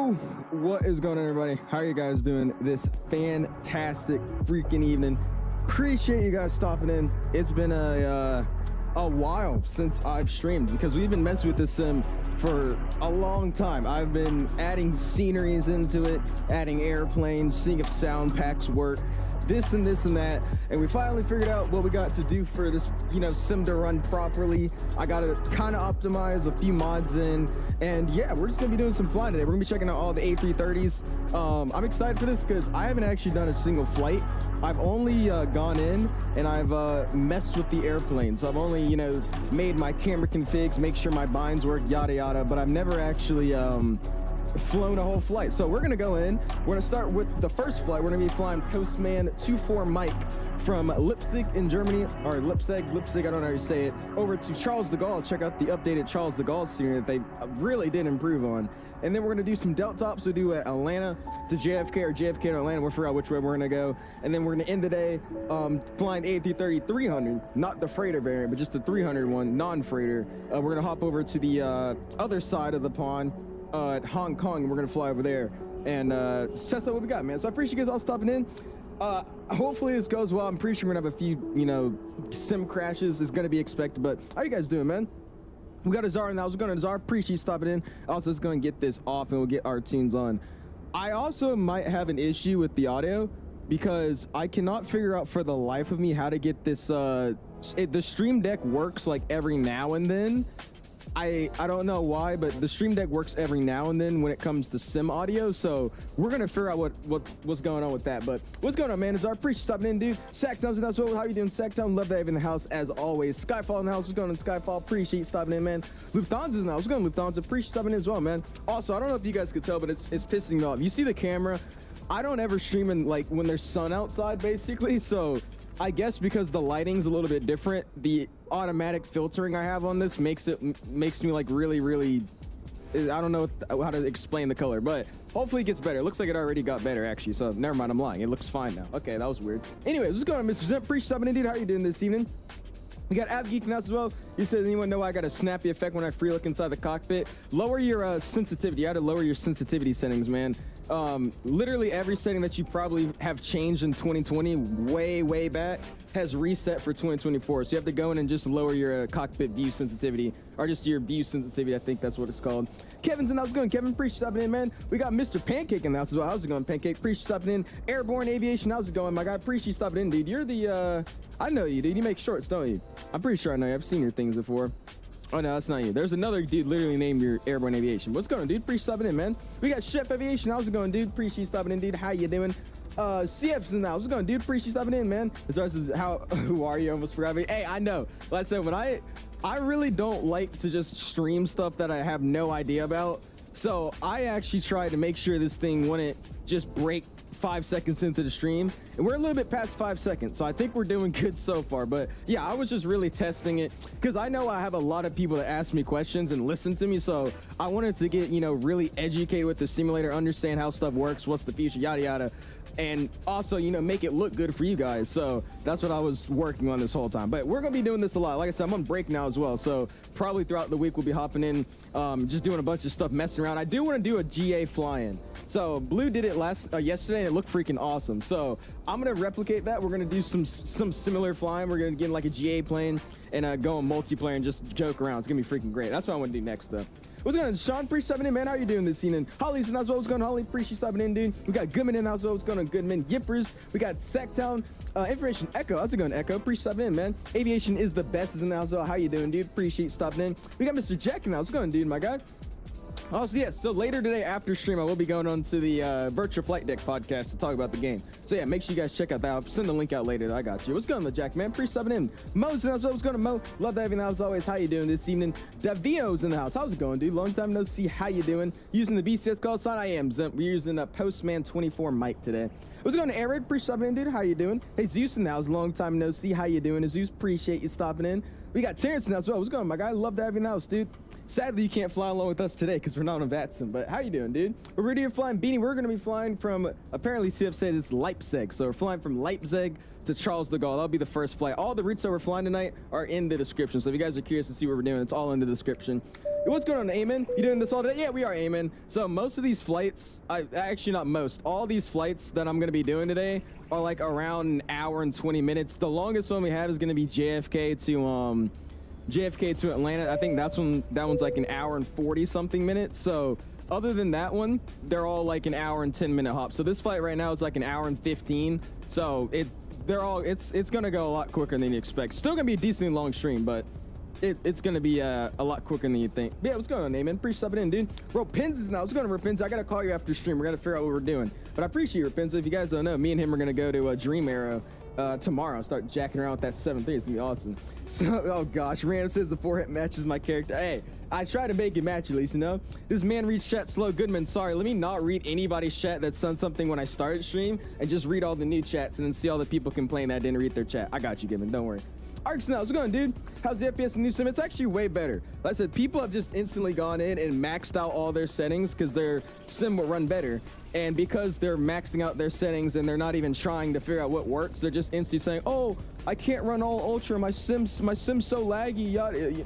Yo, what is going on, everybody? How are you guys doing this fantastic freaking evening? Appreciate you guys stopping in. It's been a while since I've streamed because we've been messing with this sim for a long time. I've been adding sceneries into it, adding airplanes, seeing if sound packs work, this and that, and we finally figured out what we got to do for this, sim to run properly. I got to kind of optimize a few mods in, and yeah, we're just gonna be doing some flying today. We're gonna be checking out all the A330s. I'm excited for this because I haven't actually done a single flight. I've only gone in and I've messed with the airplane. So I've only, made my camera configs, make sure my binds work, yada yada, but I've never actually flown a whole flight. So we're gonna go in, we're gonna start with the first flight. We're gonna be flying Postman 24 Mike from Leipzig in Germany, or Leipzig, I don't know how you say it, over to Charles de Gaulle. Check out the updated Charles de Gaulle scenery that they really did improve on. And then we're gonna do some delta tops. We'll do Atlanta to JFK, or JFK to Atlanta. We'll figure out which way we're gonna go. And then we're gonna end the day flying A330-300, not the freighter variant, but just the 300 one, non-freighter. We're gonna hop over to the other side of the pond, at Hong Kong, and we're gonna fly over there and test out what we got, man. So I appreciate you guys all stopping in. Hopefully this goes well. I'm pretty sure we're gonna have a few, sim crashes is gonna be expected, but how you guys doing, man? We got Azar in the house. We're going to Azar. Appreciate you stopping in. Also, just going to get this off and we'll get our tunes on. I also might have an issue with the audio because I cannot figure out for the life of me how to get this. The Stream Deck works like every now and then. I don't know why, but the Stream Deck works every now and then when it comes to sim audio. So we're gonna figure out what's going on with that. But what's going on, man? Is our appreciate stopping in, dude. Sacktown's in the house. How you doing, Sacktown? Love to have you in the house as always. Skyfall in the house. What's going on, Skyfall? Appreciate you stopping in, man. Lufthansa's in the house. What's going on, Lufthansa? Appreciate stopping in as well, man. Also, I don't know if you guys could tell, but it's pissing me off. You see the camera? I don't ever stream in like when there's sun outside, basically. So I guess because the lighting's a little bit different, the automatic filtering I have on this makes me like really, I don't know how to explain the color, but hopefully it gets better. It looks like it already got better, actually, so never mind, I'm lying. It looks fine now. Okay, that was weird. Anyways, what's going on, Mr. Zimp? Appreciate stopping in, dude. How are you doing this evening? We got AvGeek now as well. You said, anyone know I got a snappy effect when I free look inside the cockpit? Lower your sensitivity. You had to lower your sensitivity settings, man. Literally every setting that you probably have changed in 2020 way back has reset for 2024. So you have to go in and just lower your cockpit view sensitivity, or just your view sensitivity. I think that's what it's called. Kevin's in the house. Going, Kevin, appreciate stopping in, man. We got Mr. Pancake in the house as well. How's it going, Pancake? Appreciate stopping in. Airborne Aviation, how's it going, my guy? Appreciate stopping in, dude. You're the I know you, dude. You make shorts, don't you? I'm pretty sure I know you. I've seen your things before. Oh, no, that's not you. There's another dude literally named your Airborne Aviation. What's going on, dude? Appreciate stopping in, man. We got Chef Aviation. How's it going, dude? Appreciate stopping in, dude. How you doing? CF's in the house. What's going on, dude? appreciate stopping in, man. As far as who are you? Almost forgot me. Hey, I know. Like I said, when I really don't like to just stream stuff that I have no idea about. So I actually tried to make sure this thing wouldn't just break 5 seconds into the stream, and we're a little bit past 5 seconds, so I think we're doing good so far. But yeah, I was just really testing it because I know I have a lot of people that ask me questions and listen to me, so I wanted to get really educated with the simulator, understand how stuff works, what's the future, yada yada, and also make it look good for you guys. So that's what I was working on this whole time. But we're gonna be doing this a lot. Like I said, I'm on break now as well, so probably throughout the week we'll be hopping in, just doing a bunch of stuff, messing around. I do want to do a GA fly-in. So Blue did it yesterday and it looked freaking awesome. So I'm gonna replicate that. We're gonna do some similar flying. We're gonna get in like a GA plane and go on multiplayer and just joke around. It's gonna be freaking great. That's what I want to do next though. What's going on, Sean? Appreciate stopping in, man. How are you doing this evening? Holly's in the house. What's going on, Holly? Appreciate stopping in, dude. We got Goodman in the house. What's going on, Goodman? Yippers. We got Sacktown. Information Echo. How's it going, Echo? Appreciate stopping in, man. Aviation is the best. Is in the house. How you doing, dude? Appreciate stopping in. We got Mr. Jack in the house. What's going on, dude, my guy? Also, yes, so later today after stream, I will be going on to the Virtual Flight Deck podcast to talk about the game. So yeah, make sure you guys check out that. I'll send the link out later. I got you. What's going on, Jack, man? Appreciate stopping in. Mo's in the house. What's going on, Mo? Love to have you in the house as always. How you doing this evening? Davio's in the house. How's it going, dude? Long time no see. How you doing? Using the BCS call sign? I am. We're using the Postman 24 mic today. What's going on, Arid? Appreciate stopping in, dude. How you doing? Hey, Zeus in the house. Long time no see. How you doing? Zeus, appreciate you stopping in. We got Terrence in the house as well. What's going on, my guy? Love to have you in the house, dude. Sadly, you can't fly along with us today because we're not on VATSIM, but how you doing, dude? We're ready to flying Beanie. We're going to be flying from, apparently CF said it's Leipzig. So we're flying from Leipzig to Charles de Gaulle. That'll be the first flight. All the routes that we're flying tonight are in the description. So if you guys are curious to see what we're doing, it's all in the description. What's going on, Amen? You doing this all day? Yeah, we are, Amen. So most of these flights, actually not most, all these flights that I'm going to be doing today are like around an hour and 20 minutes. The longest one we have is going to be JFK to Atlanta. I think that one's like an hour and 40 something minutes. So other than that one, they're all like an hour and 10-minute hop. So this flight right now is like an hour and 15. So it's going to go a lot quicker than you expect. Still going to be a decently long stream, but it's going to be a lot quicker than you think. Yeah, what's going on, Naaman? Appreciate stepping in, dude. Bro, Pins is now. What's going on, Pins? I got to call you after stream. We're going to figure out what we're doing. But I appreciate you, Pins. If you guys don't know, me and him are going to go to Dream Arrow tomorrow. Start jacking around with that 7.3. It's going to be awesome. So, oh gosh, Random says the forehead matches my character. Hey, I try to make it match at least, you know? This man reads chat slow. Goodman, sorry. Let me not read anybody's chat that's done something when I started stream and just read all the new chats and then see all the people complain that I didn't read their chat. I got you, Goodman. Don't worry. Arcs now, what's going on, dude? How's the FPS in the new sim? It's actually way better. Like I said, people have just instantly gone in and maxed out all their settings because their sim will run better. And because they're maxing out their settings and they're not even trying to figure out what works, they're just instantly saying, oh, I can't run all ultra. My sim's so laggy. Yada.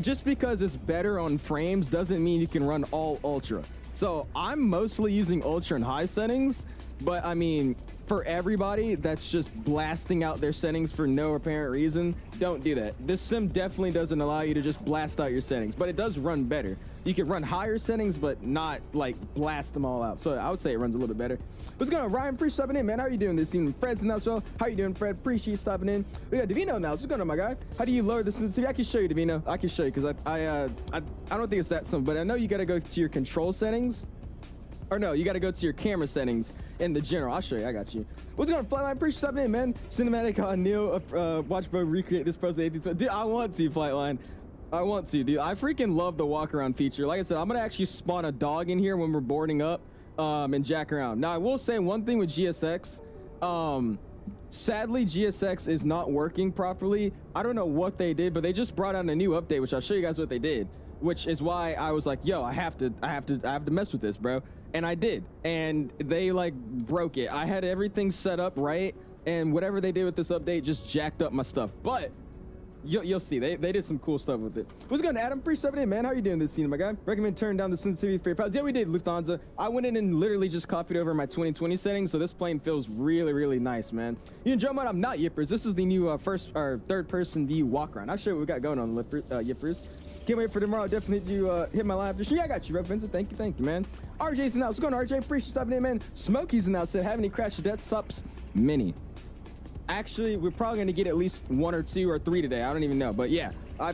Just because it's better on frames doesn't mean you can run all ultra. So I'm mostly using ultra and high settings, but I mean, for everybody that's just blasting out their settings for no apparent reason, don't do that. This sim definitely doesn't allow you to just blast out your settings, but it does run better. You can run higher settings, but not like blast them all out. So I would say it runs a little bit better. What's going on, Ryan? Appreciate stopping in, man. How are you doing this evening? Fred's in as well. How are you doing, Fred? Appreciate you stopping in. We got Davino now. What's going on, my guy? How do you lower the sensitivity? I can show you, Davino. I can show you because I don't think it's that simple, but I know you got to go to your control settings. Or no, you got to go to your camera settings in the general. I'll show you. I got you. What's going on, Flightline? Appreciate stopping in, man. Cinematic on Neil. Watch bro recreate this pose 1820. Dude, I want to, Flightline. I want to, dude. I freaking love the walk around feature. Like I said, I'm gonna actually spawn a dog in here when we're boarding up and jack around. Now, I will say one thing with GSX. Sadly, GSX is not working properly. I don't know what they did, but they just brought out a new update, which I'll show you guys what they did. Which is why I was like, yo, I have to mess with this, bro. And I did, and they like broke it. I had everything set up right, and whatever they did with this update just jacked up my stuff. But you'll see, they did some cool stuff with it. What's going on, Adam? Appreciate it, man. How are you doing this evening, my guy? Recommend turn down the sensitivity for your pilots. Yeah, we did, Lufthansa. I went in and literally just copied over my 2020 settings, so this plane feels really, really nice, man. You enjoy mode? I'm not Yippers. This is the new third-person view walk-around. I'll show you what we got going on, Yippers. Can't wait for tomorrow. Definitely do hit my live stream. Yeah, I got you, bro, Vincent. Thank you, man. RJ's in out. What's going on, RJ? Appreciate you stopping in, man. Smokey's in out. Said, have any crash desktops? Many. Actually, we're probably gonna get at least 1 or 2 or 3 today. I don't even know, but yeah,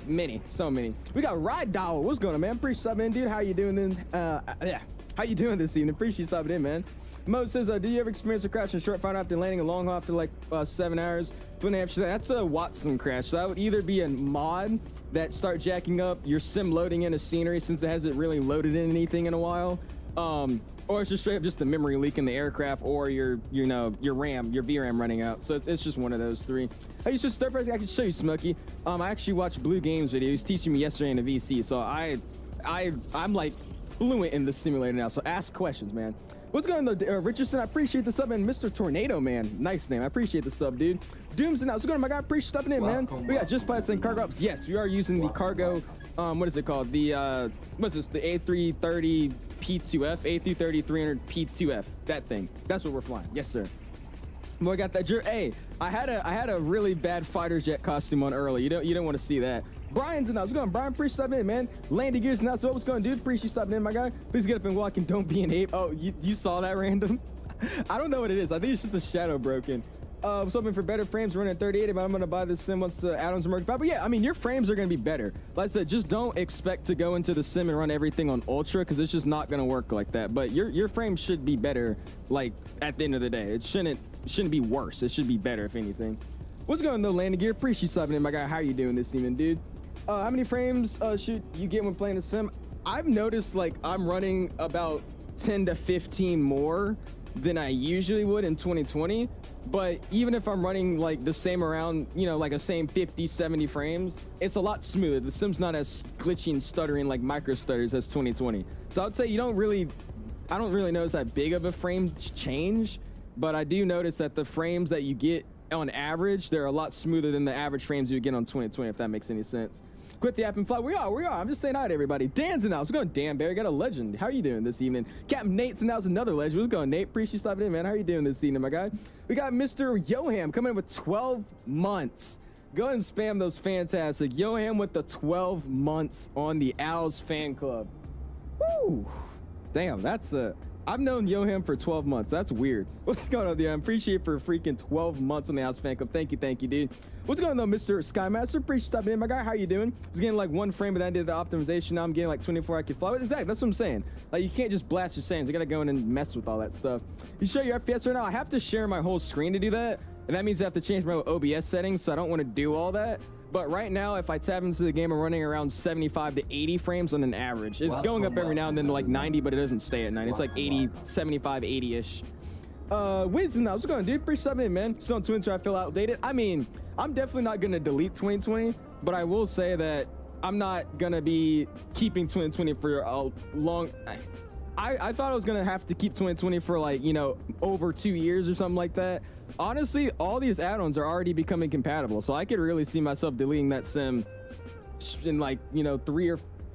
many, so many. We got Ride Doll. What's going on, man? Appreciate you stopping in, dude. How you doing then? Yeah, how you doing this evening? Appreciate you stopping in, man. Mo says, do you ever experience a crash in short flight after landing a long haul after like 7 hours? That's a WATSIM crash. So that would either be a mod that start jacking up your sim loading in a scenery since it hasn't really loaded in anything in a while, or it's just straight up just the memory leak in the aircraft, or your RAM, your VRAM running out. So it's just one of those 3. I used to stir fry. I can show you, Smokey. I actually watched Blue Games video. He was teaching me yesterday in the VC. So I'm like fluent in the simulator now. So ask questions, man. What's going on, Richardson? I appreciate the sub, and Mr. Tornado, man. Nice name. I appreciate the sub, dude. Doom's in. What's going on, my guy? Appreciate stepping in, man. We got just pilots and cargo ups. Yes, we are using the cargo. What is it called? The what's this? The A330 P2F, A330 300 P2F. That thing. That's what we're flying. Yes, sir. Boy, got that. Hey, I had a really bad fighter jet costume on early. You don't want to see that. Brian's in. What's going on, Brian? Appreciate stopping in, man. Landy Gears now. So what's going on, dude? Appreciate you stopping in, my guy. Please get up and walk and don't be an ape. Oh, you saw that, Random? I don't know what it is. I think it's just the shadow broken. I was hoping for better frames running at 3080, but I'm going to buy this sim once add-ons emerge. But yeah, I mean, your frames are going to be better. Like I said, just don't expect to go into the sim and run everything on ultra because it's just not going to work like that. But your frames should be better, like, at the end of the day. It shouldn't be worse. It should be better, if anything. What's going on, though, Landing Gear? Appreciate you stopping in, my guy. How are you doing this evening, dude? How many frames should you get when playing the sim? I've noticed, like, I'm running about 10 to 15 more than I usually would in 2020. But even if I'm running like the same around, like a same 50, 70 frames, it's a lot smoother. The sim's not as glitchy and stuttering like micro stutters as 2020. So I would say I don't really notice that big of a frame change, but I do notice that the frames that you get on average, they're a lot smoother than the average frames you would get on 2020, if that makes any sense. Quit the app and fly. We are. I'm just saying hi to everybody. Dan's in the house. What's going on, Dan Barry? Got a legend. How are you doing this evening? Captain Nate's in the house. Another legend. What's going on, Nate? Appreciate you stopping in, man. How are you doing this evening, my guy? We got Mr. Yoham coming in with 12 months. Go ahead and spam those fantastic. Yoham with the 12 months on the Owls fan club. Woo! Damn, that's a... I've known Yoham for 12 months. That's weird. What's going on, dude? I appreciate it for freaking 12 months on the House Fan Club. Thank you, dude. What's going on, though, Mr. Skymaster? Appreciate you stopping in, my guy. How you doing? I was getting like 1 frame, but then I did the optimization. Now I'm getting like 24. I could fly. Exactly. That's what I'm saying. Like, you can't just blast your settings. You got to go in and mess with all that stuff. You show your FPS right now. I have to share my whole screen to do that. And that means I have to change my OBS settings, so I don't want to do all that. But right now, if I tap into the game, I'm running around 75 to 80 frames on an average. It's going up every now and then to like 90, but it doesn't stay at 90. It's like 80, 75, 80-ish. Wisdom, what's going on, dude? Appreciate something, man. Still on Twitter, I feel outdated. I mean, I'm definitely not going to delete 2020, but I will say that I'm not going to be keeping 2020 for a long... I thought I was going to have to keep 2020 for like, you know, over 2 years or something like that. Honestly, all these add-ons are already becoming compatible, so I could really see myself deleting that sim in like, you know,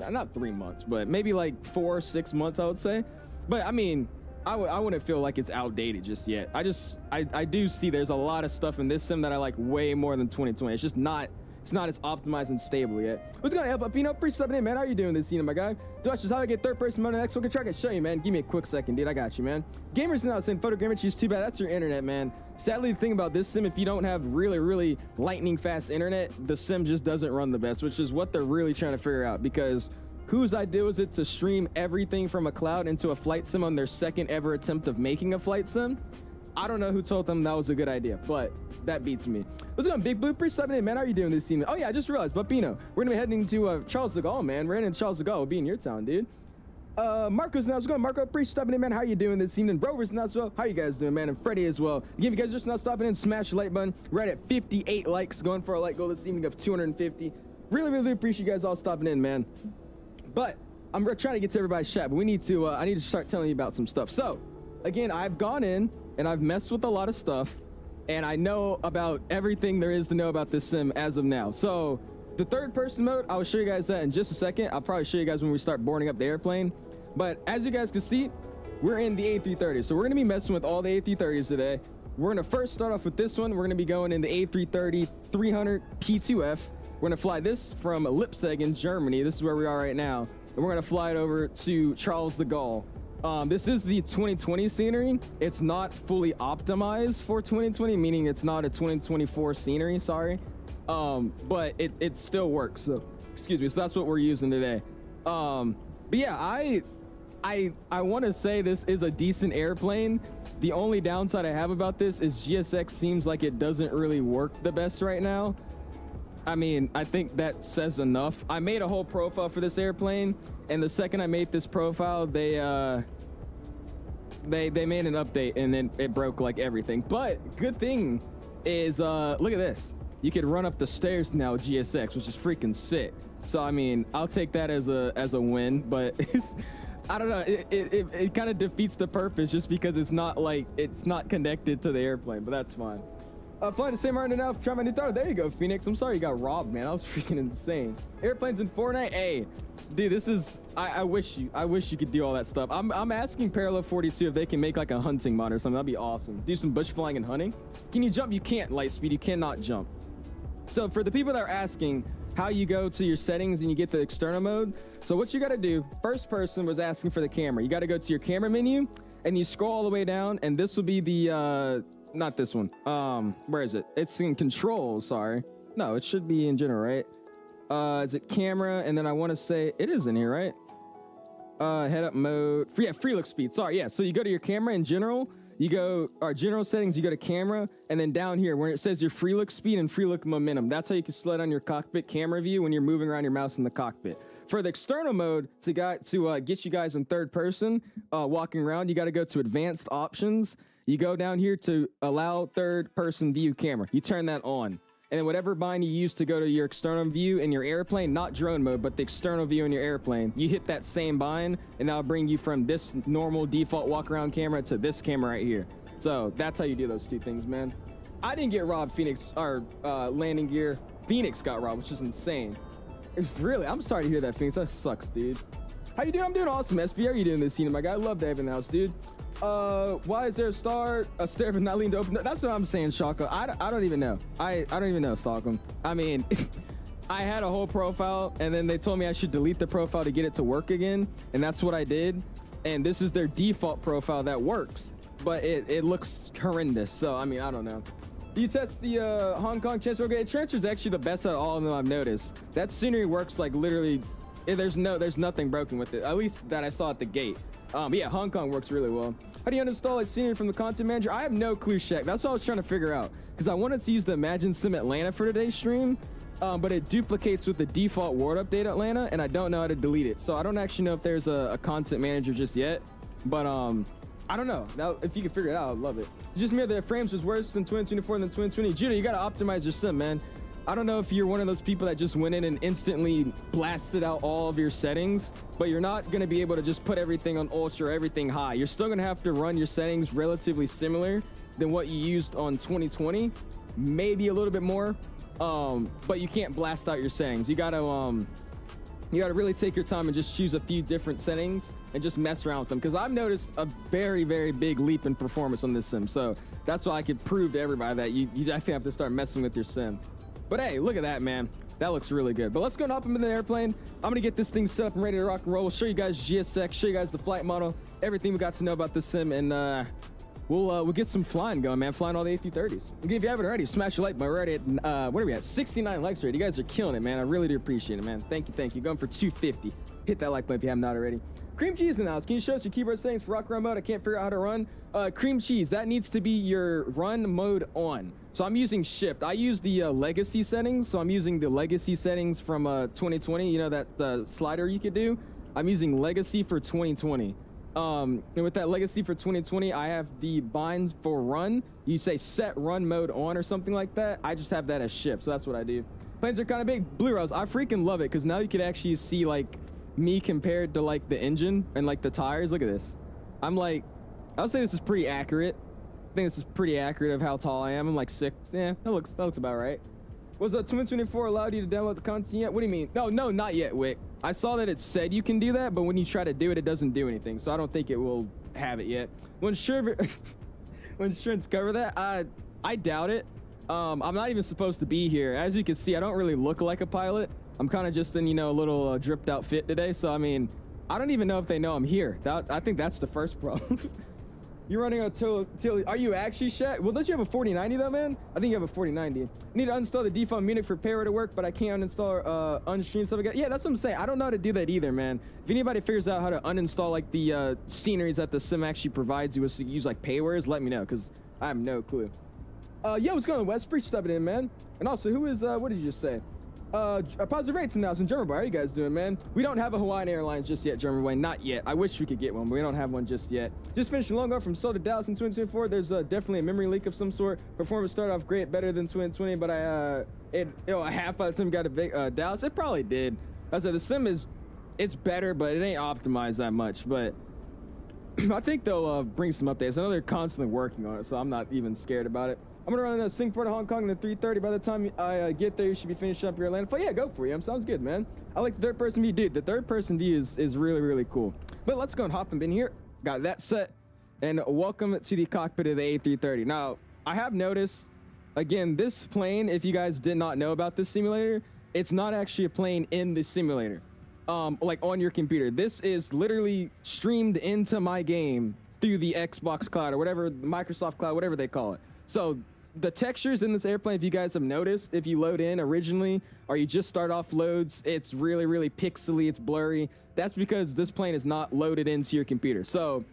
not 3 months, but maybe like 4 or 6 months, I would say. But I mean, I wouldn't feel like it's outdated just yet. I do see there's a lot of stuff in this sim that I like way more than 2020. It's just not... It's not as optimized and stable yet. What's going to help up? You know, appreciate stepping in, man. How are you doing this evening, my guy? Josh, just how I get third person mode on the next one. I can show you, man. Give me a quick second, dude. I got you, man. Gamers now saying photogrammetry is too bad. That's your internet, man. Sadly, the thing about this sim, if you don't have really lightning fast internet, the sim just doesn't run the best, which is what they're really trying to figure out, because whose idea was it to stream everything from a cloud into a flight sim on their second ever attempt of making a flight sim? I don't know who told them that was a good idea, but that beats me. What's going on, Big Blue? Appreciate stepping in, man. How are you doing this evening? Oh, yeah, I just realized, Bupino, we're going to be heading to Charles de Gaulle, man. We're heading to Charles de Gaulle. We'll be in your town, dude. Marco's now. What's going on, Marco? Appreciate stepping in, man. How are you doing this evening? Brover's now as well. How you guys doing, man? And Freddie as well. Again, if you guys are just now stopping in, smash the like button. We're right at 58 likes, going for a like goal this evening of 250. Really appreciate you guys all stopping in, man. But I'm trying to get to everybody's chat, but we need to, I need to start telling you about some stuff. So, again, I've gone in and I've messed with a lot of stuff, and I know about everything there is to know about this sim as of now. So the third person mode, I'll show you guys that in just a second. I'll probably show you guys when we start boarding up the airplane. But as you guys can see, we're in the A330. So we're going to be messing with all the A330s today. We're going to first start off with this one. We're going to be going in the A330-300 P2F. We're going to fly this from Leipzig in Germany. This is where we are right now. And we're going to fly it over to Charles de Gaulle. This is the 2020 scenery. It's not fully optimized for 2020, meaning it's not a 2024 scenery, sorry. But it still works. So, excuse me. So that's what we're using today. But yeah, I want to say this is a decent airplane. The only downside I have about this is GSX seems like it doesn't really work the best right now. I mean, I think that says enough. I made a whole profile for this airplane, and the second I made this profile, they made an update, and then it broke like everything. But good thing is, look at this. You could run up the stairs now with GSX, which is freaking sick. So I mean, I'll take that as a win. But I don't know. It kind of defeats the purpose just because it's not connected to the airplane. But that's fine. Flying the same right now. Try my new thought. There you go, Phoenix. I'm sorry you got robbed, man. That was freaking insane. Airplanes in Fortnite. Hey, dude, this is. I wish you could do all that stuff. I'm asking Parallel 42 if they can make like a hunting mod or something. That'd be awesome. Do some bush flying and hunting. Can you jump? You can't. Lightspeed. You cannot jump. So for the people that are asking how you go to your settings and you get the external mode, so what you got to do, first person was asking for the camera. You got to go to your camera menu and you scroll all the way down, and this will be the not this one. Where is it? It's in controls. Sorry. No, it should be in general, right? Is it camera? And then I want to say it is in here, right? Head up mode. Free look speed. Sorry. Yeah. So you go to your camera in general. You go our general settings. You go to camera, and then down here where it says your free look speed and free look momentum. That's how you can slow down your cockpit camera view when you're moving around your mouse in the cockpit. For the external mode to get you guys in third person walking around, you got to go to advanced options. You go down here to allow third person view camera. You turn that on. And then whatever bind you use to go to your external view in your airplane, not drone mode, but the external view in your airplane, you hit that same bind, and that'll bring you from this normal default walk around camera to this camera right here. So that's how you do those two things, man. I didn't get robbed. Phoenix, or landing gear. Phoenix got robbed, which is insane. Really, I'm sorry to hear that, Phoenix. That sucks, dude. How you doing? I'm doing awesome, SB. How are you doing this evening, my guy? I love to have in the house, dude. Why is there a stair but not leaned open? That's what I'm saying, Shaka. I don't even know. I don't even know, Stockholm. I mean, I had a whole profile, and then they told me I should delete the profile to get it to work again, and that's what I did. And this is their default profile that works, but it looks horrendous. So I mean, I don't know. Do you test the Hong Kong transfer? Okay, transfer is actually the best out of all of them I've noticed. That scenery works like literally. There's nothing broken with it, at least that I saw at the gate. Yeah, Hong Kong works really well. How do you uninstall a scenery from the content manager? I have no clue, Shaq. That's what I was trying to figure out, because I wanted to use the Imagine Sim Atlanta for today's stream, but it duplicates with the default world update Atlanta, and I don't know how to delete it. So I don't actually know if there's a content manager just yet, but I don't know. Now, if you can figure it out, I'd love it. Just me, the frames was worse than 2024 than 2020. Judah, you got to optimize your sim, man. I don't know if you're one of those people that just went in and instantly blasted out all of your settings, but you're not going to be able to just put everything on ultra or everything high. You're still going to have to run your settings relatively similar than what you used on 2020, maybe a little bit more, but you can't blast out your settings. You got to really take your time and just choose a few different settings and just mess around with them, because I've noticed a very, very big leap in performance on this sim. So that's why I could prove to everybody that you definitely have to start messing with your sim. But hey, look at that, man. That looks really good. But let's go and hop into the airplane. I'm gonna get this thing set up and ready to rock and roll. We'll show you guys GSX, show you guys the flight model, everything we got to know about this sim, and we'll get some flying going, man. Flying all the A330s. Again, if you haven't already, smash a like button. We're already at what are we at? 69 likes already. You guys are killing it, man. I really do appreciate it, man. Thank you. Going for 250. Hit that like button if you haven't already. Cream Cheese in the house. Can you show us your keyboard settings for rock run mode? I can't figure out how to run. Cream Cheese, that needs to be your run mode on. So I'm using shift. I use the legacy settings. So I'm using the legacy settings from 2020. You know, that slider you could do. I'm using legacy for 2020. And with that legacy for 2020, I have the bind for run. You say set run mode on or something like that. I just have that as shift. So that's what I do. Planes are kind of big. Blue Rose, I freaking love it, because now you can actually see like me compared to like the engine and like the tires. Look at this. I'm like, I would say this is pretty accurate. I think this is pretty accurate of how tall I am. I'm like 6. Yeah, that looks about right. Was 2024 allowed you to download the content yet? What do you mean? No, not yet, Wick. I saw that it said you can do that, but when you try to do it, it doesn't do anything. So I don't think it will have it yet. When insurance cover that, I doubt it. I'm not even supposed to be here. As you can see, I don't really look like a pilot. I'm kind of just in, you know, a little dripped out fit today. So, I mean, I don't even know if they know I'm here. I think that's the first problem. You're running a are you actually, Shaq? Well, don't you have a 4090 though, man? I think you have a 4090. I need to uninstall the default Munich for payroll to work, but I can't uninstall unstream stuff again. Yeah, that's what I'm saying. I don't know how to do that either, man. If anybody figures out how to uninstall like the sceneries that the sim actually provides you with to use like paywares, let me know, because I have no clue. Yo, what's going on, Wes? Preach stuff in, man. And also, who is what did you just say? Positive rates in the house in German Boy. How are you guys doing, man? We don't have a Hawaiian Airlines just yet, German Boy. Not yet. I wish we could get one, but we don't have one just yet. Just finished a long go from Seoul to Dallas in 2024. There's definitely a memory leak of some sort. Performance started off great, better than 2020, but a half by the time got to Dallas. It probably did. I said the sim it's better, but it ain't optimized that much. But I think they'll bring some updates. I know they're constantly working on it, so I'm not even scared about it. I'm gonna run Singapore to Hong Kong in the 330. By the time I get there, you should be finishing up your Atlanta flight. Yeah, go for it. Sounds good, man. I like the third person view, dude. The third person view is really, really cool. But let's go and hop in here. Got that set, and welcome to the cockpit of the A330. Now, I have noticed, again, this plane, if you guys did not know about this simulator, it's not actually a plane in the simulator, like on your computer. This is literally streamed into my game through the Xbox Cloud or whatever, Microsoft Cloud, whatever they call it. So the textures in this airplane, if you guys have noticed, if you load in originally or you just start off loads, it's really, really pixely, it's blurry. That's because this plane is not loaded into your computer. So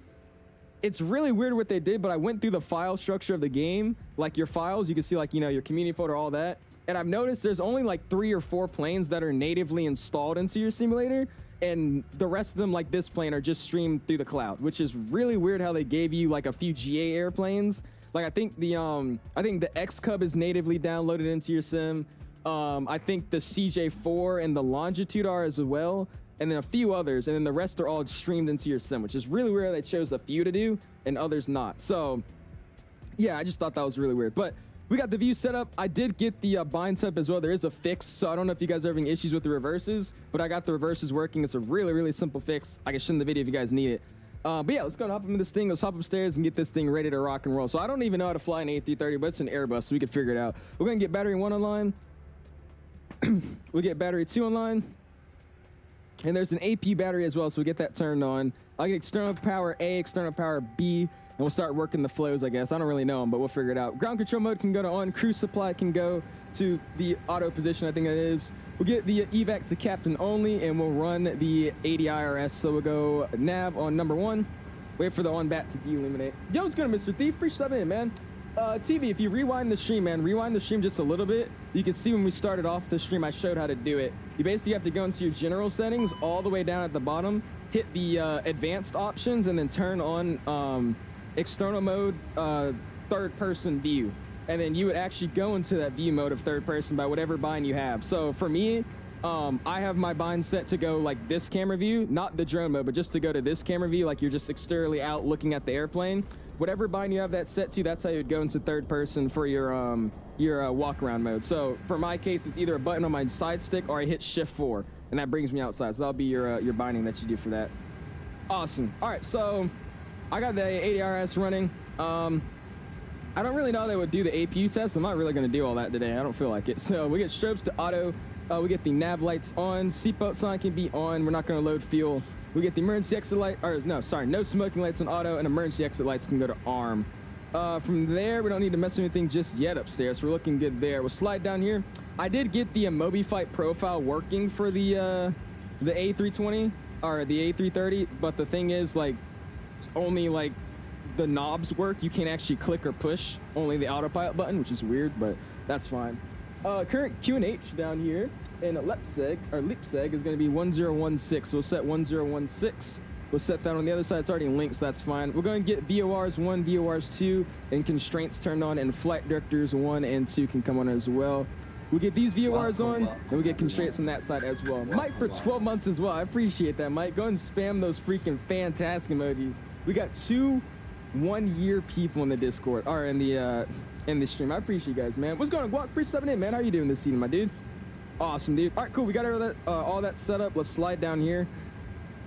it's really weird what they did, but I went through the file structure of the game, like your files, you can see like, you know, your community folder, all that. And I've noticed there's only like 3 or 4 planes that are natively installed into your simulator. And the rest of them, like this plane, are just streamed through the cloud, which is really weird how they gave you like a few GA airplanes. Like I think the X-Cub is natively downloaded into your sim. I think the CJ4 and the Longitude are as well, and then a few others, and then the rest are all streamed into your sim, which is really weird. They chose a few to do and others not. So yeah, I just thought that was really weird. But we got the view set up. I did get the bind set up as well. There is a fix, so I don't know if you guys are having issues with the reverses, but I got the reverses working. It's a really, really simple fix. I can show in the video if you guys need it. But yeah, let's go and hop into this thing. Let's hop upstairs and get this thing ready to rock and roll. So I don't even know how to fly an A330, but it's an Airbus, so we can figure it out. We're gonna get battery 1 online. We'll get battery 2 online. And there's an AP battery as well, so we get that turned on. I'll get external power A, external power B, and we'll start working the flows, I guess. I don't really know them, but we'll figure it out. Ground control mode can go to on. Cruise supply can go to the auto position, I think that is. We'll get the evac to captain only, and we'll run the ADIRS. So we'll go nav on number 1. Wait for the on bat to deilluminate. Yo, what's good, Mr. Thief? Free subbing in, man. TV, if you rewind the stream, man, rewind the stream just a little bit. You can see when we started off the stream, I showed how to do it. You basically have to go into your general settings all the way down at the bottom, hit the advanced options, and then turn on external mode, third person view. And then you would actually go into that view mode of third person by whatever bind you have. So for me, I have my bind set to go like this camera view, not the drone mode, but just to go to this camera view, like you're just exteriorly out looking at the airplane. Whatever bind you have that set to, that's how you would go into third person for your walk around mode. So for my case, it's either a button on my side stick or I hit shift 4, and that brings me outside. So that'll be your binding that you do for that. Awesome. All right, so I got the ADRS running. I don't really know how they would do the APU test. I'm not really going to do all that today. I don't feel like it. So we get strobes to auto. We get the nav lights on. Seatbelt sign can be on. We're not going to load fuel. We get the emergency exit light, or no, sorry, no smoking lights on auto, and emergency exit lights can go to arm. From there, we don't need to mess with anything just yet upstairs. We're looking good there. We'll slide down here. I did get the MobiFight profile working for the A320 or the A330, but the thing is, like, only like the knobs work. You can't actually click or push. Only the autopilot button, which is weird, but that's fine. Current QNH down here in Leipzig is going to be 1016. So we'll set 1016. We'll set that on the other side. It's already linked, so that's fine. We're going to get VORs 1, VORs 2, and constraints turned on, and flight directors 1 and 2 can come on as well. We'll get these VORs on, and we'll get constraints on that side as well. Mike for 12 months as well. I appreciate that, Mike. Go and spam those freaking fantastic emojis. We got 2 one-year people in the Discord, or in the stream. I appreciate you guys, man. What's going on, Guac? Appreciate stepping in, man. How are you doing this evening, my dude? Awesome, dude. All right, cool. We got all that set up. Let's slide down here.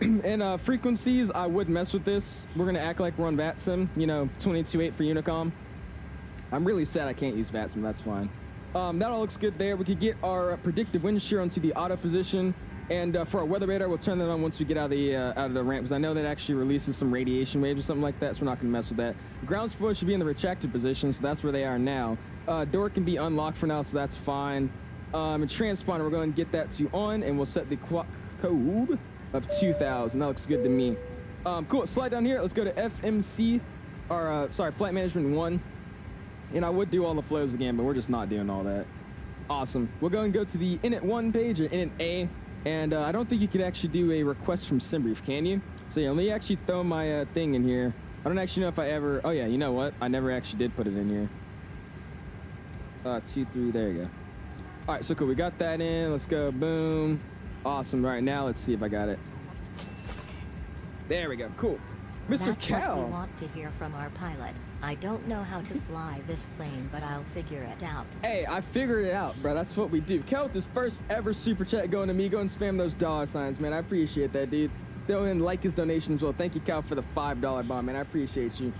And frequencies, I would mess with this. We're going to act like we're on VATSIM, you know, 22.8 for Unicom. I'm really sad I can't use VATSIM. That's fine. That all looks good there. We could get our predictive wind shear onto the auto position. And for our weather radar, we'll turn that on once we get out of the ramp, because I know that actually releases some radiation waves or something like that, so we're not going to mess with that. Ground spoilers should be in the retracted position, so that's where they are now. Door can be unlocked for now, so that's fine. And transponder, we're going to get that to on, and we'll set the code of 2000. That looks good to me. Cool. Slide down here. Let's go to FMC, or sorry, Flight Management 1. And I would do all the flows again, but we're just not doing all that. Awesome. We'll go and go to the Init 1 page, or Init A. And I don't think you could actually do a request from SimBrief, can you? So yeah, let me actually throw my thing in here. I don't actually know if I ever... Oh yeah, you know what? I never actually did put it in here. 2, 3, there you go. All right, so cool. We got that in. Let's go. Boom. Awesome. All right, now let's see if I got it. There we go. Cool. Mr. Cal. What we want to hear from our pilot. I don't know how to fly this plane, but I'll figure it out. Hey, I figured it out, bro. That's what we do. Cal with his first ever super chat going to me. Go and spam those $signs, man. I appreciate that, dude. Throw in like his donation as well. Thank you, Cal, for the $5 bomb, man. I appreciate you.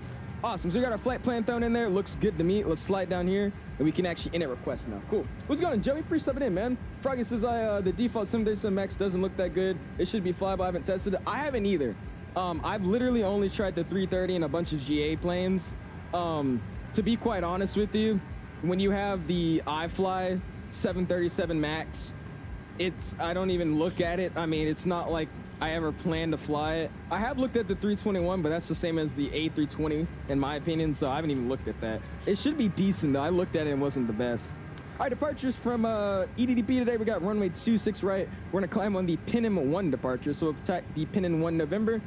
Awesome. So we got our flight plan thrown in there. Looks good to me. Let's slide down here, and we can actually init request now. Cool. What's going on, Joey? Free stepping in, man. Froggy says the default 737 MAX doesn't look that good. It should be flyable. I haven't tested it. I haven't either. I've literally only tried the 330 and a bunch of GA planes. To be quite honest with you, when you have the iFly 737 MAX, I don't even look at it. I mean, it's not like I ever plan to fly it. I have looked at the 321, but that's the same as the A320 in my opinion, so I haven't even looked at that. It should be decent though. I looked at it and it wasn't the best. All right, departures from EDDP today. We got runway 26 right. We're gonna climb on the Pinham 1 departure, so we'll attack the Pinham 1 November.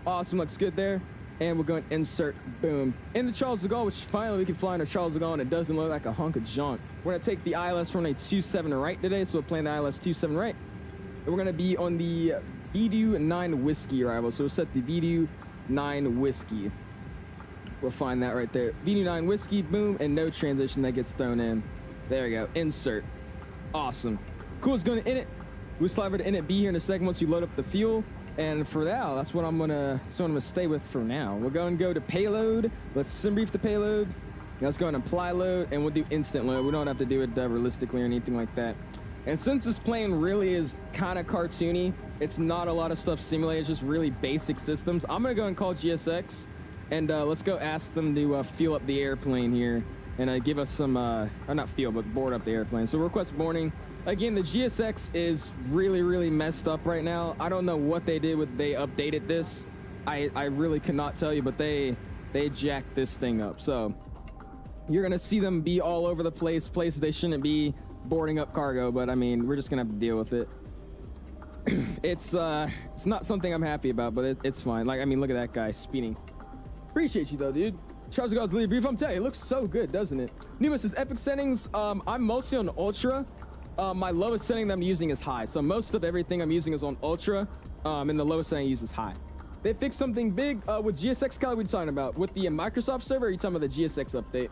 Awesome, looks good there. And we're going to insert, boom. In the Charles de Gaulle, which finally we can fly in a Charles de Gaulle, and it doesn't look like a hunk of junk. We're going to take the ILS runway 27 right today, so we're playing the ILS 27 right. And we're going to be on the VDU 9 Whiskey arrival, so we'll set the VDU 9 Whiskey. We'll find that right there. V9 whiskey, boom, and no transition that gets thrown in. There we go. Insert. Awesome. Cool. It's going to init. We'll slide over to init B here in a second once you load up the fuel. And for now, that's what I'm gonna stay with for now. We'll go and go to payload. Let's sim brief the payload. Let's go and apply load, and we'll do instant load. We don't have to do it realistically or anything like that. And since this plane really is kind of cartoony, it's not a lot of stuff simulated. It's just really basic systems. I'm gonna go and call GSX, and let's go ask them to fuel up the airplane here and give us some, or not fuel, but board up the airplane. So request boarding. Again, the GSX is really, really messed up right now. I don't know what they did when they updated this. I really cannot tell you, but they jacked this thing up. So you're gonna see them be all over the place, places they shouldn't be, boarding up cargo. But I mean, we're just gonna have to deal with it. It's not something I'm happy about, but it's fine. Like, I mean, look at that guy speeding. Appreciate you though, dude. Charles God's lead brief. I'm telling you, it looks so good, doesn't it? Numus is epic settings. I'm mostly on ultra. My lowest setting that I'm using is high. So most of everything I'm using is on ultra, and the lowest setting I use is high. They fixed something big with GSX. Kyle, what are you talking about? With the Microsoft server, or are you talking about the GSX update?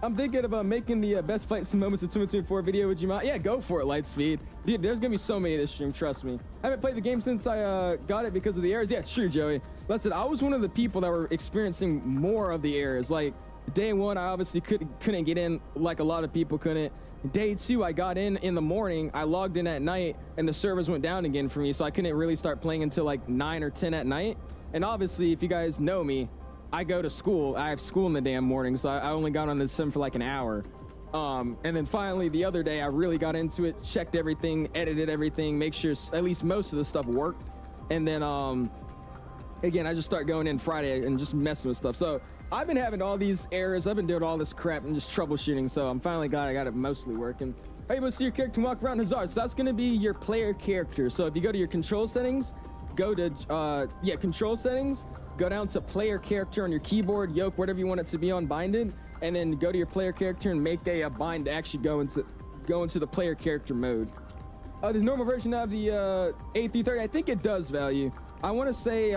I'm thinking of making the best flight sim moments of 2024 video. Would you mind? Yeah, go for it, Lightspeed. Dude, there's gonna be so many this stream, trust me. I haven't played the game since I got it because of the errors. Yeah, true, Joey. Listen, I was one of the people that were experiencing more of the errors. Like, day one, I obviously couldn't get in like a lot of people couldn't. Day two, I got in the morning, I logged in at night, and the servers went down again for me, so I couldn't really start playing until like 9 or 10 at night. And obviously, if you guys know me, I go to school. I have school in the damn morning, so I only got on this sim for like an hour. And then finally, the other day, I really got into it, checked everything, edited everything, make sure at least most of the stuff worked. And then, again, I just start going in Friday and just messing with stuff. So I've been having all these errors. I've been doing all this crap and just troubleshooting. So I'm finally glad I got it mostly working. Are you able to see your character walk around Hazard? So that's going to be your player character. So if you go to your control settings, go to, control settings, go down to player character on your keyboard, yoke, whatever you want it to be on, binded, and then go to your player character and make a bind to actually go into the player character mode. There's normal version of the A330. I think it does value. I want to say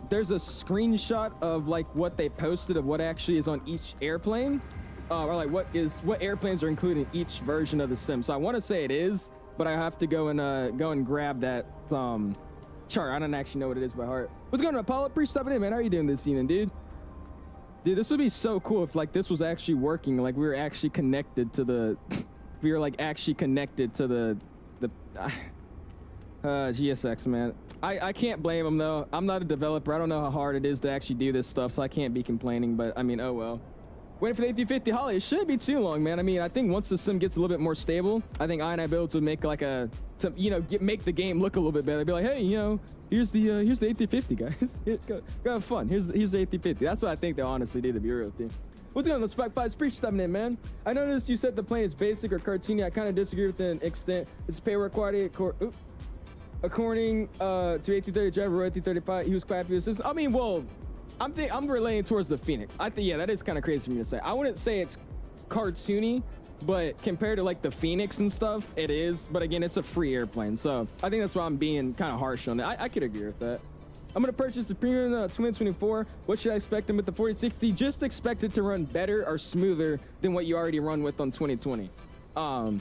there's a screenshot of like what they posted of what actually is on each airplane, or like what airplanes are included in each version of the sim. So I want to say it is, but I have to go and grab that chart. I don't actually know what it is by heart. What's going on, Apollo? Appreciate stopping in, man. How are you doing this evening, dude? Dude, this would be so cool if like this was actually working, like we were actually connected to the GSX, man. I can't blame them though. I'm not a developer. I don't know how hard it is to actually do this stuff, so I can't be complaining, but I mean, oh well. Waiting for the A350 Holly. It shouldn't be too long, man. I mean, I think once the sim gets a little bit more stable, I think INIBUILDS would make like make the game look a little bit better. Be like, hey, here's the A350, guys. Here, go have fun. Here's the A350. That's what I think they'll honestly do, to be real with you. What's going on, the Spec 5? Appreciate stepping in, man. I noticed you said the plane is basic or cartoony. I kind of disagree with an extent. It's payroll quality according to A330 driver, A335. He was quite happy with this. I mean, well, I'm relating towards the Phoenix. I think, yeah, that is kind of crazy for me to say. I wouldn't say it's cartoony, but compared to like the Phoenix and stuff, it is. But again, it's a free airplane, so I think that's why I'm being kind of harsh on it. I could agree with that. I'm gonna purchase the premium 2024. What should I expect them with the 4060? Just expect it to run better or smoother than what you already run with on 2020. I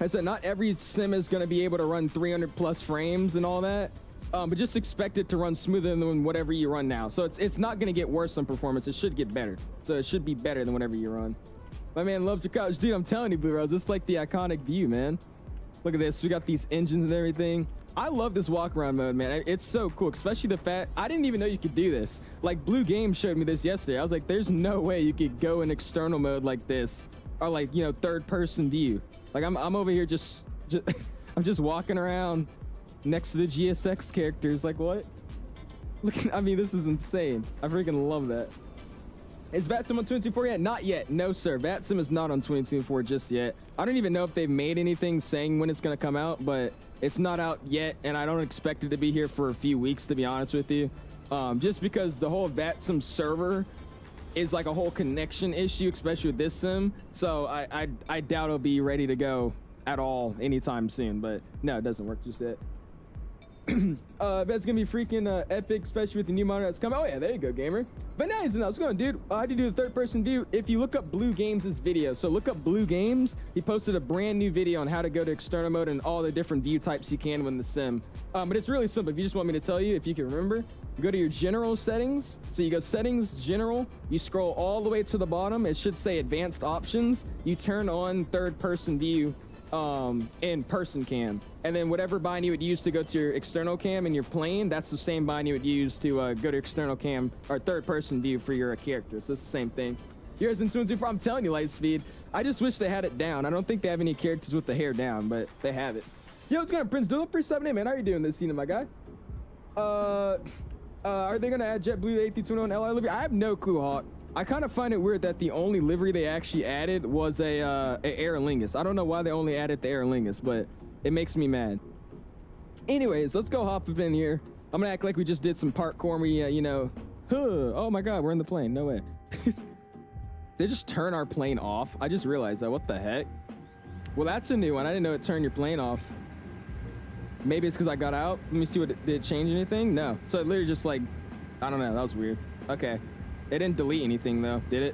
said not every sim is gonna be able to run 300 plus frames and all that. But just expect it to run smoother than whatever you run now. So it's not going to get worse on performance. It should get better. So it should be better than whatever you run. My man loves your couch. Dude, I'm telling you, Blue Rose, it's like the iconic view, man. Look at this. We got these engines and everything. I love this walk around mode, man. It's so cool, especially the fact I didn't even know you could do this. Like Blue Game showed me this yesterday. I was like, there's no way you could go in external mode like this, or like, third person view. Like I'm over here just I'm just walking around next to the GSX characters. Like, what? Look, I mean, this is insane. I freaking love that. Is VATSIM on 2024 yet? Not yet. No, sir. VATSIM is not on 2024 just yet. I don't even know if they've made anything saying when it's going to come out, but it's not out yet, and I don't expect it to be here for a few weeks, to be honest with you. Just because the whole VATSIM server is like a whole connection issue, especially with this sim. So I doubt it'll be ready to go at all anytime soon, but no, it doesn't work just yet. That's gonna be freaking epic, especially with the new monitor that's coming. Oh yeah, there you go, gamer. But nice, what's going on, dude? I had to do the third-person view. If you look up 𝙑𝙊𝙇𝐼𝑔 video, so look up 𝙑𝙊𝙇𝐼𝑔. He posted a brand new video on how to go to external mode and all the different view types you can within the sim. But it's really simple. If you just want me to tell you, if you can remember, you go to your general settings. So you go settings, general, you scroll all the way to the bottom. It should say advanced options. You turn on third-person view in person cam, and then whatever bind you would use to go to your external cam in your plane, that's the same bind you would use to go to external cam or third person view for your character. So it's the same thing. Yours in 224, I'm telling you, Lightspeed, I just wish they had it down. I don't think they have any characters with the hair down, but they have it. Yo, what's going on, Prince Dula? 378, man. How are you doing this evening, my guy? Are they gonna add JetBlue A321 LR livery? I have no clue, Hawk. I kind of find it weird that the only livery they actually added was a Aer Lingus. I don't know why they only added the Aer Lingus, but it makes me mad. Anyways, let's go hop up in here. I'm gonna act like we just did some parkour and we, you know, oh my God, we're in the plane. No way. They just turn our plane off. I just realized that. What the heck? Well, that's a new one. I didn't know it turned your plane off. Maybe it's because I got out. Let me see what did it change anything? No. So it literally just like, I don't know. That was weird. Okay. It didn't delete anything though, did it?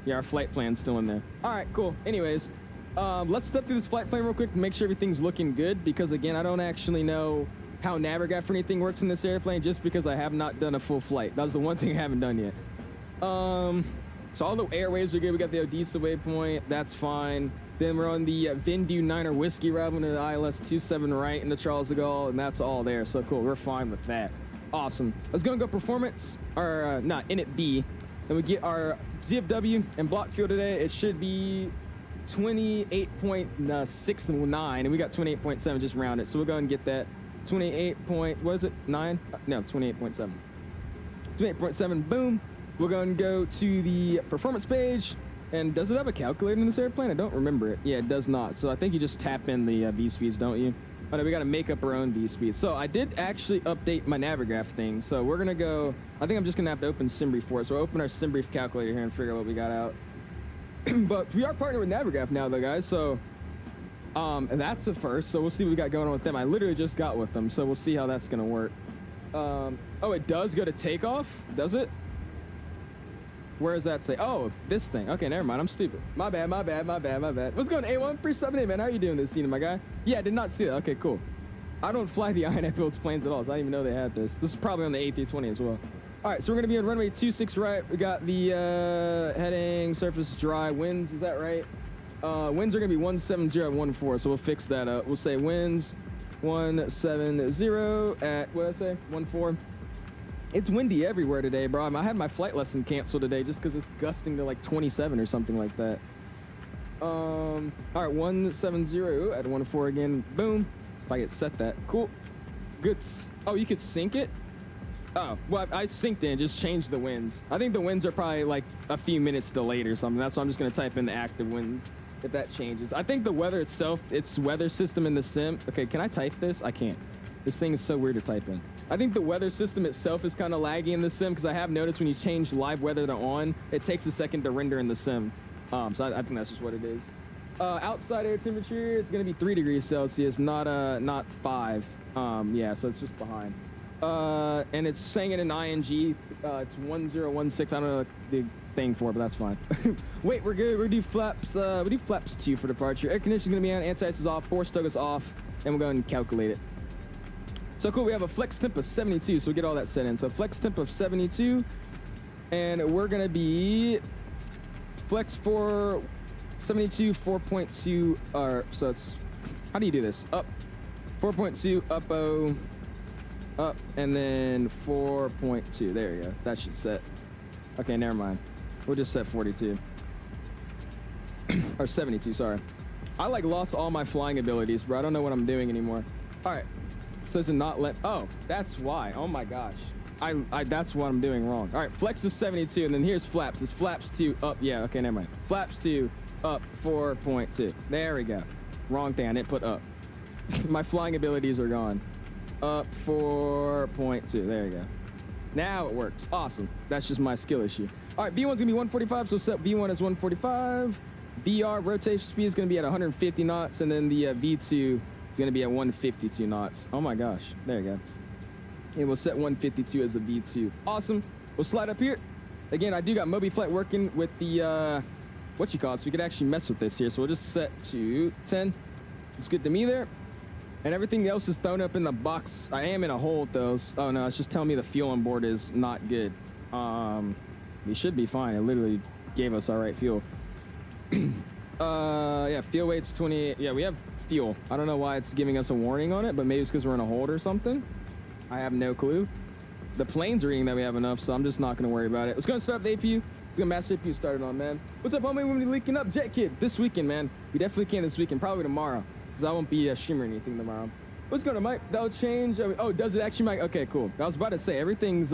Yeah, our flight plan's still in there. All right, cool. Anyways, let's step through this flight plan real quick to make sure everything's looking good, because again, I don't actually know how Navigraph or anything works in this airplane just because I have not done a full flight. That was the one thing I haven't done yet. So all the airwaves are good. We got the Odessa waypoint. That's fine. Then we're on the Vindu 9er Whiskey route into the ILS 27 right into Charles de Gaulle, and that's all there. So cool, we're fine with that. Awesome. Let's go performance, or not, init B. Then we get our ZFW and block fuel today. It should be 28.69, and we got 28.7, just round it. So we'll go and get that 9? No, 28.7. 28.7, boom. We're going to go to the performance page. And does it have a calculator in this airplane? I don't remember it. Yeah, it does not. So I think you just tap in the V-speeds, don't you? Oh, no, we got to make up our own V-speeds. So I did actually update my Navigraph thing. So we're going to go, I think I'm just going to have to open SimBrief for it. So we'll open our SimBrief calculator here and figure out what we got out. But we are partnered with Navigraph now, though, guys. So that's the first. So we'll see what we got going on with them. I literally just got with them. So we'll see how that's going to work. Oh, it does go to takeoff? Does it? Where does that say? Oh, this thing. Okay, never mind. I'm stupid. My bad. What's going on, A1? 378, man. How are you doing this evening, my guy? Yeah, I did not see that. Okay, cool. I don't fly the INIBUILDS planes at all, so I didn't even know they had this. This is probably on the A320 as well. All right, so we're going to be on runway 26 right. We got the heading, surface dry, winds. Is that right? Winds are going to be 170 at 14, so we'll fix that up. We'll say winds 170 at, what did I say? 14. It's windy everywhere today, bro. I had my flight lesson canceled today just because it's gusting to like 27 or something like that. All right, 170 at 14 again. Boom. If I get set that. Cool. Good. Oh, you could sync it? Oh, well, I synced in, just changed the winds. I think the winds are probably like a few minutes delayed or something. That's why I'm just going to type in the active winds if that changes. I think the weather itself, its weather system in the sim. Okay, can I type this? I can't. This thing is so weird to type in. I think the weather system itself is kind of laggy in the sim because I have noticed when you change live weather to on, it takes a second to render in the sim. So I think that's just what it is. Outside air temperature, it's going to be 3 degrees Celsius, not 5. Yeah, so it's just behind. And it's saying it in ING. It's 1016. I don't know the thing for it, but that's fine. Wait, we're good. We do flaps. We do flaps 2 for departure. Air conditioning is going to be on. Anti-ice is off. Force stoke is off. And we'll go and calculate it. So cool, we have a flex temp of 72, so we get all that set in. So flex temp of 72, and we're gonna be flex for 72, 4.2, so it's, how do you do this? Up, 4.2, up, O, up, and then 4.2, there you go, that should set. Okay, never mind, we'll just set 42, or 72, sorry. I like lost all my flying abilities, bro, I don't know what I'm doing anymore. All right. So to not let, oh, that's why. Oh my gosh. That's what I'm doing wrong. All right, flex is 72, and then here's flaps. It's flaps 2 up. Yeah, okay, never mind. Flaps 2 up 4.2. There we go. Wrong thing. I didn't put up. My flying abilities are gone. Up 4.2. There you go. Now it works. Awesome. That's just my skill issue. All right, V1's gonna be 145, so set V1 as 145. VR rotation speed is gonna be at 150 knots, and then the V2 It's going to be at 152 knots. Oh my gosh. There you go. And we'll set 152 as a V2. Awesome. We'll slide up here. Again, I do got Moby Flight working with the, so we could actually mess with this here. So we'll just set to 10. It's good to me there. And everything else is thrown up in the box. I am in a hole with those. Oh no, it's just telling me the fuel on board is not good. We should be fine. It literally gave us our right fuel. Yeah, fuel weight's 28. Yeah, we have fuel. I don't know why it's giving us a warning on it, but maybe it's because we're in a hold or something. I have no clue. The plane's reading that we have enough, so I'm just not going to worry about it. Let's go and start up the APU. Let's get Master APU started on, man. What's up, homie? We're going to be leaking up Jet Kid this weekend, man. We definitely can this weekend, probably tomorrow, because I won't be streaming anything tomorrow. What's going on, Mike? That'll change. Oh, does it actually, Mike? Okay, cool. I was about to say, everything's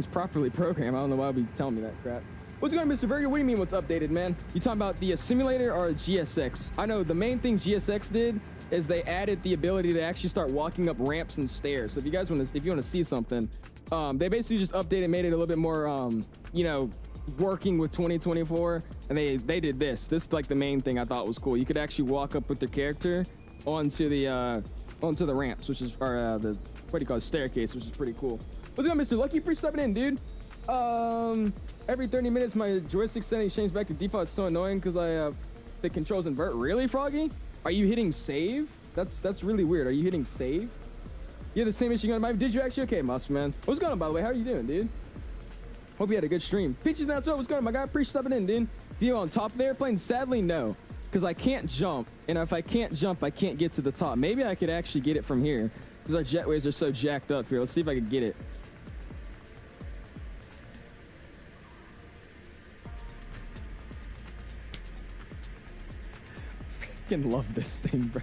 properly programmed. I don't know why I'll be telling me that crap. What's going on, Mr. Verger? What do you mean what's updated, man? You talking about the simulator or GSX? I know the main thing GSX did is they added the ability to actually start walking up ramps and stairs. So if you guys want to see something, they basically just updated, made it a little bit more, you know, working with 2024. And they did this. This is like the main thing I thought was cool. You could actually walk up with your character onto the ramps, which is, or the, what do you call it, staircase, which is pretty cool. What's going on, Mr. Lucky? Free stepping in, dude. Every 30 minutes, my joystick settings change back to default. It's so annoying because the controls invert. Really, Froggy? Are you hitting save? That's really weird. Are you hitting save? You have the same issue going on. Did you actually? Okay, Musk, man. What's going on, by the way? How are you doing, dude? Hope you had a good stream. Peaches now, so what's going on, my guy? Appreciate stepping in, dude. You on top of the airplane? Sadly, no, because I can't jump, and if I can't jump, I can't get to the top. Maybe I could actually get it from here because our jetways are so jacked up here. Let's see if I can get it. Freaking love this thing, bro.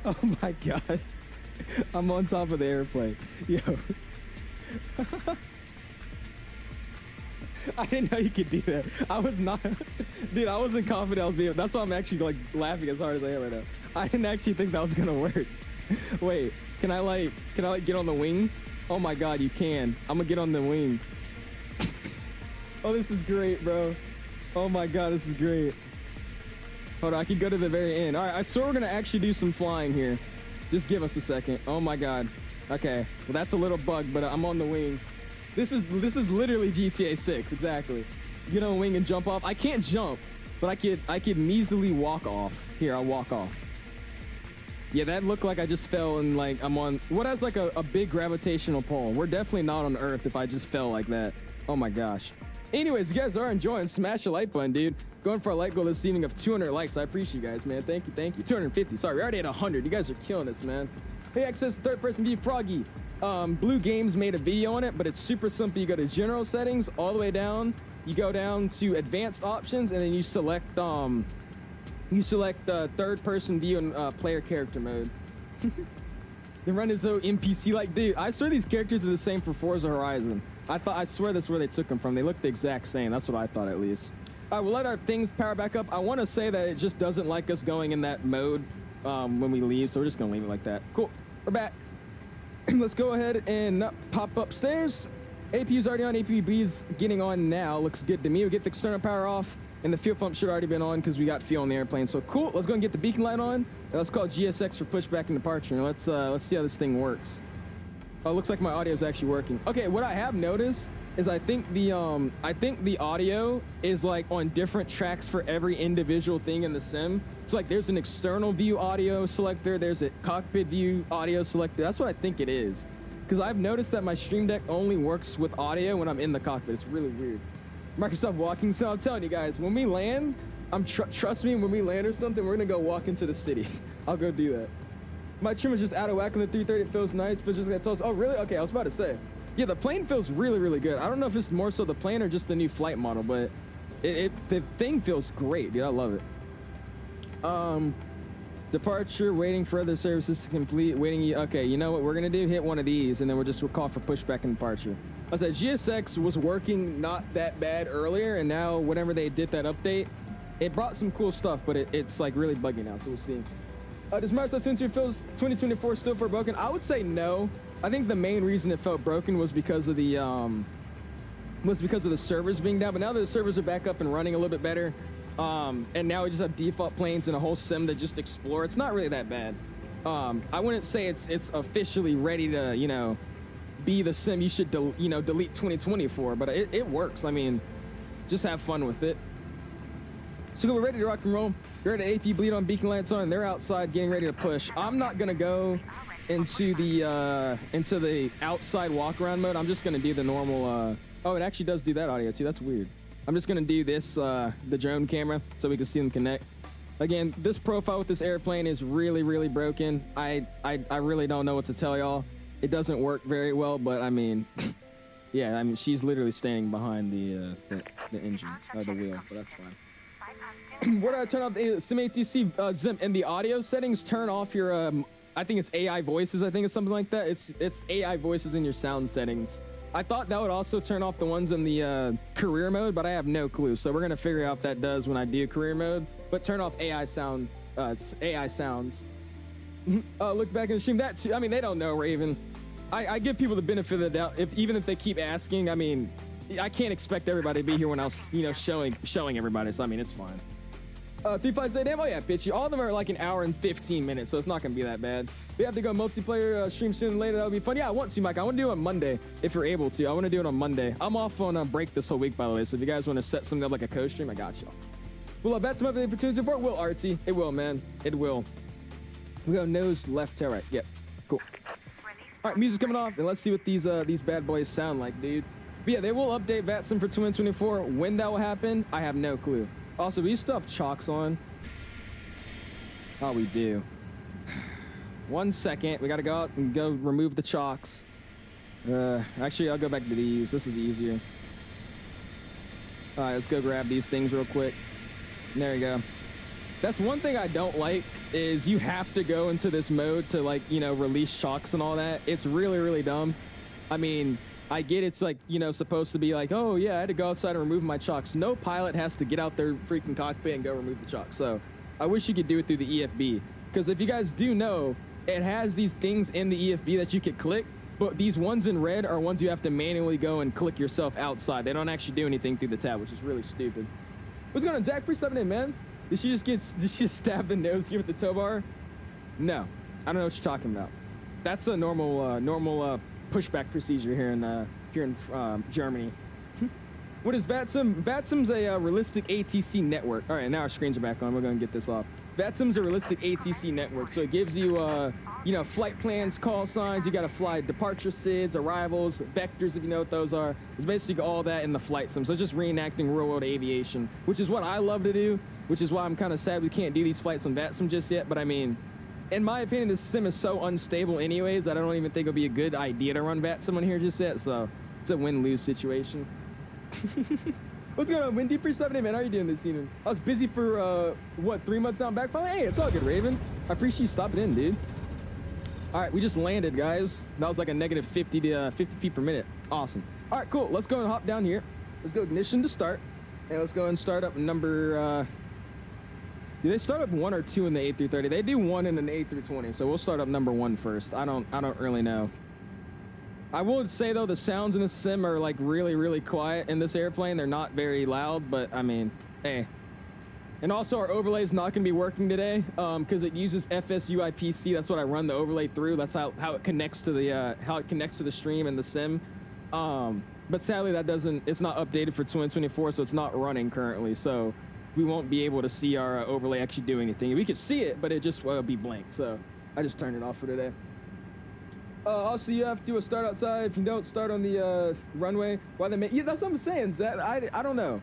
Oh my god. I'm on top of the airplane. Yo. I didn't know you could do that. I was not, dude, I wasn't confident I was being, that's why I'm actually like laughing as hard as I am right now. I didn't actually think that was gonna work. Wait, can I get on the wing? Oh my god, you can. I'm gonna get on the wing. Oh, this is great, bro. Oh my god, this is great. Hold on, I can go to the very end. All right, I swear we're gonna actually do some flying here. Just give us a second. Oh my god. Okay, well that's a little bug, but I'm on the wing. This is literally GTA 6, exactly. Get on the wing and jump off. I can't jump, but I could measly walk off. Here, I'll walk off. Yeah, that looked like I just fell and like I'm on what has like a big gravitational pull. We're definitely not on Earth if I just fell like that. Oh my gosh. Anyways, you guys are enjoying, smash the like button, dude. Going for a like goal this evening of 200 likes. I appreciate you guys, man. Thank you, thank you. 250. Sorry, we're already at 100. You guys are killing us, man. Hey, access third person view, Froggy. Blue Games made a video on it, but it's super simple. You go to general settings all the way down. You go down to advanced options, and then you select third person view and player character mode. They run as though NPC like, dude. I swear these characters are the same for Forza Horizon. I swear that's where they took them from. They look the exact same. That's what I thought, at least. All right, we'll let our things power back up. I want to say that it just doesn't like us going in that mode when we leave, so we're just gonna leave it like that. Cool, we're back. Let's go ahead and pop upstairs. APU's already on. APU's getting on now. Looks good to me. We'll get the external power off, and the fuel pump should already been on because we got fuel on the airplane. So cool. Let's go and get the beacon light on. Let's call GSX for pushback and departure. And let's see how this thing works. Oh, it looks like my audio is actually working. Okay, what I have noticed is I think the audio is like on different tracks for every individual thing in the sim. So like there's an external view audio selector, there's a cockpit view audio selector. That's what I think it is. Because I've noticed that my Stream Deck only works with audio when I'm in the cockpit. It's really weird. Microsoft walking. So I'm telling you guys, when we land, trust me, when we land or something, we're gonna go walk into the city. I'll go do that. My trim is just out of whack on the 330. It feels nice, but just got told. Oh, really? Okay, I was about to say. Yeah, the plane feels really, really good. I don't know if it's more so the plane or just the new flight model, but the thing feels great, dude. I love it. Departure, waiting for other services to complete, waiting. Okay, you know what we're gonna do? Hit one of these, and then we'll call for pushback and departure. I said GSX was working not that bad earlier, and now whenever they did that update, it brought some cool stuff, but it's like really buggy now, so we'll see. Does Microsoft 2024 still feel broken? I would say no. I think the main reason it felt broken was because of the servers being down. But now that the servers are back up and running a little bit better, And now we just have default planes and a whole sim to just explore. It's not really that bad. I wouldn't say it's officially ready to, you know, be the sim you should delete 2020 for, but it works. I mean, just have fun with it. So we're ready to rock and roll. We're at AP bleed on beacon lights on. They're outside getting ready to push. I'm not gonna go into the outside walk around mode. I'm just gonna do the normal. Oh, it actually does do that audio too. That's weird. I'm just gonna do this the drone camera so we can see them connect. Again, this profile with this airplane is really broken. I really don't know what to tell y'all. It doesn't work very well, but I mean, yeah, I mean she's literally standing behind the engine, the wheel, but that's fine. Where do I turn off the sim ATC ZIM in the audio settings? Turn off your I think it's AI voices. I think it's something like that. It's AI voices in your sound settings. I thought that would also turn off the ones in the career mode, but I have no clue. So we're gonna figure out if that does when I do career mode. But turn off AI sound, AI sounds. Look back in the stream. That too. I mean, they don't know, Raven. I give people the benefit of the doubt. Even if they keep asking, I mean, I can't expect everybody to be here when I was, you know, showing everybody. So I mean, it's fine. 357, oh yeah, bitchy. All of them are like an hour and 15 minutes, so it's not gonna be that bad. We have to go multiplayer stream sooner or later. That would be fun. Yeah, I want to, Mike. I want to do it on Monday if you're able to. I want to do it on Monday. I'm off on break this whole week, by the way. So if you guys want to set something up like a co-stream, I got y'all. Will I bet some update for 204? Will, RT. It will, man. It will. We go nose left to right. Yep. Cool. All right, music's coming off, and let's see what these bad boys sound like, dude. But yeah, they will update VATSIM for 2024. When that will happen, I have no clue. Also, we still have chocks on. Oh, we do. 1 second. We got to go out and go remove the chocks. Actually, I'll go back to these. This is easier. All right, let's go grab these things real quick. There you go. That's one thing I don't like is you have to go into this mode to, like, you know, release chocks and all that. It's really dumb. I mean, I get it's like, you know, supposed to be like, oh yeah, I had to go outside and remove my chocks. No pilot has to get out their freaking cockpit and go remove the chocks. So I wish you could do it through the EFB. Because if you guys do know, it has these things in the EFB that you could click, but these ones in red are ones you have to manually go and click yourself outside. They don't actually do anything through the tab, which is really stupid. What's going on, Zach? Free stepping in, man. Did she just stab the nose, give it the tow bar? No, I don't know what you're talking about. That's a normal pushback procedure here in Germany. What is VATSIM? VATSIM's a realistic ATC network. All right, now our screens are back on. We're going to get this off. VATSIM's a realistic ATC network, so it gives you, you know, flight plans, call signs. You got to fly departure SIDs, arrivals, vectors, if you know what those are. It's basically all that in the flight sim. So it's just reenacting real-world aviation, which is what I love to do, which is why I'm kind of sad we can't do these flights on VATSIM just yet. But I mean, in my opinion, this sim is so unstable anyways that I don't even think it'll be a good idea to run VATSIM on here just yet. So it's a win-lose situation. What's going on, Wendy? Free stepping in, man. How are you doing this evening? I was busy for, what, 3 months now. I'm back finally? Hey, it's all good, Raven. I appreciate you stopping in, dude. All right, we just landed, guys. That was like a negative 50 feet per minute. Awesome. All right, cool. Let's go and hop down here. Let's go ignition to start. And let's go and start up number, do they start up 1 or 2 in the A330? They do 1 in an A320, so we'll start up number 1 first. I don't really know. I would say though the sounds in the sim are like really quiet in this airplane. They're not very loud, but I mean, hey. And also our overlay is not going to be working today because it uses FSUIPC. That's what I run the overlay through. That's how it connects to the stream and the sim. But sadly that it's not updated for 2024, so it's not running currently. So we won't be able to see our overlay actually do anything. We could see it, but it just will be blank. So I just turned it off for today. Also, you have to start outside. If you don't start on the runway, why they make? Yeah, that's what I'm saying. Zach, I don't know.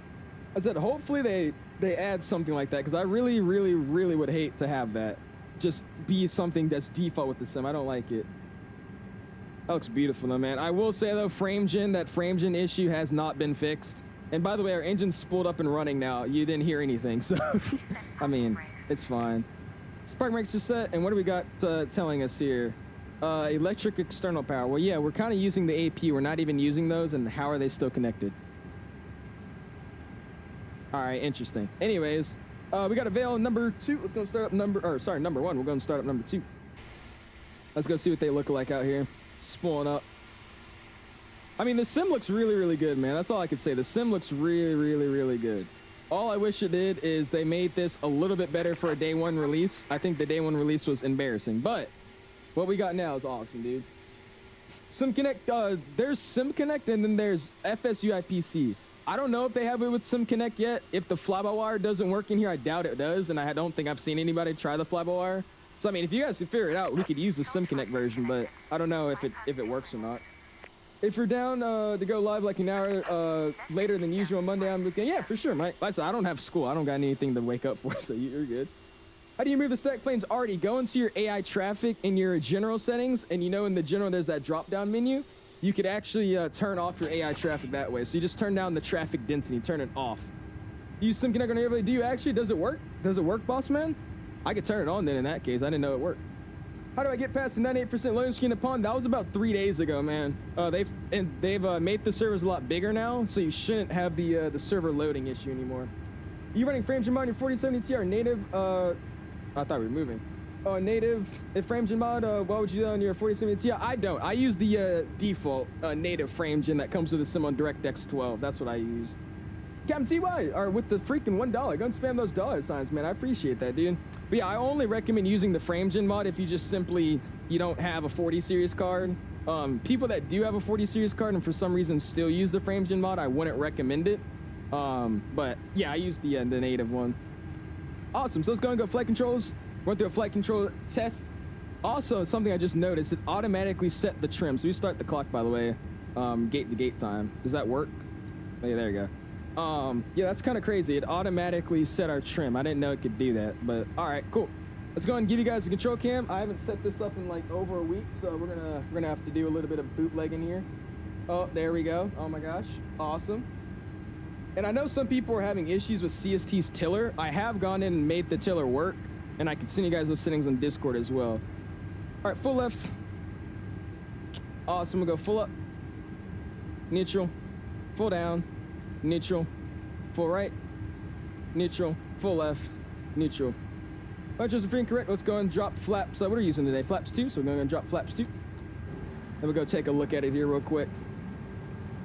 I said hopefully they add something like that because I really would hate to have that just be something that's default with the sim. I don't like it. That looks beautiful though, man. I will say though, that frame gen issue has not been fixed. And by the way, our engine's spooled up and running now. You didn't hear anything, so I mean, it's fine. Spark brakes are set, and what do we got telling us here? Electric external power. Well, yeah, we're kind of using the AP. We're not even using those, and how are they still connected? All right, interesting. Anyways, we got a veil number 2. Let's go start up number 1. We're going to start up number 2. Let's go see what they look like out here. Spooling up. I mean, the sim looks really good, man. That's all I could say. The sim looks really good. All I wish it did is they made this a little bit better for a day one release. I think the day one release was embarrassing, but what we got now is awesome, dude. SimConnect, there's SimConnect and then there's FSUIPC. I don't know if they have it with SimConnect yet. If the fly-by-wire doesn't work in here, I doubt it does, and I don't think I've seen anybody try the fly-by-wire. So I mean, if you guys can figure it out, we could use the SimConnect version, but I don't know if it works or not. If you're down to go live like an hour later than usual Monday, I'm looking, yeah, for sure, Mike. Like I said, I don't have school. I don't got anything to wake up for, so you're good. How do you move the stack planes? Already go into your AI traffic in your general settings, and you know in the general there's that drop-down menu. You could actually turn off your AI traffic that way. So you just turn down the traffic density, turn it off. Use SimConnect on Airblade. Do you actually? Does it work? Does it work, boss man? I could turn it on then in that case. I didn't know it worked. How do I get past the 98% loading screen upon? That was about 3 days ago, man. They've made the servers a lot bigger now, so you shouldn't have the server loading issue anymore. Are you running frames in mod on your 4070 Ti or native? I thought we were moving. Native frame gen mod. What would you do on your 4070 Ti? I don't. I use the default native frame gen that comes with the sim on DirectX 12. That's what I use. Captain TY, or with the freaking $1. Go and spam those dollar signs, man. I appreciate that, dude. But yeah, I only recommend using the frame gen mod if you just simply, you don't have a 40 series card. People that do have a 40 series card and for some reason still use the frame gen mod, I wouldn't recommend it. But yeah, I use the native one. Awesome, so let's go and go flight controls. Went through a flight control test. Also, something I just noticed, it automatically set the trim. So we start the clock, by the way, gate to gate time. Does that work? Oh, yeah, there you go. Yeah, that's kind of crazy. It automatically set our trim. I didn't know it could do that, but all right, cool. Let's go ahead and give you guys a control cam. I haven't set this up in like over a week, so we're gonna have to do a little bit of bootlegging here. Oh, there we go. Oh my gosh, awesome. And I know some people are having issues with CST's tiller. I have gone in and made the tiller work, and I can send you guys those settings on Discord as well. All right, full left. Awesome, we'll go full up, neutral, full down, neutral, full right, neutral, full left, neutral. Right, just free and correct. Let's go and drop flaps. What are we using today? Flaps 2. So we're going to drop flaps 2. Then we'll go take a look at it here real quick.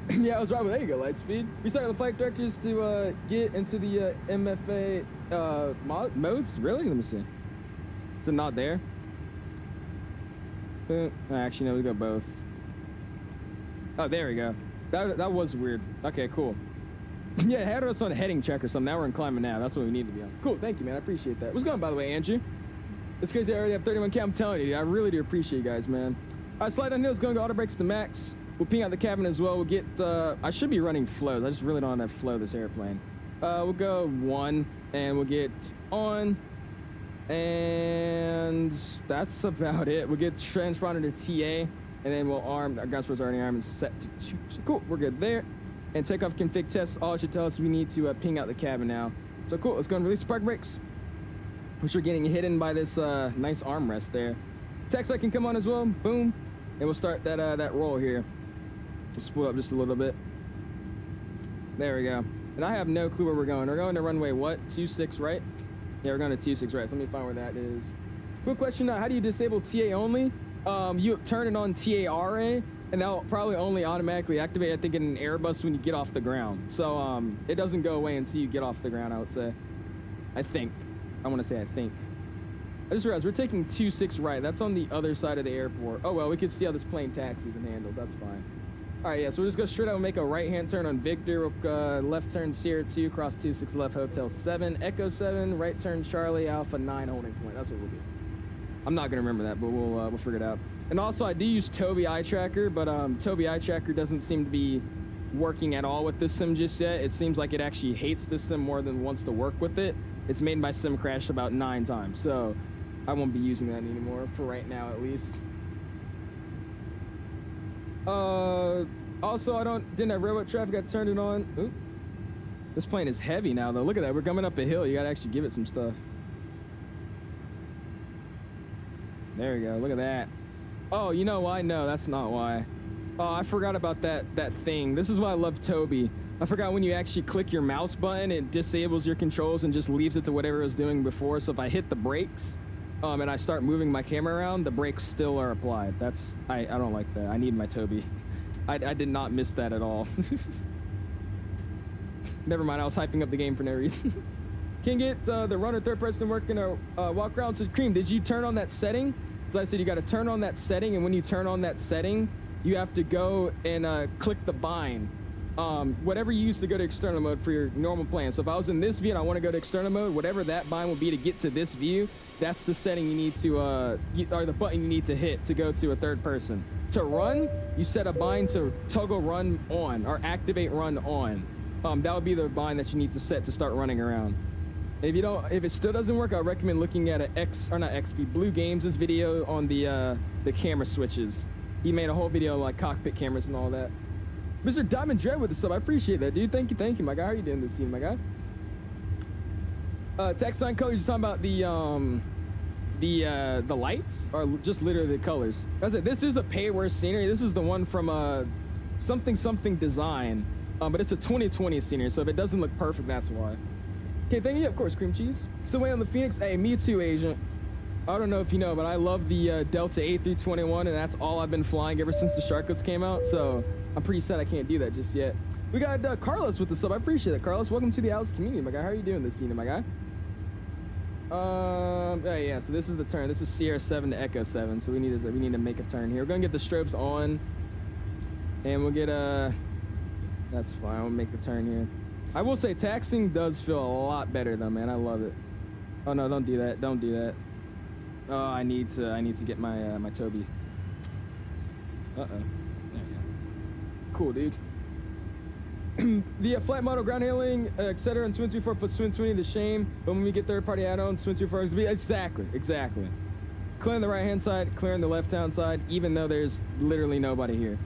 Yeah, I was right. Well, there you go, Lightspeed. We started the flight directors to get into the MFA modes. Really? Let me see. Is it not there? Actually, no, we go both. Oh, there we go. That was weird. Okay, cool. Yeah, had us on a heading check or something. Now we're in climbing now. That's what we need to be on. Cool, thank you, man. I appreciate that. What's going on, by the way, Andrew? It's crazy. I already have 31K. I'm telling you, dude, I really do appreciate you guys, man. All right, slide down hill is going to go auto brakes to max. We'll ping out the cabin as well. We'll get, I should be running flows. I just really don't have flow this airplane. We'll go 1, and we'll get on. And that's about it. We'll get transponder to TA, and then we'll arm. Our gun was already armed and set to 2. So cool, we're good there. And takeoff config test, all it should tell us we need to ping out the cabin now. So cool, let's go and release the park brakes, which are getting hidden by this nice armrest there. Tax light can come on as well, boom. And we'll start that roll here. We'll spool up just a little bit. There we go. And I have no clue where we're going. We're going to runway what? 26, right? Yeah, we're going to 26, right? So let me find where that is. Quick question, how do you disable TA only? You turn it on TARA, and that'll probably only automatically activate, I think, in an Airbus when you get off the ground. So it doesn't go away until you get off the ground, I would say. I think. I want to say I think. I just realized we're taking 26 right. That's on the other side of the airport. Oh, well, we can see how this plane taxis and handles. That's fine. All right, yeah, so we'll just go straight out and make a right-hand turn on Victor. We'll, left turn Sierra 2, cross 26 left, Hotel 7, Echo 7, right turn Charlie, Alpha 9, holding point. That's what we'll do. I'm not going to remember that, but we'll figure it out. And also, I do use Tobii Eye Tracker, but Tobii Eye Tracker doesn't seem to be working at all with this sim just yet. It seems like it actually hates this sim more than wants to work with it. It's made my sim crash about 9 times, so I won't be using that anymore, for right now at least. Also, I didn't have railroad traffic. I turned it on. Oop. This plane is heavy now, though. Look at that. We're coming up a hill. You got to actually give it some stuff. There we go. Look at that. Oh, you know why? No, that's not why. Oh, I forgot about that thing. This is why I love Tobii. I forgot when you actually click your mouse button, it disables your controls and just leaves it to whatever it was doing before. So if I hit the brakes, and I start moving my camera around, the brakes still are applied. I don't like that. I need my Tobii. I did not miss that at all. Never mind, I was hyping up the game for no reason. Can't get the runner third person working a walk around. So Cream, did you turn on that setting? As I said, you got to turn on that setting, and when you turn on that setting, you have to go and click the bind. Whatever you use to go to external mode for your normal plane. So if I was in this view and I want to go to external mode, whatever that bind will be to get to this view, that's the setting you need to, or the button you need to hit to go to a third person. To run, you set a bind to toggle run on or activate run on. That would be the bind that you need to set to start running around. And if it still doesn't work, I recommend looking at Blue Games' video on the camera switches. He made a whole video on like cockpit cameras and all that. Mr. Diamond Dread with the sub, I appreciate that, dude. Thank you, my guy. How are you doing this evening, my guy? Text 9 colors, you're talking about the lights, or just literally the colors. That's it. This is a pay-worse scenery. This is the one from something design, but it's a 2020 scenery, so if it doesn't look perfect, that's why. Okay, thank you. Of course, cream cheese. Still waiting on the Phoenix. Hey, me too, Agent. I don't know if you know, but I love the Delta A321, and that's all I've been flying ever since the Sharklets came out, so I'm pretty sad I can't do that just yet. We got Carlos with the sub. I appreciate it, Carlos. Welcome to the Alice community, my guy. How are you doing this evening, my guy? Oh, yeah, so this is the turn. This is Sierra 7 to Echo 7, so we need to make a turn here. We're going to get the strobes on, and we'll get that's fine. We'll make the turn here. I will say taxiing does feel a lot better, though, man. I love it. Oh, no, don't do that. Don't do that. Oh, I need to get my my Toby. Uh-oh. There we go. Cool, dude. The flight model, ground handling, etc. in 224 puts 220 to shame, but when we get third-party add-ons, 224 is to be exactly. Clearing the right-hand side, clearing the left-hand side, even though there's literally nobody here.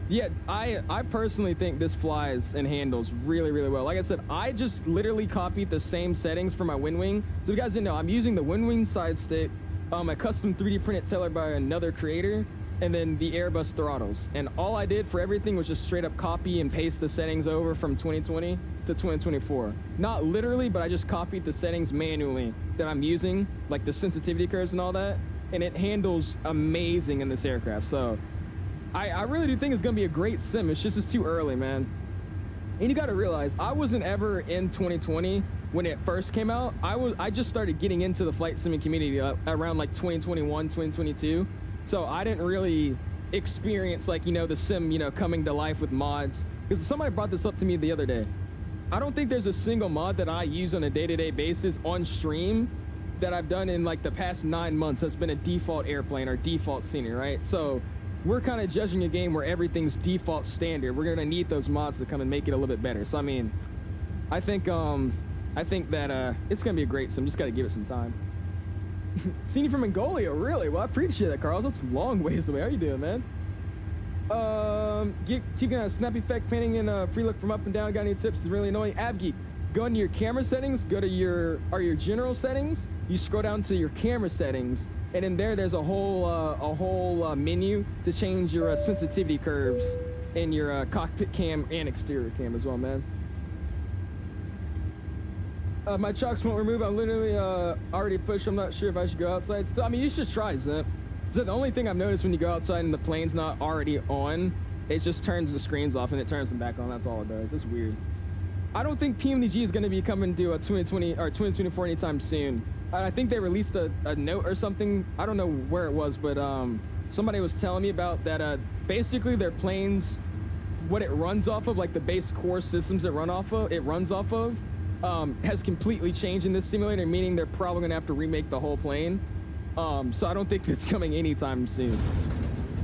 Yeah, I personally think this flies and handles really, really well. Like I said, I just literally copied the same settings for my wind wing. So if you guys didn't know, I'm using the wind wing side stick, a custom 3D printed tiller by another creator, and then the Airbus throttles. And all I did for everything was just straight up copy and paste the settings over from 2020 to 2024. Not literally, but I just copied the settings manually that I'm using, like the sensitivity curves and all that. And it handles amazing in this aircraft. So I really do think it's gonna be a great sim. It's just it's too early, man. And you gotta realize, I wasn't ever in 2020 when it first came out. I just started getting into the flight simming community around like 2021, 2022. So I didn't really experience like, the sim, coming to life with mods. Because somebody brought this up to me the other day. I don't think there's a single mod that I use on a day-to-day basis on stream that I've done in like the past 9 months that's been a default airplane or default scenery, right? So we're kind of judging a game where everything's default standard. We're gonna need those mods to come and make it a little bit better. So I mean, I think that it's gonna be a great sim. Just gotta give it some time. Seen you from Mongolia, really? Well, I appreciate that, Carlos. That's a long ways away. How you doing, man? Keeping a snap effect painting and free look from up and down. Got any tips? It's really annoying. Abgeek, go into your camera settings. Go to your general settings. You scroll down to your camera settings, and in there's a whole menu to change your sensitivity curves in your cockpit cam and exterior cam as well, man. My chocks won't remove. I'm literally already pushed. I'm not sure if I should go outside still. I mean, you should try, Zip. The only thing I've noticed when you go outside and the plane's not already on, it just turns the screens off and it turns them back on. That's all it does. It's weird. I don't think PMDG is going to be coming to a 2020 or 2024 anytime soon. I think they released a note or something. I don't know where it was, but somebody was telling me about that. Basically, their planes, what it runs off of, like the base core systems it runs off of, has completely changed in this simulator, meaning they're probably going to have to remake the whole plane. So I don't think it's coming anytime soon.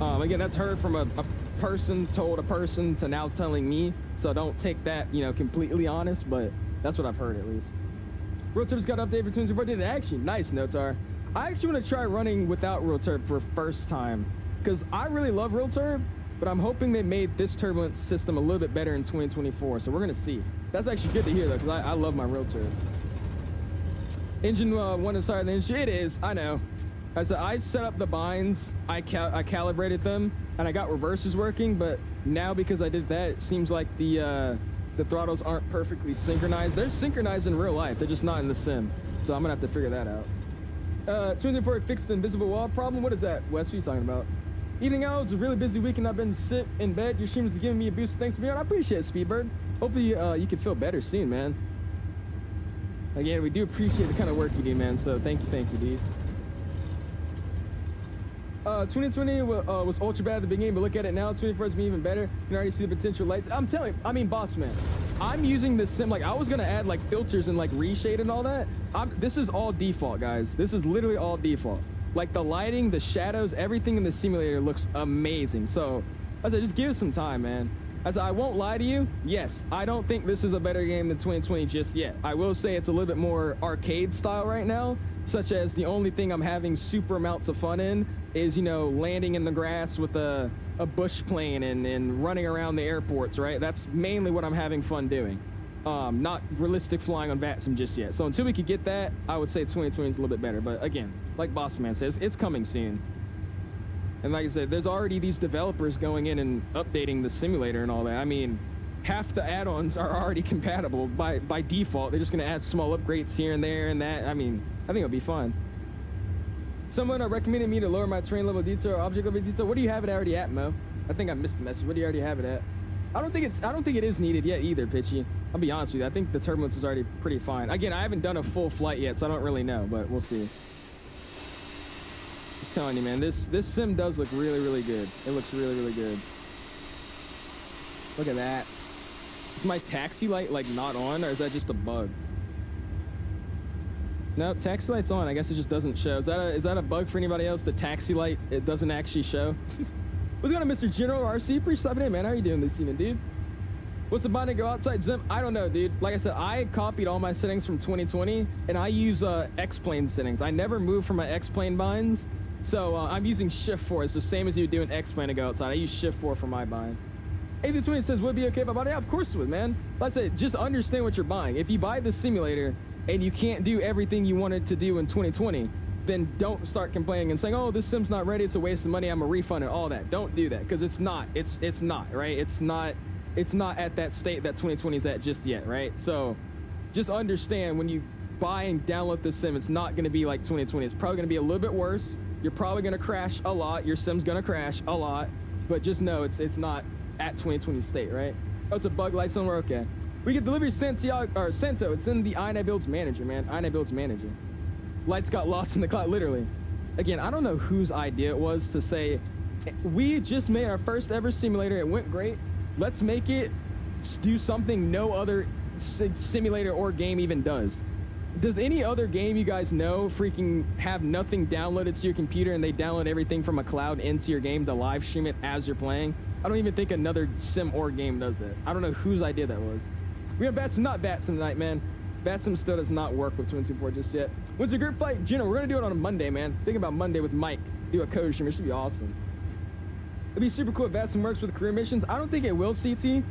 Again, that's heard from a person told a person to now telling me, so don't take that, completely honest, but that's what I've heard at least. Roturp's got update for 2024. Did it actually? Nice, Notar. I actually want to try running without Roturp for first time, because I really love Roturp, but I'm hoping they made this turbulence system a little bit better in 2024, so we're going to see. That's actually good to hear, though, because I love my Roturp. Engine 1 is higher than engine. It is, I know. I said I set up the binds, I calibrated them, and I got reverses working, but now because I did that, it seems like the throttles aren't perfectly synchronized. They're synchronized in real life, they're just not in the sim. So I'm gonna have to figure that out. 204 fixed the invisible wall problem. What is that, Wes? What are you talking about? Evening out, it's a really busy week and I've been sit in bed. Your stream is giving me a boost. Thanks for being on. I appreciate it, Speedbird. hopefully you can feel better soon, man. Again, we do appreciate the kind of work you do, man. So thank you, dude. 2020 was ultra bad at the beginning, but look at it now. 24 is even better. You can already see the potential lights. I'm telling you, I mean, boss man, I'm using this sim. Like, I was gonna add like filters and like reshade and all that. This is all default, guys. This is literally all default. Like the lighting, the shadows, everything in the simulator looks amazing. So I said, just give it some time, man. As I won't lie to you, yes, I don't think this is a better game than 2020 just yet. I will say it's a little bit more arcade style right now, such as the only thing I'm having super amounts of fun in is, you know, landing in the grass with a bush plane and running around the airports, right? That's mainly what I'm having fun doing. Not realistic flying on VATSIM just yet. So until we could get that, I would say 2020 is a little bit better. But again, like Boss Man says, it's coming soon. And like I said, there's already these developers going in and updating the simulator and all that. I mean, half the add-ons are already compatible by default. They're just going to add small upgrades here and there and that. I mean, I think it'll be fun. Someone recommended me to lower my terrain level detail or object level detail. What do you have it already at, Mo? I think I missed the message. What do you already have it at? I don't think it is needed yet either, Pitchy. I'll be honest with you. I think the turbulence is already pretty fine. Again, I haven't done a full flight yet, so I don't really know, but we'll see. Just telling you, man, this sim does look really, really good. It looks really, really good. Look at that. Is my taxi light like not on, or is that just a bug? No, taxi light's on. I guess it just doesn't show. Is that a bug for anybody else? The taxi light, it doesn't actually show. What's going on, Mr. General RC? Appreciate stopping in, man. How are you doing this evening, dude? What's the binding go outside Zim? I don't know, dude. Like I said, I copied all my settings from 2020, and I use X-plane settings. I never move from my X-plane binds. So I'm using Shift 4. It's the same as you would do an X-plane to go outside. I use Shift 4 for my bind. A330 says, would it be okay if I bought it? Yeah, of course it would, man. Like I said, just understand what you're buying. If you buy the simulator and you can't do everything you wanted to do in 2020, then don't start complaining and saying, oh, this sim's not ready. It's a waste of money. I'm a refund and all that. Don't do that, because it's not. It's not, right? It's not at that state that 2020 is at just yet, right? So just understand when you buy and download this sim, it's not going to be like 2020. It's probably going to be a little bit worse. You're probably going to crash a lot. Your sim's going to crash a lot, but just know it's not at 2020 state, right? Oh, it's a bug light somewhere. Okay. We get delivery Santiago or Cento. It's in the INIBUILDS manager, man. INIBUILDS manager. Lights got lost in the cloud, literally. Again, I don't know whose idea it was to say, we just made our first ever simulator. It went great. Let's make it do something no other simulator or game even does. Does any other game you guys know freaking have nothing downloaded to your computer and they download everything from a cloud into your game to live stream it as you're playing? I don't even think another sim or game does that. I don't know whose idea that was. We have VATSIM, not VATSIM tonight, man. VATSIM still does not work with 224 just yet. When's the group fight? Gino, we're gonna do it on a Monday, man. Think about Monday with Mike. Do a code stream. It should be awesome. It'd be super cool if VATSIM works with career missions. I don't think it will, CT.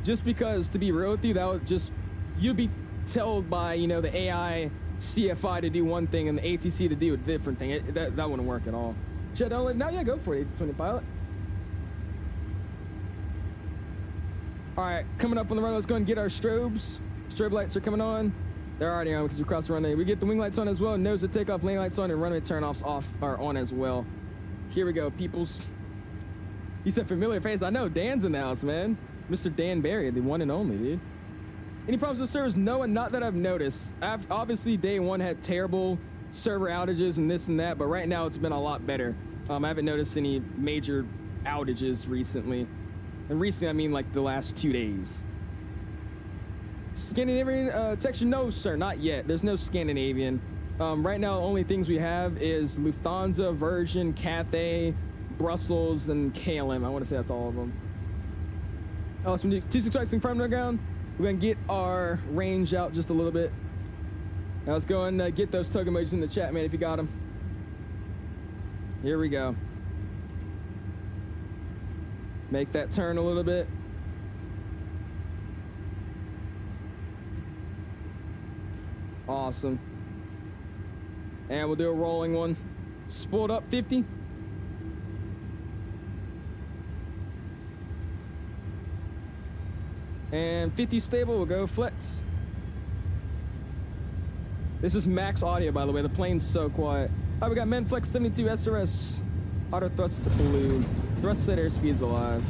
Just because, to be real with you, that would just, you'd be told by, you know, the AI CFI to do one thing and the ATC to do a different thing. That wouldn't work at all. Should I download? Now, yeah, go for it, A320 pilot. All right, coming up on the run, let's go and get our strobes. Strobe lights are coming on. They're already on because we crossed the runway. We get the wing lights on as well, nose to takeoff, lane lights on, and runway turn-offs are on as well. Here we go, peoples. You said familiar face. I know, Dan's in the house, man. Mr. Dan Barry, the one and only, dude. Any problems with servers? No, and not that I've noticed. Obviously, day one had terrible server outages and this and that, but right now it's been a lot better. I haven't noticed any major outages recently. And recently, I mean like the last 2 days. Scandinavian texture? No, sir, not yet. There's no Scandinavian. Right now, the only things we have is Lufthansa, Virgin, Cathay, Brussels, and KLM. I want to say that's all of them. Oh, so 265 confirmed underground. We're going to get our range out just a little bit. Now let's go and get those token emojis in the chat, man, if you got them. Here we go. Make that turn a little bit. Awesome. And we'll do a rolling one. Spooled up 50. And 50 stable, we'll go flex. This is max audio, by the way. The plane's so quiet. All right, we got men flex 72 SRS. Auto thrust to balloon. Thrust set airspeed's alive.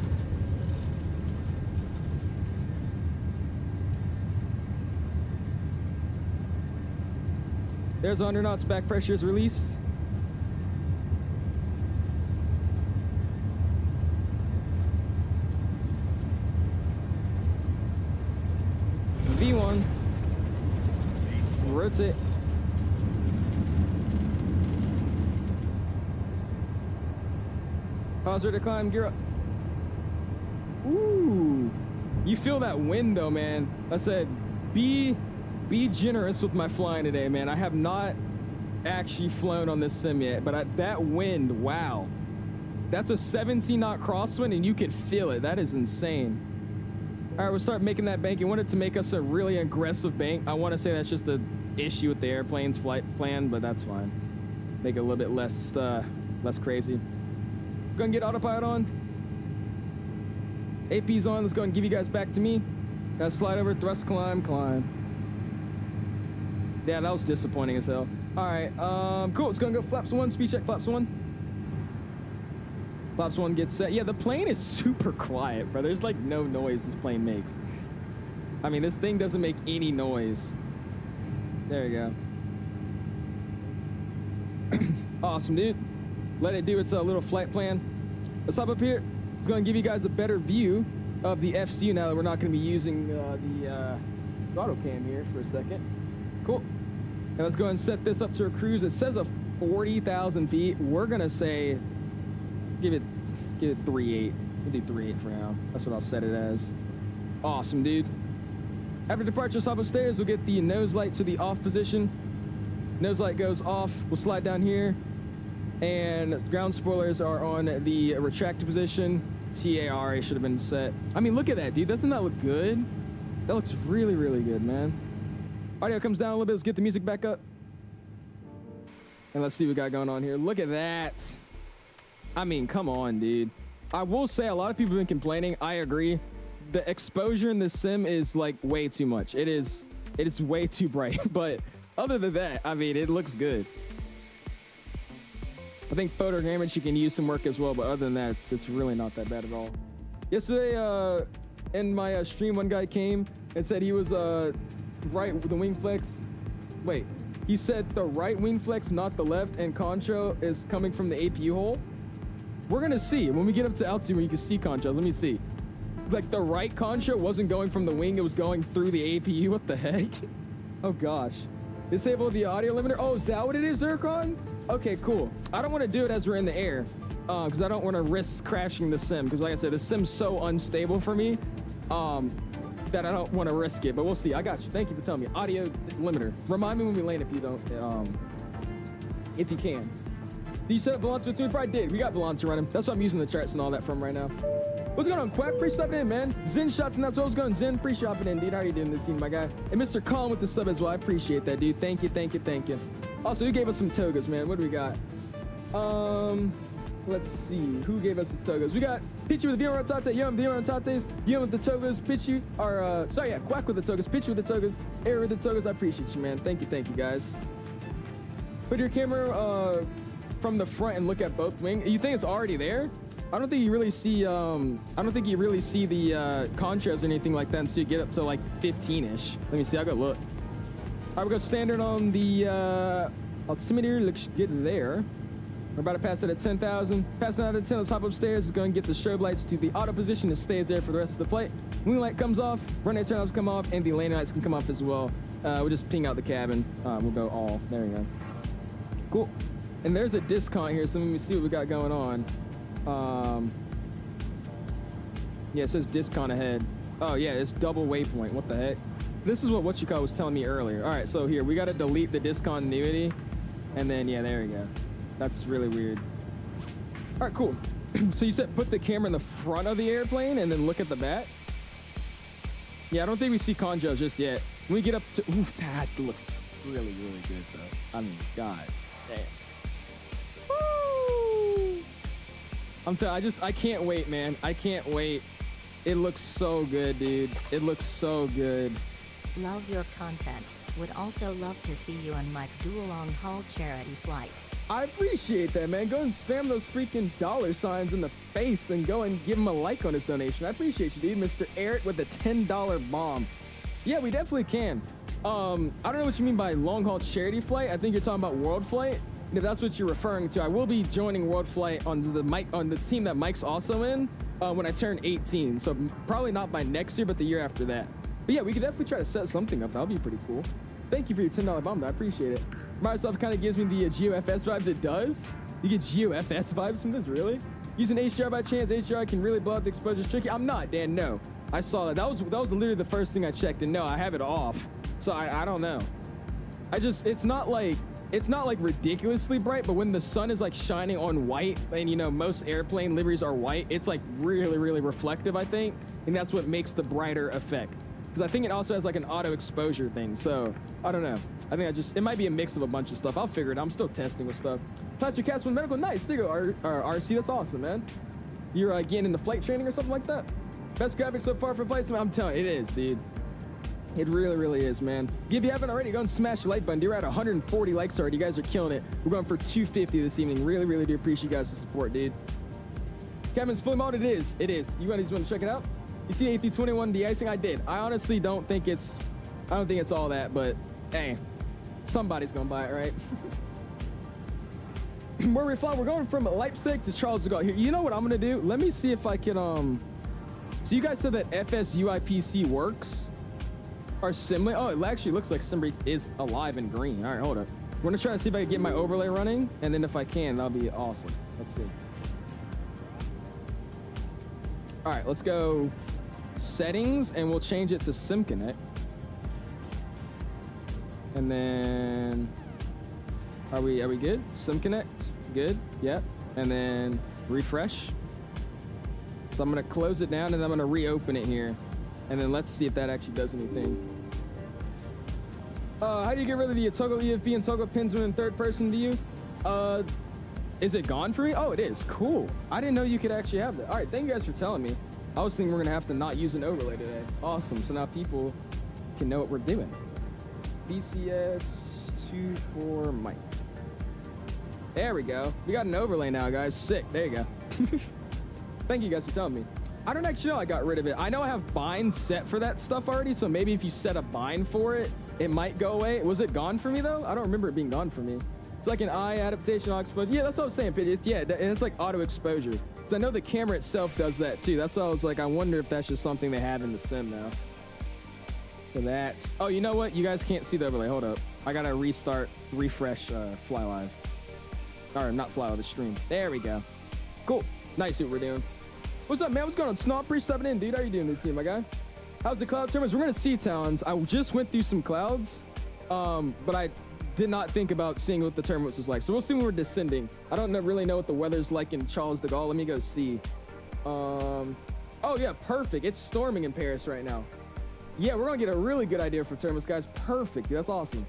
There's 100 knots, back pressure is released. V1. Rotate. Pause to climb, gear up. Ooh. You feel that wind though, man. I said, be generous with my flying today, man. I have not actually flown on this sim yet, but that wind, wow. That's a 17 knot crosswind and you can feel it. That is insane. All right, we'll start making that bank. You want it to make us a really aggressive bank. I want to say that's just an issue with the airplane's flight plan, but that's fine. Make it a little bit less crazy. Go and get autopilot on. AP's on. Let's go and give you guys back to me. Gotta slide over, thrust, climb. Yeah, that was disappointing as hell. All right, cool. Let's go and go flaps 1, speed check, flaps 1. Flaps 1 gets set. Yeah, the plane is super quiet, bro. There's like no noise this plane makes. I mean, this thing doesn't make any noise. There you go. Awesome, dude. Let it do its little flight plan. Let's hop up here. It's going to give you guys a better view of the FCU now that we're not going to be using the auto cam here for a second. Cool. And let's go and set this up to a cruise. It says a 40,000 feet. We're going to say, give it 3.8. We'll do 3.8 for now. That's what I'll set it as. Awesome, dude. After departure, let's hop upstairs. We'll get the nose light to the off position. Nose light goes off. We'll slide down here. And ground spoilers are on the retracted position. TARA should have been set. I mean, look at that, dude. Doesn't that look good? That looks really, really good, man. Audio comes down a little bit. Let's get the music back up. And let's see what we got going on here. Look at that. I mean, come on, dude. I will say a lot of people have been complaining. I agree. The exposure in this sim is like way too much. It is way too bright. But other than that, I mean, it looks good. I think photo damage, you can use some work as well, but other than that, it's really not that bad at all. Yesterday, in my stream, one guy came and said he was right with the wing flex. Wait, he said the right wing flex, not the left, and concho is coming from the APU hole. We're gonna see when we get up to altitude where you can see conchos. Let me see. Like the right concho wasn't going from the wing, it was going through the APU. What the heck? Oh gosh. Disable the audio limiter. Oh, is that what it is, Zircon? Okay, cool. I don't want to do it as we're in the air because I don't want to risk crashing the sim because like I said, the sim's so unstable for me that I don't want to risk it, but we'll see. I got you. Thank you for telling me. Audio limiter. Remind me when we land if you don't, if you can. Did you set up Volanto between? I did. We got Volanto running. That's what I'm using the charts and all that from right now. What's going on, Quack? Appreciate stopping in, man. Zen shots, and that's what was going. Zen, appreciate stopping in, dude. How are you doing this evening, my guy? And Mr. Colin with the sub as well. I appreciate that, dude. Thank you, thank you, thank you. Also, who gave us some togas, man? What do we got? Let's see. Who gave us the togas? We got Pitchy with the Vion Rotate, Yum, Vion Rotates, Yum with the togas, Pitchy, or, sorry, yeah, Quack with the togas, Pitchy with the togas, Air with the togas. I appreciate you, man. Thank you, guys. Put your camera, from the front and look at both wings. You think it's already there? I don't think you really see the contrails or anything like that until you get up to like 15-ish. Let me see, I'll go look. All right, we go standard on the altimeter. Looks good there. We're about to pass it at 10,000. Passing out at 10, let's hop upstairs. Let's go and get the strobe lights to the auto position. It stays there for the rest of the flight. Wing light comes off, runway turn-offs come off, and the landing lights can come off as well. We'll just ping out the cabin. We'll go all. There we go. Cool. And there's a discount here, so let me see what we got going on. Yeah, it says discount ahead. Oh yeah, it's double waypoint. What the heck? This is what you call was telling me earlier. All right, so here we got to delete the discontinuity, and then yeah, there we go. That's really weird. All right, cool. So you said put the camera in the front of the airplane and then look at the back. Yeah, I don't think we see conjos just yet. When we get up to, oof, that looks really, really good though. I mean, god damn. Woo! I'm telling you, I can't wait, man. I can't wait. It looks so good, dude. It looks so good. Love your content. Would also love to see you on Mike Duolong Hall charity flight. I appreciate that, man. Go and spam those freaking $ in the face and go and give him a like on his donation. I appreciate you, dude. Mr. Eric with the $10 bomb. Yeah, we definitely can. I don't know what you mean by long haul charity flight. I think you're talking about World Flight. And if that's what you're referring to, I will be joining World Flight on the team that Mike's also in when I turn 18. So probably not by next year, but the year after that. But yeah, we could definitely try to set something up. That'll be pretty cool. Thank you for your $10 bomb. I appreciate it. Microsoft kind of gives me the GeoFS vibes. It does. You get GeoFS vibes from this, really? Using HDR by chance, HDR can really blow out the exposure. Tricky. I'm not, Dan. No, I saw that. That was literally the first thing I checked, and no, I have it off. So I don't know. It's not like ridiculously bright, but when the sun is like shining on white, and you know most airplane liveries are white, it's like really, really reflective, I think, and that's what makes the brighter effect. Because I think it also has like an auto exposure thing. So I don't know. I think it might be a mix of a bunch of stuff. I'll figure it out. I'm still testing with stuff. Plastic Cats with Medical. Nice. There you go, RC. That's awesome, man. You're getting into flight training or something like that? Best graphics so far for flights? I'm telling you, it is, dude. It really, really is, man. If you haven't already, go and smash the like button. You're at 140 likes already. You guys are killing it. We're going for 250 this evening. Really, really do appreciate you guys' support, dude. Kevin's fully modded. It is. It is. You guys want to check it out? You see A321 de-icing? I did. I honestly don't think it's all that, but hey, somebody's gonna buy it, right? Where we fly? We're going from Leipzig to Charles de Gaulle. Here, you know what I'm gonna do? Let me see if I can so you guys said that FSUIPC works are similar. Oh, it actually looks like somebody is alive and green. All right, hold up. We're gonna try to see if I can get my overlay running, and then if I can, that'll be awesome. Let's see. All right, let's go settings, and we'll change it to SimConnect. And then are we good? SimConnect, good. Yep. And then refresh. So I'm gonna close it down, and I'm gonna reopen it here, and then let's see if that actually does anything. How do you get rid of the toggle EFB and toggle pins when in third person view? Is it gone for me? Oh, it is. Cool. I didn't know you could actually have that. All right, thank you guys for telling me. I was thinking we're gonna have to not use an overlay today. Awesome. So now people can know what we're doing. BCS24 mic. There we go. We got an overlay now, guys. Sick. There you go. Thank you guys for telling me. I don't actually know I got rid of it. I know I have binds set for that stuff already, so maybe if you set a bind for it, it might go away. Was it gone for me though? I don't remember it being gone for me. It's like an eye adaptation, auto exposure. Yeah, that's what I was saying, Pidgey. Yeah, it's like auto exposure. Because I know the camera itself does that too. That's why I was like, I wonder if that's just something they have in the sim now. So that's, oh, you know what? You guys can't see the overlay. Hold up. I gotta refresh Fly Live. Or not Fly Live, the stream. There we go. Cool. Nice, see what we're doing. What's up, man? What's going on? Snot, pre stepping in, dude. How you doing this evening, my guy? How's the cloud tournaments? We're gonna see Talons. I just went through some clouds, but I did not think about seeing what the tournaments was like. So we'll see when we're descending. I don't really know what the weather's like in Charles de Gaulle. Let me go see. Oh yeah, perfect. It's storming in Paris right now. Yeah, we're gonna get a really good idea for tournaments, guys. Perfect. That's awesome.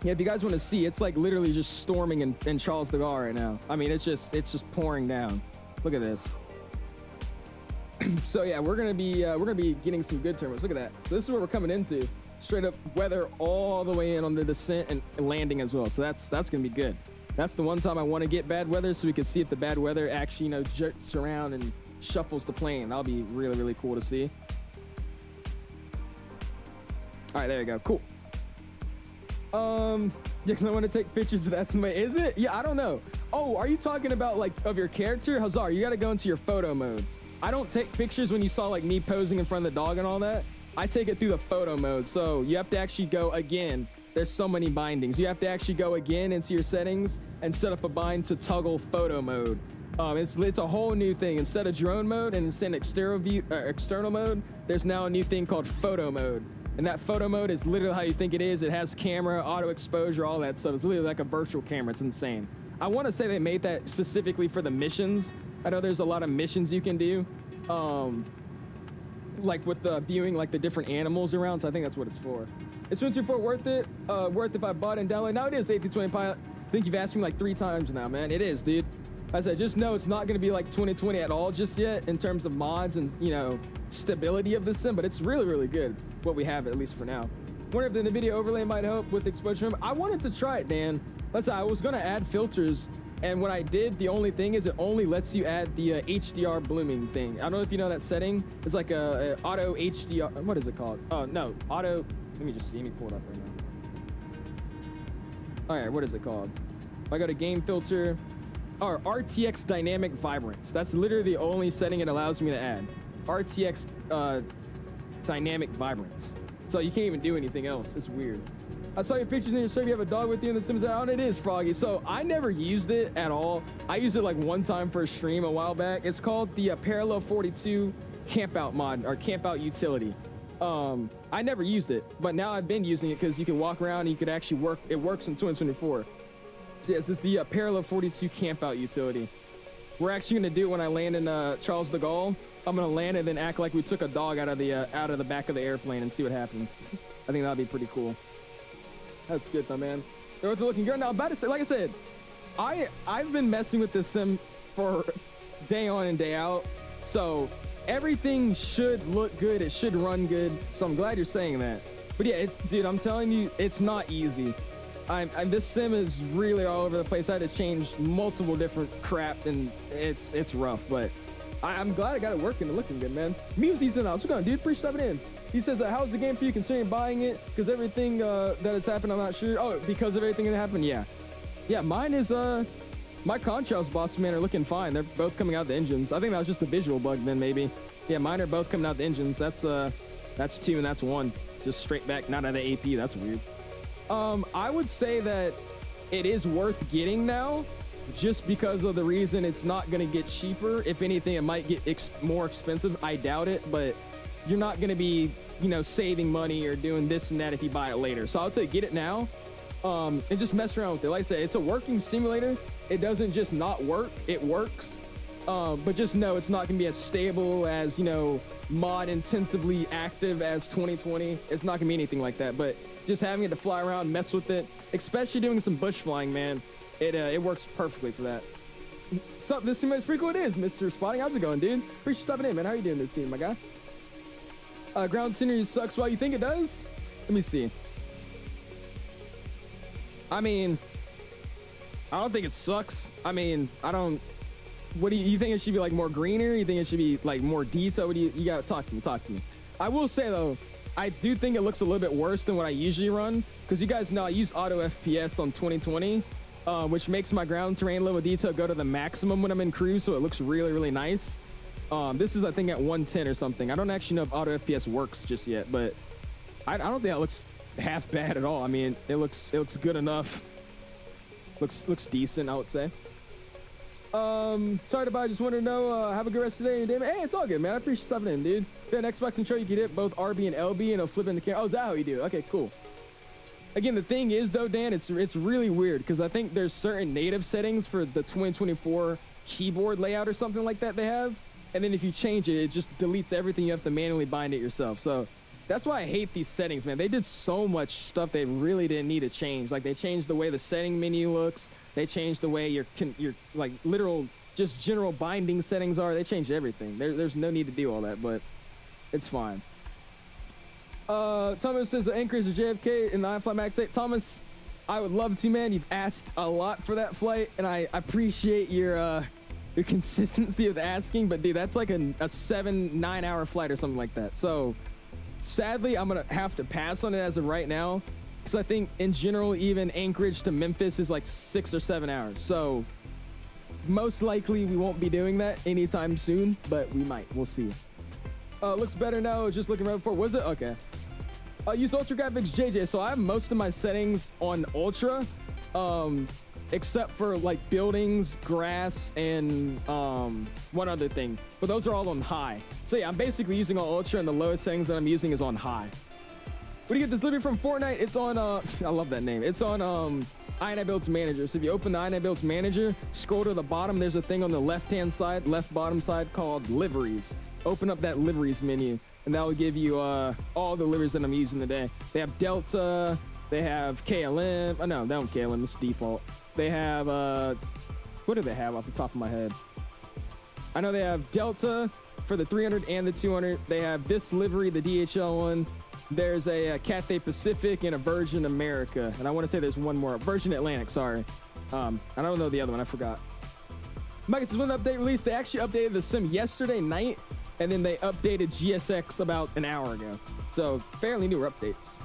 Yeah, if you guys want to see, it's like literally just storming in Charles de Gaulle right now. I mean, it's just pouring down. Look at this. So yeah, we're gonna be getting some good tournaments. Look at that. So this is what we're coming into. Straight up weather all the way in on the descent and landing as well. So that's gonna be good. That's the one time I want to get bad weather, so we can see if the bad weather actually, you know, jerks around and shuffles the plane. That'll be really, really cool to see. All right, there you go. Cool. Yeah, because I want to take pictures, but that's my, is it? Yeah, I don't know. Oh, are you talking about like of your character? Hazar, you got to go into your photo mode. I don't take pictures when you saw like me posing in front of the dog and all that. I take it through the photo mode. So you have to actually go again. There's so many bindings. You have to actually go again into your settings and set up a bind to toggle photo mode. It's a whole new thing. Instead of drone mode and instead of external mode, there's now a new thing called photo mode. And that photo mode is literally how you think it is. It has camera, auto exposure, all that stuff. It's literally like a virtual camera. It's insane. I want to say they made that specifically for the missions. I know there's a lot of missions you can do, like with the viewing like the different animals around. So I think that's what it's for. Is Swim 4 worth it? Worth if I bought and download? Now it is A320 Pilot. I think you've asked me like 3 times now, man. It is, dude. As I said, just know it's not going to be like 2020 at all just yet in terms of mods and, you know, stability of the sim, but it's really, really good what we have, at least for now. Wonder if the NVIDIA overlay might help with exposure. I wanted to try it, Dan. Let's say I was going to add filters, and when I did, the only thing is it only lets you add the HDR blooming thing. I don't know if you know that setting. It's like a auto HDR. What is it called? Oh, no. Auto Let me just see. Let me pull it up right now. All right, what is it called? I got a game filter. Or RTX dynamic vibrance. That's literally the only setting it allows me to add. RTX dynamic vibrance. So you can't even do anything else. It's weird. I saw your pictures in your stream. You have a dog with you in the Sims out. It is Froggy. So I never used it at all. I used it like one time for a stream a while back. It's called the Parallel 42 campout mod or campout utility. I never used it, but now I've been using it because you can walk around and you could actually work. It works in 2024. So yes, it's the Parallel 42 campout utility. We're actually gonna do it when I land in Charles de Gaulle. I'm gonna land and then act like we took a dog out of the back of the airplane and see what happens. I think that'd be pretty cool. That's good though, man. They're looking good. Now, I'm about to say, like I said, I've been messing with this sim for day on and day out, so everything should look good. It should run good. So I'm glad you're saying that. But yeah, dude, I'm telling you, it's not easy. This sim is really all over the place. I had to change multiple different crap, and it's rough. But I'm glad I got it working and looking good, man. Musie's in the house. What's going on, dude? Appreciate stepping in. He says, how's the game for you considering buying it? Because everything that has happened, I'm not sure. Oh, because of everything that happened? Yeah. Yeah, mine is, my contrails boss, man, are looking fine. They're both coming out the engines. I think that was just a visual bug then, maybe. Yeah, mine are both coming out the engines. That's 2 and that's 1. Just straight back, not out of the AP. That's weird. I would say that it is worth getting now, just because of the reason it's not going to get cheaper. If anything, it might get more expensive. I doubt it, but you're not going to be, you know, saving money or doing this and that if you buy it later. So I would say get it now, and just mess around with it. Like I said, it's a working simulator. It doesn't just not work. It works. But just know it's not going to be as stable as, you know, mod intensively active as 2020. It's not going to be anything like that. But just having it to fly around, mess with it, especially doing some bush flying, man, it works perfectly for that. Sup, this simulator's pretty cool. It is, Mr. Spotting. How's it going, dude? Appreciate you stopping in, man. How are you doing this evening, my guy? Ground scenery sucks. Well, you think it does? Let me see. I mean, I don't think it sucks. I mean, I don't. What do you think? It should be like more greener? You think it should be like more detail? What do you gotta talk to me? Talk to me. I will say though, I do think it looks a little bit worse than what I usually run, because you guys know I use auto FPS on 2020, which makes my ground terrain level detail go to the maximum when I'm in cruise, so it looks really, really nice. This is, I think, at 110 or something. I don't actually know if auto FPS works just yet, but I don't think that looks half bad at all. I mean, it looks good enough. Looks decent, I would say. Sorry to buy. Just wanted to know, have a good rest of the day and day, man. Hey, it's all good, man. I appreciate you stopping in, dude. If you have an Xbox controller, you can hit both RB and LB, and it'll flip in the camera. Oh, is that how you do it? Okay, cool. Again, the thing is, though, Dan, it's really weird, because I think there's certain native settings for the 2024 keyboard layout or something like that they have, and then if you change it, it just deletes everything. You have to manually bind it yourself. So that's why I hate these settings, man. They did so much stuff they really didn't need to change. Like, they changed the way the setting menu looks. They changed the way your like literal just general binding settings are. They changed everything. There's no need to do all that, but it's fine. Thomas says the anchor is a JFK in the iFly Max 8. Thomas, I would love to, man. You've asked a lot for that flight, and I appreciate your consistency of asking. But dude, that's like a 7-9 hour flight or something like that. So sadly, I'm gonna have to pass on it as of right now, because I think in general, even Anchorage to Memphis is like 6 or 7 hours. So most likely we won't be doing that anytime soon, but we might. We'll see. Looks better now. Just looking right before. Was it? Okay. Use Ultra Graphics JJ. So I have most of my settings on Ultra, except for like buildings, grass, and one other thing. But those are all on high. So yeah, I'm basically using all Ultra, and the lowest settings that I'm using is on high. Where do you get this delivery from? Fortnite. It's on, I love that name. It's on INIBUILDS Manager. So if you open the INIBUILDS Manager, scroll to the bottom, there's a thing on the left-hand side, left bottom side, called Liveries. Open up that Liveries menu, and that will give you all the liveries that I'm using today. They have Delta, they have KLM. Oh, no, they don't KLM, it's default. They have, what do they have off the top of my head? I know they have Delta for the 300 and the 200. They have this livery, the DHL one. There's a Cathay Pacific and a Virgin America. And I want to say there's one more. Virgin Atlantic, sorry. I don't know the other one. I forgot. Mike says, when the update released, they actually updated the sim yesterday night, and then they updated GSX about an hour ago. So fairly new updates.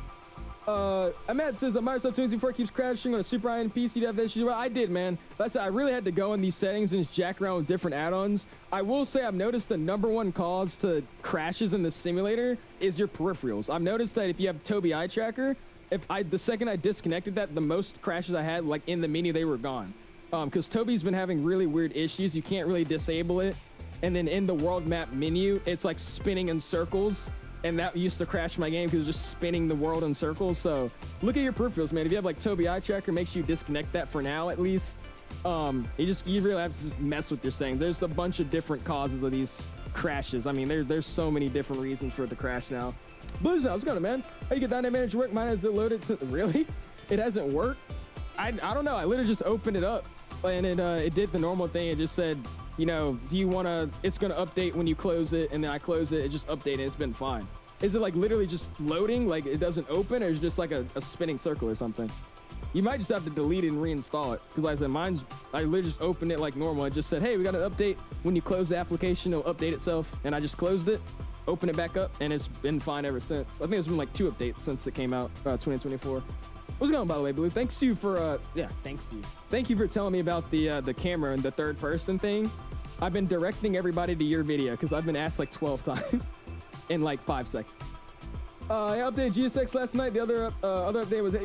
Ahmed says that Microsoft 2024 keeps crashing on a super high-end PC to have issues. Well, I did, man. That's I really had to go in these settings and just jack around with different add-ons. I will say I've noticed the #1 cause to crashes in the simulator is your peripherals. I've noticed that if you have Tobii eye tracker, the second I disconnected that, the most crashes I had, like in the menu, they were gone. Because Tobii's been having really weird issues. You can't really disable it. And then in the world map menu, it's like spinning in circles. And that used to crash my game because it's just spinning the world in circles. So look at your peripherals, man. If you have like Tobii eye tracker, make sure you disconnect that for now at least. You really have to just mess with your settings. There's a bunch of different causes of these crashes. I mean, there's so many different reasons for it to crash now. Blues, how's it going, man? How you get Dynamic Manager work? Mine has it loaded. Really? It hasn't worked? I don't know. I literally just opened it up and it did the normal thing. It just said, you know, do you want to, it's going to update when you close it, and then I close it, it just updated, it's been fine. Is it like literally just loading, like it doesn't open, or is it just like a spinning circle or something? You might just have to delete it and reinstall it, because like I said, I literally just opened it like normal. It just said, hey, we got an update. When you close the application, it'll update itself, and I just closed it, opened it back up, and it's been fine ever since. I think it's been like 2 updates since it came out, 2024. What's going on, by the way, Blue? Thanks you for, Thank you for telling me about the camera and the third person thing. I've been directing everybody to your video because I've been asked like 12 times in like 5 seconds. I updated GSX last night. The other update was,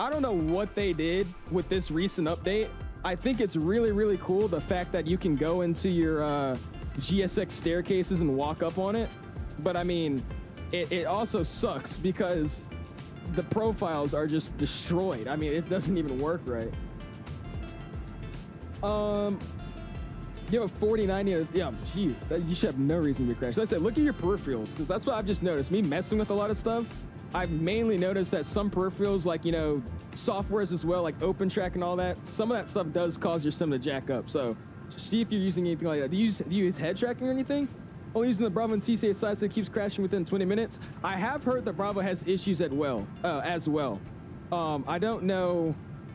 I don't know what they did with this recent update. I think it's really, really cool, the fact that you can go into your GSX staircases and walk up on it. But I mean, it also sucks because the profiles are just destroyed. I mean, it doesn't even work right. You have a 4090. Yeah, jeez, you should have no reason to be crashed. Like I said, look at your peripherals, because that's what I've just noticed. Me messing with a lot of stuff, I've mainly noticed that some peripherals, like, you know, softwares as well, like OpenTrack and all that, some of that stuff does cause your sim to jack up. So just see if you're using anything like that. Do you use head tracking or anything? Only using the Bravo and TCA side, so it keeps crashing within 20 minutes. I have heard that Bravo has issues as well. I don't know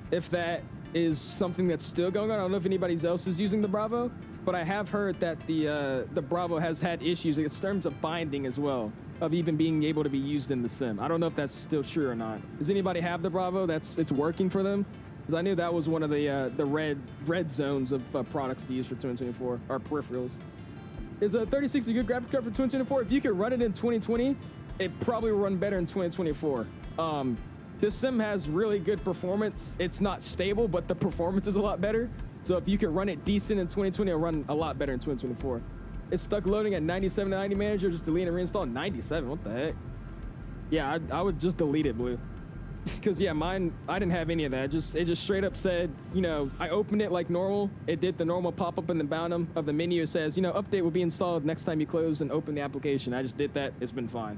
if that is something that's still going on. I don't know if anybody else is using the Bravo, but I have heard that the Bravo has had issues in terms of binding as well, of even being able to be used in the sim. I don't know if that's still true or not. Does anybody have the Bravo it's working for them? Because I knew that was one of the red zones of products to use for 2024, or peripherals. Is a 3060 a good graphic card for 2024? If you could run it in 2020, it probably will run better in 2024. This sim has really good performance. It's not stable, but the performance is a lot better. So if you could run it decent in 2020, it'll run a lot better in 2024. It's stuck loading at 97 to 90 manager. Just delete and reinstall. 97, what the heck? Yeah, I would just delete it, Blue. Because yeah, mine, I didn't have any of that. It just straight up said, you know, I opened it like normal. It did the normal pop-up in the bottom of the menu. It says, you know, update will be installed next time you close and open the application. I just did that. It's been fine.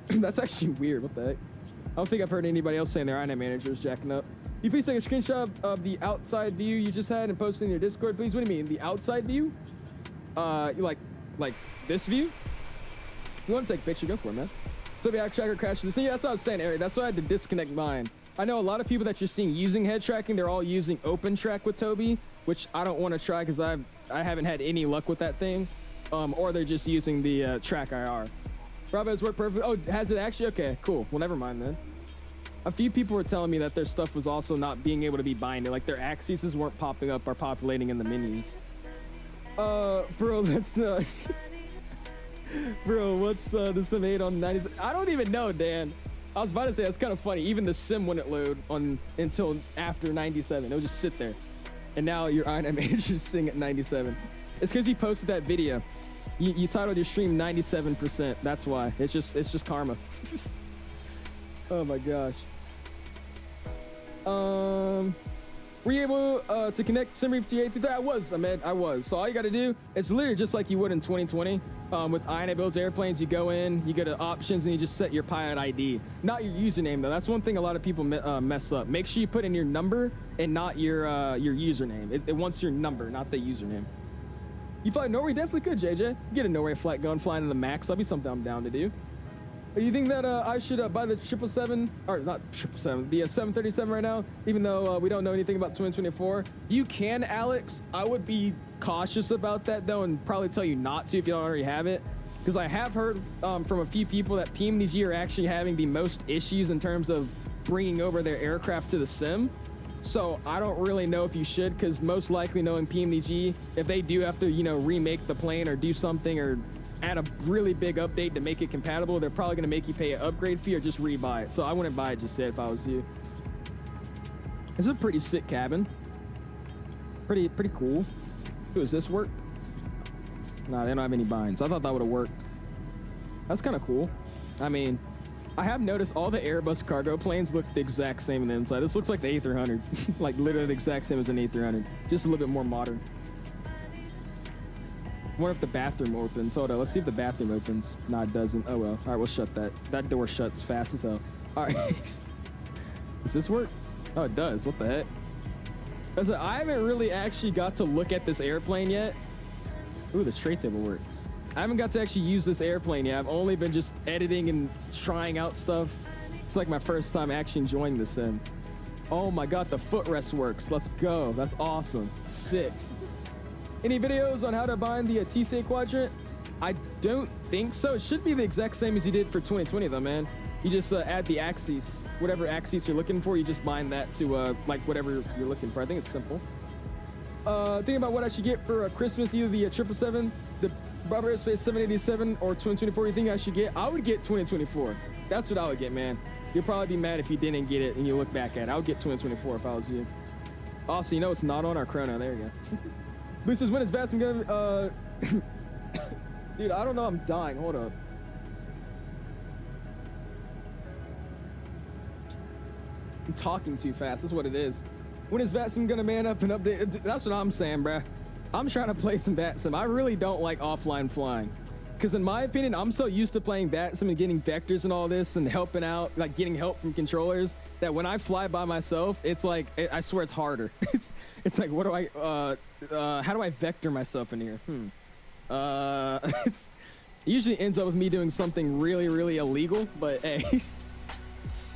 That's actually weird. What the heck? I don't think I've heard anybody else saying their INIT manager is jacking up. You please take a screenshot of the outside view you just had and post it in your Discord, please. What do you mean, the outside view? Like this view? If you want to take a picture, go for it, man. Tobii eye tracker crashes. Yeah, that's what I was saying, Eric. That's why I had to disconnect mine. I know a lot of people that you're seeing using head tracking, they're all using OpenTrack with Tobii, which I don't want to try because I haven't had any luck with that thing. Or they're just using the Track IR. Bravo's worked perfect. Oh, has it actually? Okay, cool. Well, never mind then. A few people were telling me that their stuff was also not being able to be binded. Like their axes weren't popping up or populating in the menus. Bro, that's bro, what's the sim 8 on 90s? I don't even know, Dan. I was about to say, that's kind of funny. Even the sim wouldn't load until after 97. It'll just sit there. And now your INIT manager's sitting at 97. It's because you posted that video. You titled your stream 97%. That's why. It's just karma. Oh my gosh. Were you able to connect SimReef to your A330? I was, Ahmed. I was. So all you got to do, it's literally just like you would in 2020. With INIBUILDS airplanes, you go in, you go to options, and you just set your pilot ID. Not your username, though. That's one thing a lot of people mess up. Make sure you put in your number and not your username. It wants your number, not the username. You fly Norway? Definitely could, JJ. Get a Norway flight going, flying to the max. That'll be something I'm down to do. You think that I should buy the 777, or not 777, the 737 right now, even though we don't know anything about 2024? You can, Alex. I would be cautious about that, though, and probably tell you not to if you don't already have it. because I have heard from a few people that PMDG are actually having the most issues in terms of bringing over their aircraft to the sim. So I don't really know if you should, because most likely knowing PMDG, if they do have to, you know, remake the plane or do something or add a really big update to make it compatible, they're probably going to make you pay an upgrade fee or just rebuy it. So I wouldn't buy it just yet if I was you. It's a pretty sick cabin. Pretty cool. Ooh, does this work? Nah, they don't have any binds. I thought that would have worked. That's kind of cool. I mean, I have noticed all the Airbus cargo planes look the exact same on the inside. This looks like the A330. Like literally the exact same as an A330. Just a little bit more modern. I wonder if the bathroom opens. Hold on, let's see if the bathroom opens. Nah, it doesn't. Oh well. All right, we'll shut that. That door shuts fast as hell. All right. Does this work? Oh, it does. What the heck? I haven't really actually got to look at this airplane yet. Ooh, the tray table works. I haven't got to actually use this airplane yet. I've only been just editing and trying out stuff. It's like my first time actually enjoying this sim. Oh my God, the footrest works. Let's go. That's awesome. Sick. Any videos on how to bind the TSA quadrant? I don't think so. It should be the exact same as you did for 2020 though, man. You just add the axes, whatever axis you're looking for, you just bind that to like whatever you're looking for. I think it's simple. Thinking about what I should get for Christmas, either the 777, the Bravo Aerospace 787 or 2024. You think I should get? I would get 2024. That's what I would get, man. You'll probably be mad if you didn't get it and you look back at it. I would get 2024 if I was you. Also, you know it's not on our chrono. There you go. Blue says, when is VATSIM gonna... Dude, I don't know. I'm dying. Hold up. I'm talking too fast. That's what it is. When is VATSIM gonna man up and update? That's what I'm saying, bruh. I'm trying to play some VATSIM. I really don't like offline flying. Because in my opinion, I'm so used to playing VATSIM and getting vectors and all this and helping out, like getting help from controllers, that when I fly by myself, it's like, I swear it's harder. It's like, what do I, how do I vector myself in here? It usually ends up with me doing something really, really illegal, but hey,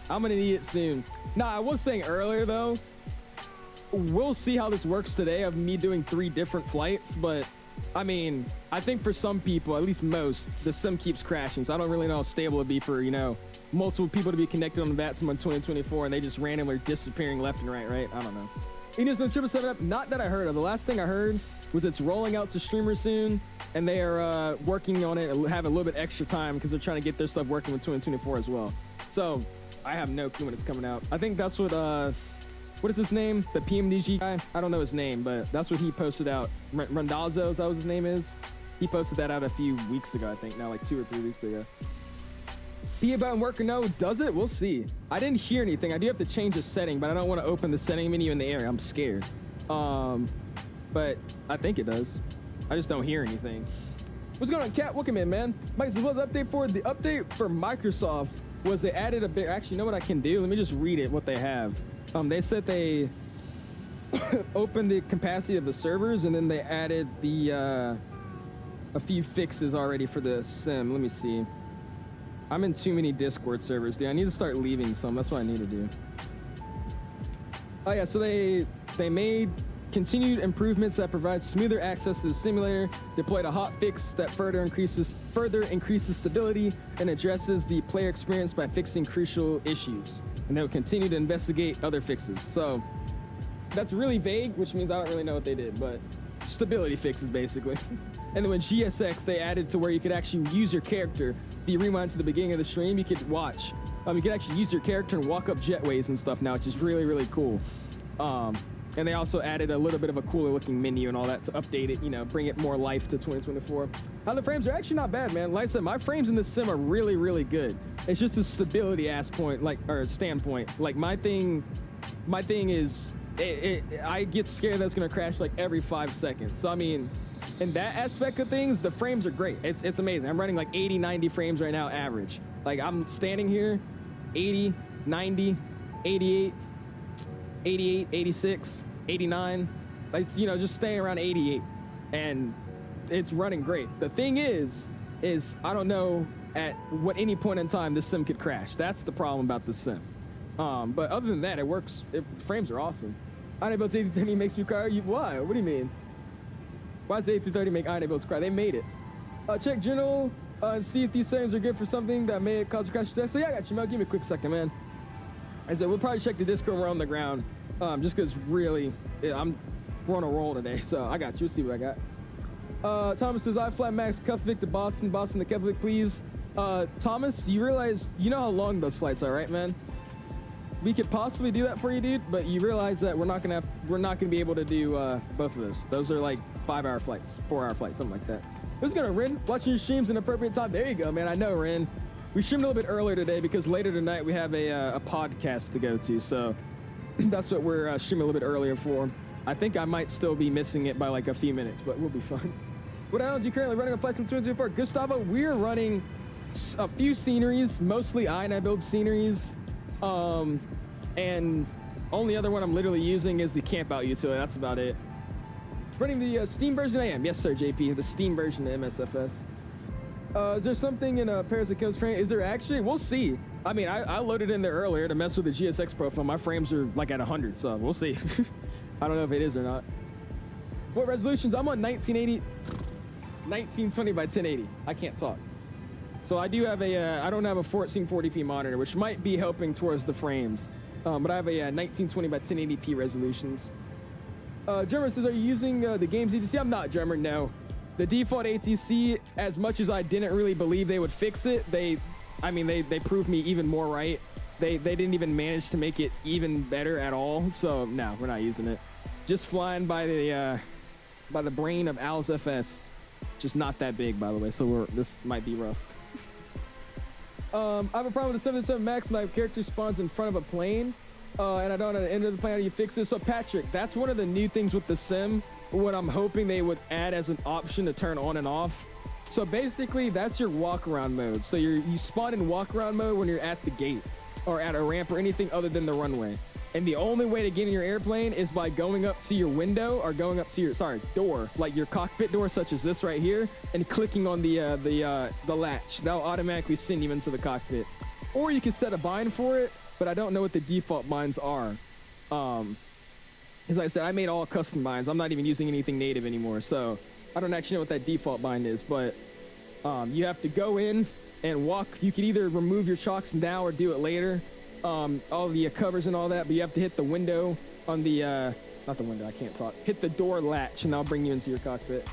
I'm gonna need it soon. Now, I was saying earlier though, we'll see how this works today of me doing 3 different flights, but I mean, I think for some people, at least most, the sim keeps crashing. So I don't really know how stable it'd be for, you know, multiple people to be connected on the VATSIM on 2024 and they just randomly are disappearing left and right? I don't know. There's no 777 up, not that I heard of. The last thing I heard was it's rolling out to streamers soon and they are working on it and have a little bit extra time because they're trying to get their stuff working with 2024 as well. So I have no clue when it's coming out. I think that's what is his name? The PMDG guy? I don't know his name, but that's what he posted out. Randazzo, is that what his name is? He posted that out a few weeks ago, I think. Now, like 2 or 3 weeks ago. Be about work or no? Does it? We'll see. I didn't hear anything. I do have to change the setting, but I don't want to open the setting menu in the air. I'm scared. But I think it does. I just don't hear anything. What's going on, Cat? Welcome in, man. Mike says, what's the update for? The update for Microsoft was they added a bit. Actually, you know what I can do? Let me just read it, what they have. They said they opened the capacity of the servers and then they added the a few fixes already for the sim. Let me see. I'm in too many Discord servers, dude. I need to start leaving some. That's what I need to do. Oh yeah, so they made continued improvements that provide smoother access to the simulator, deployed a hot fix that further increases stability and addresses the player experience by fixing crucial issues. And they'll continue to investigate other fixes. So that's really vague, which means I don't really know what they did, but stability fixes basically. And then with GSX, they added to where you could actually use your character. If you rewind to the beginning of the stream, you could watch. You could actually use your character and walk up jetways and stuff now, which is really, really cool. And they also added a little bit of a cooler looking menu and all that to update it, you know, bring it more life to 2024. Now the frames are actually not bad, man. Like I said, my frames in this sim are really, really good. It's just a stability standpoint. Like my thing is, I get scared that it's gonna crash like every 5 seconds. So I mean, in that aspect of things, the frames are great. It's amazing. I'm running like 80, 90 frames right now, average. Like I'm standing here, 80, 90, 88, 88, 86, 89, like, you know, just staying around 88 and it's running great. The thing is I don't know at what any point in time this sim could crash. That's the problem about this sim. But other than that, it works. The frames are awesome. INIBUILDS A330 makes me cry. Why? What do you mean? Why does the A330 make INIBUILDS cry? They made it. Check general And see if these settings are good for something that may cause a crash test. So yeah, I got you, Mel. Give me a quick second, man. And so we'll probably check the Discord when we're on the ground, just because really, we're on a roll today. So I got you. We'll see what I got. Thomas says, I fly Max Cuffvick to Boston. Boston to Cuffvick, please. Thomas, you realize, you know how long those flights are, right, man? We could possibly do that for you, dude, but you realize that we're not gonna be able to do both of those. Those are like 5-hour flights, 4-hour flights, something like that. Who's gonna Ren? Watching your streams in appropriate time. There you go, man. I know, Ren. We streamed a little bit earlier today because later tonight we have a podcast to go to, so that's what we're streaming a little bit earlier for. I think I might still be missing it by like a few minutes, but we'll be fine. What islands are you currently running on flights from 224? Gustavo, we're running a few sceneries, mostly INIBUILDS sceneries, and only other one I'm literally using is the camp out utility. That's about it. Running the Steam version, I am. Yes, sir, JP. The Steam version of MSFS. Is there something in Paris that kills frame? Is there actually? We'll see. I mean, I loaded in there earlier to mess with the GSX profile. My frames are like at 100, so we'll see. I don't know if it is or not. What resolutions? I'm on 1920 by 1080. I can't talk. So I do have I don't have a 1440p monitor, which might be helping towards the frames. But I have a 1920 by 1080p resolutions. Drummer says, are you using the game's ETC? I'm not, Drummer, no. The default ATC, as much as I didn't really believe they would fix it, they proved me even more right. They didn't even manage to make it even better at all. So no, we're not using it. Just flying by the brain of 𝐬𝐿FS. Just not that big, by the way. So this might be rough. I have a problem with the 777 Max. My character spawns in front of a plane, and I don't know how to enter the plane. How do you fix this? So Patrick, that's one of the new things with the sim. What I'm hoping they would add as an option to turn on and off. So basically, that's your walk around mode. So you spawn in walk around mode when you're at the gate or at a ramp or anything other than the runway. And the only way to get in your airplane is by going up to your window or going up to your door, like your cockpit door, such as this right here, and clicking on the latch. That'll automatically send you into the cockpit. Or you can set a bind for it, but I don't know what the default binds are. As I said, I made all custom binds. I'm not even using anything native anymore, so I don't actually know what that default bind is. But you have to go in and walk. You can either remove your chocks now or do it later. All the covers and all that, but you have to hit the window on the not the window, I can't talk, hit the door latch, and that'll bring you into your cockpit.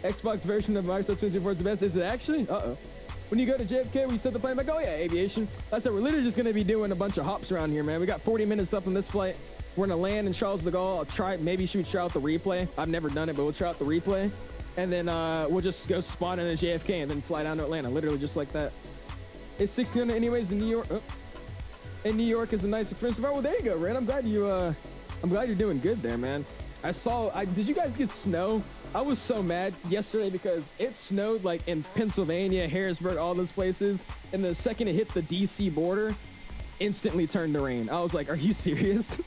Xbox version of Microsoft 24 is the best. Is it actually? When you go to JFK, we set the plane, like, oh yeah, aviation. I said we're literally just gonna be doing a bunch of hops around here, man. We got 40 minutes left on this flight. We're gonna land in Charles de Gaulle. I'll try, maybe should we try out the replay? I've never done it, but we'll try out the replay, and then we'll just go spawn in a JFK and then fly down to Atlanta, literally just like that. It's 1600 anyways in New York. And New York is a nice experience. Oh, well, there you go, Red. I'm glad you're doing good there, man. Did you guys get snow? I was so mad yesterday because it snowed like in Pennsylvania, Harrisburg, all those places. And the second it hit the DC border, instantly turned to rain. I was like, are you serious?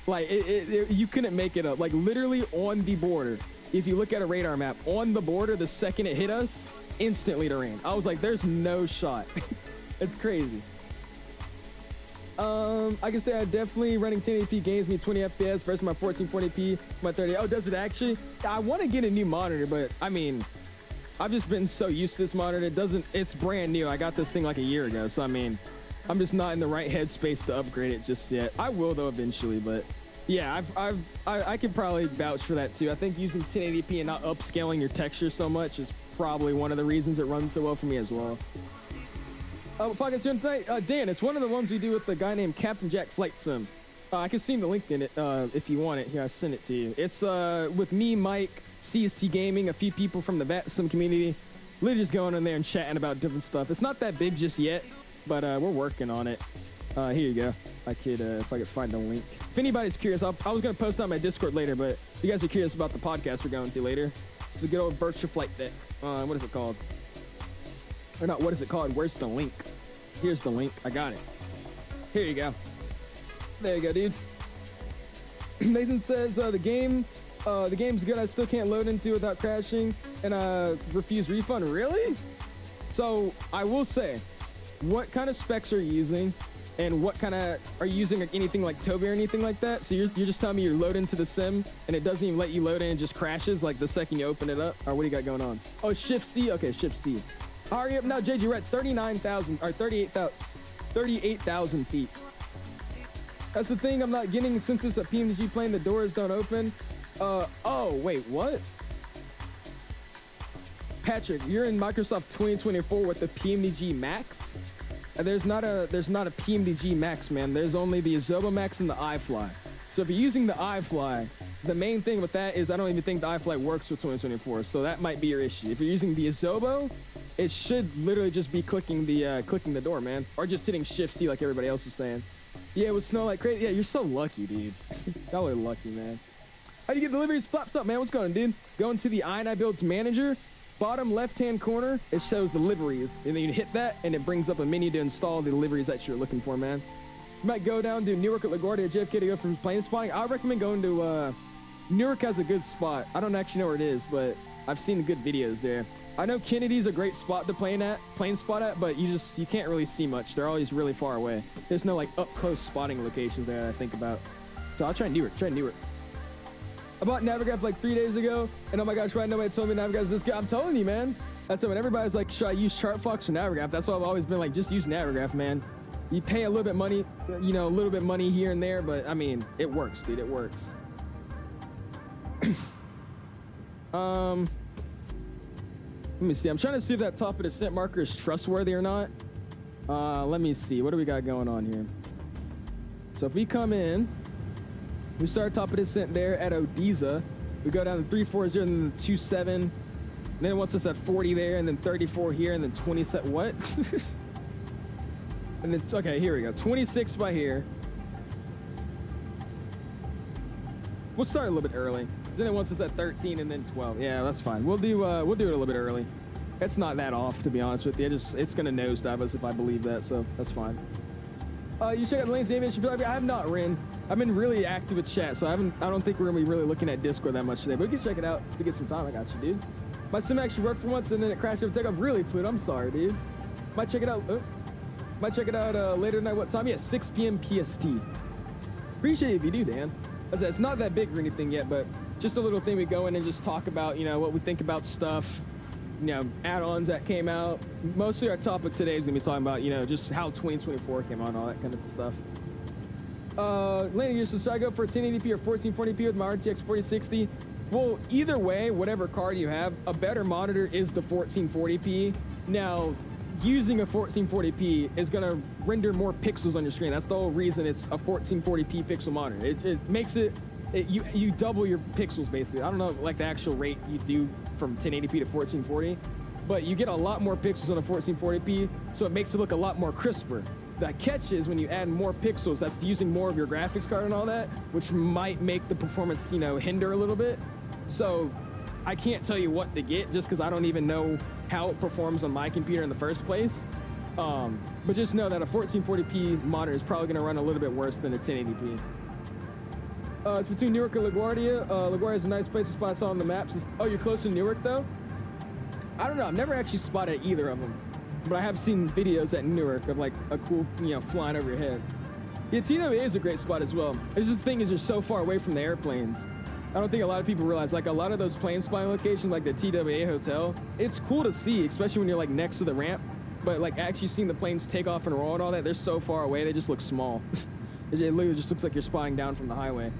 Like, you couldn't make it up. Like, literally on the border. If you look at a radar map, on the border, the second it hit us, instantly to rain. I was like, there's no shot. It's crazy. I can say I definitely running 1080p games me 20 FPS versus my 1440p, my 30. Oh, does it actually? I want to get a new monitor, but I mean, I've just been so used to this monitor. It's brand new. I got this thing like a year ago, so I mean, I'm just not in the right headspace to upgrade it just yet. I will though eventually, but yeah, I could probably vouch for that too. I think using 1080p and not upscaling your texture so much is probably one of the reasons it runs so well for me as well. Pockets here tonight. Dan, it's one of the ones we do with the guy named Captain Jack Flight Sim. I can see the link in it if you want it. Here, I sent it to you. It's with me, Mike, CST Gaming, a few people from the VATSIM community. Literally just going in there and chatting about different stuff. It's not that big just yet, but we're working on it. Here you go. I could, if I could find the link. If anybody's curious, I was going to post it on my Discord later, but if you guys are curious about the podcast we're going to later, it's a good old virtual flight deck. What is it called? Or not, what is it called? Where's the link? Here's the link. I got it. Here you go. There you go, dude. Nathan says the game's good. I still can't load into it without crashing, and refuse refund. Really? So I will say, what kind of specs are you using, and what kind of are you using? Like anything like Toby or anything like that? So you're just telling me you load into the sim and it doesn't even let you load in, and just crashes like the second you open it up? Or what do you got going on? Oh, Shift C. Okay, Shift C. Hurry up now, JG. We're at 39,000 or 38,000 feet. That's the thing I'm not getting since it's a PMDG plane. The doors don't open. Oh wait, what? Patrick, you're in Microsoft 2024 with the PMDG Max. There's not a PMDG Max, man. There's only the �ZOBO Max and the iFly. So if you're using the iFly, the main thing with that is I don't even think the iFly works for 2024. So that might be your issue. If you're using the �ZOBO, it should literally just be clicking the door, man, or just hitting Shift C like everybody else was saying. Yeah, it would snow like crazy. Yeah, you're so lucky, dude. Y'all are lucky, man. How do you get deliveries? Flaps up, man. What's going on, dude? Going to the INIBUILDS manager. Bottom left-hand corner, it shows the liveries. And then you hit that, and it brings up a menu to install the liveries that you're looking for, man. You might go down to Newark at LaGuardia, JFK to go from plane spotting. I recommend going to, Newark has a good spot. I don't actually know where it is, but I've seen good videos there. I know Kennedy's a great spot to plane spot at, but you can't really see much. They're always really far away. There's no, like, up-close spotting locations there that I think about. So I'll try Newark, I bought Navigraph like 3 days ago, and oh my gosh, right, nobody told me Navigraph is this good. I'm telling you, man. That's it. When everybody's like, should I use ChartFox or Navigraph? That's why I've always been like, just use Navigraph, man. You pay a little bit money, you know, a little bit money here and there, but I mean, it works, dude. It works. Let me see. I'm trying to see if that top of descent marker is trustworthy or not. Let me see. What do we got going on here? So if we come in, we start top of descent there at Odessa. We go down to 340 and then 27. Then once it's at 40 there, and then 34 here, and then 27. What? And then, okay, here we go. 26 by here. We'll start a little bit early. Then it once it's at 13 and then 12. Yeah, that's fine. We'll do it a little bit early. It's not that off, to be honest with you. It's gonna nosedive us if I believe that, so that's fine. You check out the links, David. I have not, Rin. I've been really active with chat, so I don't think we're gonna be really looking at Discord that much today. But we can check it out if we get some time. I got you, dude. My sim actually worked for once, and then it crashed over takeoff. Really, Pluto? I'm sorry, dude. Might check it out. Later tonight. What time? Yeah, 6 p.m. PST. Appreciate it if you do, Dan. As I said, it's not that big or anything yet, but just a little thing we go in and just talk about, you know, what we think about stuff, you know, add-ons that came out. Mostly our topic today is gonna be talking about, you know, just how 2024 came on, all that kind of stuff. Landing gear, so should I go for a 1080p or 1440p with my RTX 4060? Well, either way, whatever card you have, a better monitor is the 1440p. Now, using a 1440p is gonna render more pixels on your screen. That's the whole reason it's a 1440p pixel monitor. It makes you double your pixels basically. I don't know like the actual rate you do from 1080p to 1440, but you get a lot more pixels on a 1440p, so it makes it look a lot more crisper. The catch is when you add more pixels, that's using more of your graphics card and all that, which might make the performance, you know, hinder a little bit. So I can't tell you what to get just because I don't even know how it performs on my computer in the first place. But just know that a 1440p monitor is probably going to run a little bit worse than a 1080p. It's between Newark and LaGuardia. LaGuardia is a nice place to spot. I saw on the maps. Oh, you're close to Newark though? I don't know. I've never actually spotted either of them, but I have seen videos at Newark of like a cool, you know, flying over your head. Yeah, TW is a great spot as well. It's just the thing is you're so far away from the airplanes. I don't think a lot of people realize, like a lot of those plane spotting locations, like the TWA hotel, it's cool to see, especially when you're like next to the ramp, but like actually seeing the planes take off and roll and all that, they're so far away, they just look small. It literally just looks like you're spotting down from the highway.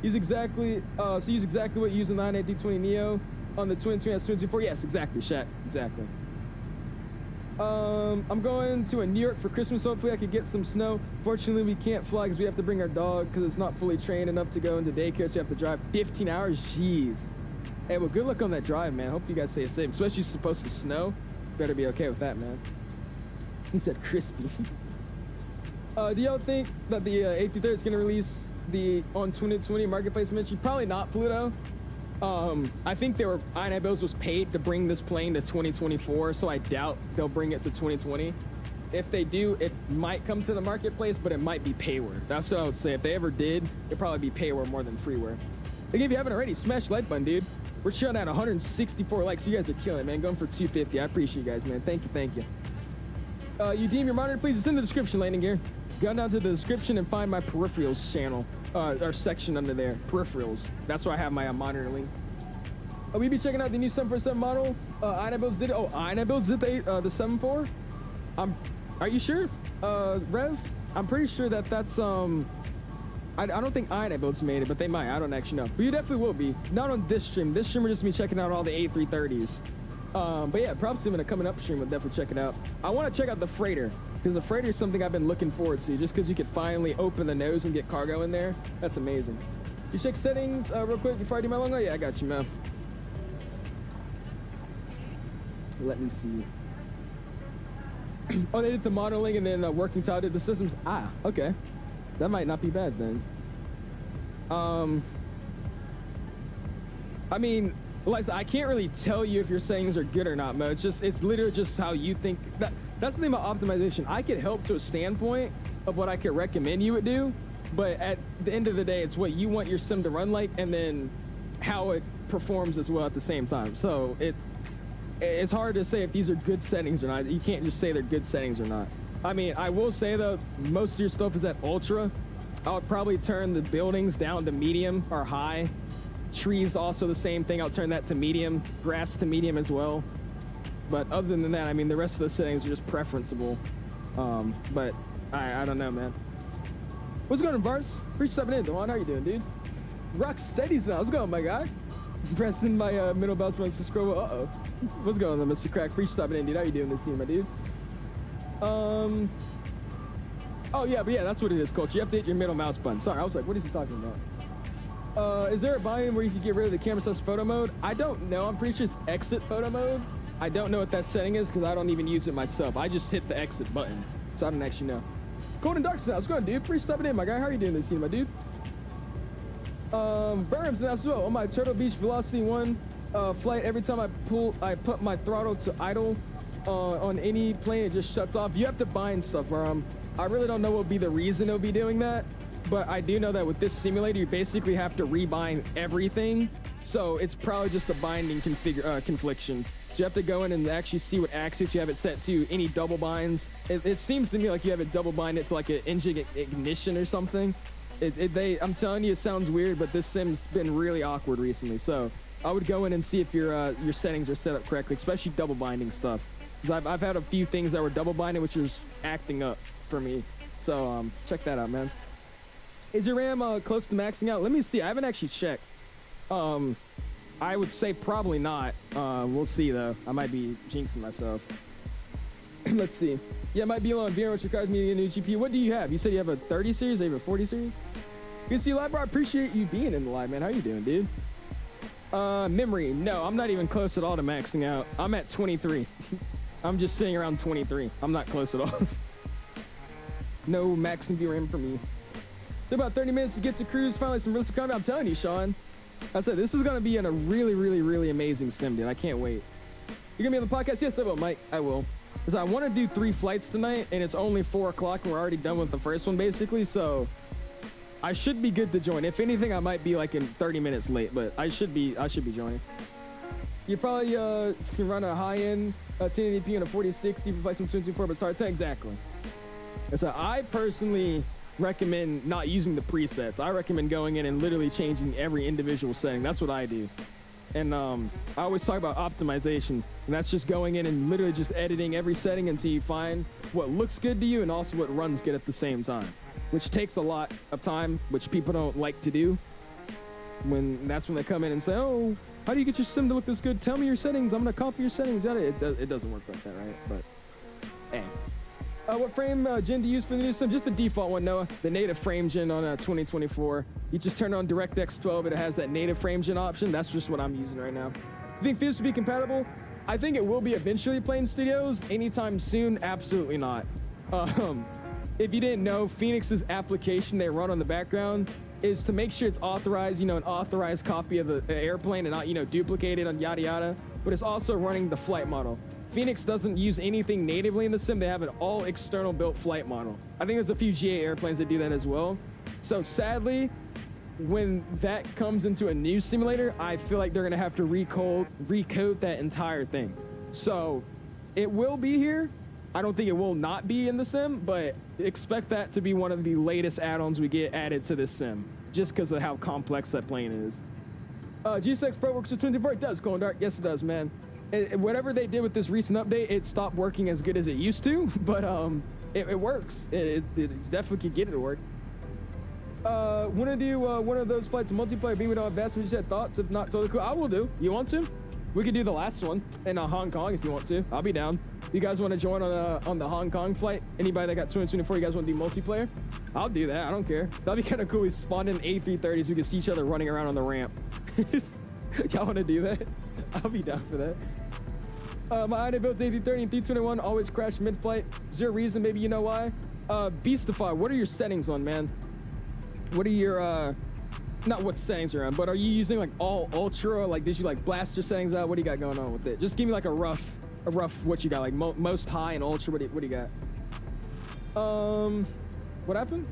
Use exactly what you use in the 980 Neo on the 2024. Yes, exactly, Shaq, exactly. I'm going to New York for Christmas. Hopefully I could get some snow. Fortunately, we can't fly because we have to bring our dog because it's not fully trained enough to go into daycare, so you have to drive 15 hours. Jeez. Hey, well, good luck on that drive, man. Hope you guys stay safe, especially if it's supposed to snow. Better be okay with that, man. He said crispy. Do y'all think that the A330 is going to release on 2020 Marketplace mention? Probably not, Pluto. I think INIBUILDS was paid to bring this plane to 2024, so I doubt they'll bring it to 2020. If they do, it might come to the marketplace, but it might be payware. That's what I would say. If they ever did, it'd probably be payware more than freeware. Again, if you haven't already, smash the like button, dude. We're chilling at 164 likes. You guys are killing it, man. Going for 250. I appreciate you guys, man. Thank you, thank you. You deem your monitor, please. It's in the description, landing gear. Go down to the description and find my peripherals channel, or section under there. Peripherals. That's where I have my monitor link. We be checking out the new 747 model. INIBUILDS did it. Oh, INIBUILDS did the 74. Are you sure, Rev? I'm pretty sure that that's I don't think INIBUILDS made it, but they might. I don't actually know. But you definitely will be. Not on this stream. This stream we're just be checking out all the A330's. But yeah, probably in a coming up stream we'll definitely check it out. I want to check out the freighter, because the freighter is something I've been looking forward to, just because you could finally open the nose and get cargo in there. That's amazing. You check settings real quick before I do my long way? Yeah, I got you, man. Let me see. Oh, they did the modeling and then working title did the systems. Ah, okay. That might not be bad then. I mean, like, I can't really tell you if your settings are good or not, Mo. It's literally just how you think. That's the thing about optimization. I could help to a standpoint of what I could recommend you would do, but at the end of the day, it's what you want your sim to run like, and then how it performs as well at the same time. So it's hard to say if these are good settings or not. You can't just say they're good settings or not. I mean, I will say though, most of your stuff is at ultra. I would probably turn the buildings down to medium or high. Trees also the same thing. I'll turn that to medium. Grass to medium as well. But other than that, I mean, the rest of the settings are just preferenceable. But I don't know, man. What's going on, Vars? Appreciate stepping in, Dewan. How you doing, dude? Rock steadies now. What's going on, my guy? Pressing my middle belt to scroll. Uh-oh. What's going on, Mr. Crack? Appreciate stepping in, dude. How you doing this evening, my dude? Oh, yeah, but yeah, that's what it is, Coach. You have to hit your middle mouse button. Sorry, I was like, what is he talking about? Is there a volume where you can get rid of the camera says photo mode? I don't know. I'm pretty sure it's exit photo mode. I don't know what that setting is because I don't even use it myself. I just hit the exit button, so I don't actually know. Cold and Dark now. What's going on, dude? Appreciate stepping in, my guy. How are you doing this evening, my dude? Burns now as well. On my Turtle Beach Velocity 1 flight, every time I put my throttle to idle on any plane, it just shuts off. You have to bind stuff, I really don't know what would be the reason it'll be doing that, but I do know that with this simulator, you basically have to rebind everything. So it's probably just a binding confliction. So you have to go in and actually see what axis you have it set to, any double binds. It seems to me like you have it double bind it to like an engine ignition or something. I'm telling you, it sounds weird, but this sim's been really awkward recently. So I would go in and see if your settings are set up correctly, especially double binding stuff. Because I've had a few things that were double binding, which is acting up for me. So check that out, man. Is your RAM close to maxing out? Let me see. I haven't actually checked. I would say probably not. We'll see though. I might be jinxing myself. Let's see. Yeah, it might be low on VRAM, which requires me to get a new GPU. What do you have? You said you have a 30 series or you have a 40 series? Good to see you live, bro. I appreciate you being in the live, man. How you doing, dude? Memory. No, I'm not even close at all to maxing out. I'm at 23. I'm just sitting around 23. I'm not close at all. No maxing VRAM for me. It's about 30 minutes to get to cruise. Finally, some realistic combat. I'm telling you, Sean. I said, this is going to be a really, really, really amazing sim, dude. I can't wait. You're going to be on the podcast? Yes, I will, Mike. I will. Because I want to do 3 flights tonight, and it's only 4 o'clock, and we're already done with the first one, basically. So I should be good to join. If anything, I might be like in 30 minutes late, but I should be joining. You probably can run a high-end 1080p and a 4060 for flights from 224, but sorry, exactly. So I personally recommend not using the presets. I recommend going in and literally changing every individual setting. That's what I do. And I always talk about optimization, and that's just going in and literally just editing every setting until you find what looks good to you and also what runs good at the same time, which takes a lot of time, which people don't like to do. That's when they come in and say, oh, how do you get your sim to look this good? Tell me your settings. I'm going to copy your settings. It doesn't work like that, right? But hey. What frame gen do you use for the new sim? Just the default one, Noah. The native frame gen on 2024. You just turn on DirectX 12 and it has that native frame gen option. That's just what I'm using right now. You think this will be compatible? I think it will be eventually playing studios. Anytime soon, absolutely not. If you didn't know, Phoenix's application they run on the background is to make sure it's authorized, an authorized copy of the airplane and not, duplicated on yada yada. But it's also running the flight model. Phoenix doesn't use anything natively in the sim. They have an all external built flight model. I think there's a few GA airplanes that do that as well. So sadly, when that comes into a new simulator, I feel like they're gonna have to recode that entire thing. So it will be here. I don't think it will not be in the sim, but expect that to be one of the latest add-ons we get added to this sim, just because of how complex that plane is. GSX Pro works with 24. It does, Cold Dark. Yes, it does, man. Whatever they did with this recent update, it stopped working as good as it used to, but it works. It definitely could get it to work. Want to do one of those flights of multiplayer being on VATSIM? You said thoughts? If not, totally cool. I will do. You want to? We could do the last one in Hong Kong if you want to. I'll be down. You guys want to join on the Hong Kong flight? Anybody that got 224, you guys want to do multiplayer? I'll do that. I don't care. That'd be kind of cool. We spawned in A330s. We can see each other running around on the ramp. Y'all want to do that? I'll be down for that. My INIBUILDS A330 and 321 always crash mid-flight. Is there a reason? Maybe you know why? 𝐵EASTIFY, what are your settings on, man? What are your not what settings are on, but are you using like all ultra? Like, did you like blast your settings out? What do you got going on with it? Just give me like a rough what you got, like most high and ultra. What do you got? What happened?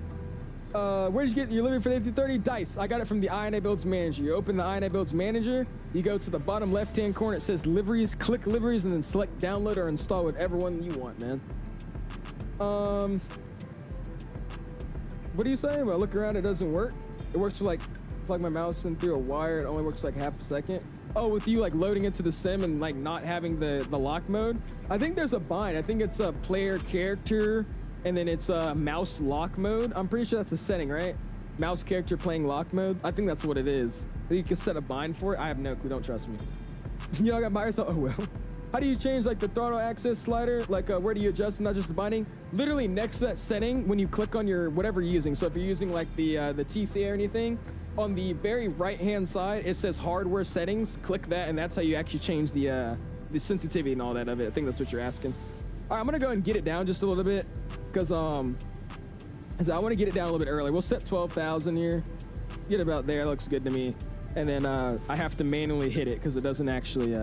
Where did you get your livery for the A330? Dice. I got it from the INIBUILDS manager. You open the INIBUILDS manager, you go to the bottom left-hand corner, it says liveries, click liveries, and then select download or install whatever one you want, man. What are you saying? When I look around, it doesn't work. It works for like, plug my mouse in through a wire. It only works like half a second. Oh, with you like loading into the sim and like not having the lock mode. I think there's a bind. I think it's a player character and then it's a mouse lock mode. I'm pretty sure that's a setting, right? Mouse character playing lock mode. I think that's what it is. You can set a bind for it. I have no clue. Don't trust me. You know, I got by yourself. Oh well. How do you change like the throttle access slider? Like where do you adjust, not just the binding? Literally next to that setting when you click on your whatever you're using. So if you're using like the TC or anything, on the very right hand side it says hardware settings. Click that and that's how you actually change the sensitivity and all that of it. I think that's what you're asking. All right, I'm gonna go and get it down just a little bit because I want to get it down a little bit early. We'll set 12,000 here. Get about there. Looks good to me. And then I have to manually hit it because it doesn't actually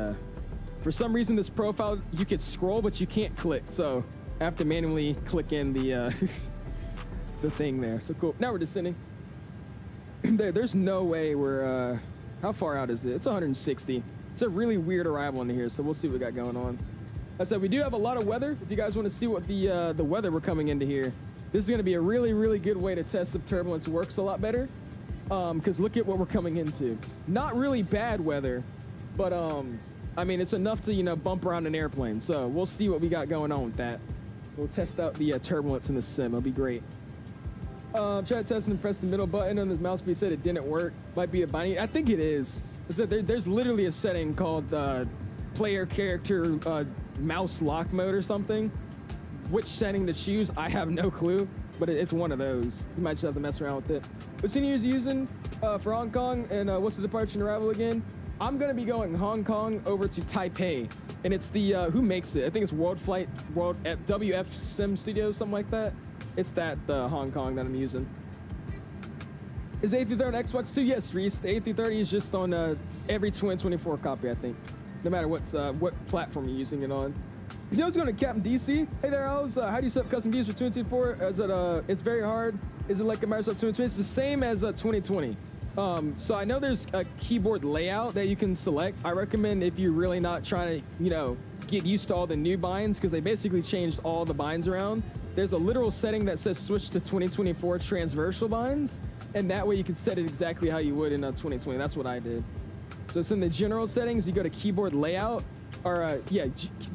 for some reason this profile you could scroll but you can't click, so I have to manually click in the the thing there. So cool. Now we're descending. There's no way we're how far out is it? It's 160. It's a really weird arrival into here, so we'll see what we got going on. I said we do have a lot of weather. If you guys want to see what the weather we're coming into here, this is going to be a really good way to test if turbulence works a lot better, because look at what we're coming into. Not really bad weather, but I mean, it's enough to, you know, bump around an airplane. So we'll see what we got going on with that. We'll test out the turbulence in the sim. It'll be great. Try to test and press the middle button on this mouse, but he said it didn't work. Might be a binding. I think it is. It's that there's literally a setting called player character mouse lock mode or something. Which setting to choose, I have no clue, but it's one of those. You might just have to mess around with it. What city is using for Hong Kong, and what's the departure and arrival again? I'm gonna be going Hong Kong over to Taipei, and it's the who makes it? I think it's WF Sim Studios, something like that. It's that Hong Kong that I'm using. Is the A330 on Xbox 2? Yes, Reese. The A330 is just on every 2024 copy, I think. No matter what platform you're using it on. You know what's going to Captain DC? Hey there, Owls. How do you set up custom keys for 2024? Is it it's very hard. Is it like a Microsoft 2020? It's the same as 2020. So I know there's a keyboard layout that you can select. I recommend if you're really not trying to, you know, get used to all the new binds, because they basically changed all the binds around. There's a literal setting that says switch to 2024 transversal binds, and that way you can set it exactly how you would in 2020. That's what I did. So it's in the general settings. You go to keyboard layout, or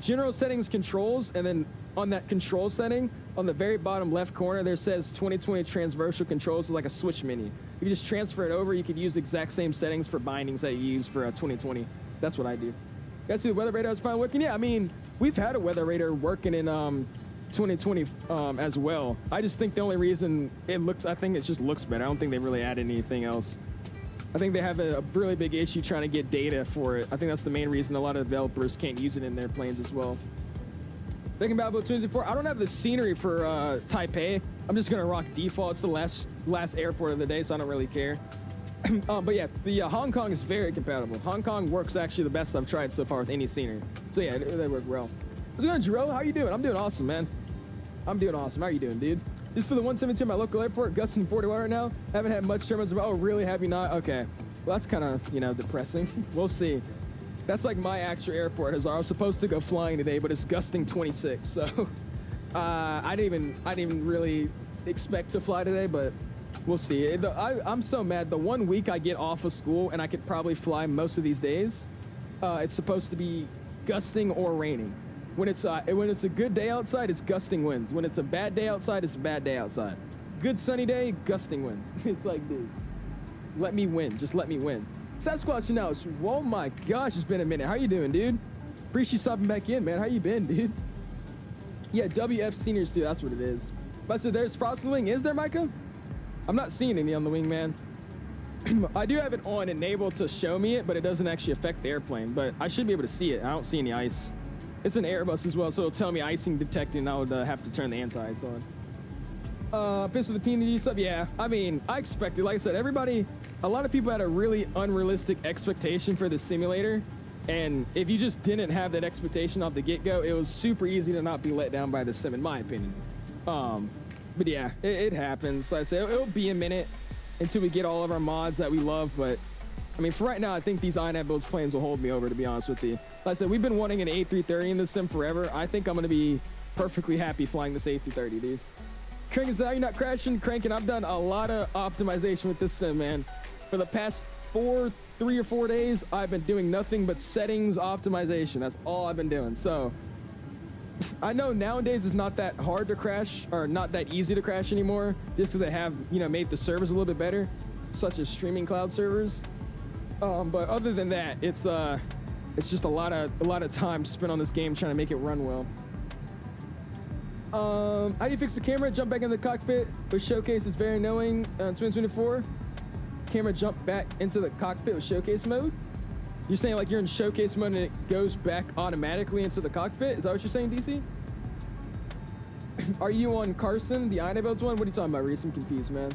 general settings controls, and then on that control setting, on the very bottom left corner, there says 2020 transversal controls, like a switch menu. You just transfer it over. You could use the exact same settings for bindings that you use for 2020. That's what I do. You guys see the weather radar is finally working? Yeah, I mean, we've had a weather radar working in 2020 as well. I just think the only reason it looks, I think it just looks better. I don't think they really added anything else. I think they have a really big issue trying to get data for it. I think that's the main reason a lot of developers can't use it in their planes as well. Thinking about 2024, I don't have the scenery for Taipei. I'm just gonna rock default. It's the last airport of the day, so I don't really care. But yeah, the Hong Kong is very compatible. Hong Kong works actually the best I've tried so far with any scenery. So yeah, they work well. What's going on, Jerome? How you doing? I'm doing awesome, man. I'm doing awesome. How are you doing, dude? Just for the 172 at my local airport, gusting 41 right now. Haven't had much turbulence. Oh, really? Have you not? Okay. Well, that's kind of, you know, depressing. We'll see. That's like my actual airport. I was supposed to go flying today, but it's gusting 26. So I didn't even really expect to fly today, but We'll see. I'm so mad. The 1 week I get off of school and I could probably fly most of these days, it's supposed to be gusting or raining. When it's a good day outside, it's gusting winds. When it's a bad day outside, it's a bad day outside. Good sunny day, gusting winds. It's like, dude, let me win. Just let me win. Sasquatch now. Oh my gosh, it's been a minute. How you doing, dude? Appreciate you stopping back in, man. How you been, dude? Yeah, WF seniors too. That's what it is. But so there's frost on the wing. Is there, Micah? I'm not seeing any on the wing, man. I do have it on enabled to show me it, but it doesn't actually affect the airplane. But I should be able to see it. I don't see any ice. It's an Airbus as well, so it'll tell me icing detected, and I would have to turn the anti-ice on. Pissed with the PNG stuff? Yeah, I mean, I expected, like I said, a lot of people had a really unrealistic expectation for the simulator, and if you just didn't have that expectation off the get-go, it was super easy to not be let down by the sim, in my opinion. But yeah, it happens. Like I said, it'll be a minute until we get all of our mods that we love, but I mean, for right now, I think these INIBUILDS planes will hold me over, to be honest with you. Like I said, we've been wanting an A330 in this sim forever. I think I'm going to be perfectly happy flying this A330, dude. Crank is out, you're not crashing. Cranking, I've done a lot of optimization with this sim, man. For the past 3 or 4 days, I've been doing nothing but settings optimization. That's all I've been doing. So I know nowadays it's not that hard to crash, or not that easy to crash anymore, just because they have, you know, made the servers a little bit better, such as streaming cloud servers. But other than that, it's just a lot of time spent on this game trying to make it run well. How do you fix the camera? Jump back in the cockpit, with showcase is very knowing. 2024, camera jump back into the cockpit with showcase mode. You're saying like you're in showcase mode and it goes back automatically into the cockpit? Is that what you're saying, DC? Are you on Carson, the INIBUILDS one? What are you talking about, Reese? I'm confused, man.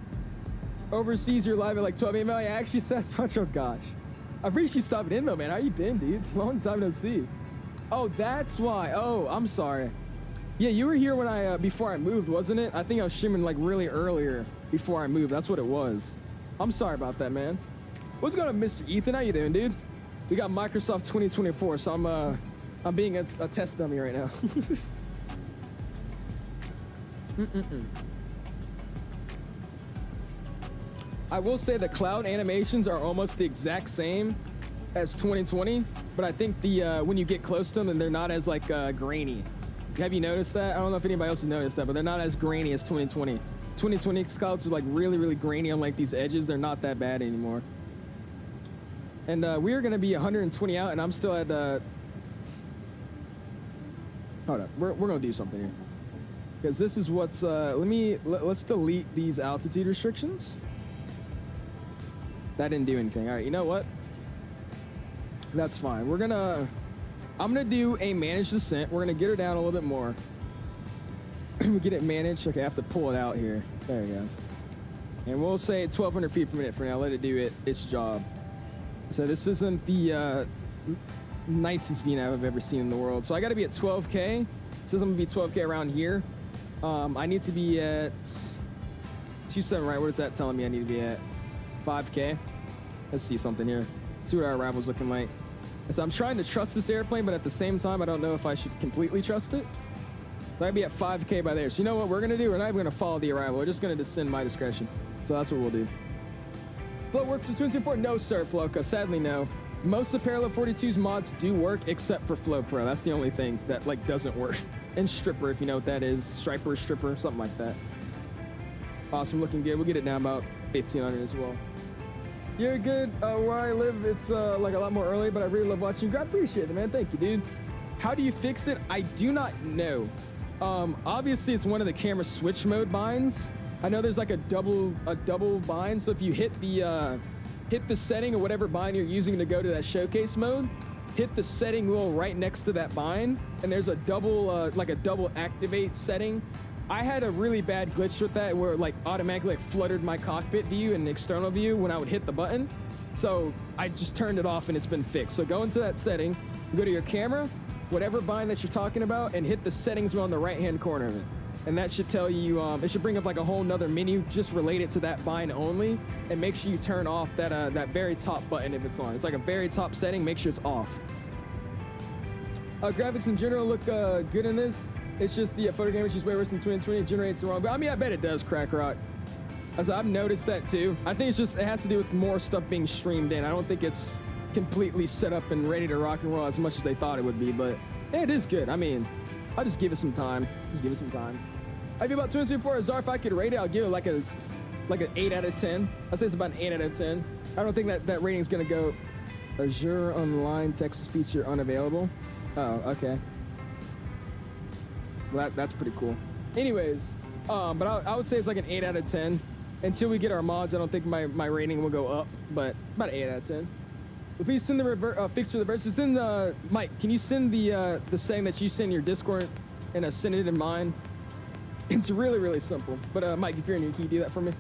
Overseas, you're live at like 12 a.m. Yeah, actually, Sasquatch, oh gosh. I appreciate you stopping in though, man. How you been, dude? Long time no see. Oh, that's why. Oh, I'm sorry. Yeah, you were here when before I moved, wasn't it? I think I was streaming like really earlier before I moved. That's what it was. I'm sorry about that, man. What's going on, Mr. Ethan? How you doing, dude? We got Microsoft 2024, so I'm being a test dummy right now. I will say the cloud animations are almost the exact same as 2020, but I think the when you get close to them, and they're not as like grainy. Have you noticed that? I don't know if anybody else has noticed that, but they're not as grainy as 2020. 2020 clouds are like really, really grainy on like these edges. They're not that bad anymore. And we're gonna be 120 out, and I'm still at hold up, we're gonna do something here, because this is what's let's delete these altitude restrictions. That didn't do anything. All right, you know what? That's fine. I'm gonna do a managed descent. We're gonna get her down a little bit more. We get it managed. Okay, I have to pull it out here. There you go. And we'll say 1,200 feet per minute for now. Let it do its job. So this isn't the nicest VNAV I've ever seen in the world. So I got to be at 12K. It says I'm gonna be 12K around here. I need to be at 27, right? What is that telling me I need to be at? 5K. Let's see something here. See what our arrival's looking like. So I'm trying to trust this airplane, but at the same time, I don't know if I should completely trust it. So I'd be at 5K by there. So you know what we're gonna do? We're not even gonna follow the arrival. We're just gonna descend my discretion. So that's what we'll do. Float works for 224? No, sir, Floca. Sadly, no. Most of Parallel 42's mods do work, except for Flow Pro. That's the only thing that like doesn't work. And Stripper, if you know what that is. Striper, Stripper, something like that. Awesome, looking good. We'll get it down about 1,500 as well. You're good. Where I live, it's like a lot more early, but I really love watching you. I appreciate it, man. Thank you, dude. How do you fix it? I do not know. Obviously, it's one of the camera switch mode binds. I know there's like a double bind. So if you hit the setting or whatever bind you're using to go to that showcase mode, hit the setting wheel right next to that bind, and there's a double activate setting. I had a really bad glitch with that where it like automatically like fluttered my cockpit view and external view when I would hit the button. So I just turned it off and it's been fixed. So go into that setting, go to your camera, whatever bind that you're talking about, and hit the settings wheel on the right-hand corner of it. And that should tell you, it should bring up like a whole nother menu just related to that bind only. And make sure you turn off that very top button if it's on. It's like a very top setting, make sure it's off. Graphics in general look good in this. It's just the photo game, which is way worse than 2020. It generates the wrong. I mean, I bet it does, Crack Rock. As I've noticed that too. I think it's just, it has to do with more stuff being streamed in. I don't think it's completely set up and ready to rock and roll as much as they thought it would be, but yeah, it is good. I mean, I'll just give it some time. Just give it some time. I'd be about 2024 Azar. If I could rate it, I'll give it like an 8 out of 10. I'd say it's about an 8 out of 10. I don't think that rating is gonna go Azure Online text feature unavailable. Oh, okay. Well, that's pretty cool. Anyways, but I would say it's like an 8 out of 10. Until we get our mods, I don't think my rating will go up, but about 8 out of 10. But please send the fix for the verses. Send Mike, can you send the saying that you send your Discord and send it in mine? It's really, really simple. But Mike, if you're in here, can you do that for me?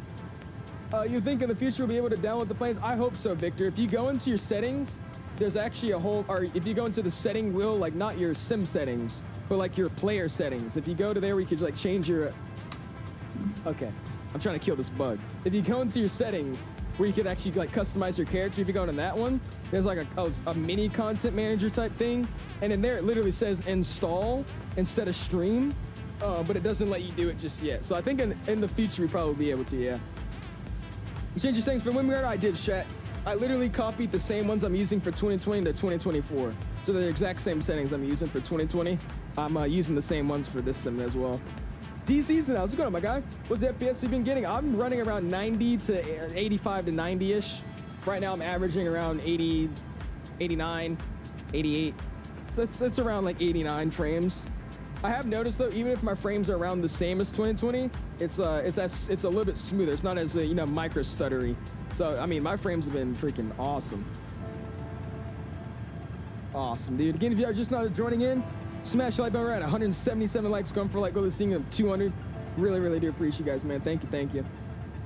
You think in the future we'll be able to download the planes? I hope so, Victor. If you go into your settings, there's actually a whole, or if you go into the setting wheel, like not your sim settings, but like your player settings. If you go to there, where you could like change your, okay, I'm trying to kill this bug. If you go into your settings, where you could actually like customize your character, if you go into that one, there's like a mini content manager type thing. And in there, it literally says install instead of stream, but it doesn't let you do it just yet. So I think in the future, we probably be able to, yeah. You change your settings for WinGuard? I did, chat. I literally copied the same ones I'm using for 2020 to 2024. So they're the exact same settings I'm using for 2020. I'm using the same ones for this sim as well. DC's now, how's it going, my guy? What's the FPS you've been getting? I'm running around 90 to 85 to 90-ish. Right now I'm averaging around 80, 89, 88. So it's around like 89 frames. I have noticed though, even if my frames are around the same as 2020, it's a little bit smoother. It's not as you know, micro stuttery. So I mean, my frames have been freaking awesome. Awesome, dude. Again, if you are just not joining in, smash the like button. We're at 177 likes, going for like goal this thing of 200. Really, really do appreciate you guys, man. Thank you, thank you.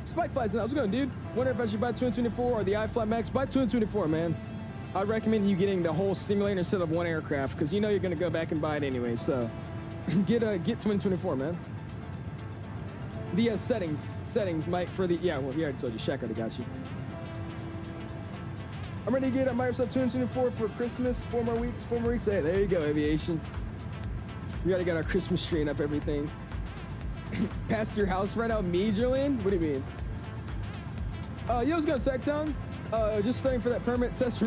Spike Flies, how's it going, dude? Wonder if I should buy 2024 or the iFly Max. Buy 2024, man. I'd recommend you getting the whole simulator instead of one aircraft, because you know you're gonna go back and buy it anyway. So get 2024, man. The settings, Mike, for the, yeah, well, he already told you. Shaq already got you. I'm ready to get Microsoft 2024 for Christmas. 4 more weeks. Hey, there you go, aviation. We gotta get our Christmas tree and up everything. Past your house right now, me, Julian? What do you mean? Yo, what's going, Sacktown? Just studying for that permit test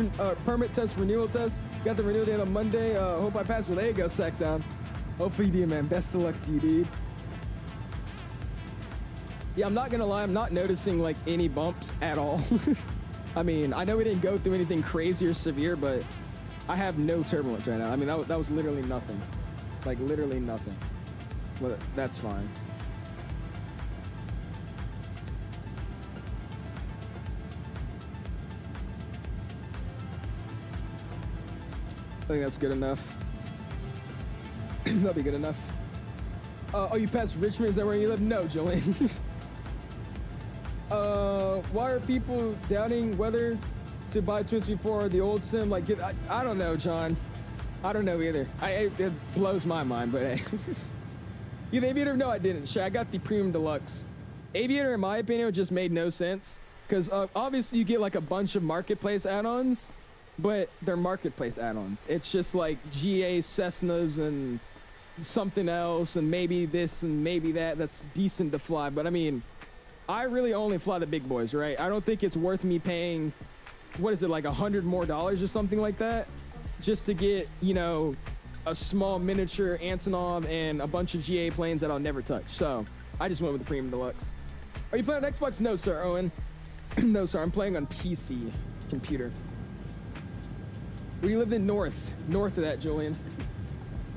renewal test. Got the renewal date on Monday. Hope I pass. Well, there you go, Sacktown. Hopefully you do, man. Best of luck to you, dude. Yeah, I'm not gonna lie, I'm not noticing like any bumps at all. I mean, I know we didn't go through anything crazy or severe, but I have no turbulence right now. I mean, that was literally nothing. Like literally nothing. Well, that's fine. I think that's good enough. That'll be good enough. Oh, you passed Richmond? Is that where you live? No, Jolene. Why are people doubting whether to buy 2024 or the old sim? Like, I don't know, John. I don't know either. It blows my mind, but hey. You the Aviator? No, I didn't. Shit, I got the Premium Deluxe. Aviator, in my opinion, just made no sense. Because obviously you get like a bunch of marketplace add-ons, but they're marketplace add-ons. It's just like GA Cessnas and something else and maybe this and maybe that that's decent to fly. But I mean, I really only fly the big boys, right? I don't think it's worth me paying, what is it, like $100 more or something like that, just to get, you know, a small miniature Antonov and a bunch of GA planes that I'll never touch. So I just went with the Premium Deluxe. Are you playing on Xbox? No, sir, Owen. No, sir, I'm playing on PC computer. We lived in north of that, Julian.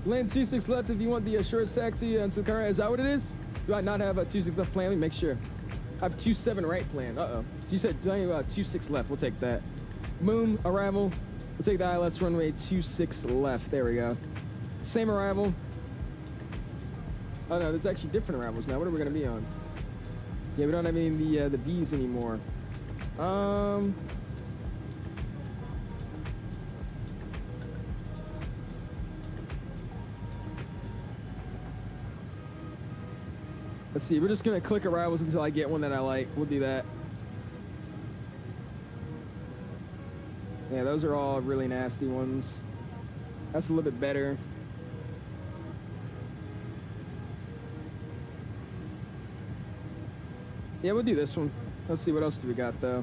Land 26 left if you want the short taxi into the car. Is that what it is? Do I not have a 26 left plan? Let me make sure. I have 27 right plan. Uh-oh. You said 26 left. We'll take that. Moon arrival. We'll take the ILS runway 26 left. There we go. Same arrival. Oh no, there's actually different arrivals now. What are we gonna be on? Yeah, we don't have any of the V's anymore. Let's see, we're just gonna click arrivals until I get one that I like. We'll do that. Yeah, those are all really nasty ones. That's a little bit better. Yeah, we'll do this one. Let's see what else do we got though.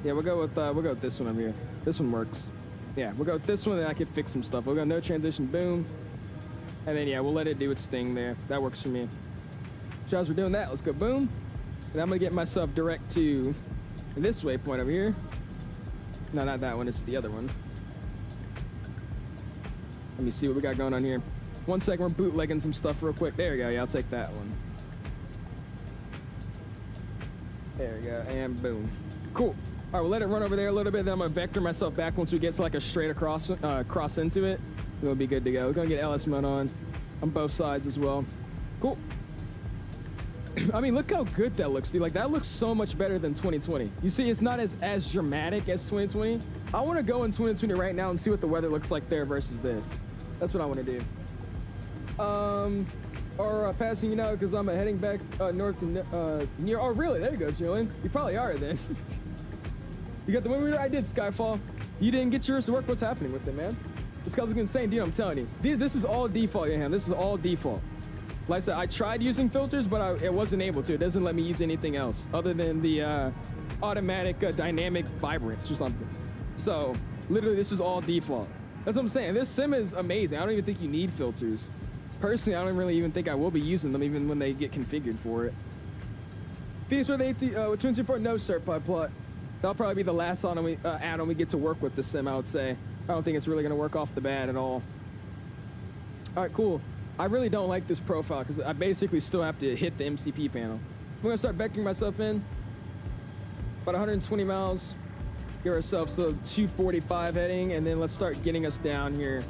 Yeah, we'll go with this one over here. This one works. Yeah, we'll go with this one, and I can fix some stuff. We'll go no transition, boom, and then yeah, we'll let it do its thing there. That works for me. So as we're doing that, let's go boom, and I'm gonna get myself direct to this waypoint over here. No, not that one. It's the other one. Let me see what we got going on here. 1 second, we're bootlegging some stuff real quick. There we go. Yeah, I'll take that one. There we go, and boom. Cool. All right, we'll let it run over there a little bit. Then I'm gonna vector myself back once we get to like a straight across cross into it. We'll be good to go. We're gonna get LS mode on both sides as well. Cool. I mean, look how good that looks, dude. Like, that looks so much better than 2020. You see, it's not as dramatic as 2020. I want to go in 2020 right now and see what the weather looks like there versus this. That's what I want to do. Passing you now because I'm heading back north to near. Oh, really? There you go, Julian. You probably are then. You got the wind reader? I did, Skyfall. You didn't get yours to work? What's happening with it, man? This guy's insane, dude. I'm telling you. Dude, this is all default, Yohan. This is all default. Like I said, I tried using filters, but it wasn't able to. It doesn't let me use anything else other than the automatic dynamic vibrance or something. So literally, this is all default. That's what I'm saying. This sim is amazing. I don't even think you need filters. Personally, I don't really even think I will be using them even when they get configured for it. Phoenix with AT, 224, no certified plot. That'll probably be the last add-on we get to work with the sim, I would say. I don't think it's really going to work off the bat at all. All right, cool. I really don't like this profile because I basically still have to hit the MCP panel. I'm going to start vectoring myself in. About 120 miles. Give ourselves the 245 heading, and then let's start getting us down here.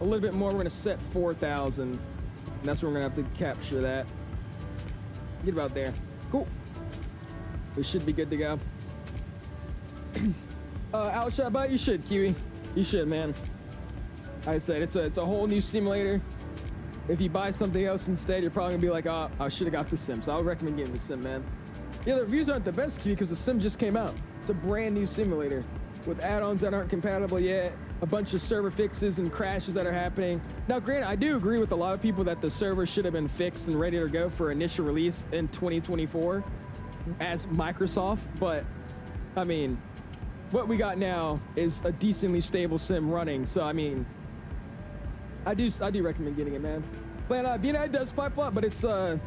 A little bit more, we're going to set 4,000. And that's where we're going to have to capture that. Get about there. Cool. We should be good to go. Outshot bot, you should, Kiwi. You should, man. Like I said, it's a whole new simulator. If you buy something else instead, you're probably gonna be like, oh, I should have got the sim. So I would recommend getting the sim, man. Yeah, the reviews aren't the best, Q, because the sim just came out. It's a brand new simulator with add-ons that aren't compatible yet, a bunch of server fixes and crashes that are happening. Now, granted, I do agree with a lot of people that the server should have been fixed and ready to go for initial release in 2024 as Microsoft, but I mean, what we got now is a decently stable sim running. So I mean, I do recommend getting it, man. But VNI does pipe flop, but it's the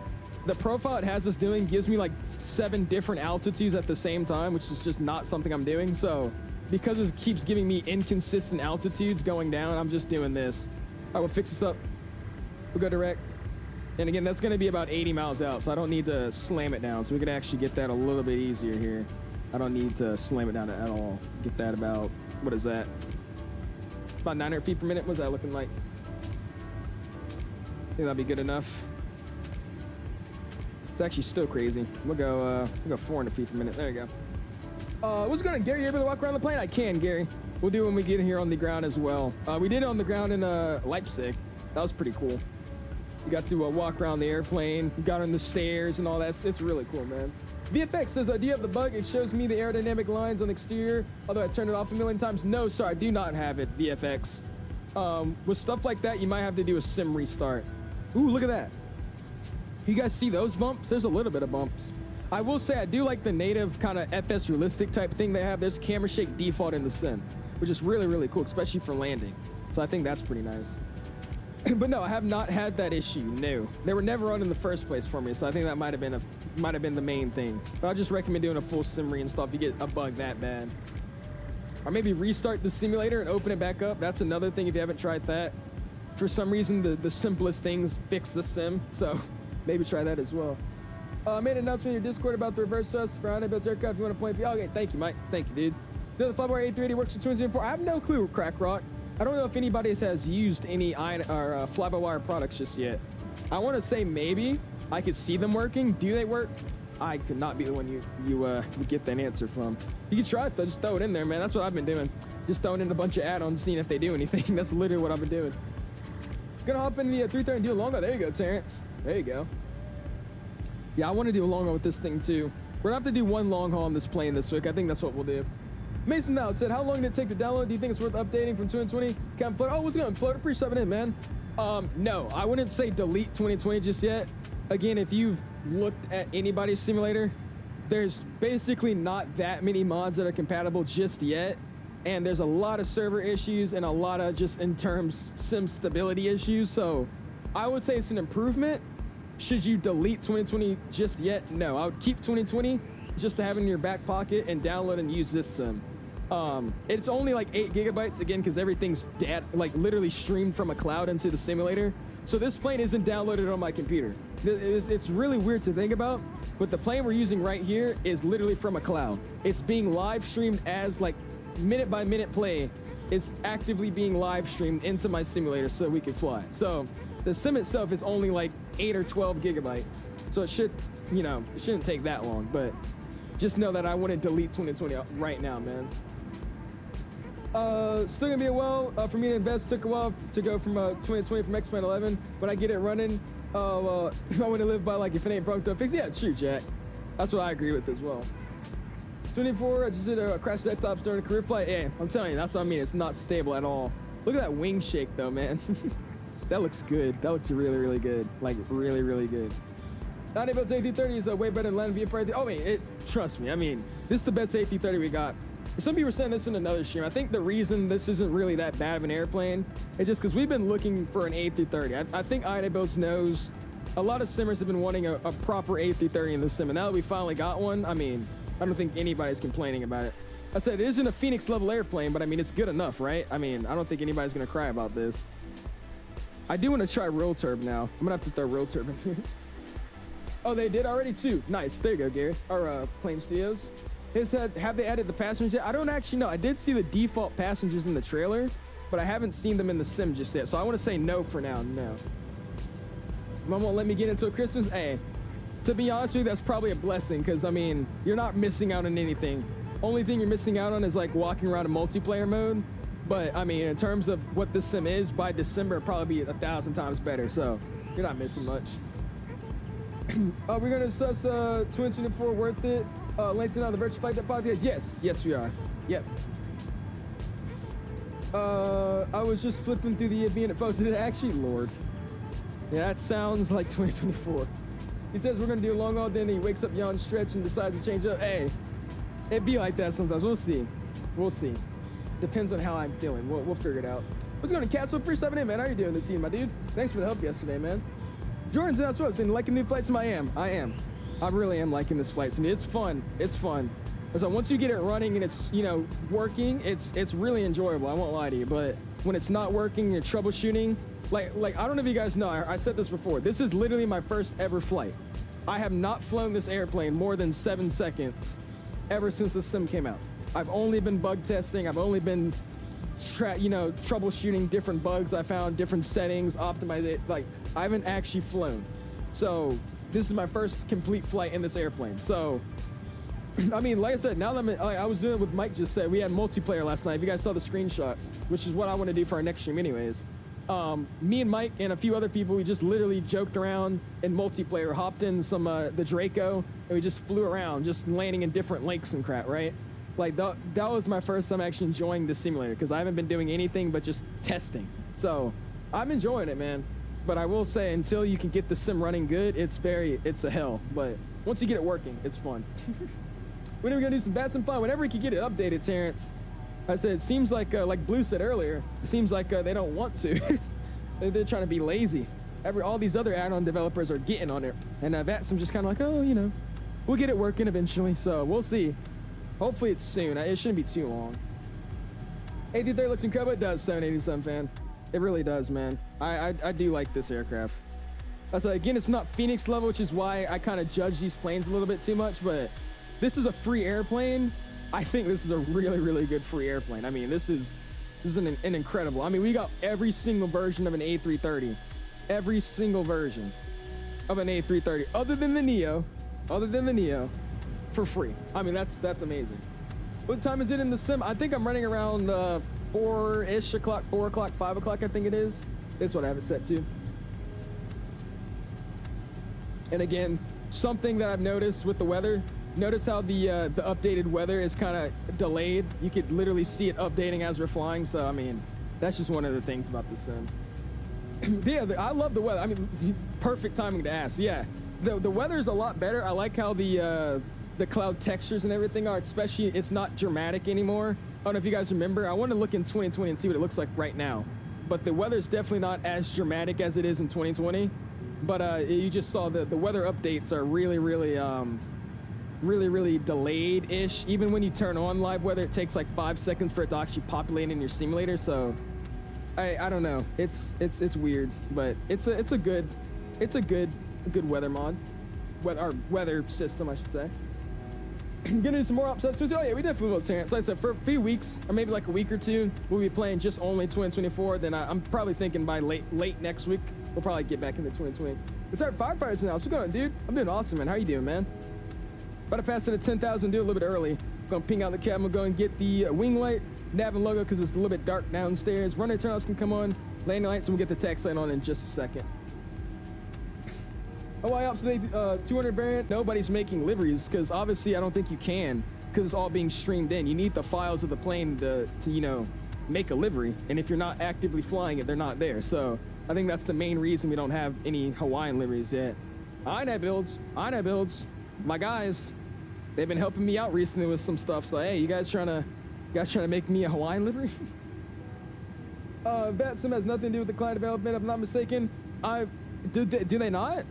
profile it has us doing gives me like 7 different altitudes at the same time, which is just not something I'm doing. So because it keeps giving me inconsistent altitudes going down, I'm just doing this. I will fix this up. We'll go direct. And again, that's going to be about 80 miles out, so I don't need to slam it down. So we can actually get that a little bit easier here. I don't need to slam it down at all. Get that about, what is that? About 900 feet per minute. What's that looking like? I think that'll be good enough. It's actually still crazy. We'll go 400 feet per minute. There you go. What's going on, Gary? You able to walk around the plane? I can, Gary. We'll do it when we get here on the ground as well. We did it on the ground in Leipzig. That was pretty cool. You got to walk around the airplane. You got on the stairs and all that. It's really cool, man. VFX says, do you have the bug? It shows me the aerodynamic lines on the exterior, although I turned it off a million times. No, sir, I do not have it, VFX. With stuff like that, you might have to do a sim restart. Ooh, look at that. You guys see those bumps? There's a little bit of bumps. I will say I do like the native kind of FS realistic type thing they have. There's camera shake default in the sim, which is really, really cool, especially for landing. So I think that's pretty nice. But no, I have not had that issue. No, they were never on in the first place for me, so I think that might have been the main thing. But I just recommend doing a full sim reinstall if you get a bug that bad, or maybe restart the simulator and open it back up. That's another thing if you haven't tried that. For some reason, the simplest things fix the sim, so maybe try that as well. I made an announcement in your Discord about the reverse thrust for INIBUILDS aircraft. If you want to play, okay, thank you, Mike. Thank you, dude. The Flyboy A330 works for 204. I have no clue, Crack Rock. I don't know if anybody has used any fly-by-wire products just yet. I want to say maybe I could see them working. Do they work? I could not be the one you get that answer from. You can try it though. Just throw it in there, man. That's what I've been doing. Just throwing in a bunch of add-ons, seeing if they do anything. That's literally what I've been doing. Gonna hop in the 330 and do a long haul. There you go, Terrence. There you go. Yeah, I want to do a long haul with this thing too. We're gonna have to do one long haul on this plane this week. I think that's what we'll do. Mason now said, how long did it take to download? Do you think it's worth updating from 2020? Can float? Oh, what's going on, Float? Appreciate it, man. No, I wouldn't say delete 2020 just yet. again, if you've looked at anybody's simulator, there's basically not that many mods that are compatible just yet. And there's a lot of server issues and a lot of just in terms sim stability issues. So I would say it's an improvement. Should you delete 2020 just yet? No, I would keep 2020 just to have it in your back pocket and download and use this sim. It's only like 8 gigabytes again, because everything's like literally streamed from a cloud into the simulator. So this plane isn't downloaded on my computer. It's really weird to think about, but the plane we're using right here is literally from a cloud. It's being live streamed as like minute by minute play is actively being live streamed into my simulator so we can fly. So the sim itself is only like 8 or 12 gigabytes. So it should, you know, it shouldn't take that long, but just know that I want to delete 2020 right now, man. Still gonna be a while for me to invest. Took a while to go from 2020 from X-Men 11, but I get it running. I want to live by like if it ain't broke, don't fix it. Yeah, true, Jack. That's what I agree with as well. 24, I just did a crash deck tops during a career flight. Yeah, I'm telling you, that's what I mean. It's not stable at all. Look at that wing shake though, man. That looks good. That looks really, really good. Like really, really good. INIBUILDS A330 is way better than landing VFR. Oh, wait, trust me. I mean, this is the best A330 we got. Some people are saying this in another stream. I think the reason this isn't really that bad of an airplane is just because we've been looking for an A330. I think INIBUILDS knows a lot of simmers have been wanting a proper A330 in the sim, and now that we finally got one, I mean, I don't think anybody's complaining about it. I said it isn't a Phoenix level airplane, but I mean, it's good enough, right? I mean, I don't think anybody's gonna cry about this. I do want to try roll turb now. I'm gonna have to throw roll turb in here. Oh, they did already too. Nice. There you go, Gary. Our plane studios. Have they added the passengers yet? I don't actually know. I did see the default passengers in the trailer, but I haven't seen them in the sim just yet. So I want to say no for now. No. Mom won't let me get into Christmas. Hey, to be honest with you, that's probably a blessing, because I mean, you're not missing out on anything. Only thing you're missing out on is like walking around in multiplayer mode. But I mean, in terms of what the sim is, by December it'll probably be 1,000 times better. So you're not missing much. We're gonna discuss 2024 worth it. Lengthen out the virtual flight podcast. Yes, we are. Yep. I was just flipping through the being folks. Did it actually, Lord? Yeah, that sounds like 2024. He says we're gonna do a long haul, then he wakes up, yawn, stretch, and decides to change up. Hey, it'd be like that sometimes. We'll see. We'll see. Depends on how I'm feeling. We'll figure it out. What's going on, Castle 378, man? How you doing this evening, my dude? Thanks for the help yesterday, man. Jordan's that's what I'm saying. Liking new flight sim? I am. I really am liking this flight sim. It's fun. It's fun. So once you get it running and it's, you know, working, it's really enjoyable. I won't lie to you. But when it's not working, you're troubleshooting. Like I don't know if you guys know. I said this before. This is literally my first ever flight. I have not flown this airplane more than 7 seconds ever since the sim came out. I've only been bug testing. I've only been, troubleshooting different bugs I found, different settings, optimize it. Like, I haven't actually flown. So this is my first complete flight in this airplane. So, I mean, like I said, now that I was doing it with Mike just said, we had multiplayer last night. If you guys saw the screenshots, which is what I want to do for our next stream anyways. Me and Mike and a few other people, we just literally joked around in multiplayer, hopped in some, the Draco, and we just flew around, just landing in different lakes and crap, right? Like, that was my first time actually enjoying the simulator, because I haven't been doing anything but just testing. So, I'm enjoying it, man. But I will say, until you can get the sim running good, it's a hell. But once you get it working, it's fun. When are we gonna do some VATSIM fun? Whenever we can get it updated, Terrence. I said, it seems like Blue said earlier, it seems like they don't want to. They're trying to be lazy. All these other add-on developers are getting on it. And VATSIM just kind of like, oh, you know, we'll get it working eventually. So we'll see. Hopefully it's soon. It shouldn't be too long. A330 looks incredible. It does, 787 fan. It really does, man. I do like this aircraft. So again, it's not Phoenix level, which is why I kind of judge these planes a little bit too much, but this is a free airplane. I think this is a really, really good free airplane. I mean, this is an incredible. I mean, we got every single version of an A330. Every single version of an A330, other than the Neo, for free. I mean, that's amazing. What time is it in the sim? I think I'm running around 4-ish o'clock, 4 o'clock, 5 o'clock, I think it is. That's what I have it set to. And again, something that I've noticed with the weather, notice how the updated weather is kind of delayed. You could literally see it updating as we're flying. So, I mean, that's just one of the things about the sim. Yeah, I love the weather. I mean, perfect timing to ask. Yeah, the weather's a lot better. I like how the cloud textures and everything are, especially it's not dramatic anymore. I don't know if you guys remember. I want to look in 2020 and see what it looks like right now. But the weather's definitely not as dramatic as it is in 2020. But you just saw the weather updates are really delayed-ish. Even when you turn on live weather, it takes like 5 seconds for it to actually populate in your simulator. So I don't know. It's weird, but it's a good weather mod, weather system, I should say. Gonna do some more upsets. Oh yeah, we definitely will, Terrence. Like I said, for a few weeks or maybe like a week or two, we'll be playing just only 2024. Then I'm probably thinking by late next week we'll probably get back into 2020. What's our firefighters now? What's going, dude? I'm doing awesome, man. How you doing, man? About to pass to the 10,000. Do it a little bit early. Gonna ping out the cabin. We'll go and get the wing light, nav and logo because it's a little bit dark downstairs. Runner turn-offs can come on. Landing lights, and we'll get the text light on in just a second. Hawaii Ops today, 200 variant. Nobody's making liveries because obviously I don't think you can because it's all being streamed in. You need the files of the plane to you know, make a livery. And if you're not actively flying it, they're not there. So I think that's the main reason we don't have any Hawaiian liveries yet. INIBUILDS, my guys, they've been helping me out recently with some stuff. So hey, you guys trying to make me a Hawaiian livery? VATSIM has nothing to do with the client development, if I'm not mistaken. Do they not?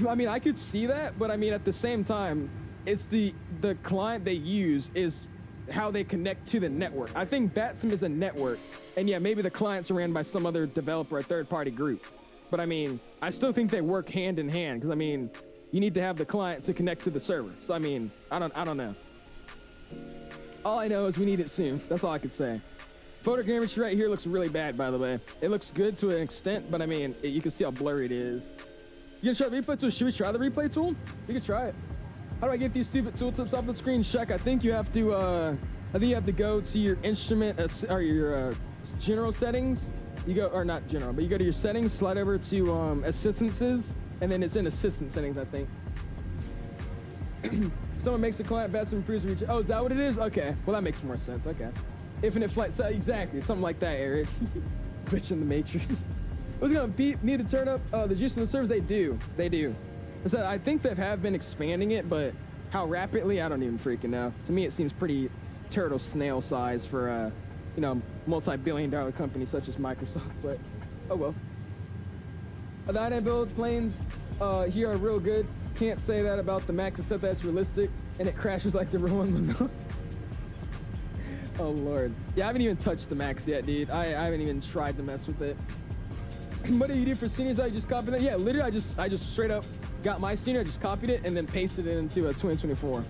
I mean, I could see that, but I mean, at the same time, it's the client they use is how they connect to the network. I think VATSIM is a network, and yeah, maybe the clients are ran by some other developer or third-party group. But I mean, I still think they work hand in hand, because I mean, you need to have the client to connect to the server. So I mean, I don't know. All I know is we need it soon. That's all I could say. Photogrammetry right here looks really bad, by the way. It looks good to an extent, but I mean, you can see how blurry it is. You gonna try the replay tool? Should we try the replay tool? We could try it. How do I get these stupid tooltips off the screen? Check. I think you have to go to your instrument or your general settings. You go, or not general, but you go to your settings, slide over to assistances, and then it's in assistant settings, I think. Someone makes a client VATSIM improves reach. Oh, is that what it is? Okay. Well, that makes more sense. Okay. Infinite flight. So exactly. Something like that, Eric. Glitch in the matrix. Who's gonna need to turn up the juice in the servers? They do. So I think they have been expanding it, but how rapidly, I don't even freaking know. To me, it seems pretty turtle snail size for you know, multi-billion-dollar company such as Microsoft. But oh well. The INIBUILD planes here are real good. Can't say that about the Max, except that it's realistic and it crashes like the real one. Oh lord. Yeah, I haven't even touched the Max yet, dude. I haven't even tried to mess with it. What do you do for seniors? I just copied it. Yeah, literally, I just straight up got my senior, I just copied it and then pasted it into a 2024.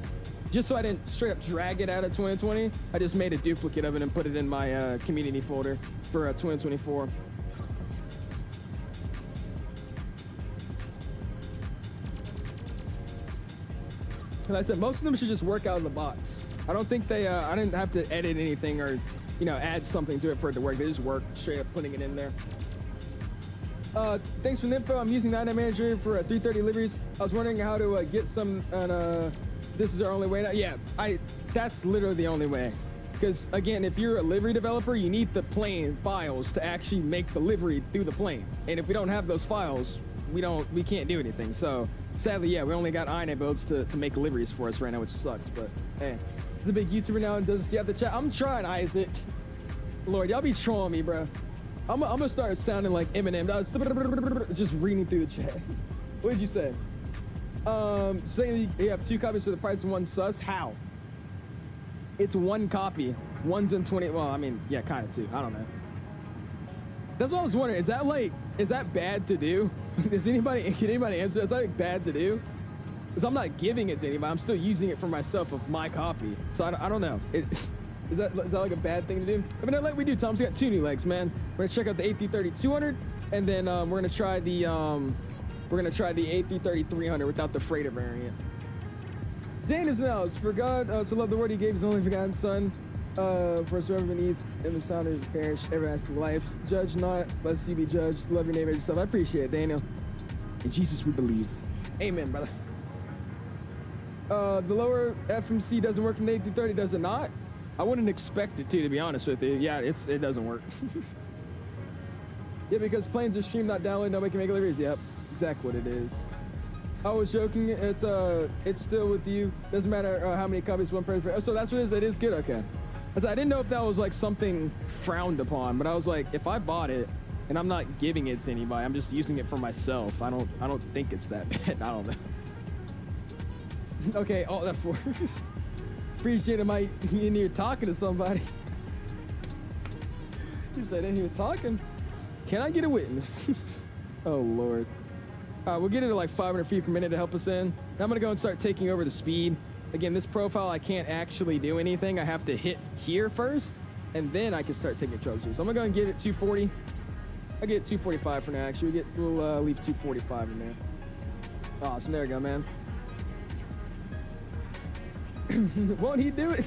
Just so I didn't straight up drag it out of 2020, I just made a duplicate of it and put it in my community folder for 2024. Like I said, most of them should just work out of the box. I don't think they, I didn't have to edit anything or, you know, add something to it for it to work. They just work straight up putting it in there. Thanks for the info. I'm using the INIBUILD manager for 330 liveries. I was wondering how to get some, and this is our only way now. Yeah, that's literally the only way. Because again, if you're a livery developer, you need the plane files to actually make the livery through the plane. And if we don't have those files, we can't do anything. So sadly, yeah, we only got INIBUILDs to make liveries for us right now, which sucks. But hey, he's a big YouTuber now and does have the chat. I'm trying, Isaac. Lord, y'all be trolling me, bro. I'm gonna start sounding like Eminem. Just reading through the chat. What did you say? Saying you have 2 copies for the price of 1 sus. How? It's 1 copy. One's in 20. Well, I mean, yeah, kind of 2. I don't know. That's what I was wondering. Is that bad to do? Can anybody answer? Is that like bad to do? Because I'm not giving it to anybody. I'm still using it for myself of my copy. So I don't know. Is that like a bad thing to do? I mean, like we do, Tom's got 2 new legs, man. We're gonna check out the A330-200, and then we're gonna try the A330-300 without the freighter variant. Dana's now, it's for God, so love the word he gave his only forgotten son, for us whoever beneath in the sound of his perish, everlasting life. Judge not, lest you be judged. Love your neighbor as yourself. I appreciate it, Daniel. In Jesus we believe. Amen, brother. The lower FMC doesn't work in the A330, does it not? I wouldn't expect it to be honest with you. Yeah, it doesn't work. Yeah, because planes are streamed, not downloaded. Nobody can make deliveries. Yep, exactly what it is. I was joking. It's still with you. Doesn't matter how many copies one person. Oh, so that's what it is. It is good. Okay. I didn't know if that was like something frowned upon, but I was like, if I bought it and I'm not giving it to anybody, I'm just using it for myself. I don't think it's that bad. I don't know. Okay, all that for. Appreciate him. He in here talking to somebody. He said in here talking. Can I get a witness? Oh Lord. We'll get it at like 500 feet per minute to help us in. Now I'm gonna go and start taking over the speed. Again, this profile, I can't actually do anything. I have to hit here first, and then I can start taking control. So I'm gonna go and get it 240. I'll get 245 for now, actually. We'll leave 245 in there. Awesome, there we go, man. Won't he do it?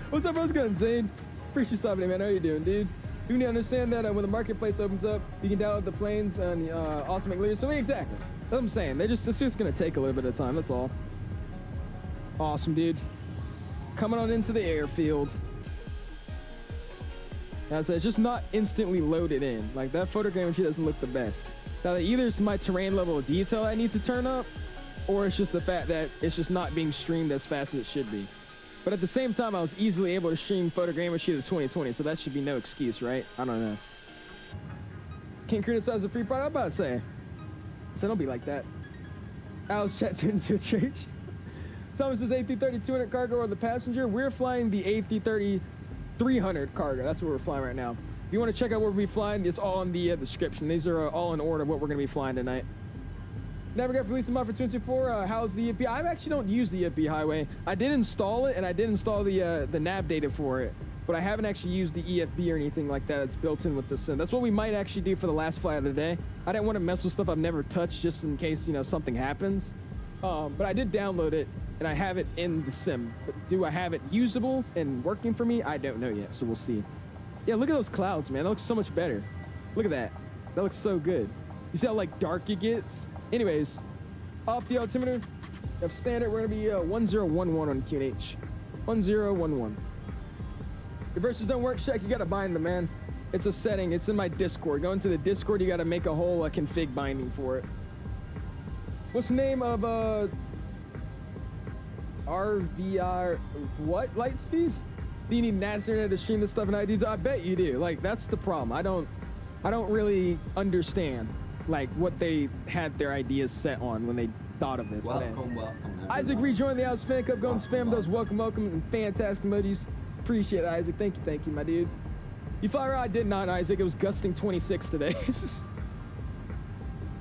What's up, Rose Gun, Zane? Appreciate you stopping in, man. How you doing, dude? You need to understand that when the marketplace opens up, you can download the planes and also make deliveries. So exactly, that's what I'm saying. It's just gonna take a little bit of time. That's all. Awesome, dude. Coming on into the airfield. As I said, it's just not instantly loaded in. Like that photogrammetry doesn't look the best. Now, either it's my terrain level of detail I need to turn up, or it's just the fact that it's just not being streamed as fast as it should be. But at the same time, I was easily able to stream photogrammetry to 2020, so that should be no excuse, right? I don't know. Can't criticize a free product. I'm about to say. So don't be like that. Al's chat turned into a church. Thomas says A330-200 cargo or the passenger. We're flying the A330-300 cargo. That's what we're flying right now. If you want to check out what we'll be flying, it's all in the description. These are all in order of what we're going to be flying tonight. Never got released a mod for 224. How's the EDDP? I actually don't use the EDDP highway. I did install it, and I did install the nav data for it, but I haven't actually used the EFB or anything like that. It's built in with the sim. That's what we might actually do for the last flight of the day. I didn't want to mess with stuff I've never touched just in case, you know, something happens. But I did download it, and I have it in the sim. But do I have it usable and working for me? I don't know yet, so we'll see. Yeah, look at those clouds, man. That looks so much better. Look at that. That looks so good. You see how, like, dark it gets? Anyways, off the altimeter of standard, we're going to be 1011 on QNH. 1011. If verses don't work, check. You got to bind them, man. It's a setting. It's in my Discord. Go into the Discord. You got to make a whole config binding for it. What's the name of RVR what light speed? Do you need NAS internet to stream this stuff in IDs? I bet you do. Like, that's the problem. I don't really understand like what they had their ideas set on when they thought of this. Welcome. Isaac rejoined the Outs fan club. Go and spam those welcome and fantastic emojis. Appreciate it, Isaac. Thank you, my dude. You fly around? I did not, Isaac. It was gusting 26 today.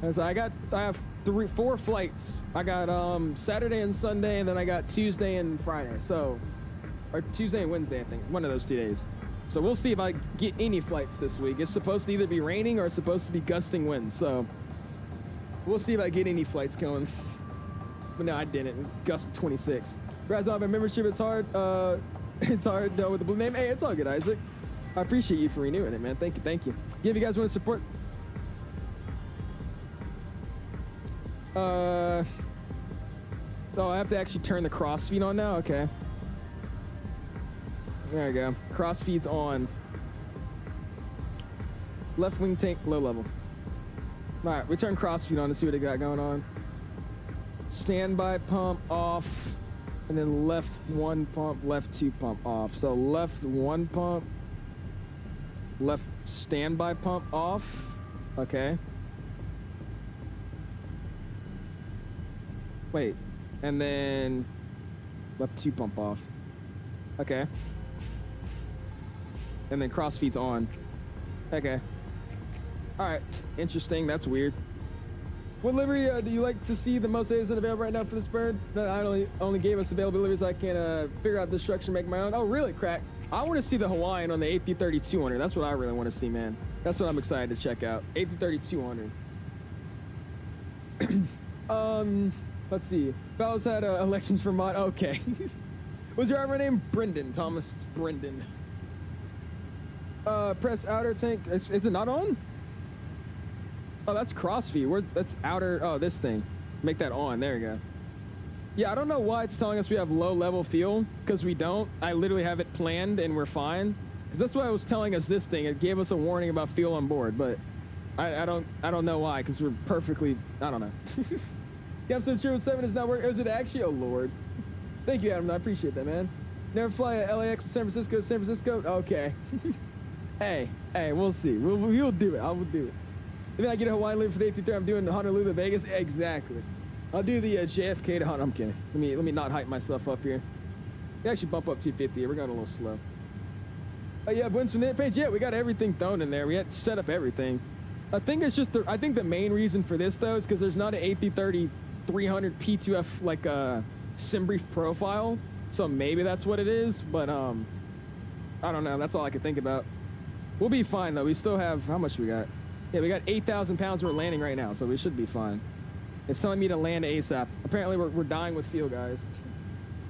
And so I have 4 flights. I got Saturday and Sunday, and then I got Tuesday and Friday. So, or Tuesday and Wednesday, I think. One of those 2 days. So we'll see if I get any flights this week. It's supposed to either be raining or it's supposed to be gusting winds. So we'll see if I get any flights going. But no, I didn't. Gust 26. Guys, don't have a membership. It's hard. It's hard with the blue name. Hey, it's all good, Isaac. I appreciate you for renewing it, man. Thank you. Yeah, if you guys want to support. So I have to actually turn the cross feed on now. Okay. There we go. Cross feed's on. Left wing tank, low level. All right, we turn cross feed on to see what it got going on. Standby pump off, and then left 1 pump, left 2 pump off. So left 1 pump, left standby pump off. Okay. Wait, and then left 2 pump off. Okay. And then cross feed's on. Okay. All right. Interesting. That's weird. What livery do you like to see the most is available right now for this bird? I only gave us available liveries. I can figure out the structure, make my own. Oh, really, Crack? I want to see the Hawaiian on the A330-200. That's what I really want to see, man. That's what I'm excited to check out. A330-200. Let's see. Fellas had elections for mod. Okay. What's your driver name? Brendan. Thomas. It's Brendan. Press outer tank. Is it not on? Oh, that's cross feed. That's outer. Oh, this thing. Make that on. There you go. Yeah, I don't know why it's telling us we have low level fuel, because we don't. I literally have it planned and we're fine. Because that's why I was telling us this thing. It gave us a warning about fuel on board, but I don't know why, because we're perfectly, I don't know. Yeah, so 7 is not working. Is it actually? Oh, Lord. Thank you, Adam. I appreciate that, man. Never fly a LAX to San Francisco? Okay. hey, we'll see. We'll do it. I will do it. And then I get a Hawaiian leave for the 833. I'm doing the Honolulu to Vegas. Exactly. I'll do the JFK to Honolulu. I'm kidding. Let me not hype myself up here. We actually bump up 250 here. We're going a little slow. Oh, yeah, wins from the page. Yeah, we got everything thrown in there. We had to set up everything. I think it's just, I think the main reason for this, though, is because there's not an A330 300 P2F, like, sim brief profile. So maybe that's what it is, but, I don't know. That's all I could think about. We'll be fine, though. We still have, how much we got? Yeah, we got 8,000 pounds we're landing right now, so we should be fine. It's telling me to land ASAP. Apparently, we're dying with fuel, guys.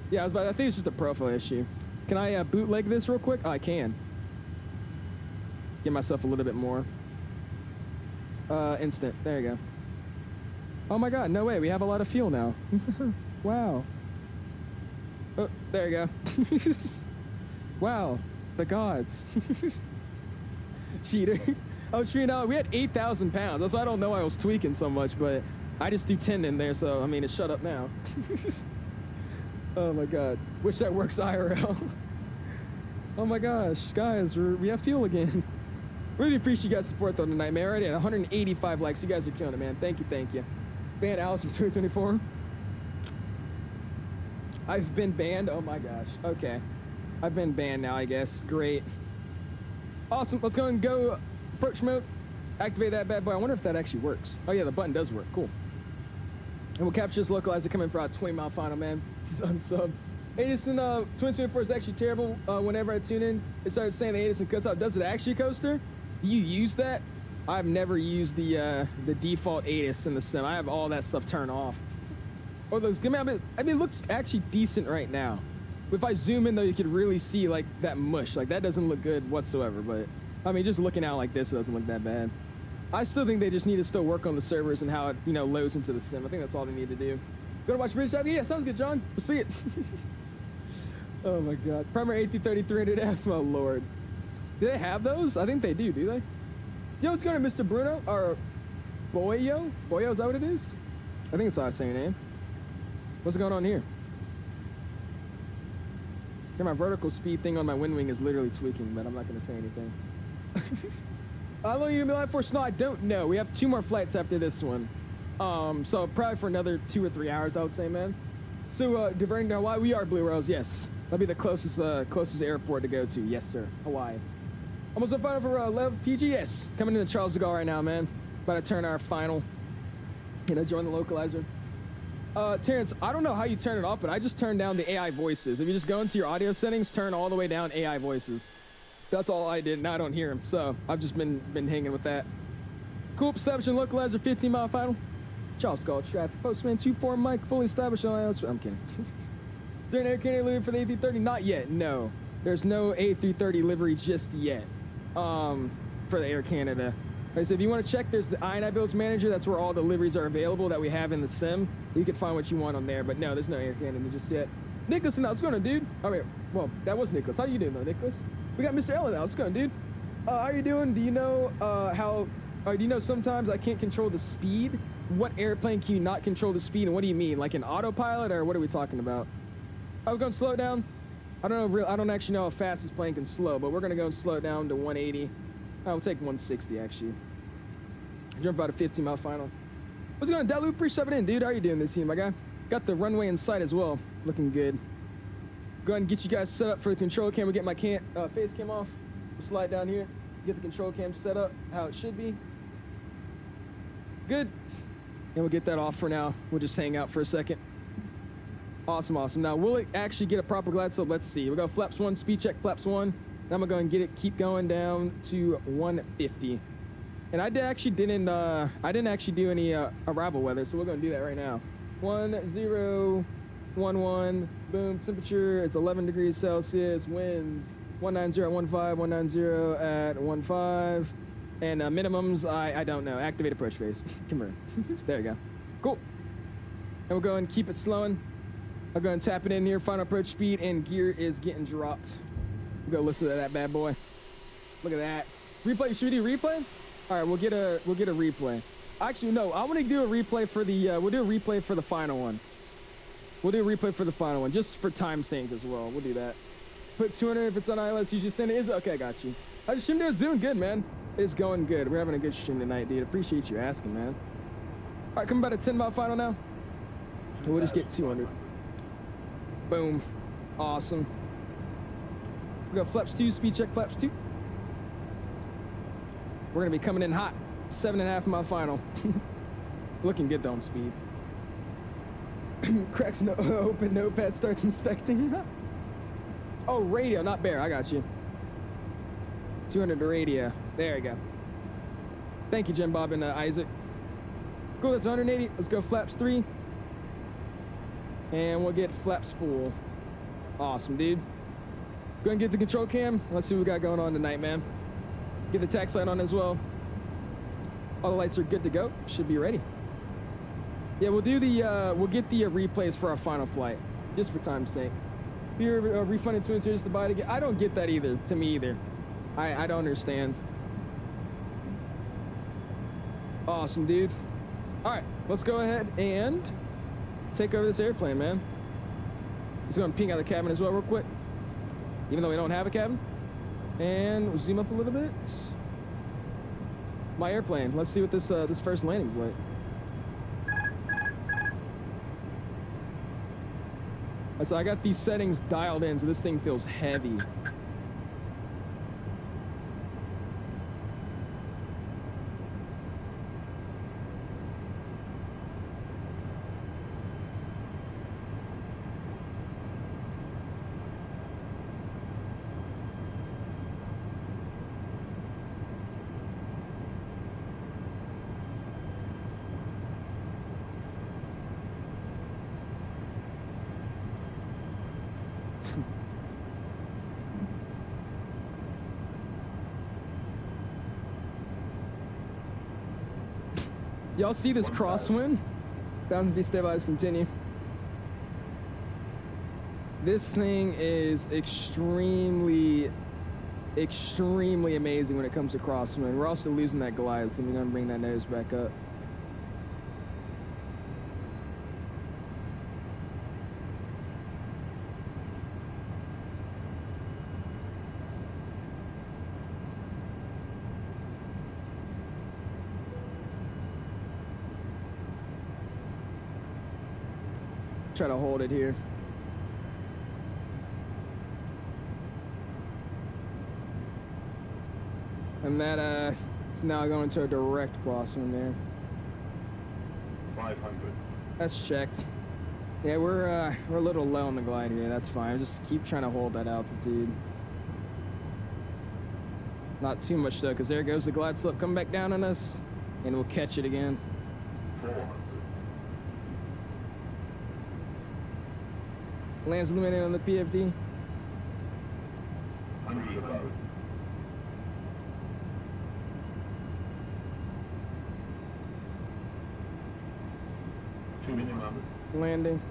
Yeah, I think it's just a profile issue. Can I bootleg this real quick? Oh, I can. Give myself a little bit more. Instant. There you go. Oh my God, no way. We have a lot of fuel now. Wow. Oh, there you go. Wow. The gods. Cheater. Oh, Trina, we had 8,000 pounds. That's why I don't know why I was tweaking so much, but I just do 10 in there, so, I mean, it's shut up now. Oh my God. Wish that works IRL. Oh my gosh, guys, we have fuel again. Really appreciate you guys' support though tonight, man. Already at 185 likes. You guys are killing it, man. Thank you. Banned Alice from 2024. I've been banned. Oh my gosh. Okay. I've been banned now, I guess. Great. Awesome. Let's go approach mode. Activate that bad boy. I wonder if that actually works. Oh yeah, the button does work. Cool. And we'll capture this localizer coming for our 20-mile final, man. This is unsub. Edison 2024 is actually terrible. Whenever I tune in, it started saying the Edison cuts out. Does it actually, Coaster? Do you use that? I've never used the default ATIS in the sim. I have all that stuff turned off. Oh, those. I mean, it looks actually decent right now. If I zoom in though, you could really see like that mush. Like that doesn't look good whatsoever. But I mean, just looking out like this, it doesn't look that bad. I still think they just need to still work on the servers and how it, you know, loads into the sim. I think that's all they need to do. Go to watch British TV? Yeah, sounds good, John. We'll see it. Oh my God. Primary A330 300F. Oh Lord. Do they have those? I think they do they? Yo, what's going on, Mr. Bruno? Or Boyo? Boyo, is that what it is? I think it's how I say your name. What's going on here? Yeah, my vertical speed thing on my wind wing is literally tweaking, but I'm not going to say anything. How long are you going to be live for? Snow, I don't know. We have 2 more flights after this one. So probably for another 2 or 3 hours, I would say, man. So, diverting to Hawaii, we are Blue Rose, yes. That'll be the closest airport to go to. Yes, sir. Hawaii. Almost on final for LFPG, yes. Coming into Charles de Gaulle right now, man. About to turn our final. You know, join the localizer. Terrence, I don't know how you turn it off, but I just turned down the AI voices. If you just go into your audio settings, turn all the way down AI voices. That's all I did. Now I don't hear them, so I've just been hanging with that. Cool, establishing localizer, 15-mile final. Charles de Gaulle traffic. Postman 24 Mike, fully established. I'm kidding. During Air Canada livery for the A330? Not yet, no. There's no A330 livery just yet for the Air Canada. Like I said, if you want to check, there's the INIBUILDS manager. That's where all the liveries are available that we have in the sim. You can find what you want on there, but no, there's no Air Canada just yet. Nicholas, now what's going on, dude? All right, well, that was Nicholas. How you doing, though, Nicholas? We got Mr. Ellen now. What's going on, dude? How are you doing? Do you know do you know sometimes I can't control the speed? What airplane can you not control the speed, and what do you mean? Like an autopilot, or what are we talking about? I was going to slow it down. I don't actually know how fast this plane can slow, but we're going to go and slow it down to 180. We'll take 160, actually. Jump out a 15-mile final. What's going on, Dalu? Appreciate it in, dude. How are you doing this team, my guy? Got the runway in sight as well. Looking good. Go ahead and get you guys set up for the control cam. We'll get my face cam off. We'll slide down here. Get the control cam set up how it should be. Good. And we'll get that off for now. We'll just hang out for a second. Awesome, awesome. Now, will it actually get a proper glide slope? Let's see. We'll go flaps 1, speed check flaps 1. And I'm going to go and get it, keep going down to 150. And I didn't actually do any arrival weather, so we're going to do that right now. 1011, boom. Temperature, it's 11 degrees Celsius. Winds, 190 at 15, 190 at 15. And minimums, I don't know. Activate approach phase. Come here. There you go. Cool. And we'll go and keep it slowing. I'll go and tap it in here. Final approach speed, and gear is getting dropped. We'll go listen to that bad boy. Look at that. Replay, should we do replay? All right, we'll get a replay. Actually, no, I want to do a replay for the, we'll do a replay for the final one. We'll do a replay for the final one, just for time's sake as well. We'll do that. Put 200 if it's on iOS, you should stand it. Is okay, I got you. I just streamed it, it's doing good, man. It's going good. We're having a good stream tonight, dude. Appreciate you asking, man. All right, coming about a 10-mile final now. And we'll just get 200. Boom. Awesome. We got flaps 2, speed check flaps 2. We're gonna be coming in hot. 7.5 mile final. Looking good though on speed. Cracks no open notepad starts inspecting. Oh, radio, not bear. I got you. 200 to radio. There you go. Thank you, Jim Bob and Isaac. Cool, that's 180. Let's go flaps 3. And we'll get flaps full. Awesome, dude. Go and get the control cam. Let's see what we got going on tonight, man. Get the tax light on as well. All the lights are good to go. Should be ready. Yeah, we'll do the, we'll get the replays for our final flight, just for time's sake. You're refunded $22 to buy it again. I don't get that either, to me either. I don't understand. Awesome, dude. All right, let's go ahead and take over this airplane, man. Let's go and ping out the cabin as well real quick, even though we don't have a cabin. And we'll zoom up a little bit. My airplane. Let's see what this this first landing's like. So I got these settings dialed in, so this thing feels heavy. Y'all see this crosswind? Bound to be stabilized, continue. This thing is extremely amazing when it comes to crosswind. We're also losing that glide, so we're gonna bring that nose back up. Try to hold it here. And that it's now going to a direct crosswind there. 500. That's checked. Yeah, we're a little low on the glide here. That's fine. Just keep trying to hold that altitude. Not too much though, because there goes the glide slope coming back down on us, and we'll catch it again. 400. Lands illuminated on the PFD. 100 above. Two minimum. Landing.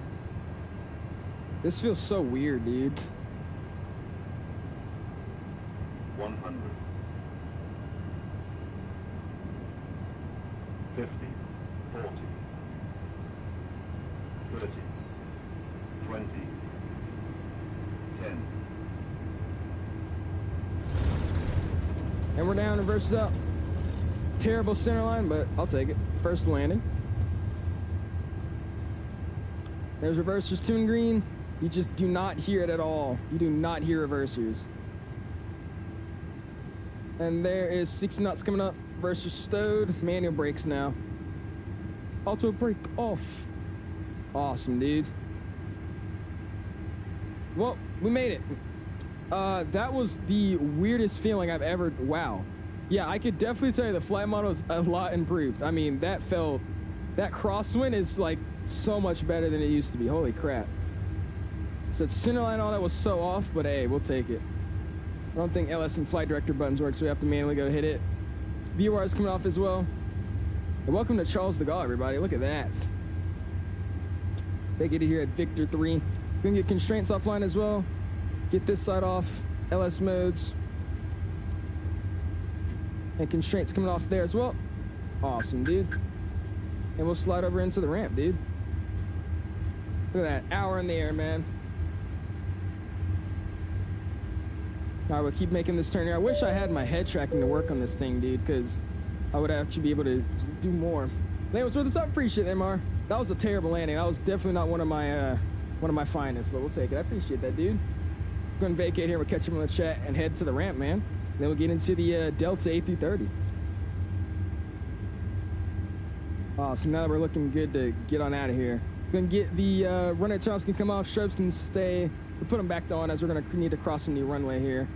This feels so weird, dude. 100. 50. 40. 30. 20. 10. And we're down, reverses up. Terrible center line, but I'll take it. First landing. There's reversers, 2 in green. You just do not hear it at all. You do not hear reversers. And there is 60 knots coming up. Reversers stowed. Manual brakes now. Auto brake off. Awesome, dude. Well, we made it. That was the weirdest feeling I've ever. Wow. Yeah, I could definitely tell you the flight model is a lot improved. I mean, that crosswind is like so much better than it used to be. Holy crap. So center line, all that was so off, but hey, we'll take it. I don't think LS and flight director buttons work, so we have to manually go hit it. VOR is coming off as well. And welcome to Charles de Gaulle, everybody. Look at that. They get it here at Victor 3. We're gonna get constraints offline as well. Get this side off. LS modes. And constraints coming off there as well. Awesome, dude. And we'll slide over into the ramp, dude. Look at that, hour in the air, man. All right, we'll keep making this turn here. I wish I had my head tracking to work on this thing, dude, because I would actually be able to do more. Landon, what's with us up? Appreciate it, MR. That was a terrible landing. That was definitely not one of my finest, but we'll take it. I appreciate that, dude. Going to vacate here. We'll catch him in the chat and head to the ramp, man. Then we'll get into the Delta A330. So now that we're looking good to get on out of here. Gonna get the runner tops can come off, strobes can stay. We'll put them back on as we're gonna need to cross a new runway here.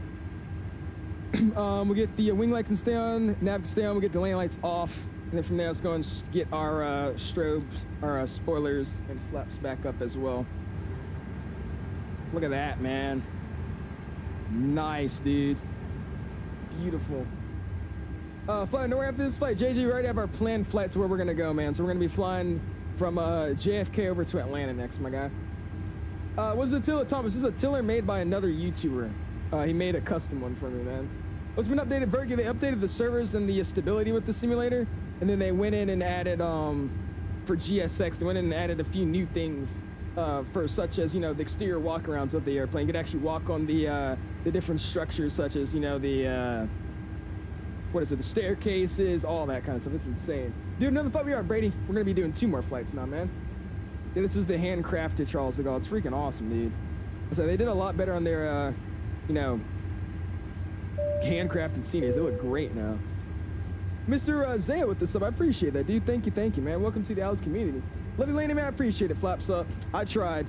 We'll get the wing light can stay on, nav can stay on. We'll get the lane lights off, and then from there let's go and get our strobes, our spoilers and flaps back up as well. Look at that, man. Nice, dude. Beautiful. Flying nowhere after this flight. JJ, we already have our planned flight to where we're gonna go, man. So we're gonna be flying from JFK over to Atlanta next, my guy. What's the tiller, Thomas? This is a tiller made by another YouTuber. He made a custom one for me, man. What's been updated, Virgie? They updated the servers and the stability with the simulator, and then they went in and added, for GSX, they went in and added a few new things, for such as, you know, the exterior walkarounds of the airplane. You could actually walk on the different structures, such as, you know, the, what is it, the staircases, all that kind of stuff. It's insane. Dude, another flight we are, Brady. We're going to be doing 2 more flights now, man. Yeah, this is the handcrafted Charles de Gaulle. It's freaking awesome, dude. So they did a lot better on their, you know, handcrafted sceneries. They look great now. Mr. Zaya with the sub. I appreciate that, dude. Thank you, man. Welcome to the Owls community. Love you, Laney, man. I appreciate it. Flaps up. I tried.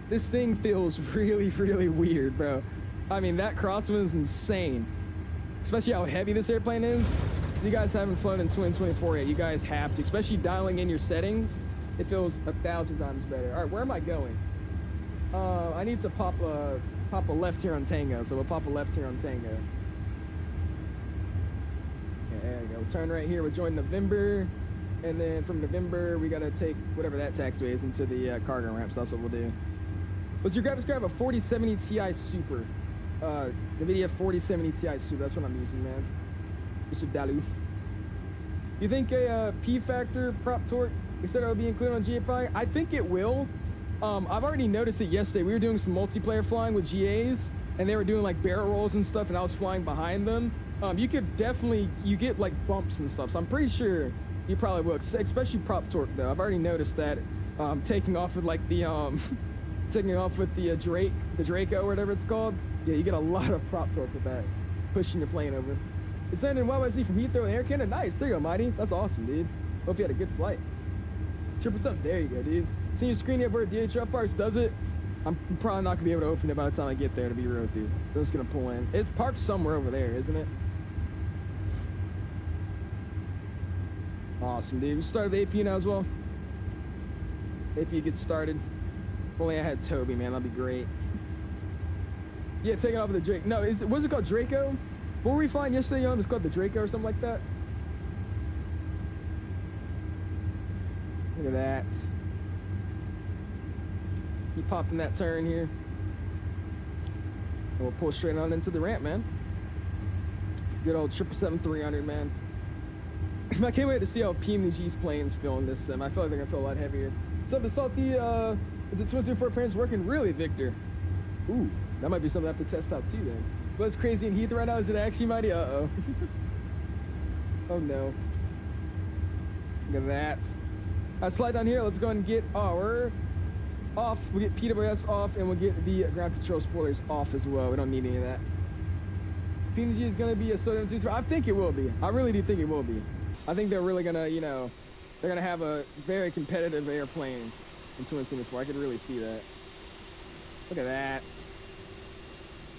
This thing feels really, really weird, bro. I mean, that crosswind is insane. Especially how heavy this airplane is. If you guys haven't flown in Twin 24 yet, you guys have to. Especially dialing in your settings. It feels 1,000 times better. All right, where am I going? I need to pop a left here on Tango. So we'll pop a left here on Tango. Yeah, there you go. We'll turn right here. We'll join November. And then from November, we got to take whatever that taxiway is into the cargo ramp. So that's what we'll do. What's your graphics card? A 4070 Ti Super. NVIDIA 4070 Ti Super. That's what I'm using, man. Mr. Dalu. You think a P factor prop torque, etc., will be included on GFI? I think it will. I've already noticed it yesterday. We were doing some multiplayer flying with GAs, and they were doing like barrel rolls and stuff, and I was flying behind them. You could definitely, you get like bumps and stuff, so I'm pretty sure you probably will, especially prop torque though. I've already noticed that taking off with like the taking off with the Draco or whatever it's called. Yeah, you get a lot of prop torque with that, pushing your plane over. It's landing in YYZ from Heathrow and Air Canada. Nice, there you go, Mighty. That's awesome, dude. Hope you had a good flight. 777, there you go, dude. Seeing your screen yet where DHL Parks does it? I'm probably not gonna be able to open it by the time I get there, to be real with you. I'm just gonna pull in. It's parked somewhere over there, isn't it? Awesome, dude. We started the APU now as well. APU gets started. If only I had Toby, man. That'd be great. Yeah, taking off with the Drake. No, what's it called? Draco? What were we flying yesterday on? It's called the Draco or something like that. Look at that. Keep popping that turn here. And we'll pull straight on into the ramp, man. Good old 777-300, man. I can't wait to see how PMG's planes feel in this sim. I feel like they're gonna feel a lot heavier. What's up, the salty, is the 224 planes working? Really, Victor? Ooh, that might be something I have to test out too then. What's crazy in Heathrow right now? Is it actually mighty? Uh-oh. Oh no. Look at that. Slide down here. Let's go and get our off. We'll get PWS off, and we'll get the ground control spoilers off as well. We don't need any of that. PNG is going to be a sodium 2. I think it will be. I really do think it will be. I think they're really going to, you know, they're going to have a very competitive airplane in 2024. I could really see that. Look at that.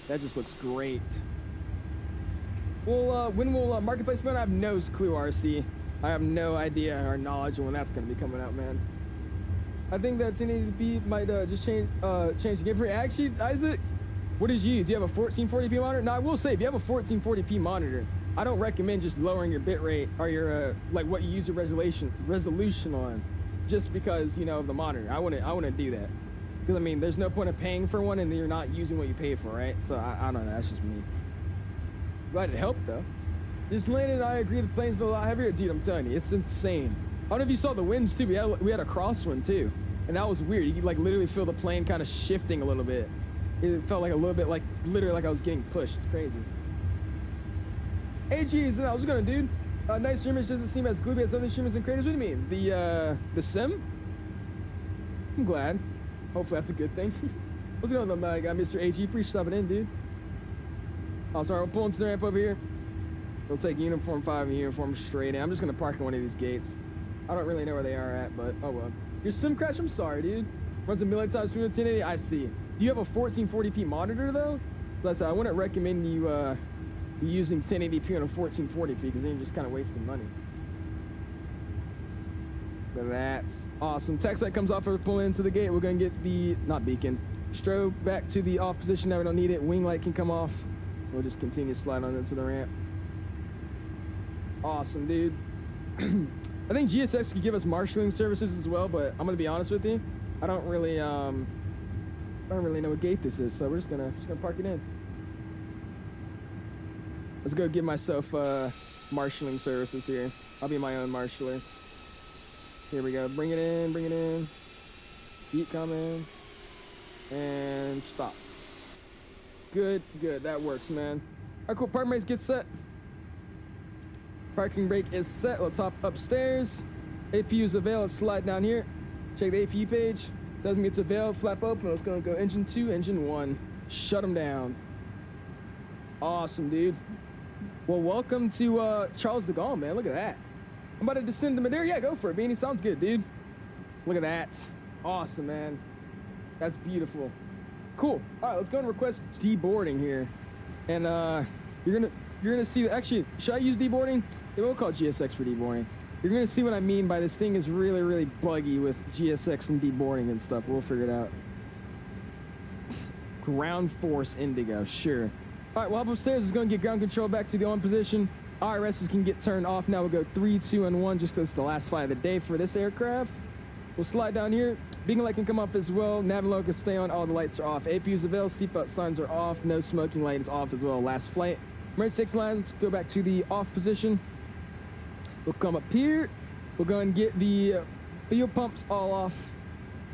That just looks great. Well, when will Marketplace be on? I have no clue, RC. I have no idea or knowledge of when that's going to be coming out, man. I think that EDDP might just change the game for you. Actually, Isaac, what did you use? You have a 1440p monitor? No, I will say, if you have a 1440p monitor, I don't recommend just lowering your bit rate or your like what you use your resolution on, just because, you know, of the monitor. I wouldn't do that. Because, I mean, there's no point of paying for one and you're not using what you pay for, right? So, I don't know. That's just me. Glad it helped, though. Just landed, I agree, the planes feel a lot heavier. Dude, I'm telling you, it's insane. I don't know if you saw the winds, too. We had a crosswind, too. And that was weird. You could, like, literally feel the plane kind of shifting a little bit. It felt like a little bit, like, literally like I was getting pushed. It's crazy. Hey, geez, I was gonna, dude. Nice streamers doesn't seem as gloomy as other streamers and creators. What do you mean? The sim? I'm glad. Hopefully that's a good thing. What's going on, guy, Mr. AG? Appreciate stopping in, dude. Oh, sorry, we're pulling to the ramp over here. We'll take uniform 5 and uniform straight in. I'm just gonna park in one of these gates. I don't really know where they are at, but oh well. Your sim crash? I'm sorry, dude. Runs a million times through 1080. I see. Do you have a 1440p monitor though? That's I wouldn't recommend you using 1080p on a 1440p because then you're just kind of wasting money. Look at that. Awesome. Text light comes off as we pull into the gate. We're going to get the, not beacon, strobe back to the off position. Now we don't need it. Wing light can come off. We'll just continue sliding on into the ramp. Awesome, dude. I think GSX could give us marshalling services as well, but I'm going to be honest with you. I don't really know what gate this is, so we're just gonna park it in. Let's go give myself marshalling services here. I'll be my own marshaller. Here we go. Bring it in, bring it in. Keep coming. And stop. Good, good. That works, man. All right, cool. Parking brakes get set. Parking brake is set. Let's hop upstairs. APU is available. Let's slide down here. Check the APU page. Tells me it's available. Flap open. Let's go engine 2, engine 1. Shut them down. Awesome, dude. Well, welcome to Charles de Gaulle, man. Look at that. I'm about to descend to Madeira. Yeah, go for it, Beanie. Sounds good, dude. Look at that. Awesome, man. That's beautiful. Cool. All right, let's go and request deboarding here. And you're gonna see. Actually, should I use deboarding? Yeah, we'll call GSX for deboarding. You're gonna see what I mean by this thing is really, really buggy with GSX and deboarding and stuff. We'll figure it out. Ground Force Indigo, sure. All right, well, up upstairs is gonna get ground control back to the on position. IRSs can get turned off now. We'll go 3, 2, and 1 just because it's the last flight of the day for this aircraft. We'll slide down here. Beacon light can come off as well. Navigation can stay on. All the lights are off. APU's available. Seatbelt signs are off. No smoking light is off as well. Last flight. Emergency 6 lines go back to the off position. We'll come up here. We'll go and get the fuel pumps all off.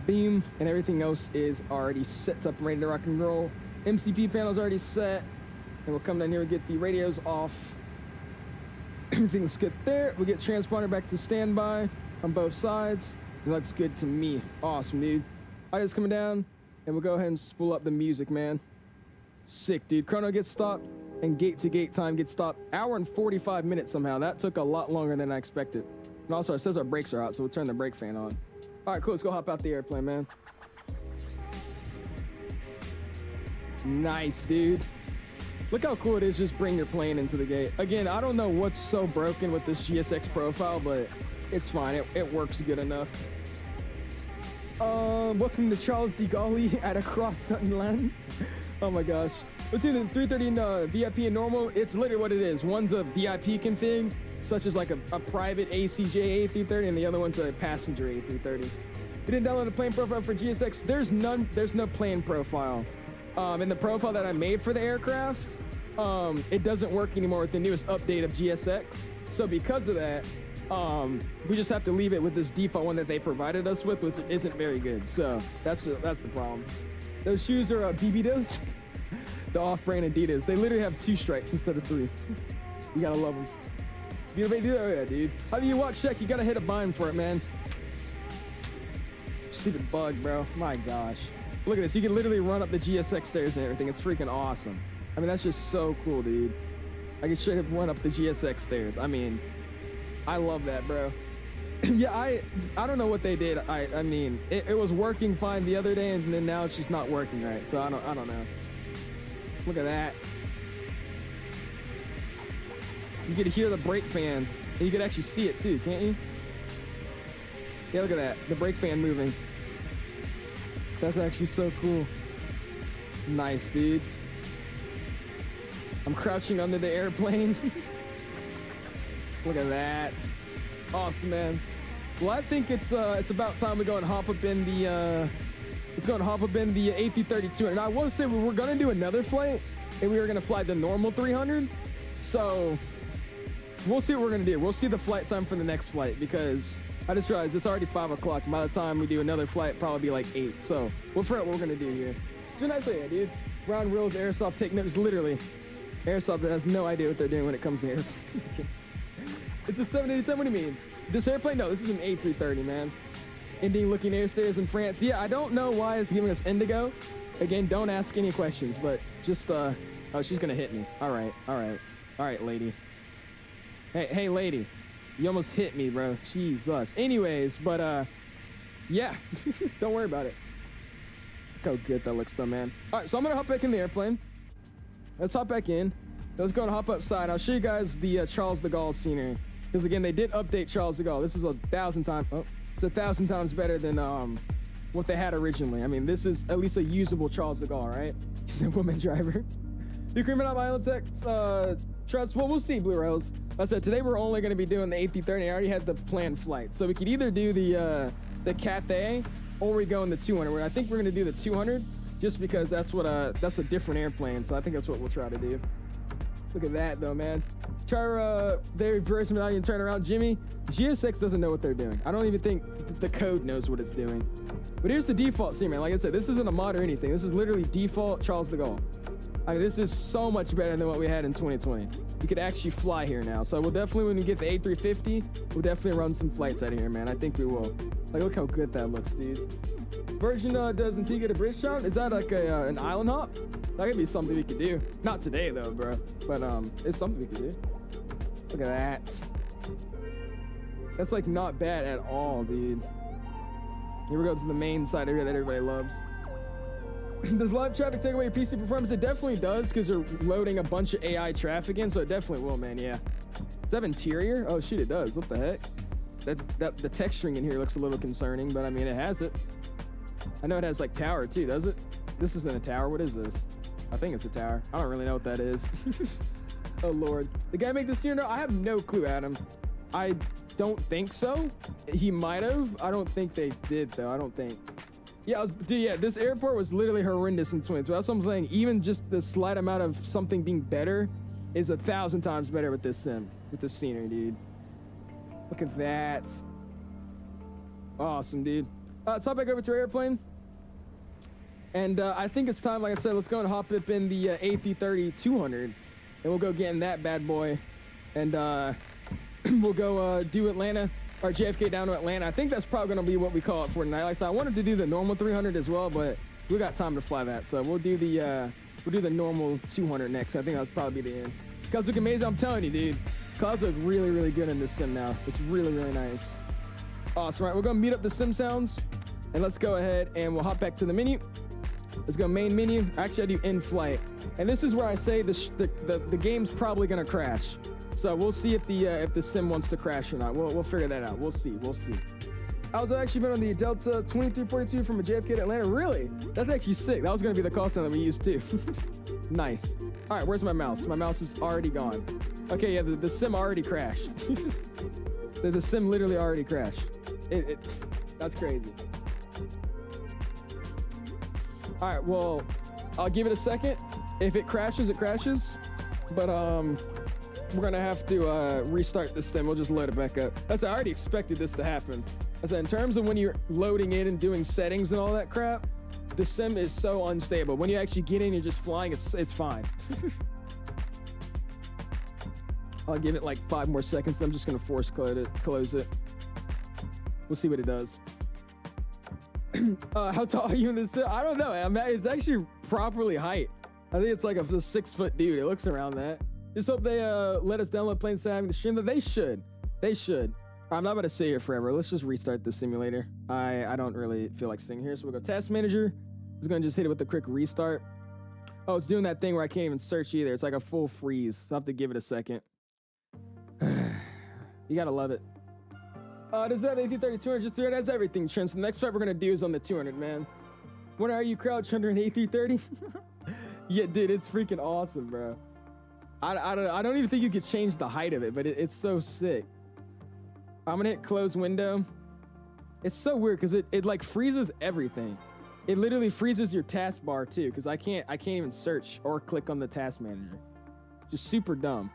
Beam and everything else is already set up, ready to rock and roll. MCP panel's already set. And we'll come down here and get the radios off. Everything looks good there. We'll get transponder back to standby on both sides. It looks good to me. Awesome, dude. Audio's coming down, and we'll go ahead and spool up the music, man. Sick, dude. Chrono gets stopped, and gate-to-gate time gets stopped. Hour and 45 minutes somehow. That took a lot longer than I expected. And also, it says our brakes are out, so we'll turn the brake fan on. All right, cool. Let's go hop out the airplane, man. Nice, dude. Look how cool it is just bring your plane into the gate. Again, I don't know what's so broken with this GSX profile, but it's fine. It works good enough. Welcome to Charles de Gaulle at Across Sutton Land. Oh my gosh. Between the 330 and VIP and normal, it's literally what it is. One's a VIP config, such as like a private ACJ A330, and the other one's a passenger A330. You didn't download a plane profile for GSX? There's no plane profile. In the profile that I made for the aircraft, it doesn't work anymore with the newest update of GSX. So because of that, we just have to leave it with this default one that they provided us with, which isn't very good. So that's the problem. Those shoes are BBDas, the off-brand Adidas. They literally have 2 stripes instead of 3. You gotta love them. You know, oh yeah, dude. How do you watch check? You gotta hit a bind for it, man. Stupid bug, bro. My gosh. Look at this. You can literally run up the GSX stairs and everything. It's freaking awesome. I mean, that's just so cool, dude. I can straight up run up the GSX stairs. I mean, I love that, bro. Yeah, I don't know what they did. I mean, it was working fine the other day, and then now it's just not working right. So I don't know. Look at that. You get to hear the brake fan, and you can actually see it too, can't you? Yeah, look at that. The brake fan moving. That's actually so cool. Nice, dude. I'm crouching under the airplane. Look at that. Awesome, man. Well, I think it's about time we go and hop up in the Let's go and hop up in the A330-200. Now, I want to say we were going to do another flight, and we were going to fly the normal 300. So we'll see what we're going to do. We'll see the flight time for the next flight, because I just realized it's already 5 o'clock. By the time we do another flight, probably be like 8. So we'll figure out what we're going to do here. It's a nice idea, dude. Round wheels, Airsoft, take notes. Literally, Airsoft has no idea what they're doing when it comes to air. It's a 787. What do you mean? This airplane? No, this is an A330, man. Indian looking air stairs in France. Yeah, I don't know why it's giving us indigo. Again, don't ask any questions, but just, oh, she's gonna hit me. All right, lady. Hey, lady. You almost hit me, bro. Jesus. Anyways, but, yeah. Don't worry about it. Look how good that looks, though, man. All right, so I'm gonna hop back in the airplane. Let's hop back in. Let's go and hop upside. I'll show you guys the Charles de Gaulle scenery. Because, again, they did update Charles de Gaulle. This is 1,000 times... Oh. It's 1,000 times better than what they had originally. I mean, this is at least a usable Charles de Gaulle, right? He's a woman driver. The Cream Up Island Tech Trust. Well, we'll see, Blue Rails. Like I said, today we're only going to be doing the A330. I already had the planned flight. So we could either do the Cathay or we go in the 200. I think we're going to do the 200 just because that's a different airplane. So I think that's what we'll try to do. Look at that, though, man. Try their reverse medallion turnaround. Jimmy, GSX doesn't know what they're doing. I don't even think the code knows what it's doing. But here's the default scene, man. Like I said, this isn't a mod or anything. This is literally default Charles de Gaulle. I mean, this is so much better than what we had in 2020. We could actually fly here now. So we'll definitely, when we get the A350, we'll definitely run some flights out of here, man. I think we will. Like, look how good that looks, dude. Version does Antigua to Bridge Town? Is that like an island hop? That could be something we could do. Not today, though, bro. But it's something we could do. Look at that. That's like not bad at all, dude. Here we go to the main side area that everybody loves. Does live traffic take away your PC performance? It definitely does, because they're loading a bunch of AI traffic in, so it definitely will, man. Yeah. Does that have interior? Oh shoot, it does. What the heck? The texturing in here looks a little concerning, but I mean, it has it. I know it has like tower too, does it? This isn't a tower. What is this? I think it's a tower. I don't really know what that is. Oh Lord. The guy make this here? No, I have no clue, Adam. I don't think so. He might have. I don't think they did, though. I don't think. Yeah, dude, yeah, this airport was literally horrendous in 2020. So that's what I'm saying. Even just the slight amount of something being better is 1,000 times better with this sim, with this scenery, dude. Look at that. Awesome, dude. Let's hop back over to our airplane. And I think it's time, like I said, let's go and hop up in the A330-200. And we'll go get in that bad boy. And we'll go do Atlanta, or JFK down to Atlanta. I think that's probably going to be what we call it for tonight. Like I said, I wanted to do the normal 300 as well, but we got time to fly that. So we'll do the normal 200 next. I think that'll probably be the end. Clouds look amazing. I'm telling you, dude. Clouds look really, really good in this sim now. It's really, really nice. Awesome. All right, we're going to meet up the sim sounds. And let's go ahead and we'll hop back to the menu. Let's go main menu. Actually, I do in-flight. And this is where I say the game's probably going to crash. So we'll see if the sim wants to crash or not. We'll figure that out. We'll see. I was actually been on the Delta 2342 from a JFK to Atlanta. Really? That's actually sick. That was going to be the call sign that we used too. Nice. All right, where's my mouse? My mouse is already gone. Okay, yeah, the sim already crashed. the sim literally already crashed. That's crazy. All right, well, I'll give it a second. If it crashes, it crashes. But we're gonna have to restart this thing. We'll just load it back up. I already expected this to happen. I said, in terms of when you're loading in and doing settings and all that crap, the sim is so unstable. When you actually get in, you're just flying. It's fine. I'll give it like 5 more seconds. Then I'm just gonna force close it. We'll see what it does. How tall are you in this? I don't know. It's actually properly height. I think it's like a 6-foot dude. It looks around that. Just hope they let us download planes to having the stream. They should. I'm not about to sit here forever. Let's just restart the simulator. I don't really feel like sitting here, so we'll go task manager. It's gonna just hit it with a quick restart. Oh, it's doing that thing where I can't even search either. It's like a full freeze. So I have to give it a second. You gotta love it. Does that A330 200 just 300? That's everything, Trent. So the next fight we're gonna do is on the 200, man. When are you crouched under an A330? Yeah, dude, it's freaking awesome, bro. I don't even think you could change the height of it, but it's so sick. I'm gonna hit close window. It's so weird because it like freezes everything. It literally freezes your taskbar too, because I can't even search or click on the task manager. Just super dumb.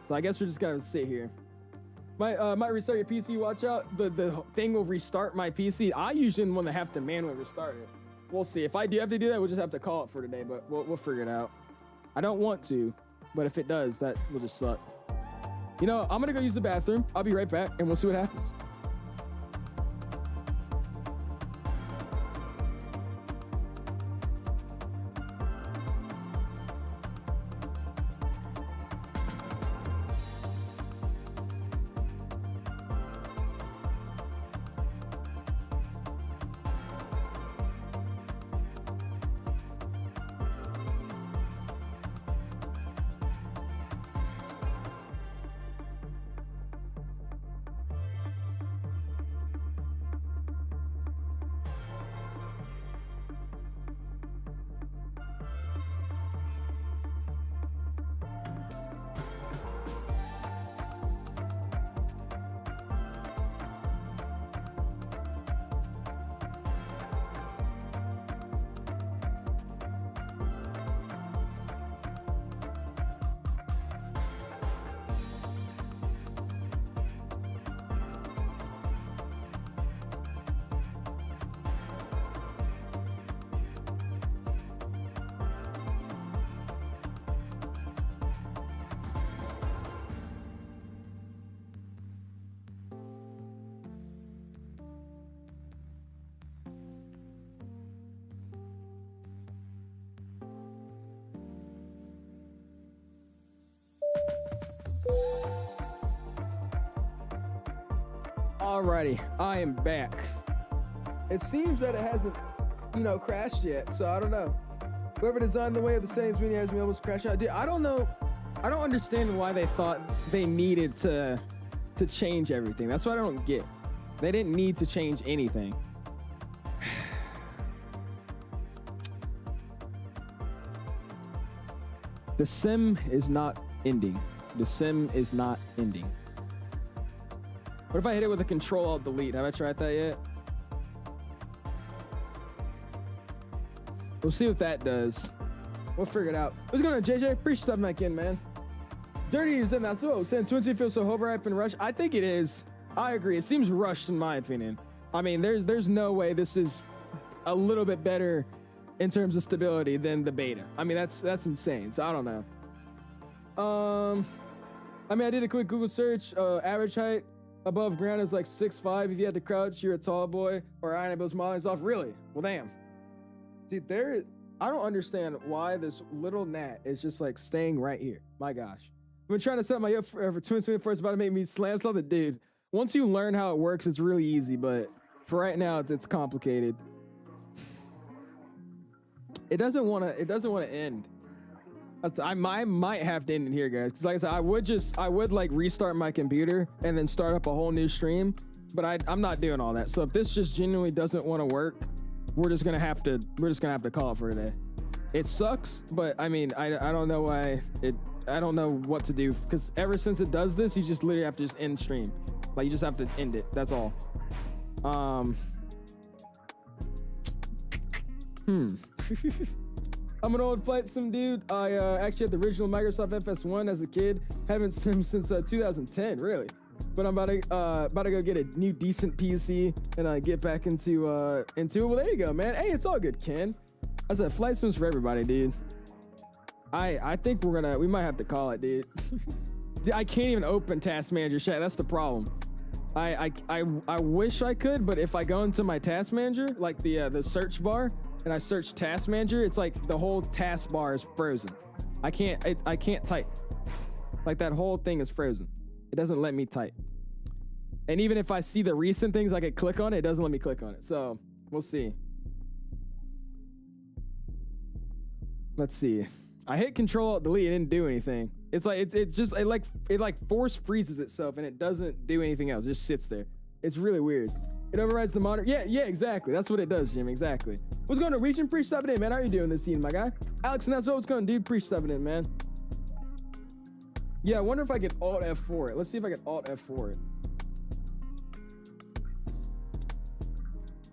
So I guess we're just gonna sit here. Might restart your PC. Watch out. The thing will restart my PC. I usually am the one that have to manually restart it. We'll see. If I do have to do that, we'll just have to call it for today. But we'll figure it out. I don't want to, but if it does, that will just suck. You know, I'm gonna go use the bathroom. I'll be right back, and we'll see what happens. Alrighty, I am back. It seems that it hasn't, crashed yet, so I don't know. Whoever designed the way of the sayings meaning has me almost crash out. Dude, I don't know. I don't understand why they thought they needed to change everything. That's what I don't get. They didn't need to change anything. The sim is not ending. The sim is not ending. What if I hit it with a Control-Alt-Delete? Have I tried that yet? We'll see what that does. We'll figure it out. What's going on, JJ? Appreciate that back in, man. Dirty is done that. So, saying 20 feels so overhyped and rushed. I think it is. I agree. It seems rushed in my opinion. I mean, there's no way this is a little bit better in terms of stability than the beta. I mean, that's insane. So I don't know. I mean, I did a quick Google search. Average height above ground is like 6'5". If you had to crouch, you're a tall boy. Or INIBUILDS modeling's off. Really? Well, damn. Dude, I don't understand why this little gnat is just like staying right here. My gosh. I've been trying to set my up for 2024. It's about to make me slam something. Dude, once you learn how it works, it's really easy. But for right now, it's complicated. It doesn't want to end. I might have to end it here, guys. Because like I said, I would like restart my computer and then start up a whole new stream. But I'm not doing all that. So if this just genuinely doesn't want to work, we're just gonna have to call it for today. It sucks, but I mean, I don't know why I don't know what to do, because ever since it does this, you just literally have to just end stream. Like, you just have to end it. That's all. I'm an old flight sim dude. I actually had the original Microsoft FS1 as a kid. Haven't sim since 2010, really. But I'm about to go get a new decent PC and get back into it. Well, there you go, man. Hey, it's all good, Ken. I said flight sims for everybody, dude. I think we might have to call it, dude. Dude, I can't even open Task Manager chat. That's the problem. I wish I could, but if I go into my Task Manager, like the search bar, and I search Task Manager, it's like the whole task bar is frozen. I can't type. Like, that whole thing is frozen. It doesn't let me type. And even if I see the recent things, I could click on it, it doesn't let me click on it. So we'll see. Let's see. I hit Control-Alt-Delete, it didn't do anything. It's like it like force freezes itself and it doesn't do anything else. It just sits there. It's really weird. It overrides the monitor. Yeah, exactly. That's what it does, Jim. Exactly. What's going on, Region? Appreciate stepping in, man. How are you doing this evening, my guy? Alex, and that's what's going on, dude. Appreciate stepping in, man. Yeah, I wonder if I can Alt F4 it. Let's see if I can Alt F4 it.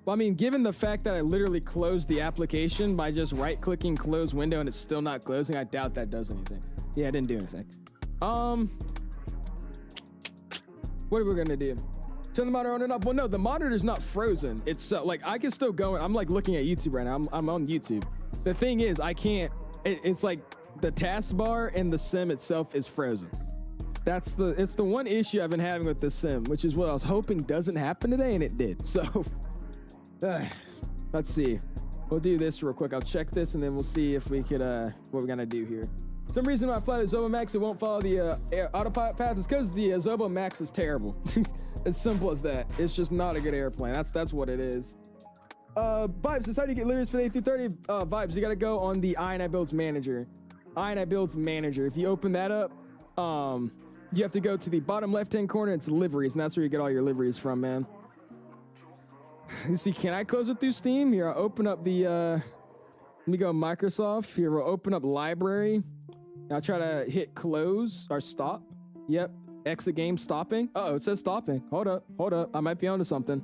Well, I mean, given the fact that I literally closed the application by just right-clicking close window and it's still not closing, I doubt that does anything. Yeah, it didn't do anything. What are we gonna do? Turn the monitor on and up. Well, no, the monitor's not frozen. It's like I can still go. I'm like looking at YouTube right now. I'm on YouTube. The thing is, I can't. It's like the taskbar and the sim itself is frozen. It's the one issue I've been having with this sim, which is what I was hoping doesn't happen today, and it did. So let's see. We'll do this real quick. I'll check this, and then we'll see if we could what we're gonna do here. Some reason when I fly the 𝐬𝐵 Max, it won't follow the autopilot path. It's because the 𝐬𝐵 Max is terrible. It's simple as that. It's just not a good airplane. That's what it is. Vibes says, how do you get liveries for the A330? Vibes, you gotta go on the INIBUILDS manager. INIBUILDS manager. If you open that up, you have to go to the bottom left-hand corner. It's liveries, and that's where you get all your liveries from, man. Let's see, can I close it through Steam? Here, I'll open up the, let me go Microsoft. Here, we'll open up library. I'll try to hit close or stop. Yep, exit game stopping. Uh-oh, it says stopping. Hold up. I might be onto something.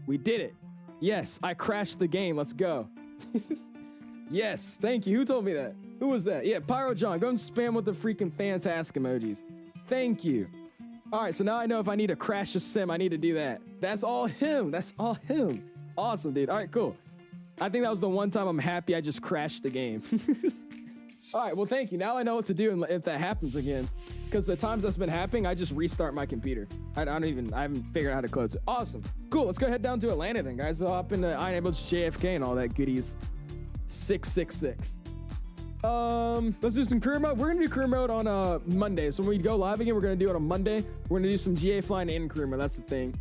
We did it. Yes, I crashed the game. Let's go. Yes, thank you. Who told me that? Who was that? Yeah, Pyro John. Go and spam with the freaking fantastic emojis. Thank you. All right, so now I know if I need to crash a sim, I need to do that. That's all him. That's all him. Awesome, dude. All right, cool. I think that was the one time I'm happy I just crashed the game. All right, well, thank you. Now I know what to do if that happens again. Because the times that's been happening, I just restart my computer. I haven't figured out how to close it. Awesome. Cool, let's go head down to Atlanta then, guys. I'll hop into INIBUILDS JFK and all that goodies. Sick. Let's do some career mode. We're gonna do career mode on Monday. So when we go live again, we're gonna do it on Monday. We're gonna do some GA flying and career mode. That's the thing.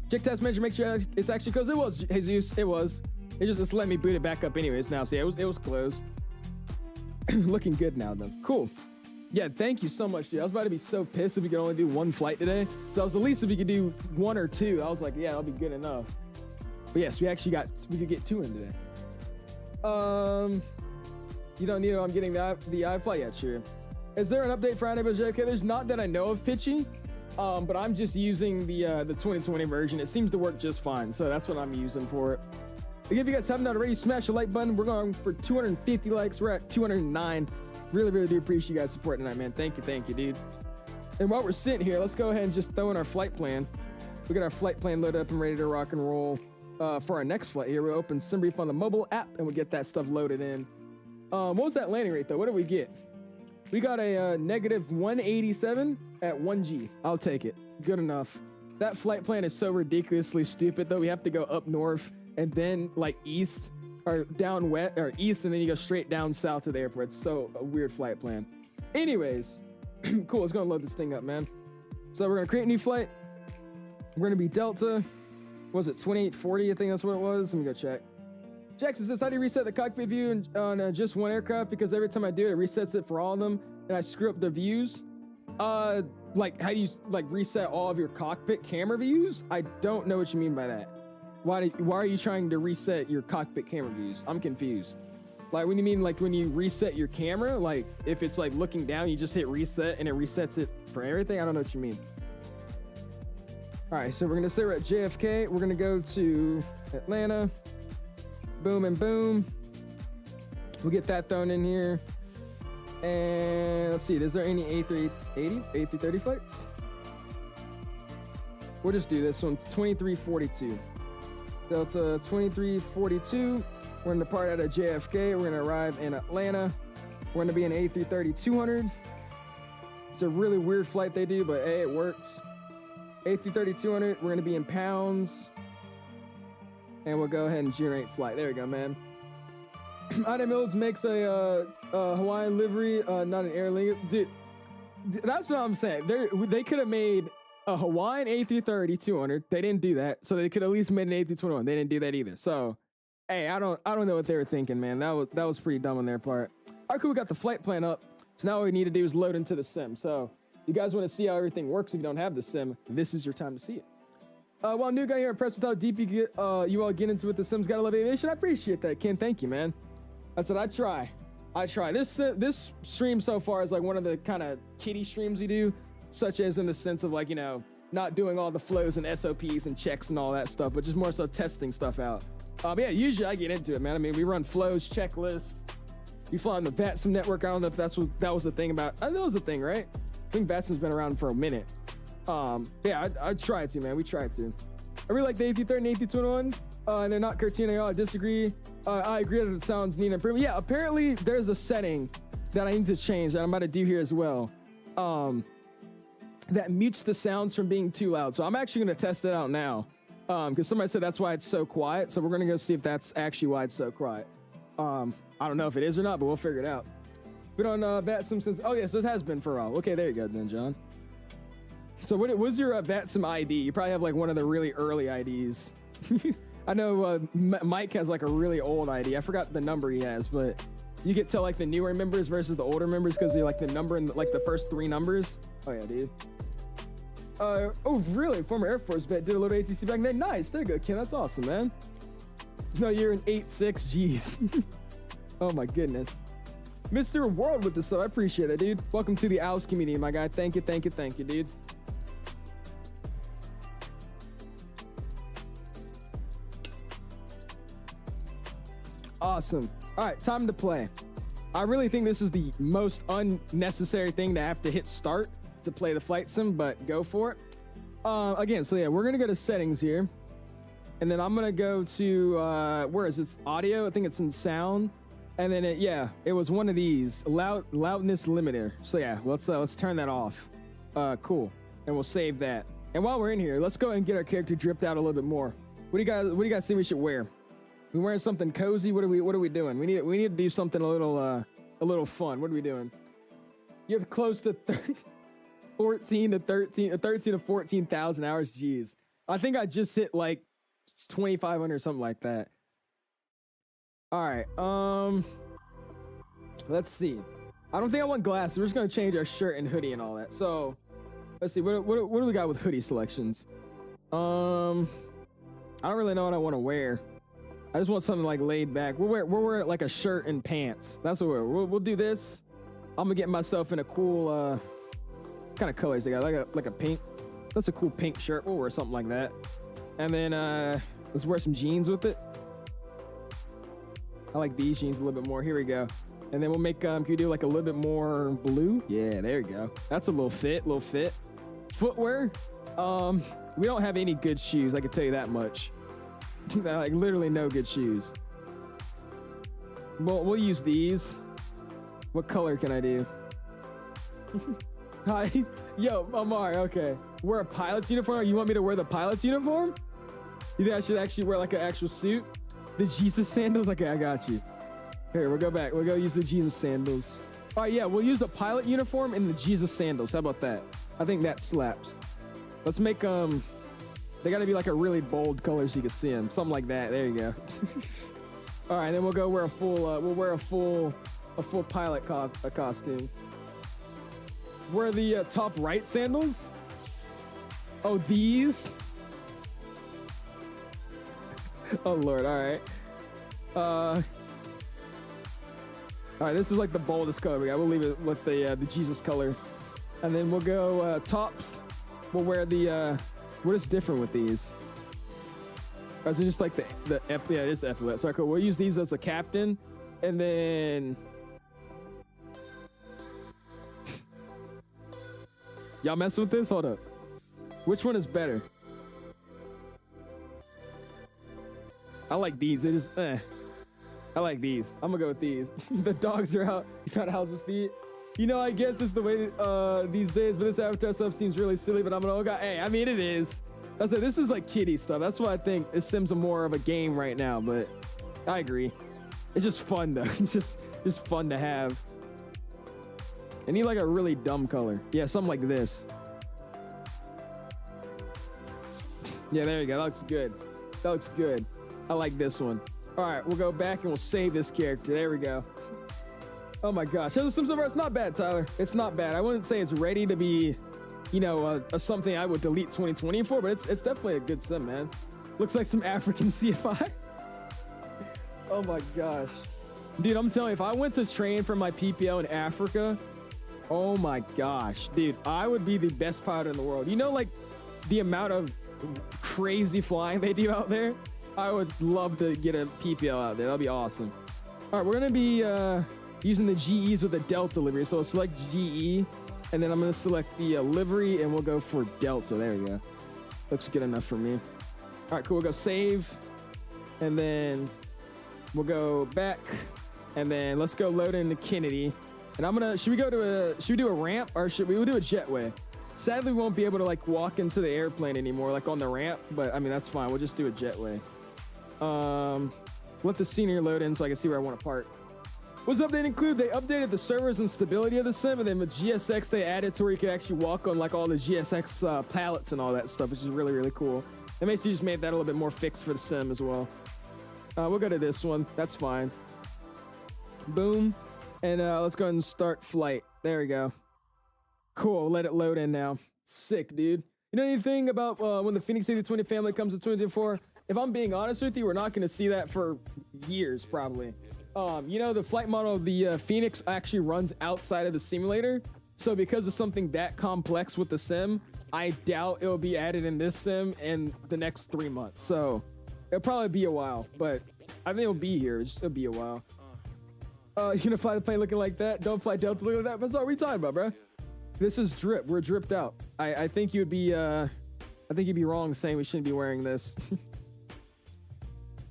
Check test manager, make sure it's actually closed. It was, Jesus, it was. It's let me boot it back up anyways now. So yeah, it was closed. Looking good now though. Cool. Yeah, thank you so much, dude. I was about to be so pissed if we could only do one flight today. So I was at least if we could do one or two. I was like, yeah, that'll be good enough. But yes, we could get two in today. You don't need it. I'm getting the iFly yet, sure. Is there an update for INIBUILDS JFK? There's not that I know of, Pitchy. But I'm just using the 2020 version. It seems to work just fine. So that's what I'm using for it. If you guys haven't already, smash the like button. We're going for 250 likes. We're at 209. Really do appreciate you guys supporting tonight, man. Thank you, dude. And while we're sitting here, let's go ahead and just throw in our flight plan. We got our flight plan loaded up and ready to rock and roll. For our next flight here, we'll open SimBrief on the mobile app and we'll get that stuff loaded in. What was that landing rate though? What did we get? We got a negative 187 at 1G. I'll take it. Good enough. That flight plan is so ridiculously stupid though. We have to go up north and then like east or down west or east, and then you go straight down south to the airport. It's so a weird flight plan. Anyways, cool. Let's go and load this thing up, man. So we're gonna create a new flight. We're gonna be Delta. What was it 2840? I think that's what it was. Let me go check. Jackson says, how do you reset the cockpit view on just one aircraft? Because every time I do it, it resets it for all of them, and I screw up the views. Like how do you like reset all of your cockpit camera views? I don't know what you mean by that. Why are you trying to reset your cockpit camera views? I'm confused. Like when you mean like when you reset your camera, like if it's like looking down, you just hit reset and it resets it for everything. I don't know what you mean. All right, so we're gonna say we're at JFK. We're gonna go to Atlanta. Boom and boom. We'll get that thrown in here. And let's see, is there any A380, A330 flights? We'll just do this one, 2342. Delta 2342. We're gonna depart out of JFK. We're gonna arrive in Atlanta. We're gonna be an A330-200. It's a really weird flight they do, but hey, it works. A330-200, we're gonna be in pounds. And we'll go ahead and generate flight. There we go, man. INIBUILDS makes a Hawaiian livery, not an airline. Dude, that's what I'm saying. They could have made a Hawaiian A330-200. They didn't do that. So they could at least made an A321. They didn't do that either. So, hey, I don't know what they were thinking, man. That was pretty dumb on their part. All right, cool. We got the flight plan up. So now what we need to do is load into the sim. So you guys want to see how everything works if you don't have the sim, this is your time to see it. Well, new guy here, impressed with how deep you all get into it. The Sims gotta love aviation. I appreciate that, Ken. Thank you, man. I said I try. This stream so far is like one of the kind of kiddie streams we do, such as in the sense of like, you know, not doing all the flows and SOPs and checks and all that stuff, but just more so testing stuff out. Yeah, usually I get into it, man. I mean, we run flows, checklists. We fly on the VATSIM network. I don't know if that was the thing about. I know it was a thing, right? I think VATSIM's been around for a minute. Yeah, I tried to, man. We tried to. I really like the A330 and A321, and they're not cartoon at all. I disagree. I agree that it sounds neat and improvement. Yeah, apparently there's a setting that I need to change that I'm about to do here as well. That mutes the sounds from being too loud. So I'm actually going to test it out now. Because somebody said that's why it's so quiet. So we're going to go see if that's actually why it's so quiet. I don't know if it is or not, but we'll figure it out. Been on VATSIM since, oh yes, this has been for a while. Okay, there you go then, John. So what was your VATSIM ID? You probably have like one of the really early IDs. I know Mike has like a really old ID. I forgot the number he has, but you get to like the newer members versus the older members because they like the number and like the first 3 numbers. Oh yeah, dude. Oh really? Former Air Force vet, did a little ATC back then. Nice, there you go, Ken. That's awesome, man. No, you're an 8.6. Jeez. Oh my goodness. Mr. World with the sub. I appreciate it, dude. Welcome to the 𝐂𝐸𝐷𝐼 community, my guy. Thank you, thank you, thank you, dude. Awesome. All right, time to play. I really think this is the most unnecessary thing to have to hit start to play the flight sim, but go for it. Again, so yeah, we're gonna go to settings here, and then I'm gonna go to where is it? Audio. I think it's in sound, and then it was one of these loudness limiter. So yeah, let's turn that off. Cool, and we'll save that. And while we're in here, let's go and get our character dripped out a little bit more. What do you guys think we should wear? We wearing something cozy? What are we doing? We need to do something a little fun. What are we doing? You have close to 13 to 14,000 hours. Jeez, I think I just hit like 2,500 or something like that. All right. Let's see. I don't think I want glasses. We're just gonna change our shirt and hoodie and all that. So let's see. What do we got with hoodie selections? I don't really know what I want to wear. I just want something like laid back. We'll wear like a shirt and pants. That's what we'll do this. I'm gonna get myself in a cool kind of colors they got, like a pink. That's a cool pink shirt. We'll wear something like that. And then let's wear some jeans with it. I like these jeans a little bit more. Here we go. And then we'll make can you do like a little bit more blue? Yeah, there you go. That's a little fit. Footwear. We don't have any good shoes, I can tell you that much. Like literally no good shoes. We'll use these. What color can I do? Hi. Yo, Omar, okay. Wear a pilot's uniform? You want me to wear the pilot's uniform? You think I should actually wear like an actual suit? The Jesus sandals? Okay, I got you. Here, we'll go back. We'll go use the Jesus sandals. All right, yeah, we'll use the pilot uniform and the Jesus sandals. How about that? I think that slaps. Let's make they gotta be like a really bold color so you can see them. Something like that. There you go. All right, then we'll go wear a full pilot costume. Wear the top right sandals. Oh, these. Oh Lord. All right. All right. This is like the boldest color we got. We'll leave it with the Jesus color, and then we'll go tops. We'll wear the. What is different with these? Or is it just like the F? Yeah, it is the epaulet. Sorry, cool. We'll use these as the captain, and then y'all messing with this? Hold up. Which one is better? I like these. It is. I like these. I'm gonna go with these. The dogs are out. You found House's feet. You know, I guess it's the way these days, but this Avatar stuff seems really silly, but I'm an old guy. Hey, I mean, it is. I said, this is like kiddie stuff. That's why I think it Sims are more of a game right now, but I agree. It's just fun, though. It's just fun to have. I need like a really dumb color. Yeah, something like this. Yeah, there you go. That looks good. That looks good. I like this one. All right, we'll go back and we'll save this character. There we go. Oh my gosh, it's not bad, Tyler. It's not bad. I wouldn't say it's ready to be, you know, something I would delete 2020 for, but it's definitely a good sim, man. Looks like some African CFI. Oh my gosh. Dude, I'm telling you, if I went to train for my PPO in Africa, oh my gosh, dude, I would be the best pilot in the world. You know, like the amount of crazy flying they do out there, I would love to get a PPL out there. That'd be awesome. All right, we're gonna be using the GEs with the Delta livery. So I'll select GE, and then I'm gonna select the livery, and we'll go for Delta. There we go. Looks good enough for me. All right, cool. We'll go save, and then we'll go back, and then let's go load into Kennedy. And I'm gonna, should we do a ramp, or should we do a jetway? Sadly, we won't be able to like walk into the airplane anymore, like on the ramp, but I mean, that's fine. We'll just do a jetway. Let the senior load in so I can see where I want to park. What's up? They updated the servers and stability of the sim, and then with GSX, they added to where you can actually walk on like all the GSX pallets and all that stuff, which is really, really cool. They basically just made that a little bit more fixed for the sim as well. We'll go to this one. That's fine. Boom. And let's go ahead and start flight. There we go. Cool. Let it load in now. Sick, dude. You know anything about when the Phoenix A320 family comes to 2024? If I'm being honest with you, we're not going to see that for years, probably. You know, the flight model of the Phoenix actually runs outside of the simulator. So because of something that complex with the sim, I doubt it will be added in this sim in the next 3 months. So it'll probably be a while, but I think it'll be here. It'll be a while. You gonna fly the plane looking like that? Don't fly Delta looking like that. But what are we talking about, bro? This is drip. We're dripped out. I think you'd be wrong saying we shouldn't be wearing this.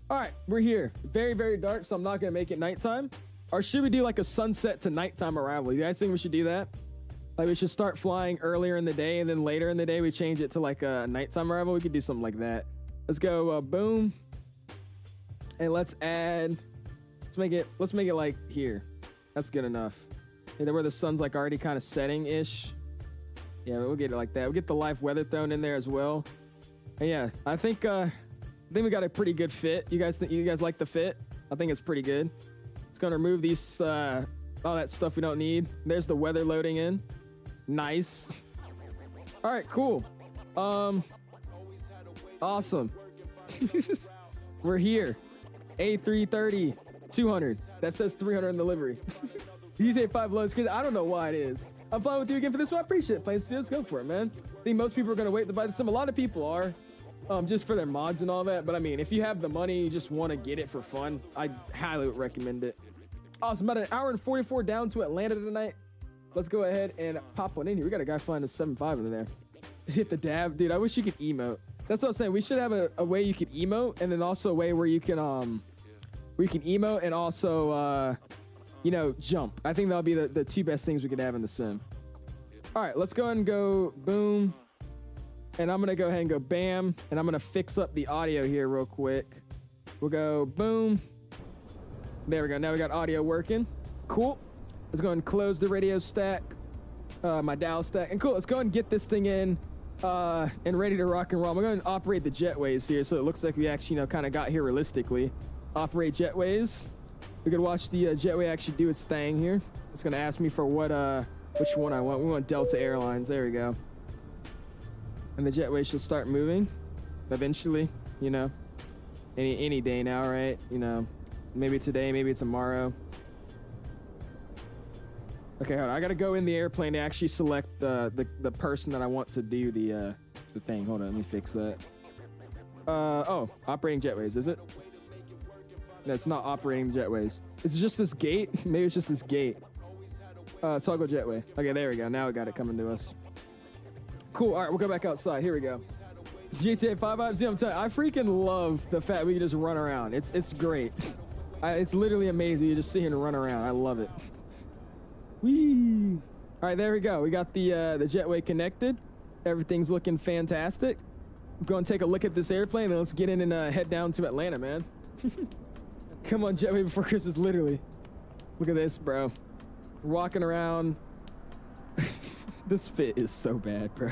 All right, we're here. Very, very dark, so I'm not gonna make it nighttime. Or should we do like a sunset to nighttime arrival? You guys think we should do that? Like we should start flying earlier in the day, and then later in the day we change it to like a nighttime arrival. We could do something like that. Let's go boom, and let's make it like here. That's good enough. And then where the sun's like already kind of setting ish. Yeah, we'll get it like that. We'll get the live weather thrown in there as well. And yeah, I think we got a pretty good fit. You guys like the fit? I think it's pretty good. It's gonna remove these all that stuff we don't need. There's the weather loading in. Nice. All right, cool. Awesome. We're here. A330 200. That says 300 in the livery. You say 5 loads because I don't know why it is. I'm flying with you again for this one. I appreciate it. Planes, let's go for it, man. I think most people are gonna wait to buy the sim. A lot of people are. Just for their mods and all that. But I mean, if you have the money, you just want to get it for fun, I highly would recommend it. Awesome. About an hour and 44 down to Atlanta tonight. Let's go ahead and pop one in here. We got a guy flying a 7.5 in there. Hit the dab. Dude, I wish you could emote. That's what I'm saying. We should have a way you could emote, and then also a way where you can emote and also you know, jump. I think that'll be the two best things we could have in the sim. All right, let's go ahead and go boom. And I'm gonna go ahead and go bam, and I'm gonna fix up the audio here real quick. We'll go boom. There we go. Now we got audio working. Cool. Let's go ahead and close the radio stack, my dial stack, and cool. Let's go ahead and get this thing in and ready to rock and roll. I'm going to operate the jetways here, so it looks like we actually, you know, kind of got here realistically. Operate jetways. We could watch the jetway actually do its thing here. It's gonna ask me for which one I want. We want Delta Airlines. There we go. And the jetway should start moving eventually, you know, any day now, right? You know, maybe today, maybe tomorrow. Okay, hold on. I gotta go in the airplane to actually select the person that I want to do the thing. Hold on, let me fix that. Oh, operating jetways, is it? No, it's not operating jetways. It's just this gate. Maybe it's just this gate. Toggle jetway. Okay, there we go. Now we got it coming to us. Cool. All right, we'll go back outside. Here we go. GTA 5 𝐕𝐿𝐼. I'm telling you, I freaking love the fact we can just run around. It's great. It's literally amazing. You just sit here and run around. I love it. Whee! All right, there we go. We got the jetway connected. Everything's looking fantastic. Go and take a look at this airplane, and let's get in and head down to Atlanta, man. Come on, jetway before Christmas, literally. Look at this, bro. We're walking around. This fit is so bad, bro.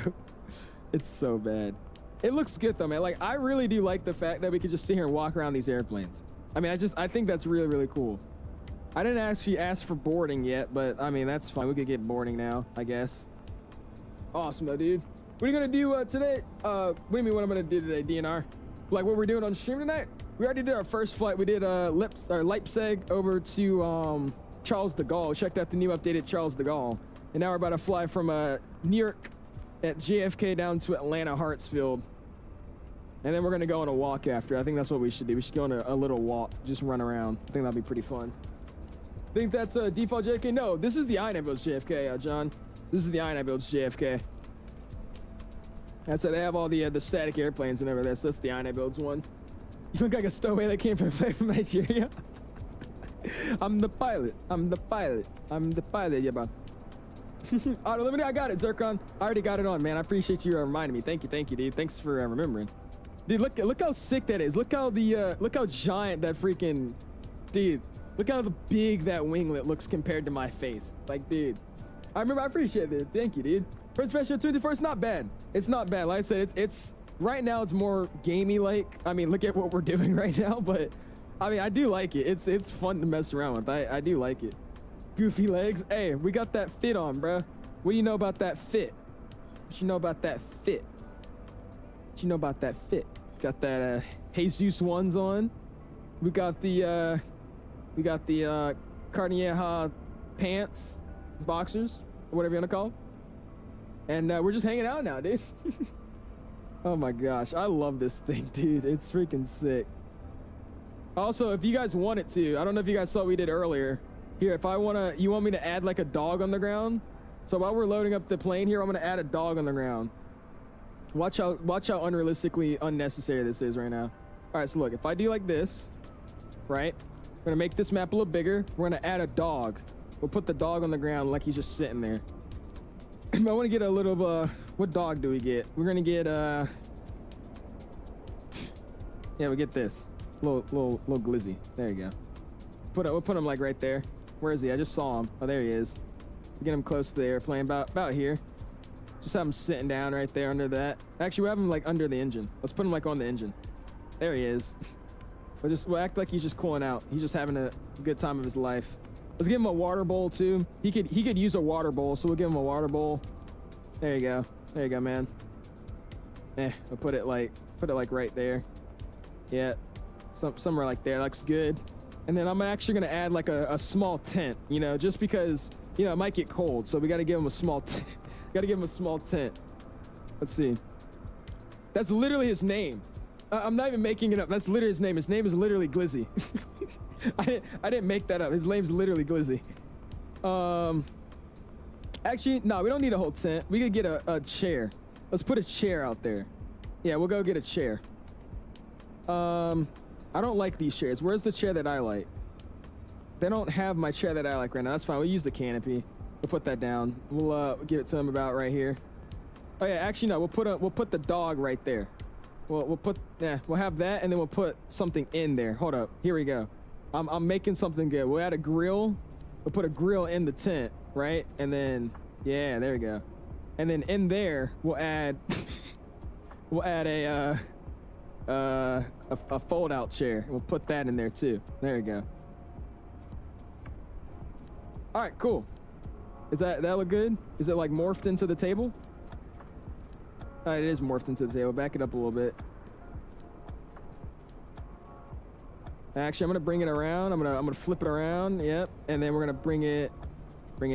It's so bad. It looks good though, man. Like, I really do like the fact that we could just sit here and walk around these airplanes. I mean, I think that's really, really cool. I didn't actually ask for boarding yet, but I mean, that's fine. We could get boarding now, I guess. Awesome though, dude. What are you gonna do today? What do you mean what I'm gonna do today, DNR? Like what we're doing on stream tonight? We already did our first flight. We did Leipzig over to Charles de Gaulle. Checked out the new updated Charles de Gaulle. And now we're about to fly from New York at JFK down to Atlanta Hartsfield. And then we're going to go on a walk after. I think that's what we should do. We should go on a little walk, just run around. I think that'd be pretty fun. Think that's default JFK? No, this is the INIBUILDS JFK, John. This is the INIBUILDS JFK. That's it. They have all the static airplanes and everything. So that's the INIBUILDS one. You look like a stowaway that came from Nigeria. I'm the pilot. I'm the pilot. I'm the pilot, yeah, bro. Auto limited. I got it, Zircon. I already got it on, man. I appreciate you reminding me. Thank you, dude. Thanks for remembering. Dude, look how sick that is. Look how giant that freaking, dude. Look how big that winglet looks compared to my face. Like, dude, I appreciate it. Thank you, dude. For special 24, it's not bad. It's not bad. Like I said, it's right now it's more gamey like. I mean, look at what we're doing right now, but I mean, I do like it. It's fun to mess around with. I do like it. Goofy legs. Hey, we got that fit on, bruh. What do you know about that fit? What you know about that fit? What you know about that fit? Got that Jesus ones on. We got the Carnier pants, boxers, or whatever you want to call them. And we're just hanging out now, dude. Oh my gosh, I love this thing, dude. It's freaking sick. Also, if you guys wanted to, I don't know if you guys saw what we did earlier. Here, if you want me to add like a dog on the ground. So while we're loading up the plane here, I'm gonna add a dog on the ground. Watch how unrealistically unnecessary this is right now. All right, so look, if I do like this, right? We're gonna make this map a little bigger. We're gonna add a dog. We'll put the dog on the ground like he's just sitting there. I want to get a little what dog do we get? We're gonna get yeah, we get this little glizzy. There you go. We'll put him like right there. Where is he? I just saw him. Oh, there he is. Get him close to the airplane, about here. Just have him sitting down right there under that. Actually, we'll have him like under the engine. Let's put him like on the engine. There he is. We'll act like he's just cooling out. He's just having a good time of his life. Let's give him a water bowl too. He could use a water bowl, so we'll give him a water bowl. There you go. There you go, man. We'll put it like right there. Yeah, somewhere like there. Looks good. And then I'm actually gonna add like a small tent, you know, just because, you know, it might get cold, so we gotta give him a small tent. Gotta give him a small tent. Let's see. That's literally his name. I'm not even making it up. That's literally his name. His name is literally Glizzy. I didn't make that up. His name's literally Glizzy. Actually, no, we don't need a whole tent. We could get a chair. Let's put a chair out there. Yeah, we'll go get a chair. I don't like these chairs. Where's the chair that I like? They don't have my chair that I like right now. That's fine. We'll use the canopy. We'll put that down. We'll give it to him about right here. Oh yeah, actually no. We'll put the dog right there. We'll have that, and then we'll put something in there. Hold up. Here we go. I'm making something good. We'll add a grill. We'll put a grill in the tent, right? And then yeah, there we go. And then in there we'll add a fold out chair. We'll put that in there too. There we go. All right, cool. Is that look good? Is it like morphed into the table? It is morphed into the table. Back it up a little bit. Actually, I'm gonna bring it around. I'm gonna flip it around. Yep. And then we're gonna bring it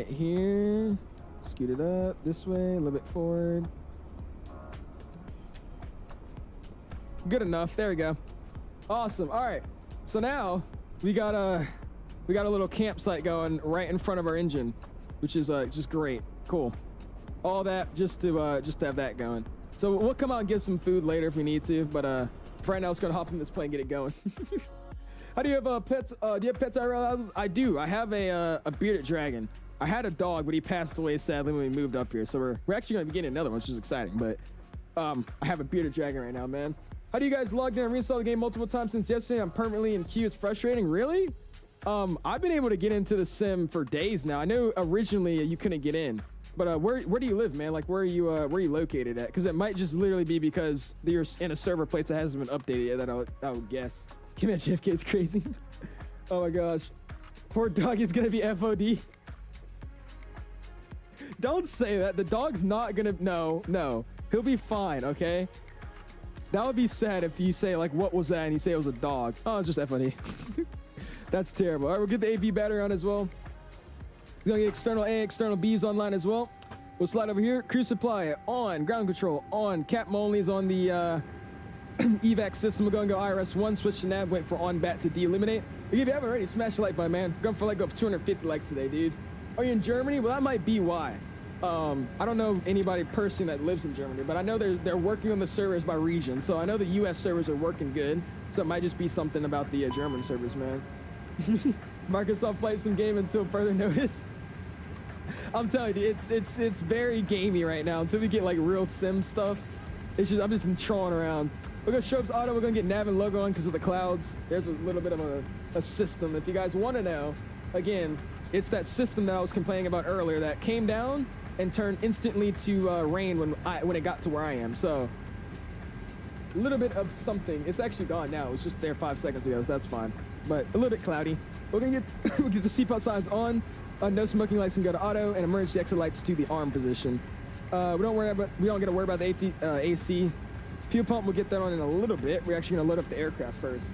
here. Scoot it up this way, a little bit forward. Good enough. There we go. Awesome. All right. So now we got a little campsite going right in front of our engine, which is just great. Cool. All that just to have that going. So we'll come out and get some food later if we need to, but for right now, let's go hop in this plane and get it going. How do you have pets? Do you have pets? I do. I have a bearded dragon. I had a dog, but he passed away sadly when we moved up here. So we're actually going to be getting another one, which is exciting. But I have a bearded dragon right now, man. How do you guys log in and reinstall the game multiple times since yesterday? I'm permanently in queue. It's frustrating. Really? I've been able to get into the sim for days now. I know originally you couldn't get in, but where do you live, man? Like where are you located at? Because it might just literally be because you're in a server place that hasn't been updated yet. That I would guess. JFK is crazy. Oh my gosh, poor dog is gonna be FOD. Don't say that. The dog's not gonna. No, he'll be fine. Okay. That would be sad if you say like, what was that? And you say it was a dog. Oh, it's just FOD. That's terrible. All right, we'll get the AV battery on as well. We're gonna get external A, external B's online as well. We'll slide over here. Cruise supply on. Ground control on. Cap only is on the evac system. We're going to go IRS1. Switch to nav. Wait for on bat to de-eliminate. If you haven't already, smash the like button, man. Going for like over 250 likes today, dude. Are you in Germany? Well, that might be why. I don't know anybody personally that lives in Germany, but I know they're working on the servers by region. So I know the U.S. servers are working good. So it might just be something about the German servers, man. Microsoft Flight Sim game until further notice. I'm telling you, it's very gamey right now until we get like real sim stuff. It's just I'm just been trolling around. We're gonna Shopes Auto. We're gonna get nav and logo on because of the clouds. There's a little bit of a system. If you guys want to know, again, it's that system that I was complaining about earlier that came down and turned instantly to rain when it got to where I am. So a little bit of something. It's actually gone now. It was just there 5 seconds ago, so that's fine. But a little bit cloudy. We're gonna get we'll get the seatbelt signs on. No smoking lights can go to auto, and emergency exit lights to the arm position. We don't get to worry about the AC. Fuel pump, we'll get that on in a little bit. We're actually gonna load up the aircraft first.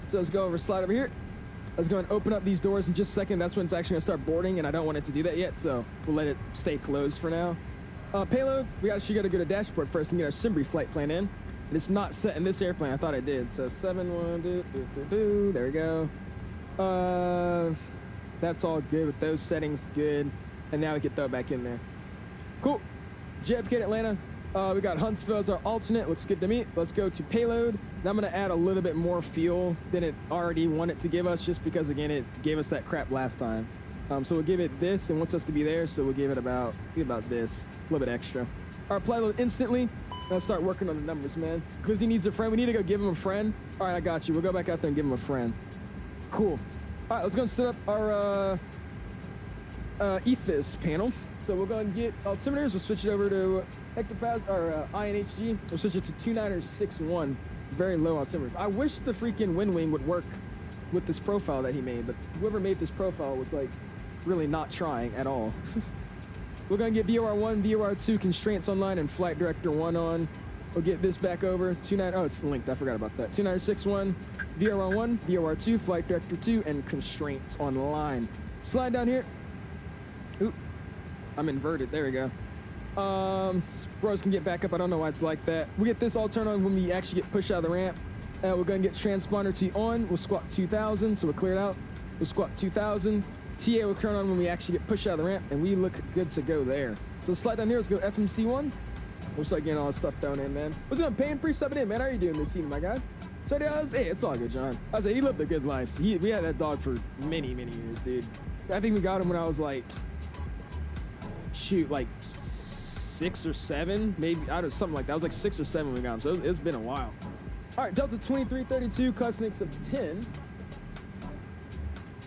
So let's go over, slide over here. Let's go and open up these doors in just a second. That's when it's actually gonna start boarding, and I don't want it to do that yet, so we'll let it stay closed for now. Payload, we actually gotta go to dashboard first and get our Simbri flight plan in. And it's not set in this airplane. I thought I did. So 712, there we go. That's all good with those settings, good. And now we can throw it back in there. Cool. JFK to Atlanta. We got Huntsville as our alternate. Looks good to me. Let's go to payload. Now I'm gonna add a little bit more fuel than it already wanted to give us, just because again it gave us that crap last time. So we'll give it this and wants us to be there, so we'll give it about this, a little bit extra. All right, apply load instantly. Let's start working on the numbers, man. Glizzy needs a friend. We need to go give him a friend. All right, I got you. We'll go back out there and give him a friend. Cool. All right, let's go and set up our EFIS panel. So we'll go and get altimeters. We'll switch it over to hectopascal or INHG. We'll switch it to 2.961. Very low altimeters. I wish the freaking wind wing would work with this profile that he made, but whoever made this profile was like really not trying at all. We're gonna get VOR1, VOR2 constraints online and flight director 1 on. We'll get this back over. Oh, it's linked. I forgot about that. 2961, VOR1, VOR2, flight director 2, and constraints online. Slide down here. Oop, I'm inverted. There we go. Bros can get back up. I don't know why it's like that. We get this all turned on when we actually get pushed out of the ramp. We're gonna get transponder T on. We'll squawk 2000, so we're cleared out. We'll squawk 2000. TA will turn on when we actually get pushed out of the ramp, and we look good to go there. So slide down here. Let's go FMC1. We'll start getting all this stuff down in, man. What's going on, Payne? Pre-stepping in, man. How are you doing this evening, my guy? So, hey, it's all good, John. I was like, he lived a good life. We had that dog for many, many years, dude. I think we got him when I was like, shoot, like 6 or 7, maybe. I don't know, something like that. I was like 6 or 7 when we got him, so it's been a while. All right, Delta 2332, costinix of 10.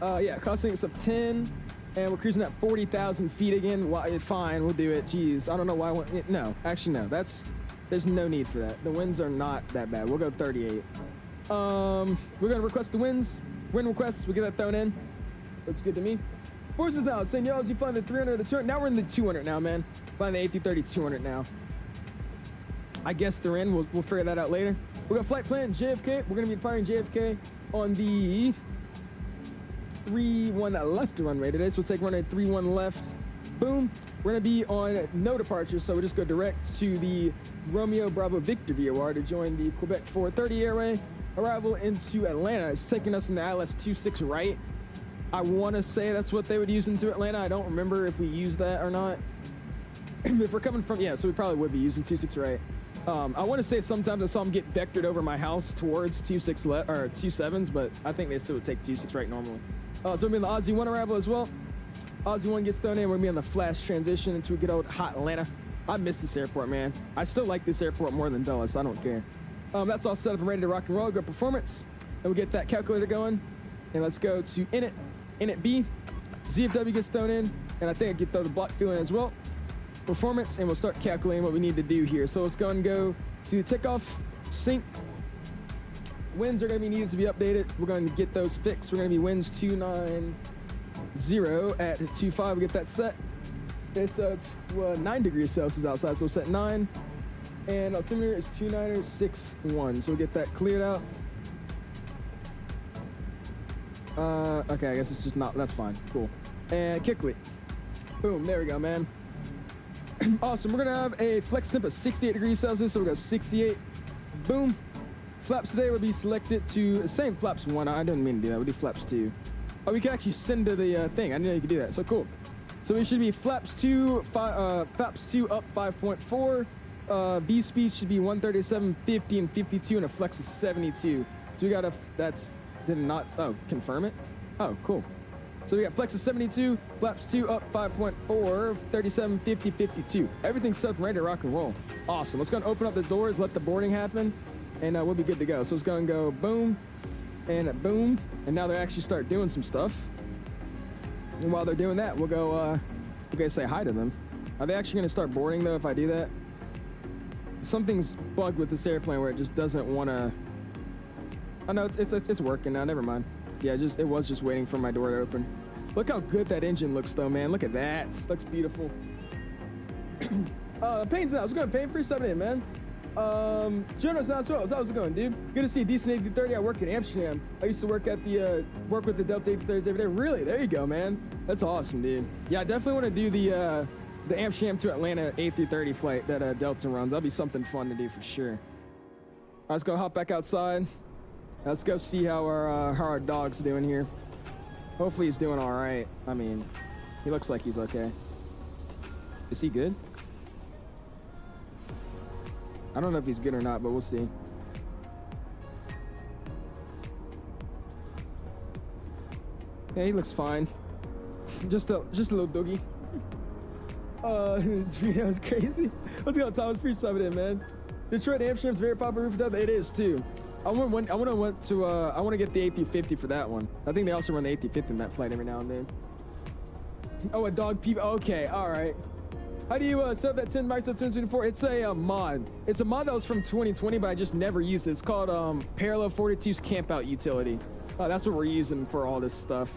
Yeah, costinix of 10. And we're cruising at 40,000 feet again. Why? Fine, we'll do it. Jeez, I don't know why. No, actually, no. There's no need for that. The winds are not that bad. We'll go 38. We're gonna request the winds. Wind requests. We get that thrown in. Looks good to me. Forces now. Saying, yo, as you find the 300 or the 200. Now we're in the 200 now, man. Find the A330 200 now. I guess they're in. We'll figure that out later. We got flight plan JFK. We're gonna be firing JFK on the 3-1 left runway today, so we'll take runway 3-1 left. Boom. We're gonna be on no departure, so we'll just go direct to the Romeo Bravo Victor VOR to join the Quebec 430 airway. Arrival into Atlanta. It's taking us in the ILS 26 right. I want to say that's what they would use into Atlanta. I don't remember if we use that or not. If we're coming from, yeah, so we probably would be using 26 right. I want to say sometimes I saw them get vectored over my house towards 26 left or 27s, but I think they still would take 26 right normally. So we'll be in the Aussie 1 arrival as well. Aussie 1 gets thrown in. We're going to be on the flash transition into a good old hot Atlanta. I miss this airport, man. I still like this airport more than Dulles. I don't care. That's all set up and ready to rock and roll. Go performance. And we'll get that calculator going. And let's go to init. Init B. ZFW gets thrown in. And I think I can throw the block fuel in as well. Performance. And we'll start calculating what we need to do here. So let's go and go to the takeoff. Sync. Winds are going to be needed to be updated. We're going to get those fixed. We're going to be winds 290 at 25. We get that set. It's 9 degrees Celsius outside, so we'll set 9. And altimeter is 2961. So we'll get that cleared out. Okay, I guess it's just not. That's fine. Cool. And kick lead. Boom. There we go, man. Awesome. We're gonna have a flex temp of 68 degrees Celsius, so we'll go 68. Boom. Flaps today will be selected to same flaps 1. I didn't mean to do that. We'll do flaps 2. Oh, we can actually send to the thing. I didn't know you could do that. So cool. So we should be flaps 2 up 5.4. V speed should be 137, 50, and 52, and a flex of 72. So we got a did not confirm it. Oh, cool. So we got flex of 72, flaps 2 up 5.4, 37, 50, 52. Everything's set ready to rock and roll. Awesome. Let's go and open up the doors, let the boarding happen, and we'll be good to go. So it's going to go boom and boom, and now they actually start doing some stuff. And while they're doing that, we'll go say hi to them. Are they actually going to start boarding though if I do that? Something's bugged with this airplane where it just doesn't want to. Oh no, it's working now. Never mind. Yeah, it was just waiting for my door to open. Look how good that engine looks though, man. Look at that. Looks beautiful. Payne's out. I was going to Payne 378, man. Jonas, how's it going, dude? Good to see a decent A330. I work in Amsterdam. I used to work at the work with the Delta A330s every day. Really? There you go, man. That's awesome, dude. Yeah, I definitely want to do the Amsterdam to Atlanta A330 flight that Delta runs. That'll be something fun to do for sure. All right, let's go hop back outside. Let's go see how our dog's doing here. Hopefully he's doing all right. I mean, he looks like he's okay. Is he good? I don't know if he's good or not, but we'll see. Yeah, he looks fine. Just a little doggy. That was crazy. What's going on, Thomas? Free subbing in, man. Detroit Amsterdam's very popular roof. It is too. I want to get the A350 for that one. I think they also run the A350 in that flight every now and then. Oh, a dog peep. Okay, all right. How do you set up that 10 Microsoft 2024? It's a mod. It's a mod that was from 2020, but I just never used it. It's called Parallel 42's Camp Out Utility. That's what we're using for all this stuff.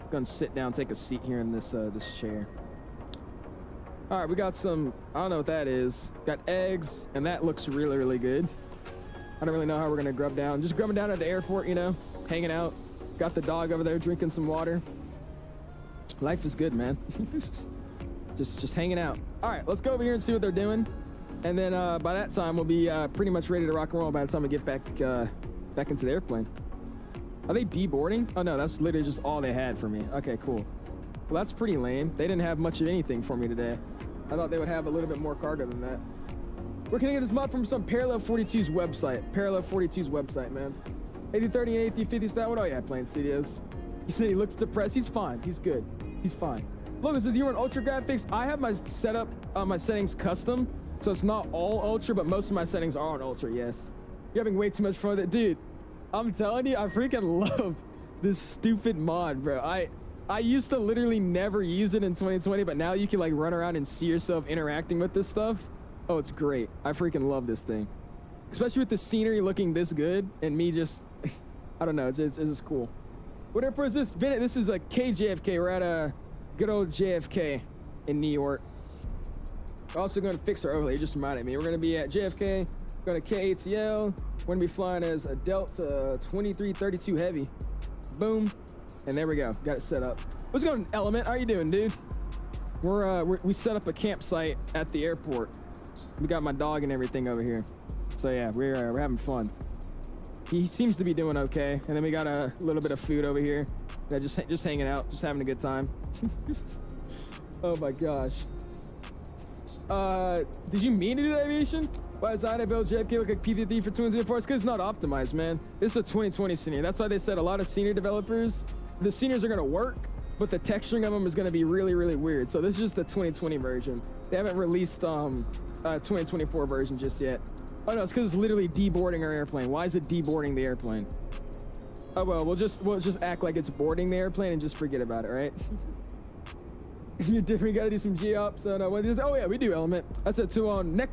I'm gonna sit down, take a seat here in this this chair. All right, we got some. I don't know what that is. Got eggs, and that looks really, really good. I don't really know how we're gonna grub down. Just grubbing down at the airport, you know, hanging out. Got the dog over there drinking some water. Life is good, man. just hanging out. All right, let's go over here and see what they're doing. And then by that time, we'll be pretty much ready to rock and roll by the time we get back into the airplane. Are they deboarding? Oh no, that's literally just all they had for me. Okay, cool. Well, that's pretty lame. They didn't have much of anything for me today. I thought they would have a little bit more cargo than that. Where can I get this mod from? Some Parallel 42's website. Parallel 42's website, man. A330 and A350's that one? Oh yeah, Plane Studios. He said he looks depressed. He's fine. He's good. He's fine. Logan says, you run Ultra graphics. I have my setup, my settings custom. So it's not all Ultra, but most of my settings are on Ultra, yes. You're having way too much fun with it. Dude, I'm telling you, I freaking love this stupid mod, bro. I used to literally never use it in 2020, but now you can like run around and see yourself interacting with this stuff. Oh, it's great. I freaking love this thing. Especially with the scenery looking this good and me just, I don't know, it's just cool. What airport is this? Bennett, this is a KJFK. We're at a good old JFK in New York. We're also going to fix our overlay. You just reminded me. We're going to be at JFK, going to KATL. We're going to be flying as a Delta 2332 Heavy. Boom. And there we go. Got it set up. What's going on, Element? How you doing, dude? We set up a campsite at the airport. We got my dog and everything over here. So yeah, we're having fun. He seems to be doing okay. And then we got a little bit of food over here. Yeah, just hanging out, just having a good time. Oh my gosh. Did you mean to do the aviation? Why does INIBUILDS A330 look like P3 for 2024? It's because it's not optimized, man. This is a 2020 senior. That's why they said a lot of senior developers, the seniors are going to work, but the texturing of them is going to be really, really weird. So this is just the 2020 version. They haven't released 2024 version just yet. Oh no, it's because it's literally deboarding our airplane. Why is it deboarding the airplane? Oh well, we'll just act like it's boarding the airplane and just forget about it, right? You're different. You gotta do some G-ops. Oh yeah, we do Element. I said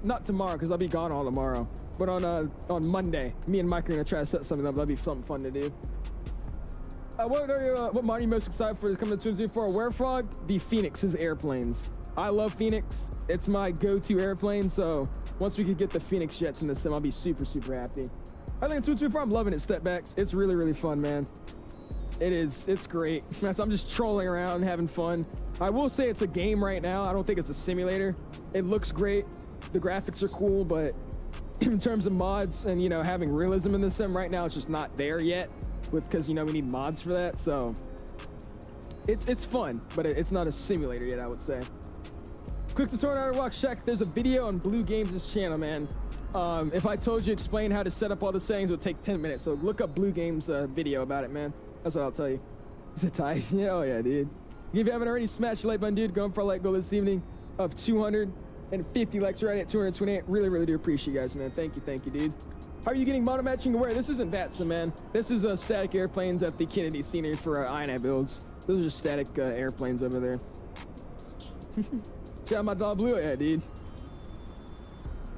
not tomorrow because I'll be gone all tomorrow, but on Monday, me and Mike are gonna try to set something up. That'll be something fun to do. What mod are you most excited for coming to 2024? Werefrog, the Phoenix's airplanes. I love Phoenix. It's my go-to airplane. So once we could get the Phoenix jets in the sim, I'll be super, super happy. I think in 2024, I'm loving it. Step backs. It's really, really fun, man. It's great. So I'm just trolling around, having fun. I will say it's a game right now. I don't think it's a simulator. It looks great. The graphics are cool, but in terms of mods and, you know, having realism in the sim right now, it's just not there yet, because, you know, we need mods for that. So it's fun, but it's not a simulator yet, I would say. Quick tutorial on watch check. There's a video on Blue Games' channel, man. If I told you explain how to set up all the settings, it would take 10 minutes. So look up Blue Games' video about it, man. That's what I'll tell you. Is it tight? Yeah, oh yeah, dude. If you haven't already, smash the like button, dude. Going for a like goal this evening of 250 likes, right at 228. Really do appreciate you guys, man. Thank you, dude. How are you getting mono matching aware? This isn't VATSIM, man. This is static airplanes at the Kennedy scenery for INIBUILDS. Those are just static airplanes over there. Check out my dog Blue. Yeah, dude.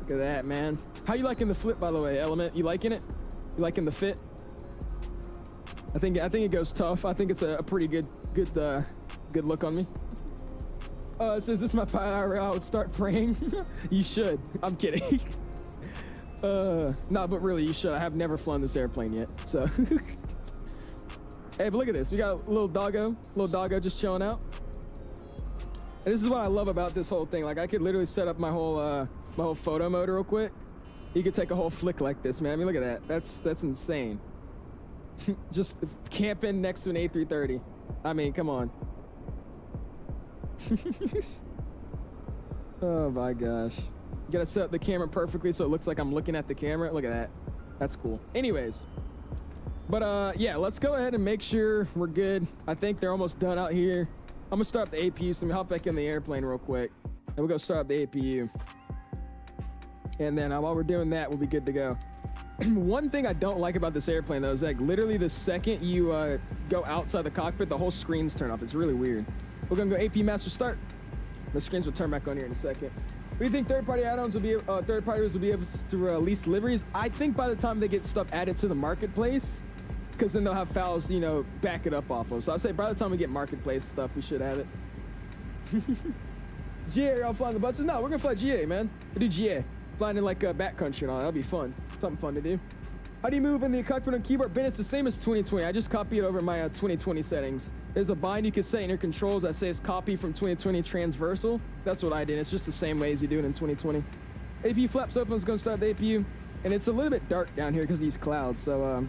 Look at that, man. How you liking the flip, by the way, Element? You liking it? You liking the fit? I think it goes tough. I think it's a pretty good look on me. It says this is my pilot. I would start praying. You should. I'm kidding. No, but really, you should. I have never flown this airplane yet, so. Hey, but look at this. We got a little doggo just chilling out. And this is what I love about this whole thing. Like, I could literally set up my whole photo mode real quick. You could take a whole flick like this, man. I mean, look at that. That's insane. Just camping next to an A330. I mean, come on. Oh my gosh. You gotta set up the camera perfectly so it looks like I'm looking at the camera. Look at that. That's cool. Anyways. But yeah, let's go ahead and make sure we're good. I think they're almost done out here. I'm gonna start up the APU, so let me hop back in the airplane real quick. And we'll go start up the APU. And then while we're doing that, we'll be good to go. One thing I don't like about this airplane, though, is like literally the second you go outside the cockpit, the whole screens turn off. It's really weird. We're gonna go AP master start. The screens will turn back on here in a second. What do you think third-party add-ons will be? Third parties will be able to release liveries? I think by the time they get stuff added to the marketplace, because then they'll have files, you know, back it up off of. So I'd say by the time we get marketplace stuff, we should have it. GA, y'all flying the buses? No, we're gonna fly GA, man. We'll do GA. Flying in like backcountry and all. That'll be fun. Something fun to do. How do you move in the cockpit on keyboard? Ben, it's the same as 2020. I just copied it over my 2020 settings. There's a bind you can set in your controls that says copy from 2020 transversal. That's what I did. It's just the same way as you do it in 2020. APU flaps open. It's going to start the APU. And it's a little bit dark down here because of these clouds. So,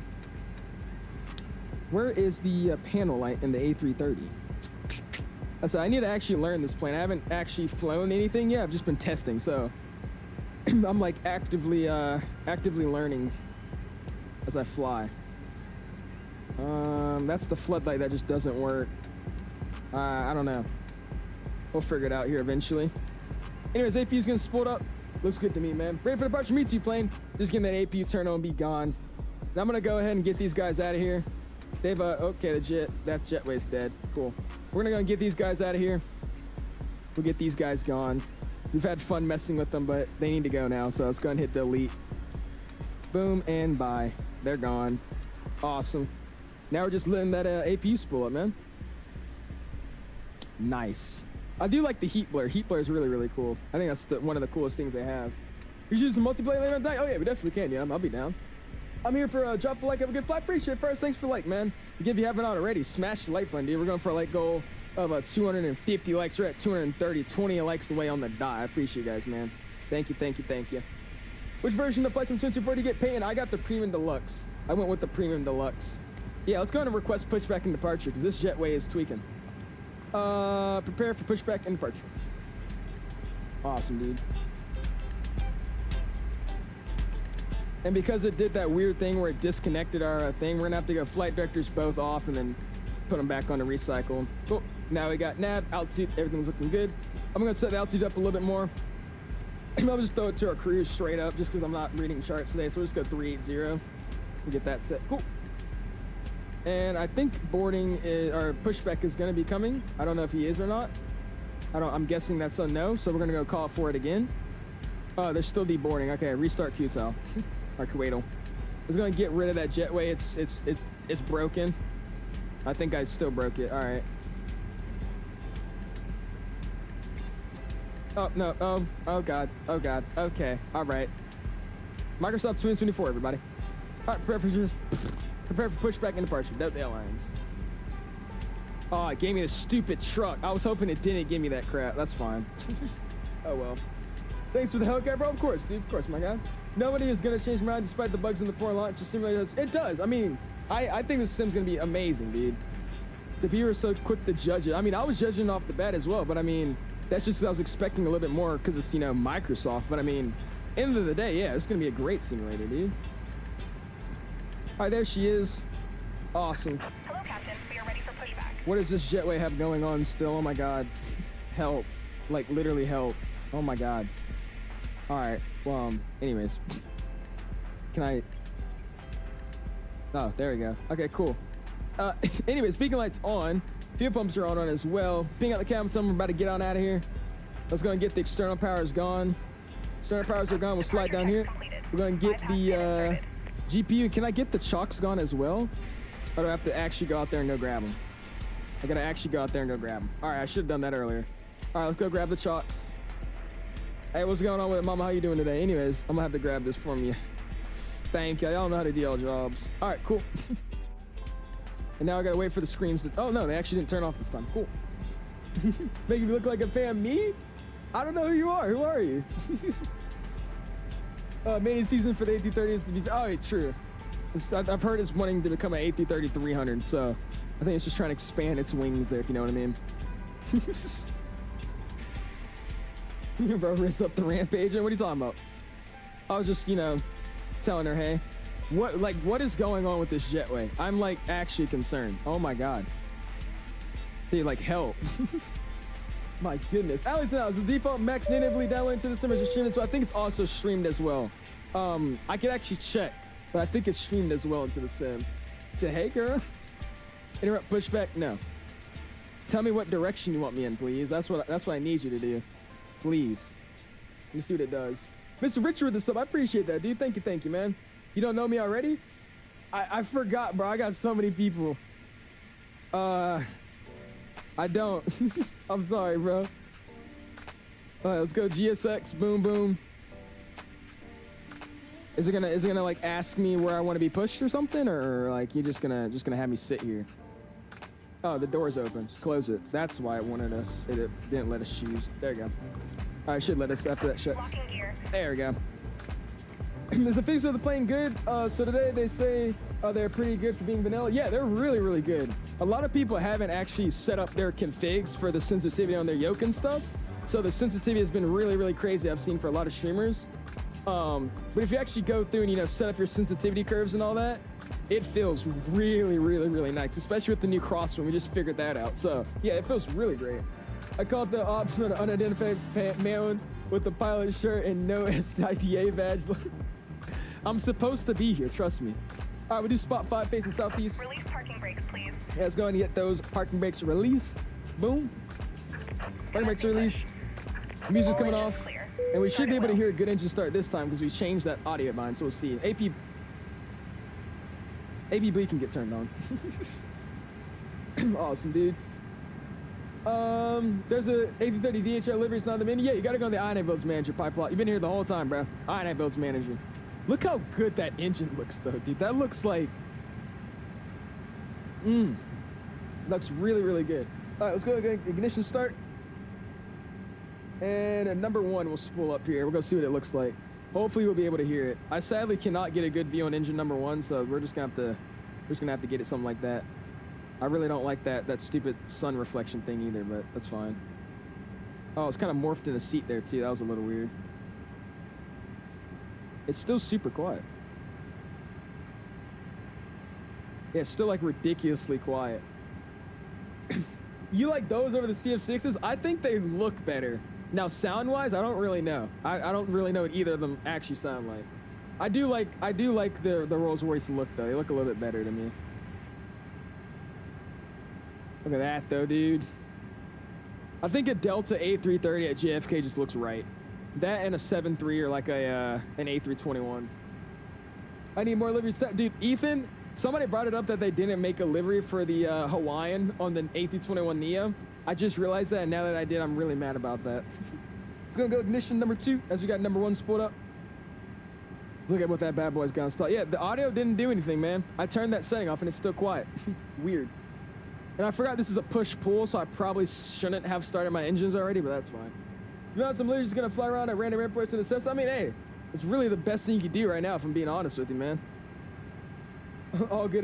where is the panel light in the A330? I said, I need to actually learn this plane. I haven't actually flown anything yet. I've just been testing. So, I'm like actively learning as I fly. That's the floodlight that just doesn't work. I don't know. We'll figure it out here eventually. Anyways, APU's gonna split up. Looks good to me, man. Ready for departure, meets you plane. Just getting that APU turn on and be gone. Now I'm gonna go ahead and get these guys out of here. They've okay, that jetway's dead. Cool. We're gonna go and get these guys out of here. We'll get these guys gone. We've had fun messing with them, but they need to go now, so let's go and hit delete. Boom and bye. They're gone. Awesome. Now we're just letting that APU spool up, man. Nice. I do like the heat blur. Heat blur is really cool. I think that's one of the coolest things they have. We should use the multiplayer later on tonight. Oh yeah, we definitely can. Yeah, I'll be down. I'm here for a drop a like, have a good flight. Appreciate it first. Thanks for like, man. If you haven't already, smash the like button, dude. We're going for a like goal of 250 likes. We're at 230, 20 likes away on the dot. I appreciate you guys, man. Thank you. Which version of Flight Sim 2240 get paying? I got the Premium Deluxe. I went with the Premium Deluxe. Yeah, let's go and request pushback and departure because this jetway is tweaking. Prepare for pushback and departure. Awesome, dude. And because it did that weird thing where it disconnected our thing, we're gonna have to go flight directors both off and then put them back on the recycle. Cool. Now we got nav, altitude, everything's looking good. I'm gonna set the altitude up a little bit more. I'll just throw it to our cruise straight up just because I'm not reading charts today. So we'll just go 380 and get that set. Cool. And I think boarding or pushback is going to be coming. I don't know if he is or not. I'm guessing that's a no. So we're going to go call for it again. Oh, they're still deboarding. Okay, restart QTEL or Kuwaital. I was going to get rid of that jetway. It's broken. I think I still broke it. All right. Oh, no. Oh, God. Okay. All right. Microsoft 2024, everybody. All right, prepare for pushback and departure. Delta Airlines. Oh, it gave me the stupid truck. I was hoping it didn't give me that crap. That's fine. Oh, well. Thanks for the Hellcat, bro. Of course, dude. Of course, my guy. Nobody is going to change my mind despite the bugs in the poor launch. The simulator does. It does. I mean, I think this sim's going to be amazing, dude. If you were so quick to judge it. I mean, I was judging off the bat as well, but I mean, that's just 'cause I was expecting a little bit more because it's, you know, Microsoft. But I mean, end of the day, yeah, it's going to be a great simulator, dude. All right, there she is. Awesome. Hello, Captain. We are ready for pushback. What does this jetway have going on still? Oh my God. Help. Like literally help. Oh my God. All right. Well, anyways. Can I? Oh, there we go. Okay, cool. Anyways, beacon lights on. Fuel pumps are on as well. Ping out the cabin, tell them we're about to get on out of here. Let's go and get the external powers gone. External powers are gone. We'll slide down here. We're going to get the GPU. Can I get the chocks gone as well? Or do I have to actually go out there and go grab them? I gotta actually go out there and go grab them. All right, I should have done that earlier. All right, let's go grab the chocks. Hey, what's going on with it, Mama? How you doing today? Anyways, I'm gonna have to grab this from you. Thank you. Y'all know how to do all jobs. All right, cool. And now I gotta wait for the screens to. Oh no, they actually didn't turn off this time. Cool. Make you look like a fan. Me? I don't know who you are. Who are you? Main season for the A330's to be. Oh, yeah, true. I've heard it's wanting to become an A330-300, so I think it's just trying to expand its wings there, if you know what I mean. Bro, raised up the rampage. What are you talking about? I was just, you know, telling her, hey, what is going on with this jetway? I'm like actually concerned. Oh my God. Dude, like help. My goodness. Alex now is the default max natively downloaded to the simmer is streaming, so I think it's also streamed as well. I could actually check, but I think it's streamed as well into the sim. Say, hey girl. Interrupt pushback? No. Tell me what direction you want me in, please. That's what I need you to do. Please. Let me see what it does. Mr. Richard with the sub. I appreciate that, dude. Thank you, man. You don't know me already? I forgot, bro. I got so many people. I don't. I'm sorry, bro. All right, let's go GSX. Boom, boom. Is it gonna like ask me where I want to be pushed or something, or like you just gonna have me sit here? Oh, the door's open. Close it. That's why it wanted us. It didn't let us choose. There you go. All right, should let us after that shuts. There we go. Is the physics of the plane good? So today they say they're pretty good for being vanilla. Yeah, they're really, really good. A lot of people haven't actually set up their configs for the sensitivity on their yoke and stuff. So the sensitivity has been really, really crazy. I've seen for a lot of streamers. But if you actually go through and, you know, set up your sensitivity curves and all that, it feels really, really, really nice, especially with the new crosswind. We just figured that out. So yeah, it feels really great. I called the option of the unidentified man with the pilot shirt and no SIDA badge. I'm supposed to be here, trust me. All right, we do spot 5 facing southeast. Release parking brakes, please. Yeah, let's go and get those parking brakes released. Boom. Parking brakes released. The music's coming off. And we should be able to hear a good engine start this time because we changed that audio line, so we'll see. AP bleed can get turned on. Awesome, dude. There's a A330 DHL livery. It's not in the menu. Yeah, you gotta go on the INIBUILDS manager pipe plot. You've been here the whole time, bro. INIBUILDS manager. Look how good that engine looks, though, dude. That looks like... Looks really, really good. All right, let's go ignition start. And a number 1 will spool up here. We're gonna see what it looks like. Hopefully we'll be able to hear it. I sadly cannot get a good view on engine number 1, so we're just gonna have to get it something like that. I really don't like that stupid sun reflection thing either, but that's fine. Oh, it's kind of morphed in the seat there too. That was a little weird. It's still super quiet. Yeah, it's still like ridiculously quiet. You like those over the CF6s? I think they look better. Now, sound-wise, I don't really know. I don't really know what either of them actually sound like. I do like the Rolls-Royce look, though. They look a little bit better to me. Look at that, though, dude. I think a Delta A330 at JFK just looks right. That and a 7.3 or like an A321. I need more livery stuff. Dude, Ethan, somebody brought it up that they didn't make a livery for the Hawaiian on the A321neo. I just realized that, and now that I did, I'm really mad about that. It's gonna go ignition number 2 as we got number 1 spooled up. Look at what that bad boy's gonna start. Yeah, the audio didn't do anything, man. I turned that setting off and it's still quiet. Weird. And I forgot this is a push-pull, so I probably shouldn't have started my engines already, but that's fine. You know, some just gonna fly around at random airports and assess. I mean, hey, it's really the best thing you could do right now, if I'm being honest with you, man. all good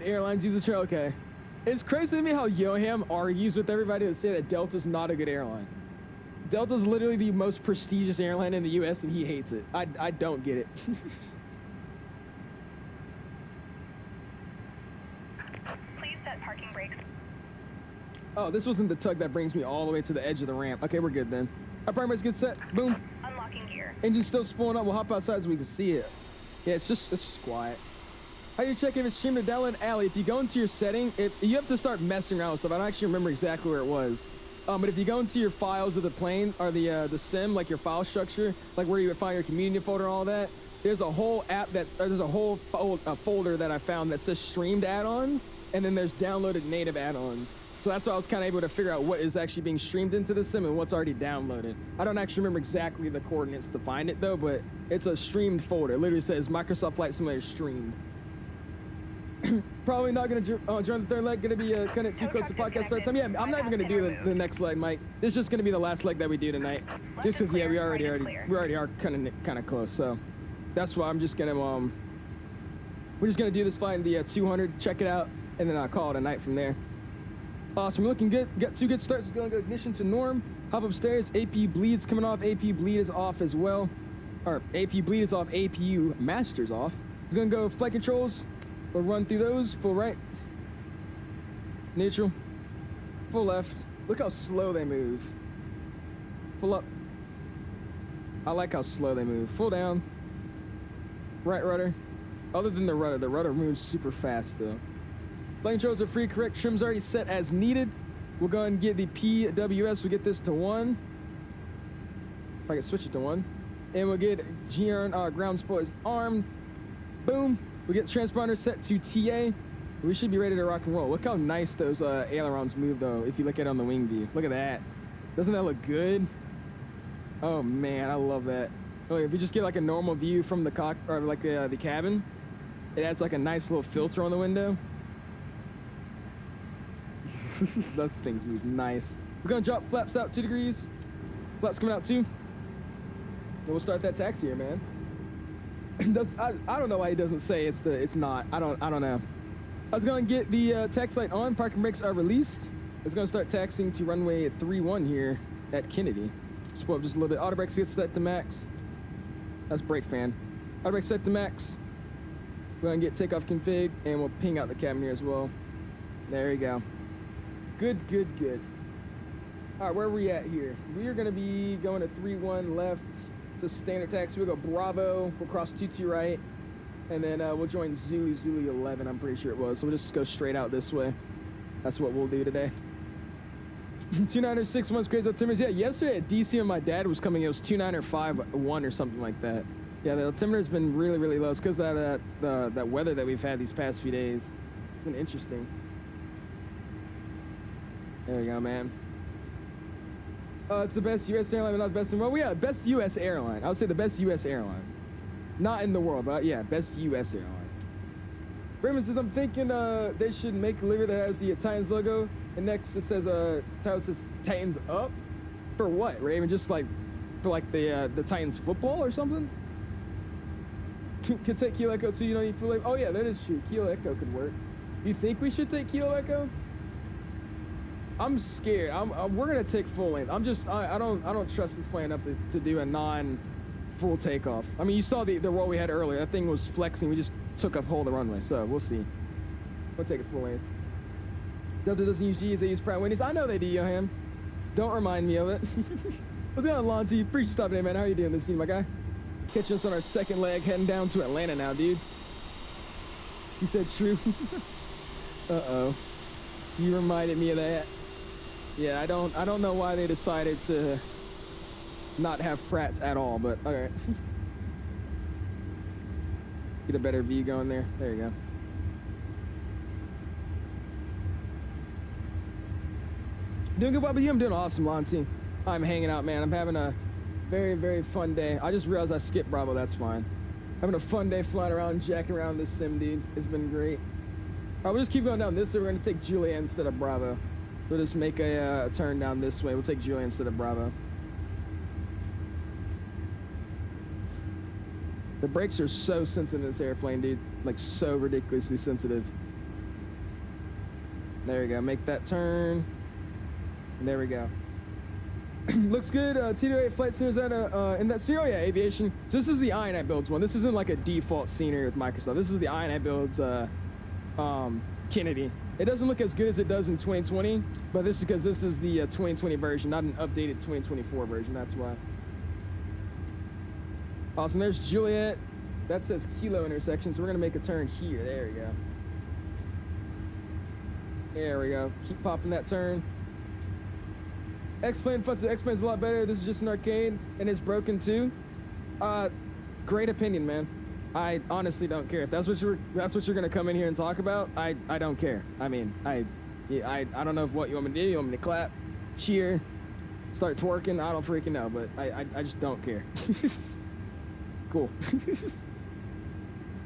airlines use the trail. Okay. It's crazy to me how Johan argues with everybody to say that Delta's not a good airline. Delta's literally the most prestigious airline in the US and he hates it. I don't get it. Please set parking brakes. Oh, this wasn't the tug that brings me all the way to the edge of the ramp. Okay, we're good then. Our parking brakes get set. Boom. Unlocking gear. Engine's still spooling up. We'll hop outside so we can see it. Yeah, it's just quiet. How do you check if it's streamed or download? Allie, if you go into your setting, you have to start messing around with stuff. I don't actually remember exactly where it was. But if you go into your files of the plane or the sim, like your file structure, like where you would find your community folder and all that, there's a whole there's a whole folder that I found that says streamed add-ons, and then there's downloaded native add-ons. So that's why I was kind of able to figure out what is actually being streamed into the sim and what's already downloaded. I don't actually remember exactly the coordinates to find it though, but it's a streamed folder. It literally says Microsoft Flight Simulator streamed. Probably not going to join the third leg. Going to be kind of too close to podcast start time. Yeah, I'm not even going to do the next leg, Mike. This is just going to be the last leg that we do tonight. Just because, yeah, we already are kind of close. So that's why I'm just going to we're just going to do this flight in the 200, check it out, and then I'll call it a night from there. Awesome, looking good. Got 2 good starts. Going to go ignition to norm. Hop upstairs. AP bleeds coming off. AP bleed is off as well. Or AP bleed is off. APU master's off. It's going to go flight controls. We'll run through those. Full right. Neutral. Full left. Look how slow they move. Full up. I like how slow they move. Full down. Right rudder. Other than the rudder moves super fast still. Flight controls are free. Correct trim's already set as needed. We'll go and get the PWS. We'll get this to 1. If I can switch it to 1. And we'll get ground spoilers armed. Boom. We get transponder set to TA. We should be ready to rock and roll. Look how nice those ailerons move, though, if you look at it on the wing view. Look at that. Doesn't that look good? Oh, man, I love that. Oh, if you just get, like, a normal view from the the cabin, it adds, like, a nice little filter on the window. Those things move nice. We're going to drop flaps out 2 degrees. Flaps coming out 2. And we'll start that taxi here, man. I don't know why he doesn't say it's not. I don't know. I was going to get the tax light on. Parking brakes are released. It's going to start taxiing to runway 31 here at Kennedy. Spoil up just a little bit. Auto brakes get set to max. That's brake fan. Auto brakes set to max. We're going to get takeoff config, and we'll ping out the cabin here as well. There you go. Good. All right, where are we at here? We are going to be going to 31 left. It's a standard taxi. We'll go Bravo. We'll cross 22 right. And then we'll join Zulu 11, I'm pretty sure it was. So we'll just go straight out this way. That's what we'll do today. 2961's crazy altimeters. Yeah, yesterday at DC when my dad was coming, it was 2951 or something like that. Yeah, the altimeter's been really, really low. It's because of that weather that we've had these past few days. It's been interesting. There we go, man. It's the best U.S. airline, but not the best in the world. Well, yeah, best U.S. airline. I would say the best U.S. airline. Not in the world, but yeah, best U.S. airline. Raymond says, I'm thinking they should make a livery that has the Titans logo. And next it says, title says Titans up. For what, Raymond? Just like, for like the Titans football or something? Could take Kilo Echo too, you don't need full label. Oh yeah, that is true. Kilo Echo could work. You think we should take Kilo Echo? I'm scared. We're gonna take full length. I don't trust this plane up to do a non-full takeoff. I mean, you saw the roll we had earlier. That thing was flexing. We just took up whole of the runway, so we'll see. We'll take it full length. Delta doesn't use G's, they use Pratt & Whitney's. I know they do, Johan. Don't remind me of it. What's going on, Lonzy? Appreciate you stopping in, man. How are you doing this evening, my guy? Catching us on our second leg, heading down to Atlanta now, dude. You said true. Uh-oh. You reminded me of that. Yeah, I don't know why they decided to not have Pratts at all, but all right. Get a better view going there. There you go. Doing good, Bobby. I'm doing awesome, Lonzy. I'm hanging out, man. I'm having a very, very fun day. I just realized I skipped Bravo. That's fine. Having a fun day flying around, jacking around this sim, dude. It's been great. We'll just keep going down this way. We're going to take Juliet instead of Bravo. We'll just make a turn down this way. We'll take Juliet instead of Bravo. The brakes are so sensitive in this airplane, dude. Like, so ridiculously sensitive. There we go. Make that turn. And there we go. Looks good. T28 flight scenery is that in that scenario, yeah, aviation. So this is the INIBUILDS one. This isn't like a default scenery with Microsoft. This is the INIBUILDS Kennedy. It doesn't look as good as it does in 2020, but this is because this is the 2020 version, not an updated 2024 version. That's why. Awesome. There's Juliet. That says kilo intersection, so we're gonna make a turn here. There we go. There we go. Keep popping that turn. X-Plane fun. X-Plane's a lot better. This is just an arcade, and it's broken too. Great opinion, man. I honestly don't care. If that's what you're gonna come in here and talk about, I don't care. I mean, I don't know what you want me to do. You want me to clap, cheer, start twerking? I don't freaking know, but I just don't care. Cool.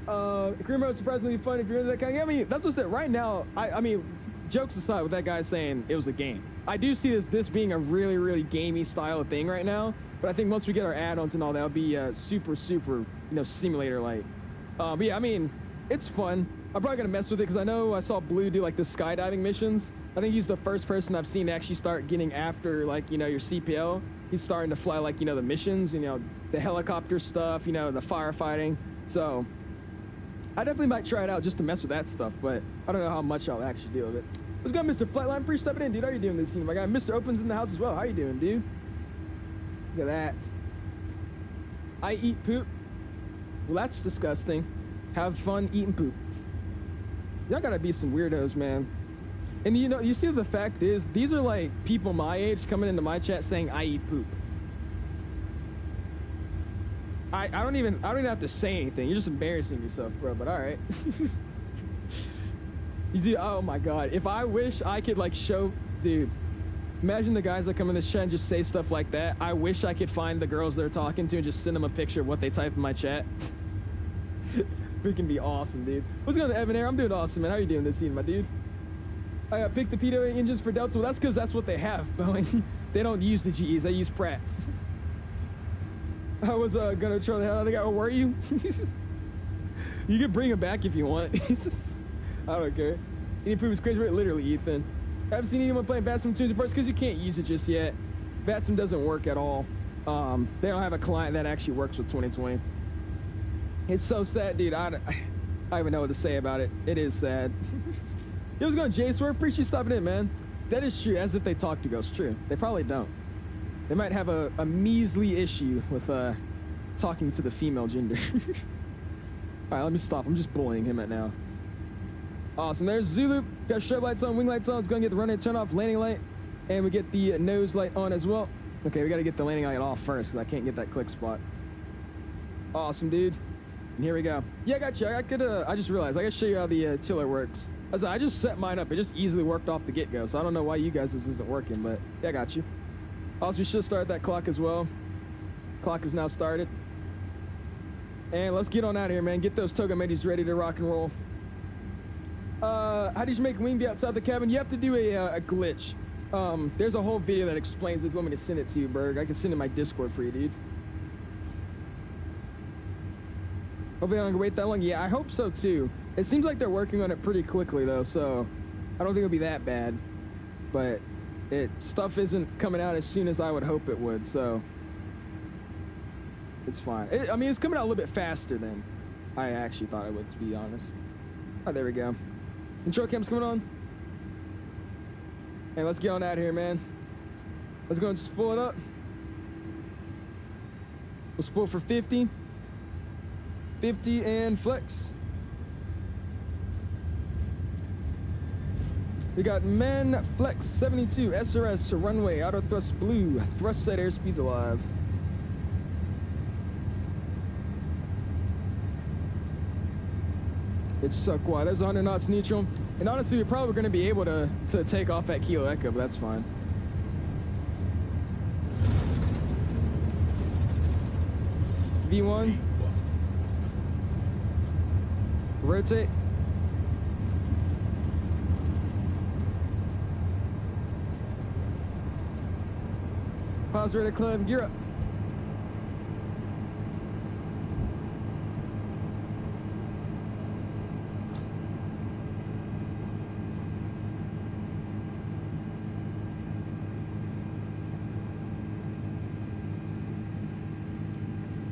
Career mode surprisingly fun if you're into that kind of. Yeah, I mean, that's what's it. Right now, I mean, jokes aside, with that guy saying it was a game, I do see this being a really, really gamey style of thing right now. But I think once we get our add-ons and all that, it'll be super, you know, simulator-like. But yeah, I mean, it's fun. I'm probably gonna mess with it because I saw Blue do like the skydiving missions. I think he's the first person I've seen to actually start getting after, like, you know, your CPL. He's starting to fly, like, you know, the missions, you know, the helicopter stuff, you know, the firefighting. So I definitely might try it out just to mess with that stuff, but I don't know how much I'll actually do with it. What's going on, Mr. Flightline? Appreciate stepping in, dude. How you doing this evening? My guy, Mr. Open's in the house as well. How you doing, dude? Look at that. I eat poop. Well, that's disgusting. Have fun eating poop. Y'all gotta be some weirdos, man. And you know, you see, the fact is, these are like people my age coming into my chat saying I eat poop. I don't even have to say anything. You're just embarrassing yourself, bro. But all right. You do. Oh my God. If I wish I could like show, dude. Imagine the guys that come in this chat and just say stuff like that. I wish I could find the girls they're talking to and just send them a picture of what they type in my chat. Freaking be awesome, dude. What's going on, Evan Air? I'm doing awesome, man. How you doing this evening, my dude? I picked the P-8 engines for Delta. Well, that's because that's what they have, Boeing. They don't use the GEs. They use Pratts. I was gonna try the hell out of the guy. Oh, were you? You can bring him back if you want. I don't care. Any proof is crazy, right? Literally, Ethan. I haven't seen anyone playing VATSIM tunes first because you can't use it just yet. VATSIM doesn't work at all. They don't have a client that actually works with 2020. It's so sad, dude. I don't even know what to say about it. It is sad. Yo, what's going on, Jace? Appreciate you stopping in, man. That is true, as if they talk to ghosts. True. They probably don't. They might have a measly issue with talking to the female gender. All right, let me stop. I'm just bullying him right now. Awesome. There's Zulu. Got strobe lights on, wing lights on. It's going to get the runway turn off, landing light. And we get the nose light on as well. Okay, we got to get the landing light off first because I can't get that click spot. Awesome, dude. And here we go. Yeah, I got you. I just realized I got to show you how the tiller works. I just set mine up. It just easily worked off the get-go. So I don't know why you guys this isn't working, but yeah, I got you. Also, we should start that clock as well. Clock is now started. And let's get on out of here, man. Get those Togamedis ready to rock and roll. How did you make wing be outside the cabin? You have to do a glitch. There's a whole video that explains it. If you want me to send it to you, Berg, I can send it in my Discord for you, dude. Hopefully I don't have to wait that long. Yeah, I hope so too. It seems like they're working on it pretty quickly though, so I don't think it'll be that bad. But stuff isn't coming out as soon as I would hope it would, so it's fine. I mean, it's coming out a little bit faster than I actually thought it would, to be honest. Oh, there we go. Intro cam's coming on. And let's get on out of here, man. Let's go and spool it up. We'll spool for 50. 50 and flex. We got Men Flex 72 SRS to runway auto thrust blue. Thrust set airspeeds alive. It's so quiet. There's 100 knots neutral. And honestly, we're probably going to be able to take off at Kilo Echo, but that's fine. V1. Rotate. Pause, ready to climb, gear up.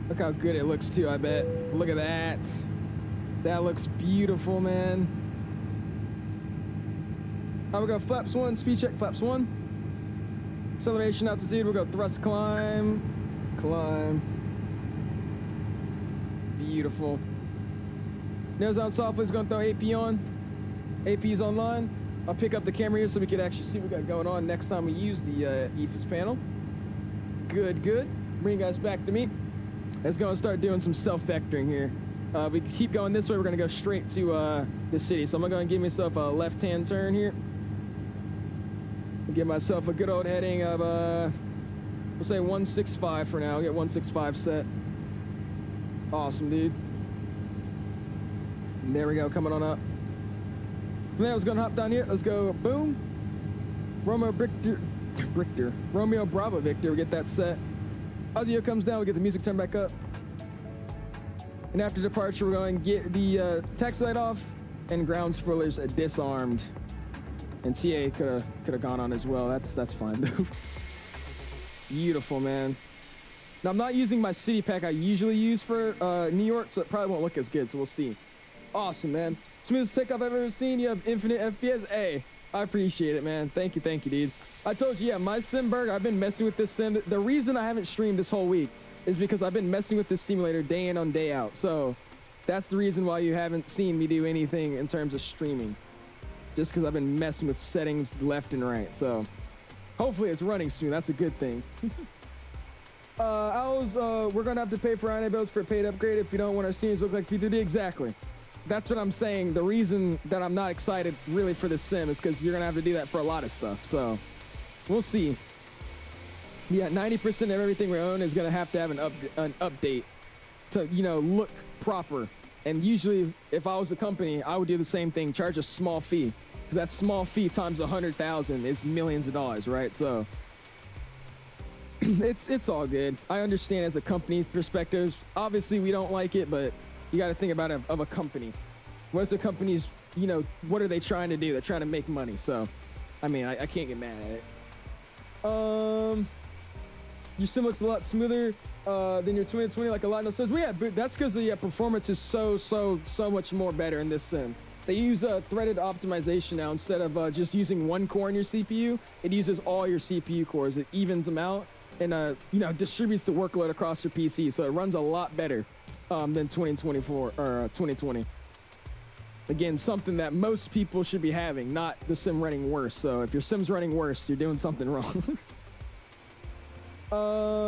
Look how good it looks too, I bet. Look at that. That looks beautiful, man. All right, we go flaps 1, speed check, flaps 1. Acceleration, altitude, we'll go thrust, climb, climb. Beautiful. Nose on softly, is gonna throw AP on. AP's online. I'll pick up the camera here so we can actually see what we got going on next time we use the EFIS panel. Good, good. Bring you guys back to me. Let's go and start doing some self-vectoring here. If we keep going this way, we're gonna go straight to the city. So I'm gonna give myself a left-hand turn here. Give myself a good old heading of, we'll say 165 for now. I'll get 165 set. Awesome, dude. And there we go, coming on up. From there, I was gonna hop down here. Let's go, boom. Romeo Bravo Victor, we get that set. Audio comes down, we get the music turned back up. And after departure, we're going to get the taxi light off and ground spoilers disarmed. And TA could have gone on as well. That's fine though. Beautiful, man. Now I'm not using my city pack I usually use for New York, so it probably won't look as good. So we'll see. Awesome, man. Smoothest takeoff I've ever seen. You have infinite FPS. Hey, I appreciate it, man. Thank you, dude. I told you, yeah, my Simberg. I've been messing with this sim. The reason I haven't streamed this whole week is because I've been messing with this simulator day in on day out. So that's the reason why you haven't seen me do anything in terms of streaming. Just because I've been messing with settings left and right. So hopefully it's running soon. That's a good thing. We're going to have to pay for INIBUILDS for a paid upgrade if you don't want our scenes to look like P3D. Exactly. That's what I'm saying. The reason that I'm not excited really for this sim is because you're going to have to do that for a lot of stuff. So we'll see. Yeah, 90% of everything we own is going to have an update to, you know, look proper. And usually, if I was a company, I would do the same thing, charge a small fee. Because that small fee times 100,000 is millions of dollars, right? So it's all good. I understand as a company perspective. Obviously, we don't like it, but you got to think about it of a company. What's the company's, you know, what are they trying to do? They're trying to make money. So, I mean, I can't get mad at it. Your sim looks a lot smoother than your 2020, like a lot. No sense. Well, yeah, but that's because the performance is so much more better in this sim. They use threaded optimization now instead of just using one core in your CPU. It uses all your CPU cores. It evens them out and you know, distributes the workload across your PC. So it runs a lot better than 2024 or 2020. Again, something that most people should be having, not the sim running worse. So if your sim's running worse, you're doing something wrong.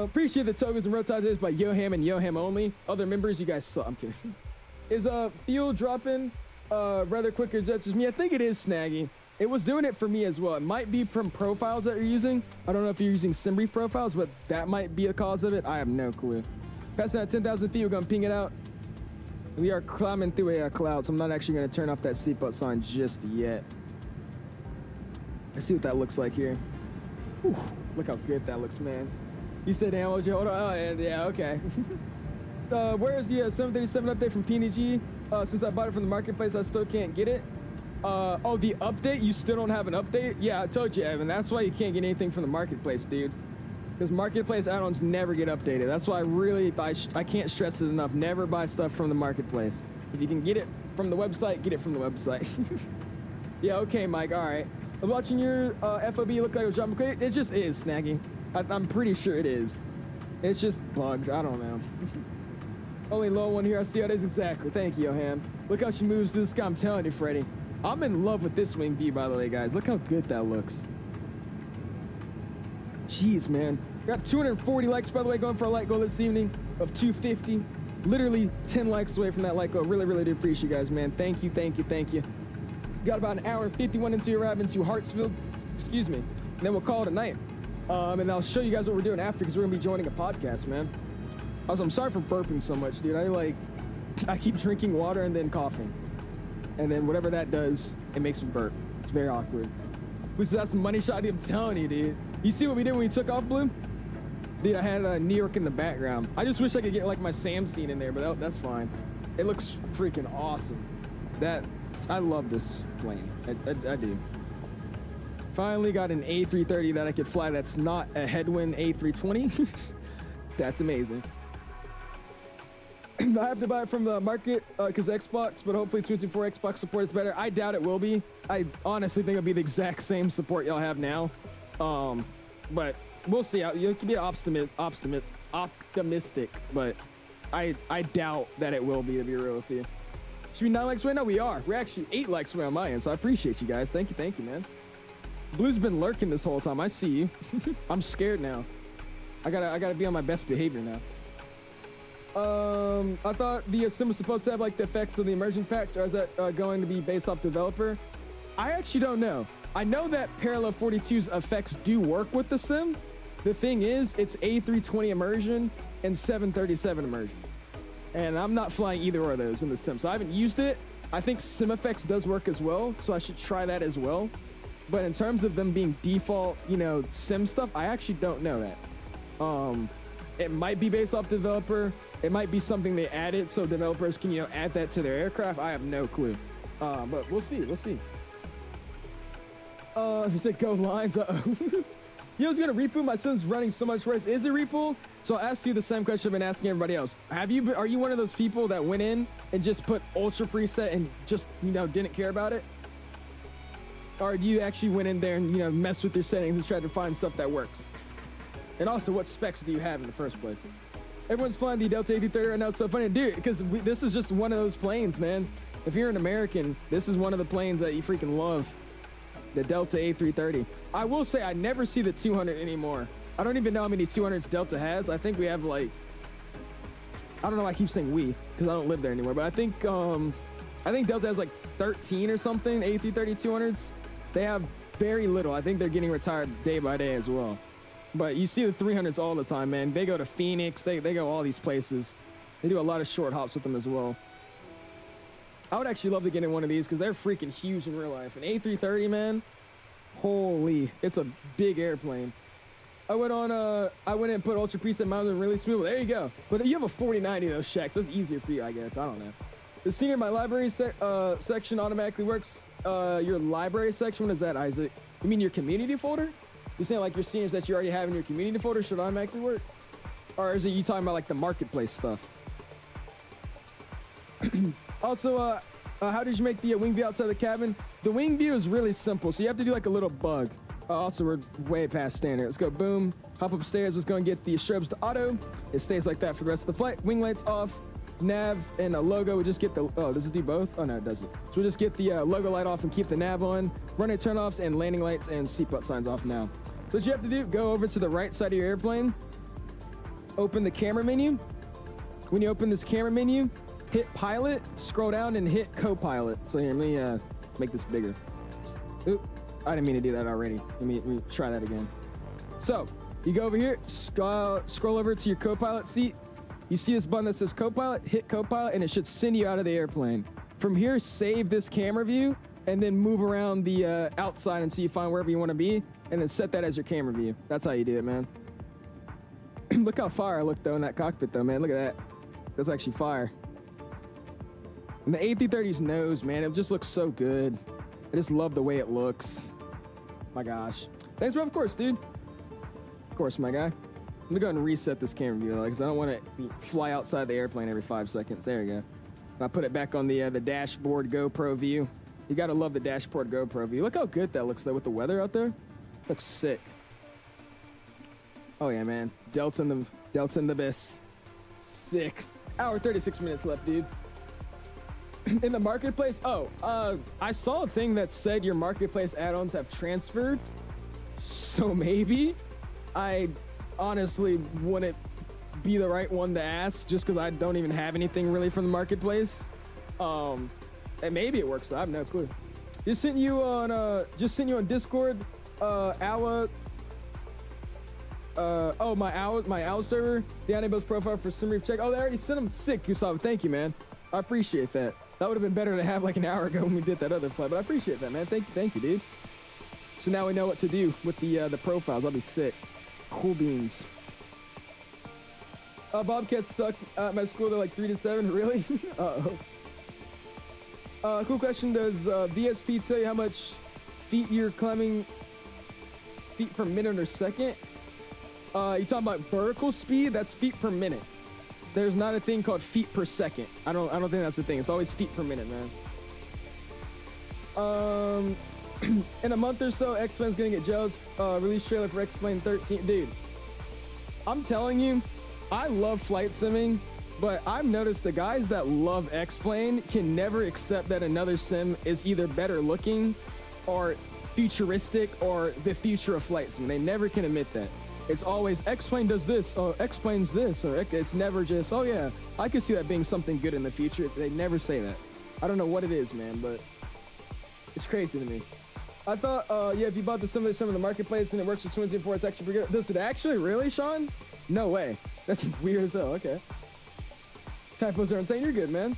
Appreciate the tokens and road ties by Yoham and Yoham only. Other members, you guys suck. I'm kidding. Is fuel dropping rather quicker? Is that just me? I think it is, Snaggy. It was doing it for me as well. It might be from profiles that you're using. I don't know if you're using SimBrief profiles, but that might be a cause of it. I have no clue. Passing that 10,000 feet, we're gonna ping it out. We are climbing through a cloud, so I'm not actually gonna turn off that seatbelt sign just yet. Let's see what that looks like here. Whew, look how good that looks, man. You said, damn, hold on. Oh, yeah, okay. Where is the 737 update from PNG? Since I bought it from the marketplace, I still can't get it. Oh, the update? You still don't have an update? Yeah, I told you, Evan. That's why you can't get anything from the marketplace, dude. Because marketplace add-ons never get updated. That's why really, I can't stress it enough. Never buy stuff from the marketplace. If you can get it from the website, get it from the website. Yeah, okay, Mike. All right. I'm watching your FOB look like it was jumping. It just is, Snaggy. I'm pretty sure it is. It's just bugged. I don't know. Only low one here. I see how it is exactly. Thank you, Yoham. Look how she moves through the sky. I'm telling you, Freddy. I'm in love with this wing view, by the way, guys. Look how good that looks. Jeez, man. We got 240 likes, by the way, going for a like goal this evening of 250. Literally 10 likes away from that like goal. Really do appreciate you guys, man. Thank you. Got about an hour and 51 until you arrive into Hartsfield. Excuse me. And then we'll call it a night. And I'll show you guys what we're doing after because we're gonna be joining a podcast, man. Also, I'm sorry for burping so much, dude. I keep drinking water and then coughing. And then whatever that does, it makes me burp. It's very awkward. We still have some money shot, dude. I'm telling you, dude. You see what we did when we took off, Blue? Dude, I had New York in the background. I just wish I could get like my Sam scene in there, but that's fine. It looks freaking awesome. I love this plane. I do. Finally got an A330 that I could fly that's not a headwind A320. That's amazing. I have to buy it from the market because Xbox, but hopefully 224 Xbox support is better. I doubt it will be. I honestly think it'll be the exact same support y'all have now. But we'll see. You can be optimistic, but I doubt that it will be, to be real with you. Should be 9 likes away? No, we are. We're actually 8 likes away on my end, so I appreciate you guys. Thank you, man. Blue's been lurking this whole time. I see you. I'm scared now. I gotta be on my best behavior now. I thought the sim was supposed to have like the effects of the immersion packs, or is that going to be based off developer? I actually don't know. I know that Parallel 42's effects do work with the sim. The thing is, it's A320 immersion and 737 immersion. And I'm not flying either of those in the sim, so I haven't used it. I think sim effects does work as well, so I should try that as well. But in terms of them being default, you know, sim stuff, I actually don't know that. It might be based off developer. It might be something they added so developers can, you know, add that to their aircraft. I have no clue. But we'll see. He said go lines. You know, I was gonna reboot. My son's running so much worse. Is it repool? So I'll ask you the same question I've been asking everybody else. Are you one of those people that went in and just put ultra preset and just, you know, didn't care about it? Or do you actually went in there and, you know, messed with your settings and tried to find stuff that works? And also, what specs do you have in the first place? Everyone's flying the Delta A330 right now. It's so funny, dude, because this is just one of those planes, man. If you're an American, this is one of the planes that you freaking love. The Delta A330. I will say I never see the 200 anymore. I don't even know how many 200s Delta has. I think we have like, I don't know why I keep saying we, because I don't live there anymore, but I think Delta has like 13 or something, A330 200s. They have very little. I think they're getting retired day by day as well. But you see the 300s all the time, man. They go to Phoenix. They go all these places. They do a lot of short hops with them as well. I would actually love to get in one of these because they're freaking huge in real life. An A330, man. Holy, it's a big airplane. I went in and put ultra preset mounted and really smooth. There you go. But you have a 4090 though, Shaq, so it's easier for you, I guess. I don't know. The senior my library section automatically works. Your library section, what is that, Isaac? You mean your community folder? You're saying like your seniors that you already have in your community folder should automatically work? Or is it you talking about like the marketplace stuff? Also, how did you make the wing view outside the cabin? The wing view is really simple, so you have to do like a little bug. Also, we're way past standard. Let's go, boom, hop upstairs. Let's go and get the strobes to auto. It stays like that for the rest of the flight. Wing lights off, nav and a logo. We just get the, oh, does it do both? Oh no, it doesn't. So we'll just get the logo light off and keep the nav on. Runway turn-offs and landing lights and seatbelt signs off now. So what you have to do, go over to the right side of your airplane, open the camera menu. When you open this camera menu, hit pilot, scroll down and hit co-pilot. So here, let me make this bigger. Oop, I didn't mean to do that already. Let me try that again. So you go over here, scroll over to your co-pilot seat. You see this button that says co-pilot, hit co-pilot, and it should send you out of the airplane. From here, save this camera view and then move around the outside until you find wherever you want to be, and then set that as your camera view. That's how you do it, man. Look how fire I look though in that cockpit though, man. Look at that. That's actually fire. And the A330's nose, man, it just looks so good. I just love the way it looks. My gosh. Thanks, bro. Of course, dude. Of course, my guy. I'm gonna go ahead and reset this camera view because I don't want to fly outside the airplane every 5 seconds. There you go. And I put it back on the dashboard GoPro view. You gotta love the dashboard GoPro view. Look how good that looks though with the weather out there. Looks sick. Oh yeah, man. Delta in the 𝐵𝑠. Sick. Hour 36 minutes left, dude. In the marketplace, I saw a thing that said your marketplace add-ons have transferred. So maybe. I honestly wouldn't be the right one to ask just because I don't even have anything really from the marketplace. And maybe it works. So I have no clue. Just sent you on Discord. My OWL server. The INIBUILDS profile for some check. Oh, they already sent them. Sick, Gustavo. Thank you, man. I appreciate that. That would have been better to have like an hour ago when we did that other play, but I appreciate that, man. Thank you, dude. So now we know what to do with the profiles. I'll be sick. Cool beans. Bobcats stuck at my school. They're like 3 to 7. Really? Uh-oh. Cool question. Does VSP tell you how much feet you're climbing, feet per minute or second? You talking about vertical speed? That's feet per minute. There's not a thing called feet per second. I don't think that's the thing. It's always feet per minute, man. In a month or so, X-Plane's gonna get jealous. Release trailer for X-Plane 13. Dude, I'm telling you, I love flight simming, but I've noticed the guys that love X-Plane can never accept that another sim is either better looking or futuristic or the future of flight sim. They never can admit that. It's always X-Plane does this, or X-Plane's this, or it's never just, oh yeah, I could see that being something good in the future. They never say that. I don't know what it is, man, but it's crazy to me. I thought, yeah, if you bought the sim of the marketplace and it works with Twin Team 4, it's actually pretty good. Does it actually? Really, Sean? No way. That's weird as hell. Okay. Typos are insane. You're good, man.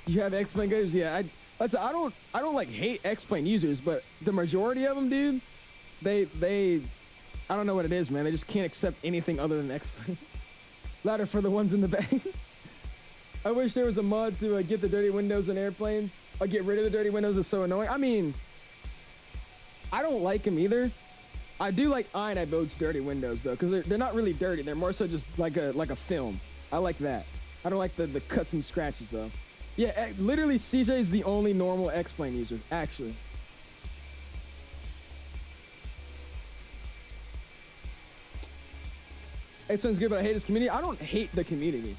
You have X-Plane users? Yeah, I don't like hate X-Plane users, but the majority of them, dude, they I don't know what it is, man. They just can't accept anything other than X-Plane. Louder for the ones in the back. I wish there was a mod to get the dirty windows in airplanes. Or get rid of the dirty windows. It's so annoying. I mean, I don't like them either. I do like INIBUILD's dirty windows though, because they're not really dirty. They're more so just like a film. I like that. I don't like the cuts and scratches though. Yeah, literally CJ is the only normal X-Plane user, actually. X-Plane's good, but I hate his community. I don't hate the community.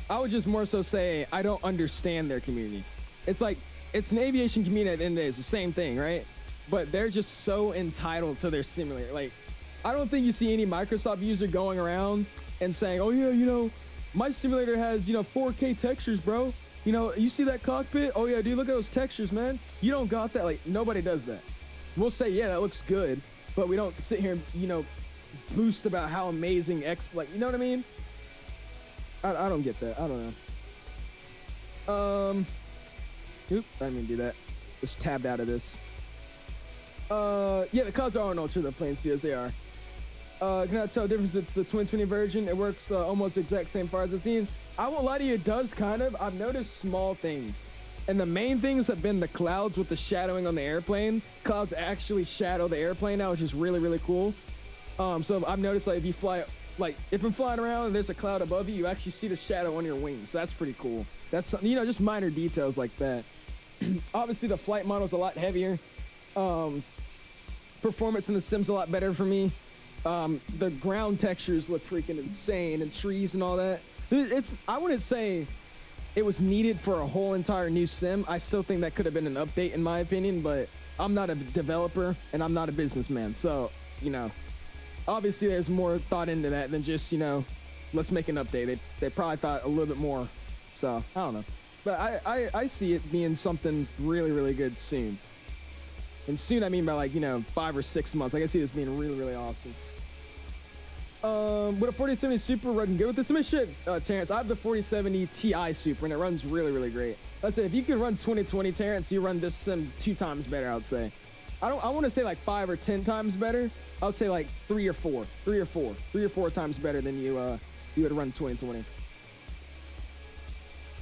I would just more so say I don't understand their community. It's like, it's an aviation community at the end of the day. It's the same thing, right? But they're just so entitled to their simulator. Like, I don't think you see any Microsoft user going around and saying, oh yeah, you know, my simulator has, you know, 4K textures, bro. You know, you see that cockpit? Oh yeah, dude, look at those textures, man. You don't got that. Like, nobody does that. We'll say, yeah, that looks good, but we don't sit here and, you know, boost about how amazing like, you know what I mean? I don't get that. I don't know. Oop, I didn't mean to do that. Just tabbed out of this. Yeah, the clouds are on Ultra, the plane studios, they are. Can I tell the difference with the Twin 20 version? It works almost the exact same far as I've seen. I won't lie to you, it does kind of. I've noticed small things. And the main things have been the clouds with the shadowing on the airplane. Clouds actually shadow the airplane now, which is really, really cool. So I've noticed, like, if you fly, like, if I'm flying around and there's a cloud above you, you actually see the shadow on your wings. So that's pretty cool. That's, you know, just minor details like that. Obviously, the flight model's a lot heavier. Performance in the sim's a lot better for me. The ground textures look freaking insane, and trees and all that. It's, I wouldn't say it was needed for a whole entire new sim. I still think that could have been an update in my opinion, but I'm not a developer and I'm not a businessman. So, you know, obviously there's more thought into that than just, you know, let's make an update. They probably thought a little bit more. So, I don't know. But I see it being something really, really good soon. And soon, I mean by, like, you know, 5 or 6 months. I can see this being really, really awesome. Would a 4070 Super run good with this? Some shit, Terrence. I have the 4070 Ti Super, and it runs really, really great. Let's say if you could run 2020, Terrence, you run this sim 2 times better, I would say. I want to say like 5 or 10 times better. I would say like 3 or 4 times better than you would run 2020.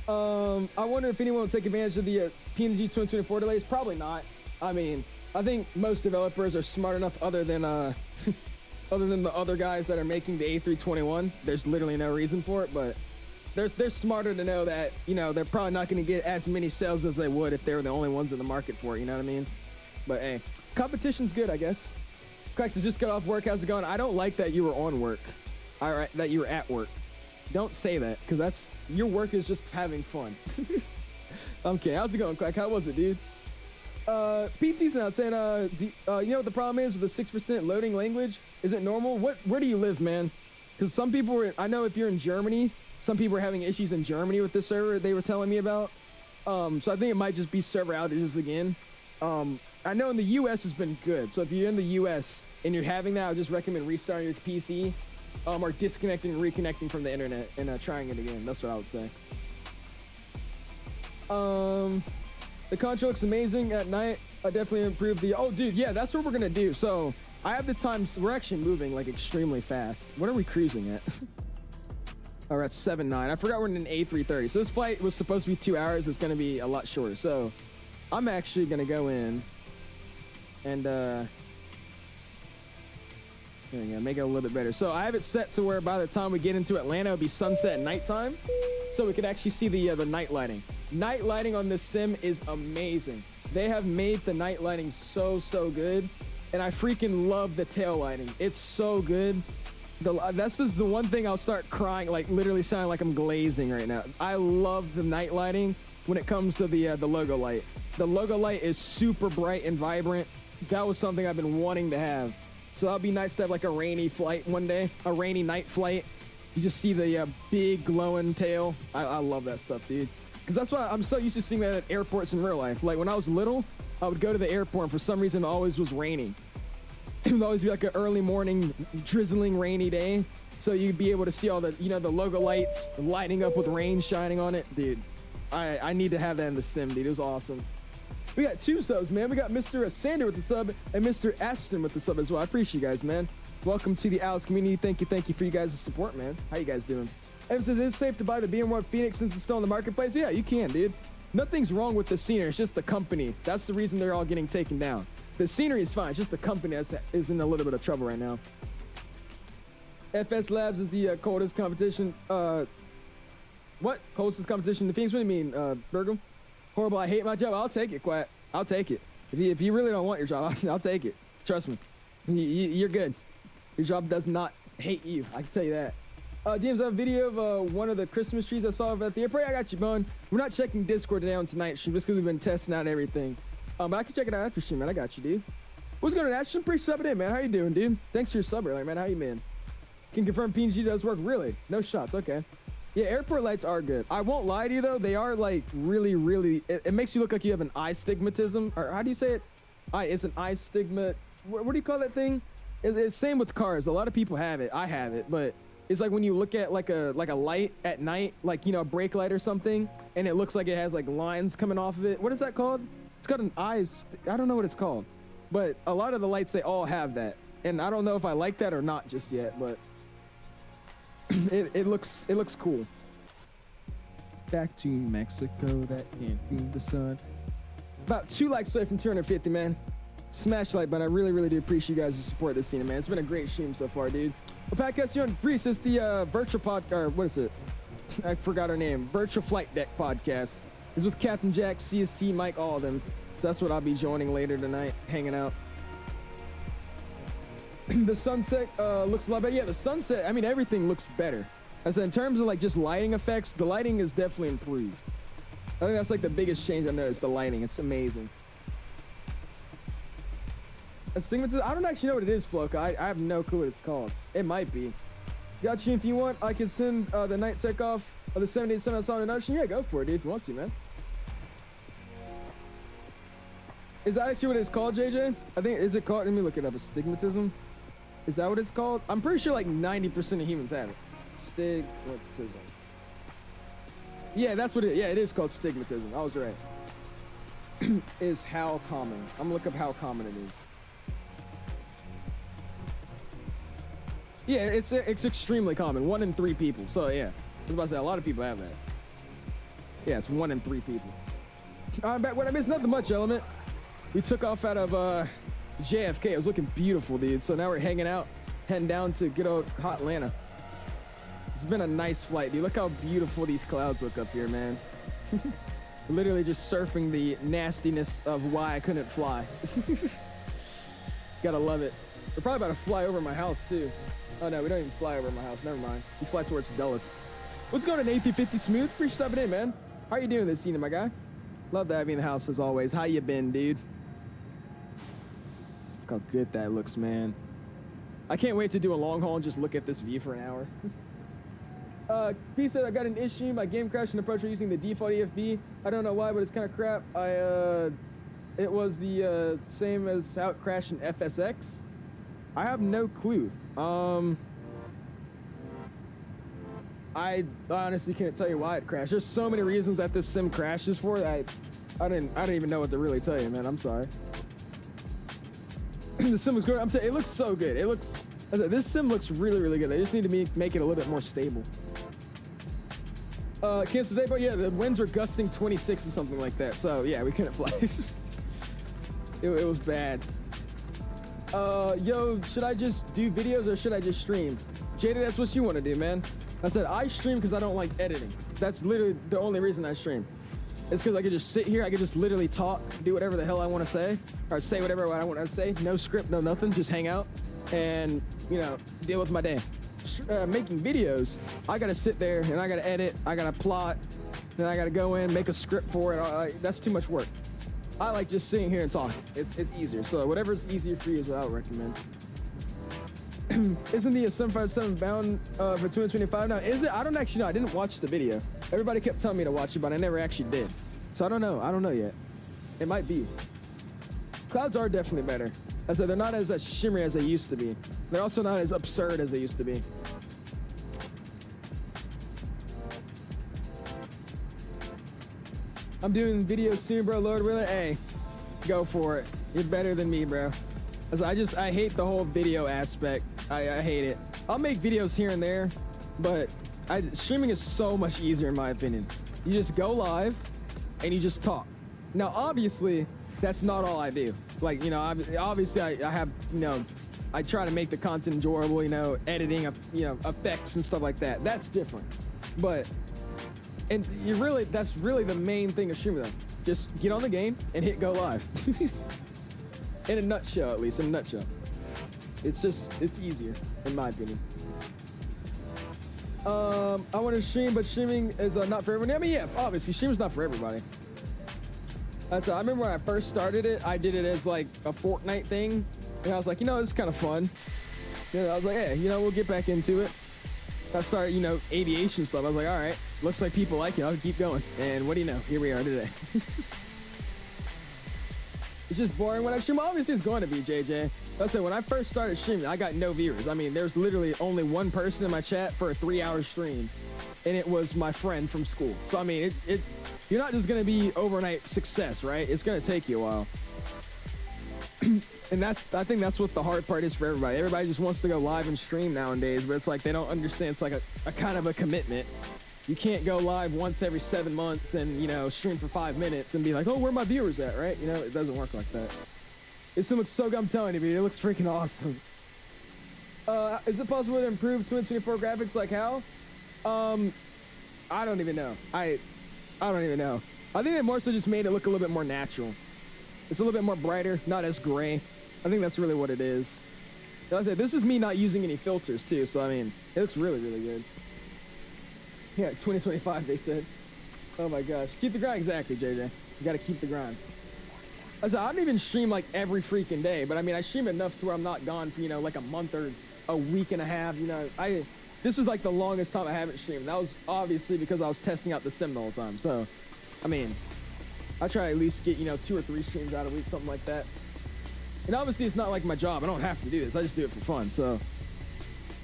I wonder if anyone will take advantage of the PNG 2024 delays. Probably not. I mean, I think most developers are smart enough, other than the other guys that are making the A321. There's literally no reason for it, but they're smarter to know that, you know, they're probably not going to get as many sales as they would if they were the only ones in the market for it. You know what I mean? But hey, competition's good, I guess. Cracks, just got off work. How's it going? I don't like that you were on work. All right, that you were at work. Don't say that, because that's, your work is just having fun. Okay, how's it going, Quack? How was it, dude? PT's now saying, you know what the problem is with the 6% loading language? Is it normal? Where do you live, man? Because some people were, I know if you're in Germany, some people are having issues in Germany with this server they were telling me about. So I think it might just be server outages again. I know in the US has been good. So if you're in the US and you're having that, I would just recommend restarting your PC, or disconnecting and reconnecting from the internet and trying it again. That's what I would say. The control looks amazing at night. I definitely improved the, oh dude, yeah, that's what we're gonna do. So I have the times, we're actually moving like extremely fast. What are we cruising at? Or at 7.9. I forgot we're in an A330. So this flight was supposed to be 2 hours. It's going to be a lot shorter. So I'm actually going to go in and there we go, make it a little bit better. So I have it set to where by the time we get into Atlanta, it'll be sunset at nighttime. So we can actually see the night lighting. Night lighting on this sim is amazing. They have made the night lighting so good. And I freaking love the tail lighting. It's so good. This is the one thing I'll start crying, like literally sounding like I'm glazing right now. I love the night lighting when it comes to the logo light. The logo light is super bright and vibrant. That was something I've been wanting to have. So that'll be nice to have like a rainy flight one day, a rainy night flight. You just see the big glowing tail. I love that stuff, dude. Because that's why I'm so used to seeing that at airports in real life. Like when I was little, I would go to the airport and for some reason it always was raining. It would always be like an early morning, drizzling, rainy day. So you'd be able to see all the, you know, the logo lights lighting up with rain shining on it. Dude, I need to have that in the sim, dude. It was awesome. We got 2 subs, man. We got Mr. Sander with the sub and Mr. Ashton with the sub as well. I appreciate you guys, man. Welcome to the Alex community. Thank you for you guys' support, man. How you guys doing? Evan says, is it safe to buy the BM1 Phoenix since it's still in the marketplace? Yeah, you can, dude. Nothing's wrong with the scenery. It's just the company. That's the reason they're all getting taken down. The scenery is fine. It's just the company that is in a little bit of trouble right now. FS Labs is the coldest competition. What? Coldest competition? The Phoenix? What do you mean, Virgil? Horrible. I hate my job. I'll take it, Quack. I'll take it. If you really don't want your job, I'll take it. Trust me. You're good. Your job does not hate you. I can tell you that. DMs, I have a video of one of the Christmas trees I saw at the airport. I got you, bud. We're not checking Discord today on tonight's stream just because we've been testing out everything. But I can check it out after stream, man. I got you, dude. What's going on, Ashton? Appreciate subbing in, man. How you doing, dude? Thanks for your sub earlier, man. How you been? Can confirm PNG does work. Really? No shots. Okay. Yeah, airport lights are good. I won't lie to you, though. They are, like, really... It makes you look like you have an eye stigmatism. Or how do you say it? It's an eye stigma... What do you call that thing? It's same with cars. A lot of people have it. I have it. But it's like when you look at, like a light at night, like, you know, a brake light or something, and it looks like it has, like, lines coming off of it. What is that called? It's got an eyes... I don't know what it's called. But a lot of the lights, they all have that. And I don't know if I like that or not just yet, but... it looks cool. Back to Mexico, that Cancun, the sun. About 2 likes away from 250, man. Smash the like button. I really do appreciate you guys' support this scene, man. It's been a great stream so far, dude. Well, podcast you on Greece. It's the virtual or what is it? I forgot her name. Virtual Flight Deck podcast. It's with Captain Jack, CST, Mike, all of them. So that's what I'll be joining later tonight, hanging out. The sunset looks a lot better. Yeah, the sunset, I mean, everything looks better. I said, in terms of like just lighting effects, the lighting is definitely improved. I think that's like the biggest change I've noticed, the lighting. It's amazing. Astigmatism, I don't actually know what it is, Floka. I have no clue what it's called. It might be. Got you. If you want, I can send the night takeoff of the 787 I saw in the ocean. Yeah, go for it, dude, if you want to, man. Is that actually what it's called, JJ? I think, is it called, let me look it up, astigmatism? Is that what it's called? I'm pretty sure like 90% of humans have it. Stigmatism. Yeah, that's what it, yeah, it is called stigmatism. I was right. Is how common. I'm gonna look up how common it is. Yeah, it's extremely common. 1 in 3 people. So yeah, I was about to say a lot of people have that. Yeah, it's 1 in 3 people. I'm back. What I missed? Nothing much, Element. We took off out of JFK. It was looking beautiful, dude. So now we're hanging out, heading down to good old hot Atlanta. It's been a nice flight, dude. Look how beautiful these clouds look up here, man. Literally just surfing the nastiness of why I couldn't fly. Gotta love it. We're probably about to fly over my house, too. Oh, no, we don't even fly over my house. Never mind. We fly towards Dulles. What's going on, A350 Smooth? Appreciate stopping in, man. How are you doing this evening, my guy? Love to have you in the house, as always. How you been, dude? Look how good that looks, man. I can't wait to do a long haul and just look at this view for an hour. P said I got an issue. My game crashed in approach using the default EFB. I don't know why, but it's kind of crap. It was the same as how it crashed in FSX. I have no clue. I honestly can't tell you why it crashed. There's so many reasons that this sim crashes for that I don't even know what to really tell you, man. I'm sorry. The sim looks good. It looks so good. This sim looks really good. They just need to make it a little bit more stable. Cancel today, but yeah, the winds were gusting 26 or something like that. So yeah, we couldn't fly. it was bad. Yo, should I just do videos or should I just stream? Jada, that's what you want to do, man. I said I stream because I don't like editing. That's literally the only reason I stream. It's because I could just sit here, I could just literally talk, do whatever the hell I want to say, or say whatever I want to say. No script, no nothing, just hang out and, you know, deal with my day. Making videos, I gotta sit there and I gotta edit, I gotta plot, then I gotta go in, make a script for it. That's too much work. I like just sitting here and talking. It's easier. So whatever's easier for you is what I would recommend. Isn't the 757 bound for 225 now? Is it? I don't actually know. I didn't watch the video. Everybody kept telling me to watch it, but I never actually did. So I don't know. I don't know yet. It might be. Clouds are definitely better. I said they're not as shimmery as they used to be. They're also not as absurd as they used to be. I'm doing videos soon, bro. Lord willing, hey, go for it. You're better than me, bro. I hate the whole video aspect. I hate it. I'll make videos here and there, but streaming is so much easier in my opinion. You just go live and you just talk. Now, obviously, that's not all I do. Like, you know, obviously I have, you know, I try to make the content enjoyable, you know, editing, you know, effects and stuff like that. That's different. But, and that's really the main thing of streaming though. Just get on the game and hit go live. In a nutshell, at least, in a nutshell. It's easier, in my opinion. I want to stream, but streaming is not for everyone. I mean, yeah, obviously, streaming's not for everybody. So I remember when I first started it, I did it as like a Fortnite thing. And I was like, you know, this is kind of fun. You know, I was like, hey, you know, we'll get back into it. I started, you know, aviation stuff. I was like, all right, looks like people like it. I'll keep going. And what do you know? Here we are today. It's just boring when I stream. Obviously, it's going to be, JJ. I said, when I first started streaming, I got no viewers. I mean, there's literally only one person in my chat for a 3-hour stream, and it was my friend from school. So, I mean, you're not just going to be overnight success, right? It's going to take you a while. And I think that's what the hard part is for everybody. Everybody just wants to go live and stream nowadays, but it's like they don't understand. It's like a kind of a commitment. You can't go live once every 7 months and, you know, stream for 5 minutes and be like, oh, where are my viewers at, right? You know, it doesn't work like that. This looks so good, I'm telling you, dude. It looks freaking awesome. Is it possible to improve 2024 graphics like how? I don't even know. I don't even know. I think they more so just made it look a little bit more natural. It's a little bit more brighter, not as gray. I think that's really what it is. Like I said, this is me not using any filters, too. So, I mean, it looks really, really good. Yeah, 2025, they said. Oh my gosh. Keep the grind, exactly, JJ. You gotta keep the grind. I said, I don't even stream like every freaking day, but I mean, I stream enough to where I'm not gone for, you know, like a month or a week and a half, you know. This was like the longest time I haven't streamed. That was obviously because I was testing out the sim the whole time. So, I mean, I try to at least get, you know, 2 or 3 streams out a week, something like that. And obviously, it's not like my job. I don't have to do this. I just do it for fun, so.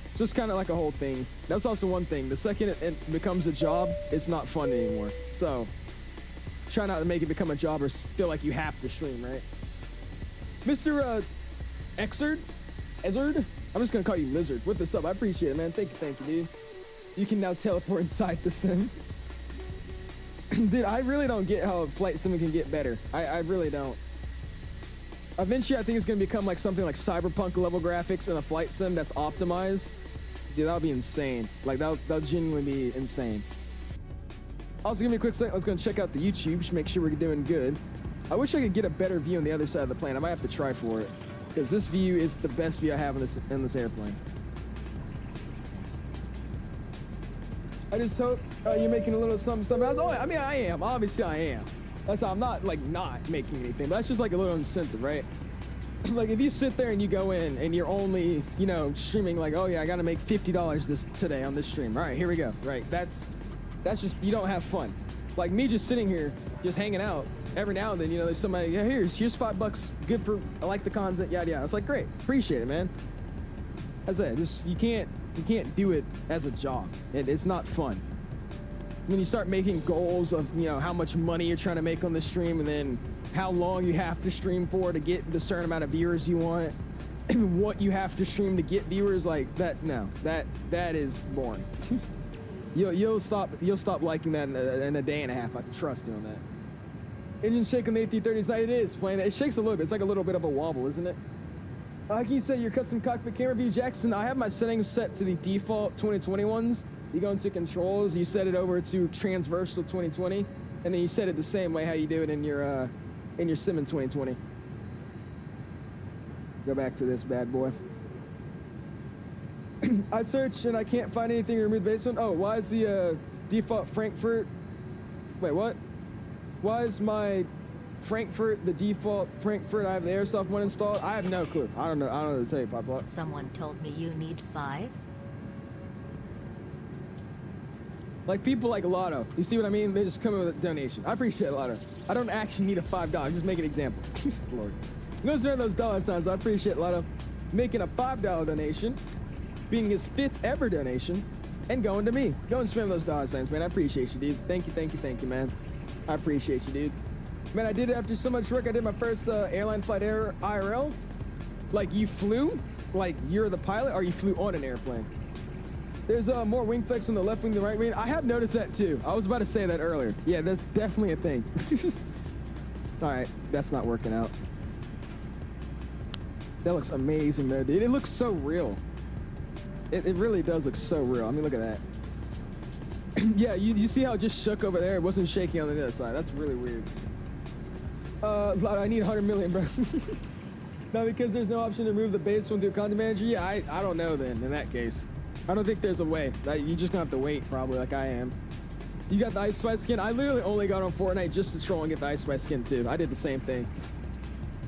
It's just kind of like a whole thing. That's also one thing. The second it becomes a job, it's not fun anymore. So, try not to make it become a job or feel like you have to stream, right? Mr. Exerd? I'm just gonna call you Lizard. What this up? I appreciate it, man. Thank you, dude. You can now teleport inside the sim. Dude, I really don't get how flight sim can get better. I really don't. Eventually, I think it's gonna become like something like cyberpunk level graphics in a flight sim that's optimized. Dude, that would be insane. Like, that'll genuinely be insane. Also, give me a quick second. I was gonna check out the YouTube, just make sure we're doing good. I wish I could get a better view on the other side of the plane. I might have to try for it, because this view is the best view I have in this airplane. I just hope you're making a little something else. Oh, I mean, I am. Obviously, I am. That's I'm not like not making anything, but that's just like a little incentive, right? Like if you sit there and you go in and you're only, you know, streaming like, oh yeah, I gotta make $50 today on this stream. All right, here we go. Right, that's just, you don't have fun. Like me just sitting here, just hanging out. Every now and then, you know, there's somebody, yeah, here's $5, good for, I like the content, yada yada. It's like, great, appreciate it, man. As I said, just you can't do it as a job. It's not fun. When you start making goals of, you know, how much money you're trying to make on the stream and then how long you have to stream for to get the certain amount of viewers you want and what you have to stream to get viewers, like that, no, that is boring. You'll stop liking that in a day and a half. I can trust you on that. Engine shake on the A330's. It is playing. It shakes a little bit. It's like a little bit of a wobble, isn't it? How can you set your custom cockpit camera view, Jackson? I have my settings set to the default 2020 ones. You go into controls, you set it over to transversal 2020, and then you set it the same way how you do it in your sim in 2020. Go back to this bad boy. I searched and I can't find anything to remove the base one. Oh, why is the default Frankfurt? Wait, what? Why is my Frankfurt the default Frankfurt? I have the Airsoft one installed. I have no clue. I don't know. I don't know what to tell you, Pop. Someone told me you need 5. Like people like Lotto. You see what I mean? They just come in with a donation. I appreciate Lotto. I don't actually need a $5. Just make an example. Lord. Those are those dollar signs. I appreciate Lotto making a $5 donation, being his 5th ever donation, and going to me. Go and spam those dollar signs, man. I appreciate you, dude. Thank you, man. I appreciate you, dude. Man, I did it after so much work. I did my first airline flight IRL. Like, you flew? Like, you're the pilot, or you flew on an airplane? There's more wing flex on the left wing, the right wing. I have noticed that, too. I was about to say that earlier. Yeah, that's definitely a thing. All right, that's not working out. That looks amazing, though, dude. It looks so real. It really does look so real. I mean, look at that. Yeah, you see how it just shook over there? It wasn't shaking on the other side. That's really weird. I need 100 million, bro. Now, because there's no option to remove the base one through content manager? Yeah, I don't know then, in that case. I don't think there's a way. You just gonna have to wait, probably, like I am. You got the Ice Spice skin? I literally only got on Fortnite just to troll and get the Ice Spice skin, too. I did the same thing.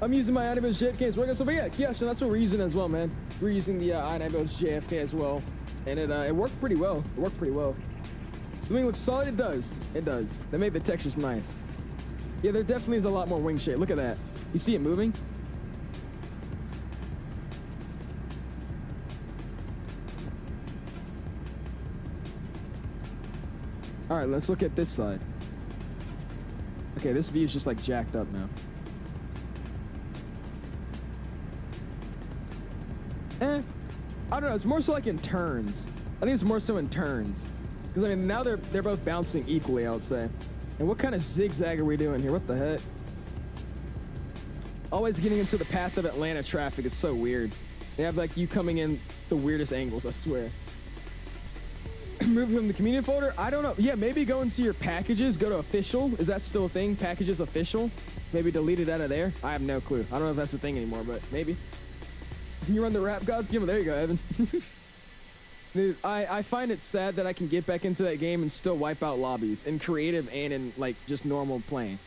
I'm using my INIBUILDS JFK as well. So, but yeah, so that's what we're using as well, man. We're using the INIBUILDS JFK as well. And it worked pretty well. It worked pretty well. The wing looks solid. It does. It does. They made the textures nice. Yeah, there definitely is a lot more wing shape. Look at that. You see it moving? All right, let's look at this side. Okay, this view is just like jacked up now. I don't know. It's more so like in turns. I think it's more so in turns. Because, I mean, now they're both bouncing equally, I would say. And what kind of zigzag are we doing here? What the heck? Always getting into the path of Atlanta traffic is so weird. They have, like, you coming in the weirdest angles, I swear. Move from the community folder? I don't know. Yeah, maybe go into your packages. Go to official. Is that still a thing? Packages official? Maybe delete it out of there? I have no clue. I don't know if that's a thing anymore, but maybe. You run the Rap Gods game? There you go, Evan. Dude, I find it sad that I can get back into that game and still wipe out lobbies in creative and in, like, just normal playing.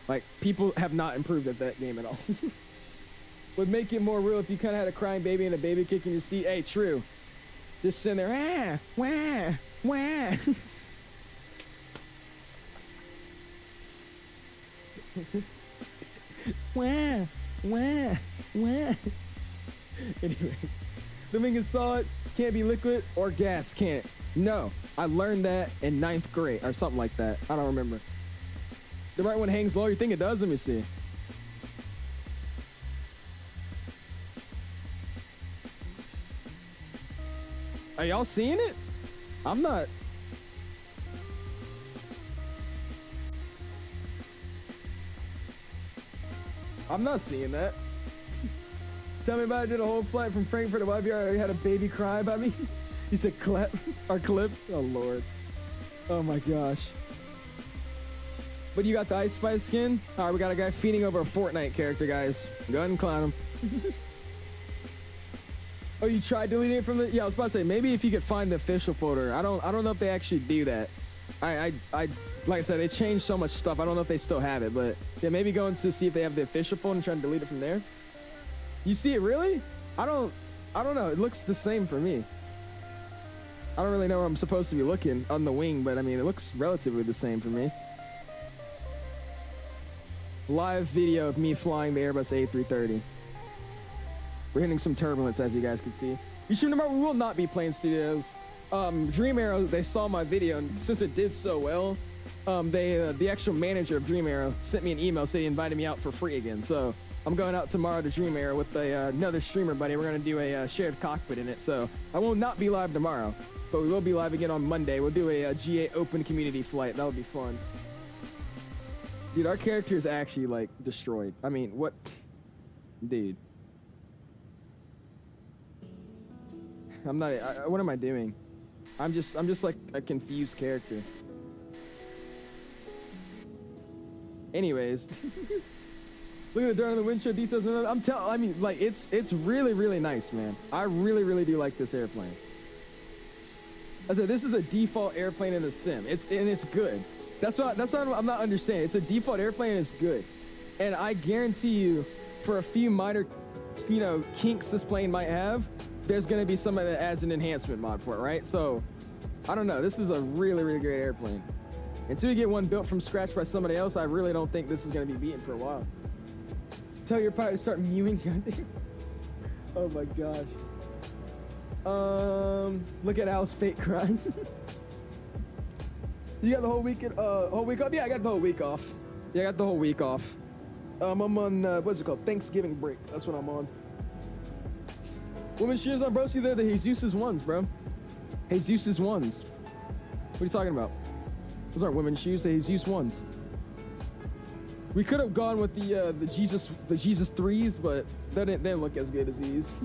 Like, people have not improved at that game at all. Would make it more real if you kind of had a crying baby and a baby kick in your seat. Hey, true. Just sitting there, wah, wah. Wah, wah, wah. Anyway, the wing is solid, can't be liquid or gas, can't. No, I learned that in 9th grade or something like that. I don't remember. The right one hangs low. You think it does? Let me see. Are y'all seeing it? I'm not. I'm not seeing that. Tell me about it. I did a whole flight from Frankfurt to YVR. I already had a baby cry about me. He said clap or clips. Oh, Lord. Oh, my gosh. But you got the Ice Spice skin? All right, we got a guy feeding over a Fortnite character, guys. Go ahead and clown him. Oh, you tried deleting it from the... Yeah, I was about to say, maybe if you could find the official folder. I don't know if they actually do that. I like I said, they changed so much stuff. I don't know if they still have it, but yeah, maybe going to see if they have the official folder and try to delete it from there. You see it really? I don't know. It looks the same for me. I don't really know where I'm supposed to be looking on the wing, but I mean, it looks relatively the same for me. Live video of me flying the Airbus A330. We're hitting some turbulence, as you guys can see. You should remember, we will not be playing studios. Dream Arrow, they saw my video, and since it did so well, the actual manager of Dream Arrow sent me an email saying he invited me out for free again. So I'm going out tomorrow to Dream Arrow with another streamer buddy. We're going to do a shared cockpit in it. So I will not be live tomorrow. but we will be live again on Monday. We'll do a GA open community flight. That'll be fun. Dude, our character is actually like destroyed. I mean, what? Dude. I'm not, what am I doing? I'm just like a confused character. Anyways. Look at the dirt on the windshield details. I mean, like, it's really, really nice, man. I really, really do like this airplane. I said, this is a default airplane in the sim. It's good. That's what I'm not understanding. It's a default airplane and it's good. And I guarantee you, for a few minor, you know, kinks this plane might have, there's gonna be somebody that adds an enhancement mod for it, right? So, I don't know. This is a really, really great airplane. Until you get one built from scratch by somebody else, I really don't think this is gonna be beaten for a while. Tell your pilot to start mewing. Oh my gosh. Look at Al's fake crying. You got the whole weekend, whole week off? Yeah, I got the whole week off. Yeah, I got the whole week off. I'm on, what's it called? Thanksgiving break. That's what I'm on. Women's shoes on, bro. See, they're the Jesus ones, bro. Jesus ones. What are you talking about? Those aren't women's shoes. They're Jesus ones. We could have gone with the Jesus 3's, but they didn't look as good as these.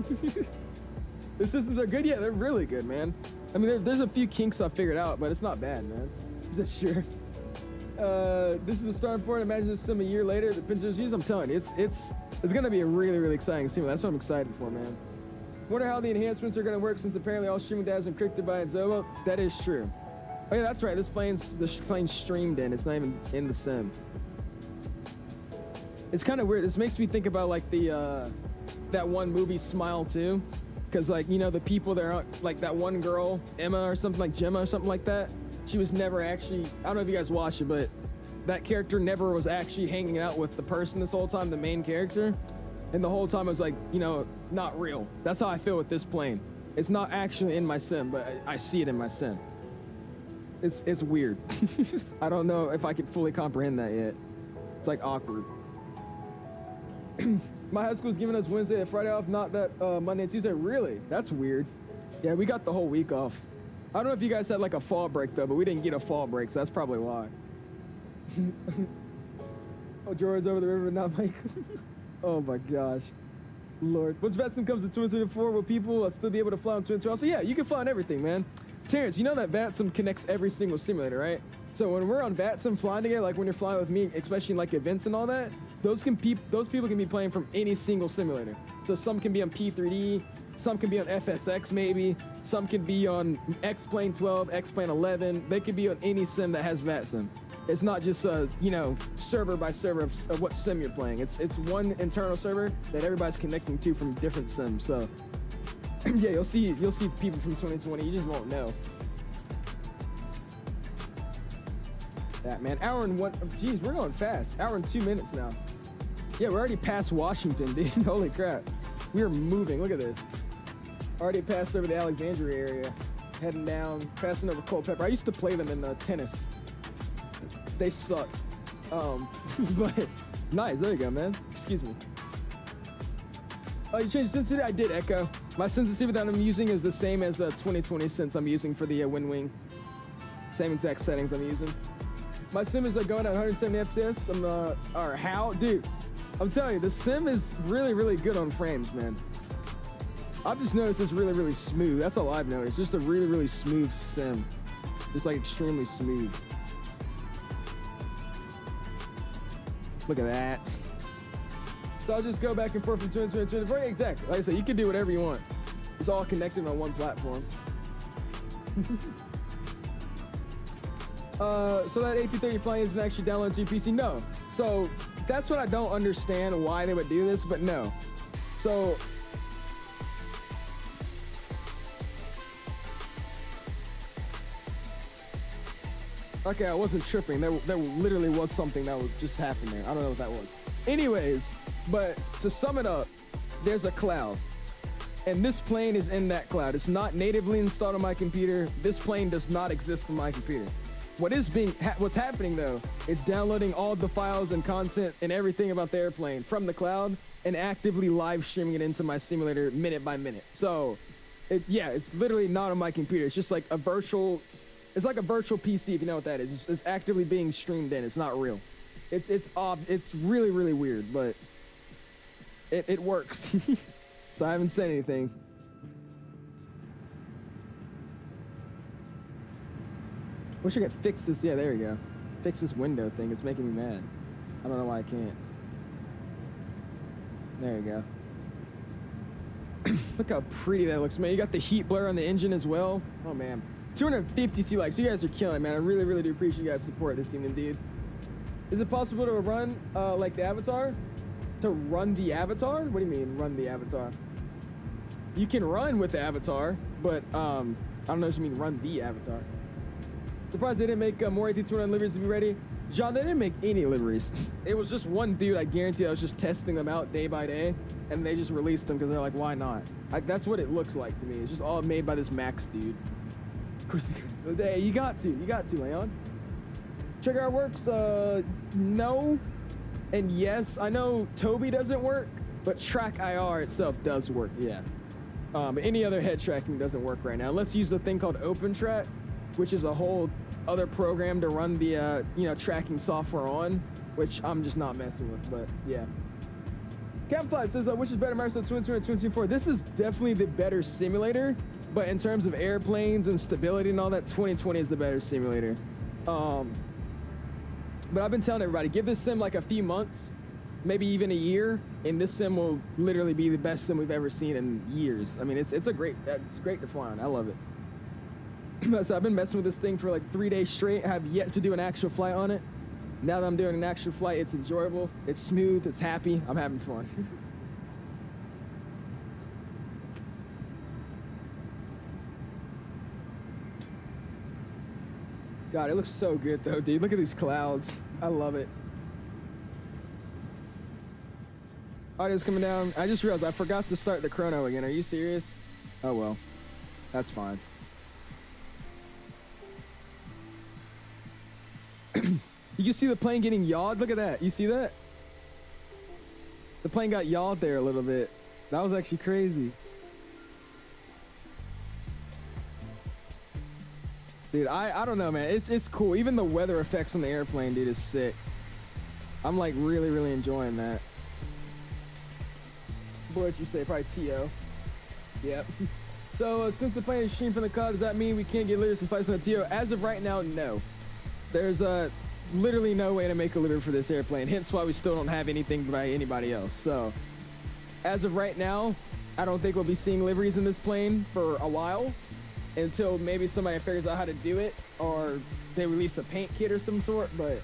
The systems are good. Yeah, they're really good, man. I mean, there's a few kinks I figured out, but it's not bad, man. Is that sure? This is the starting point. Imagine this sim a year later. The Pinterest use. I'm telling you, it's gonna be a really, really exciting sim. That's what I'm excited for, man. Wonder how the enhancements are gonna work since apparently all streaming data is encrypted by 𝐬𝐻. That is true. Oh yeah, that's right. This plane's streamed in. It's not even in the sim. It's kind of weird. This makes me think about like the that one movie Smile 2, because like, you know, the people that are like that one girl Emma or something, like Gemma or something like that. She was never actually, I don't know if you guys watched it, but that character never was actually hanging out with the person this whole time, the main character. And the whole time it was like, you know, not real. That's how I feel with this plane. It's not actually in my sim, but I see it in my sim. It's weird. I don't know if I can fully comprehend that yet. It's like awkward. My high school's giving us Wednesday and Friday off, not that Monday and Tuesday. Really? That's weird. Yeah, we got the whole week off. I don't know if you guys had like a fall break though, but we didn't get a fall break, so that's probably why. Oh, George over the river, not Mike. Oh my gosh. Lord. Once VATSIM comes to 2024, will people still be able to fly on 2012? So yeah, you can fly on everything, man. Terrence, you know that VATSIM connects every single simulator, right? So when we're on VATSIM flying together, like when you're flying with me, especially in like events and all that, those people can be playing from any single simulator. So some can be on P3D, some can be on FSX maybe, some can be on X-Plane 12, X-Plane 11. They could be on any sim that has VATSIM. It's not just you know, server by server of what sim you're playing. It's one internal server that everybody's connecting to from different sims. So yeah, you'll see people from 2020. You just won't know. That man, hour and one. Geez, we're going fast. Hour and 2 minutes now. Yeah, we're already past Washington, dude. Holy crap, we are moving. Look at this. Already passed over the Alexandria area, heading down, passing over Culpeper. I used to play them in tennis. They suck. But nice. There you go, man. Excuse me. Oh, you changed sensitivity? I did, Echo. My sensitivity that I'm using is the same as 2020 sense I'm using for the wind wing. Same exact settings I'm using. My sim is going at 170 FPS. Or how? Dude, I'm telling you, the sim is really, really good on frames, man. I've just noticed it's really, really smooth. That's all I've noticed. Just a really, really smooth sim. Just like extremely smooth. Look at that. So I'll just go back and forth from 2020 to 2024. Yeah, exactly. Like I said, you can do whatever you want. It's all connected on one platform. So that A330 flying isn't actually downloaded to your PC? No. So that's what I don't understand, why they would do this, but no. So okay, I wasn't tripping. There literally was something that would just happen there. I don't know what that was. Anyways, but to sum it up, there's a cloud. And this plane is in that cloud. It's not natively installed on my computer. This plane does not exist on my computer. What's happening though is downloading all the files and content and everything about the airplane from the cloud and actively live streaming it into my simulator minute by minute. So Yeah, it's literally not on my computer. It's just like a virtual, it's like a virtual PC, if you know what that is. It's actively being streamed in. It's not real. It's really, really weird, but it works. So I haven't said anything. Wish I could fix this. Yeah, there you go. Fix this window thing. It's making me mad. I don't know why I can't. There you go. Look how pretty that looks, man. You got the heat blur on the engine as well. Oh, man. 252 likes. You guys are killing it, man. I really, really do appreciate you guys' support this evening, dude. Is it possible to run, like the Avatar? To run the Avatar? What do you mean, run the Avatar? You can run with the Avatar, but, I don't know what you mean, run the Avatar. Surprised they didn't make more A321 liveries to be ready. John, they didn't make any liveries. It was just one dude, I guarantee I was just testing them out day by day, and they just released them because they're like, why not? That's what it looks like to me. It's just all made by this Max dude. Of course, hey, you got to, Leon. Check out works, no, and yes. I know Toby doesn't work, but Track IR itself does work, yeah. Any other head tracking doesn't work right now. Let's use the thing called OpenTrack, which is a whole other program to run the tracking software on, which I'm just not messing with, but yeah. Campfly says, which is better, Microsoft 2020 or 2024? This is definitely the better simulator, but in terms of airplanes and stability and all that, 2020 is the better simulator. But I've been telling everybody, give this sim like a few months, maybe even a year, and this sim will literally be the best sim we've ever seen in years. I mean, it's great to fly on. I love it. So I've been messing with this thing for like 3 days straight. I have yet to do an actual flight on it. Now that I'm doing an actual flight, it's enjoyable, it's smooth, it's happy, I'm having fun. God, it looks so good though, dude. Look at these clouds. I love it. Audio's coming down. I just realized I forgot to start the chrono again. Are you serious? Oh well, that's fine. You can see the plane getting yawed. Look at that. You see that? The plane got yawed there a little bit. That was actually crazy. Dude, I don't know, man. It's cool. Even the weather effects on the airplane, dude, is sick. I'm like really, really enjoying that. Boy, what you say? Probably TO. Yep. So since the plane is streamed from the cloud, does that mean we can't get litters and flights on the TO? As of right now, no. There's literally no way to make a litter for this airplane, hence why we still don't have anything by anybody else. So as of right now, I don't think we'll be seeing liveries in this plane for a while, until maybe somebody figures out how to do it, or they release a paint kit or some sort. But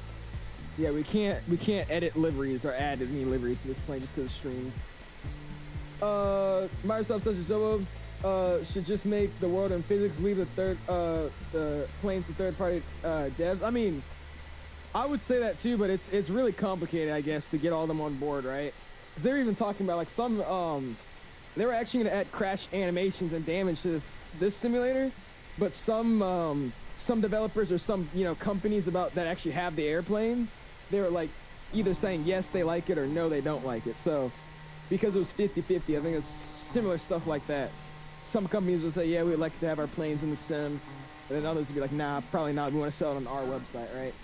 yeah, we can't edit liveries or add any liveries to this plane just because it's streamed. Microsoft says Zobo should just make the world in physics, leave the planes to third-party devs. I mean, I would say that too, but it's really complicated, I guess, to get all of them on board, right? Because they're even talking about like some they were actually going to add crash animations and damage to this simulator, but some developers or some companies that actually have the airplanes, they were like either saying yes they like it or no they don't like it. So because it was 50-50, I think it's similar stuff like that. Some companies will say, yeah, we'd like to have our planes in the sim, and then others would be like, nah, probably not. We want to sell it on our website, right?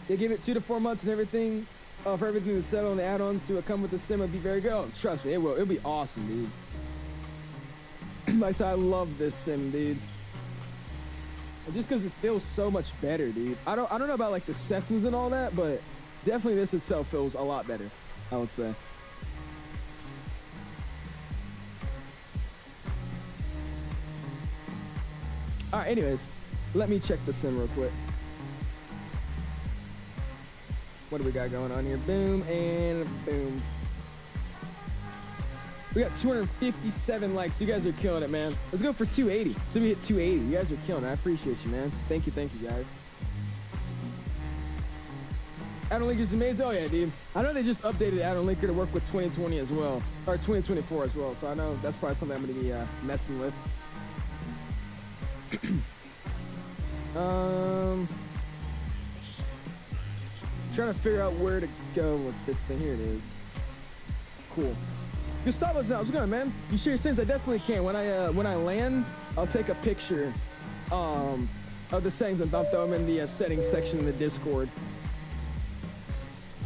They give it 2 to 4 months and everything for everything to settle and the add-ons to come with the sim. It'll be very good. Oh, trust me, it will. It'll be awesome, dude. Like I said, I love this sim, dude. Just because it feels so much better, dude. I don't know about like the Cessnas and all that, but definitely this itself feels a lot better, I would say. All right, anyways, let me check the sim real quick. What do we got going on here? Boom and boom. We got 257 likes. You guys are killing it, man. Let's go for 280. So we hit 280. You guys are killing it. I appreciate you, man. Thank you, guys. Add-on Linker is amazing. Oh yeah, dude. I know they just updated Add-on Linker to work with 2020 as well, or 2024 as well. So I know that's probably something I'm going to be messing with. Trying to figure out where to go with this thing. Here it is. Cool. Gustavo's how's it going, man? You share your sins? I definitely can. When I land, I'll take a picture of the settings and I'll throw them in the settings section in the Discord.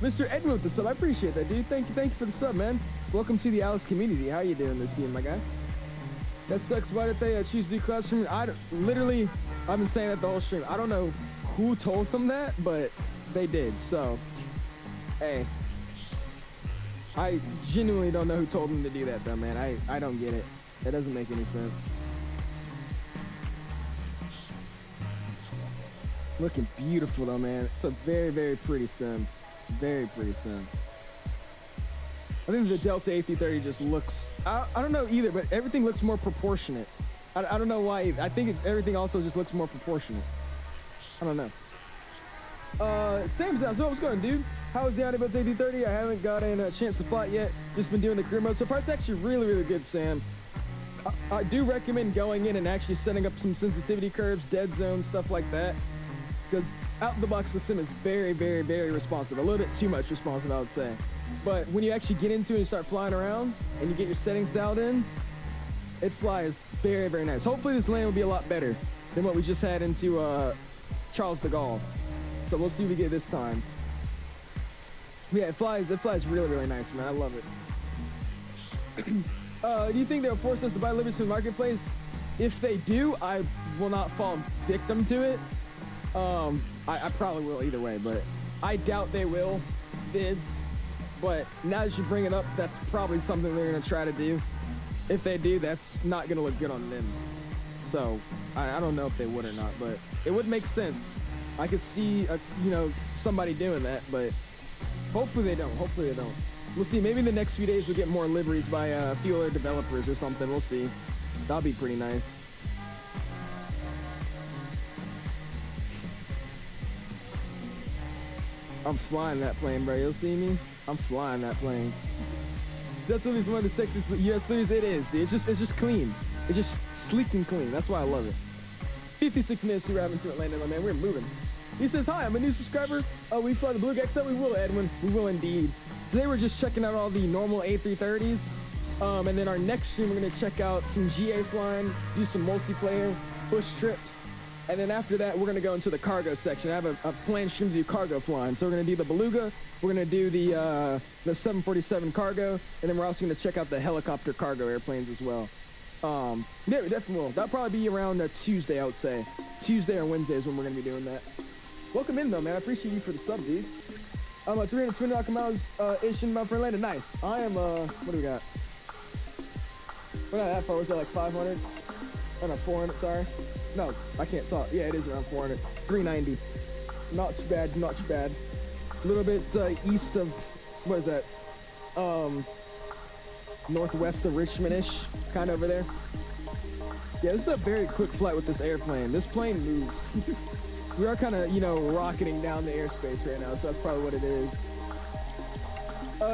Mr. Edwin with the sub, I appreciate that, dude. Thank you for the sub, man. Welcome to the Alice community. How you doing this evening, my guy? That sucks. Why did they choose to do cloud streaming? I've been saying that the whole stream. I don't know who told them that, but they did. So, hey, I genuinely don't know who told them to do that, though, man. I don't get it. That doesn't make any sense. Looking beautiful, though, man. It's a very, very pretty sim. Very pretty sim. I think the Delta A330 just looks, I don't know either, but everything looks more proportionate. I don't know why. I think everything also just looks more proportionate. I don't know. Sam's down. So what's going on, dude? How is the INIBUILDS A330? I haven't gotten a chance to fly it yet. Just been doing the career mode. So far, it's actually really, really good, Sam. I do recommend going in and actually setting up some sensitivity curves, dead zone, stuff like that. Because out the box, the sim is very, very, very responsive. A little bit too much responsive, I would say. But when you actually get into it and start flying around and you get your settings dialed in, it flies very, very nice. Hopefully this land will be a lot better than what we just had into Charles de Gaulle. So we'll see what we get this time. Yeah, it flies really, really nice, man. I love it. Do you think they'll force us to buy liveries from the marketplace? If they do, I will not fall victim to it. I probably will either way, but I doubt they will, vids. But now that you bring it up, that's probably something they're gonna try to do. If they do, that's not gonna look good on them. So I don't know if they would or not, but it would make sense. I could see, somebody doing that, but hopefully they don't. Hopefully they don't. We'll see. Maybe in the next few days we'll get more liveries by a few other developers or something. We'll see. That'll be pretty nice. I'm flying that plane, bro. You'll see me? I'm flying that plane. That's at least one of the sexiest US liveries. It is, dude. It's just clean. It's just sleek and clean. That's why I love it. 56 minutes to wrap into Atlanta, my man. We're moving. He says, hi, I'm a new subscriber. We fly the Blue XL. We will, Edwin. We will indeed. Today we're just checking out all the normal A330s. And then our next stream, we're going to check out some GA flying, do some multiplayer, push trips. And then after that, we're going to go into the cargo section. I have a planned stream to do cargo flying. So we're going to do the Beluga. We're going to do the 747 cargo. And then we're also going to check out the helicopter cargo airplanes as well. Yeah, we definitely will. That'll probably be around Tuesday, I would say. Tuesday or Wednesday is when we're going to be doing that. Welcome in, though, man. I appreciate you for the sub, dude. I'm a 320 miles ish in Mount Atlanta. Nice. I am, what do we got? We're not that far. Was that like 500? Oh, no, 400, sorry. No, I can't talk. Yeah, it is around 400. 390. Not too bad, not too bad. A little bit east of, what is that? Northwest of Richmond-ish, kind of over there. Yeah, this is a very quick flight with this airplane. This plane moves. We are kind of, rocketing down the airspace right now, so that's probably what it is.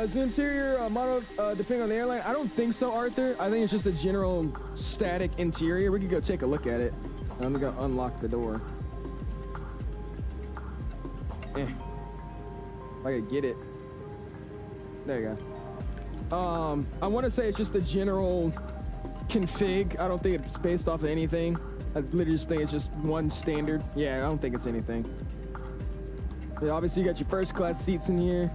Is the interior model depending on the airline? I don't think so, Arthur. I think it's just a general static interior. We could go take a look at it. I'm gonna go unlock the door. If I could get it. There you go. I want to say it's just a general config. I don't think it's based off of anything. I literally just think it's just one standard. Yeah, I don't think it's anything. Yeah, obviously, you got your first class seats in here.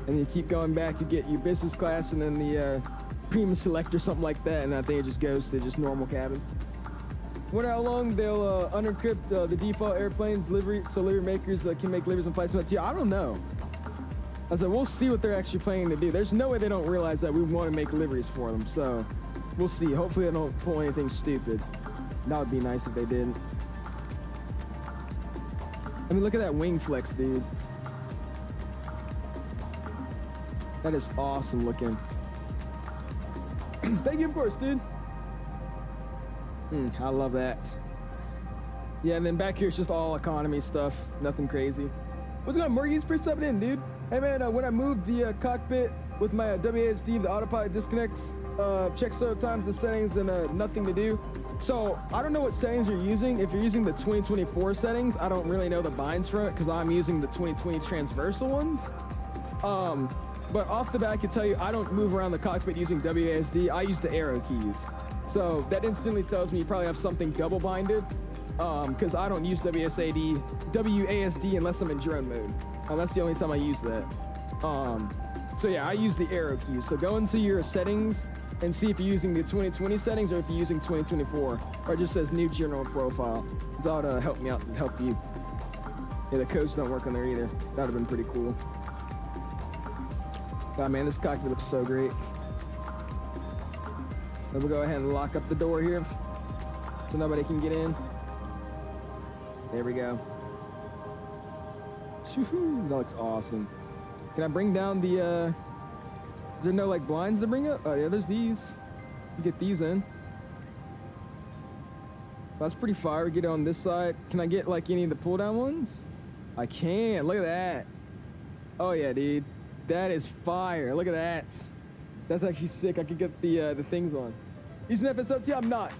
And you keep going back to get your business class and then the premium select or something like that. And I think it just goes to just normal cabin. Wonder how long they'll unencrypt the default airplanes livery so livery makers can make liveries and flight simulators. Yeah, I don't know. I said, we'll see what they're actually planning to do. There's no way they don't realize that we want to make liveries for them. So we'll see. Hopefully they don't pull anything stupid. That would be nice if they didn't. I mean, look at that wing flex, dude. That is awesome looking. Thank you, of course, dude. I love that. Yeah, and then back here it's just all economy stuff. Nothing crazy. What's going on, Morgan's pretty stepping in, dude? Hey, man, when I moved the cockpit with my WASD, the autopilot disconnects, check several times the settings and nothing to do. So I don't know what settings you're using. If you're using the 2024 settings, I don't really know the binds for it because I'm using the 2020 transversal ones. But off the bat, I can tell you, I don't move around the cockpit using WASD. I use the arrow keys. So that instantly tells me you probably have something double binded, because I don't use WASD unless I'm in drone mode. That's the only time I use that. So yeah, I use the arrow keys. So go into your settings and see if you're using the 2020 settings or if you're using 2024, or it just says new general profile. That would help me out to help you. Yeah, the codes don't work on there either. That would have been pretty cool. God, man, this cockpit looks so great. Then we'll go ahead and lock up the door here so nobody can get in. There we go. That looks awesome. Can I bring down the, is there no like blinds to bring up? Oh yeah, there's these. You get these in. That's pretty fire. We get it on this side. Can I get like any of the pull down ones? I can. Look at that. Oh yeah, dude. That is fire. Look at that. That's actually sick. I could get the things on. Using FSLT, I'm not.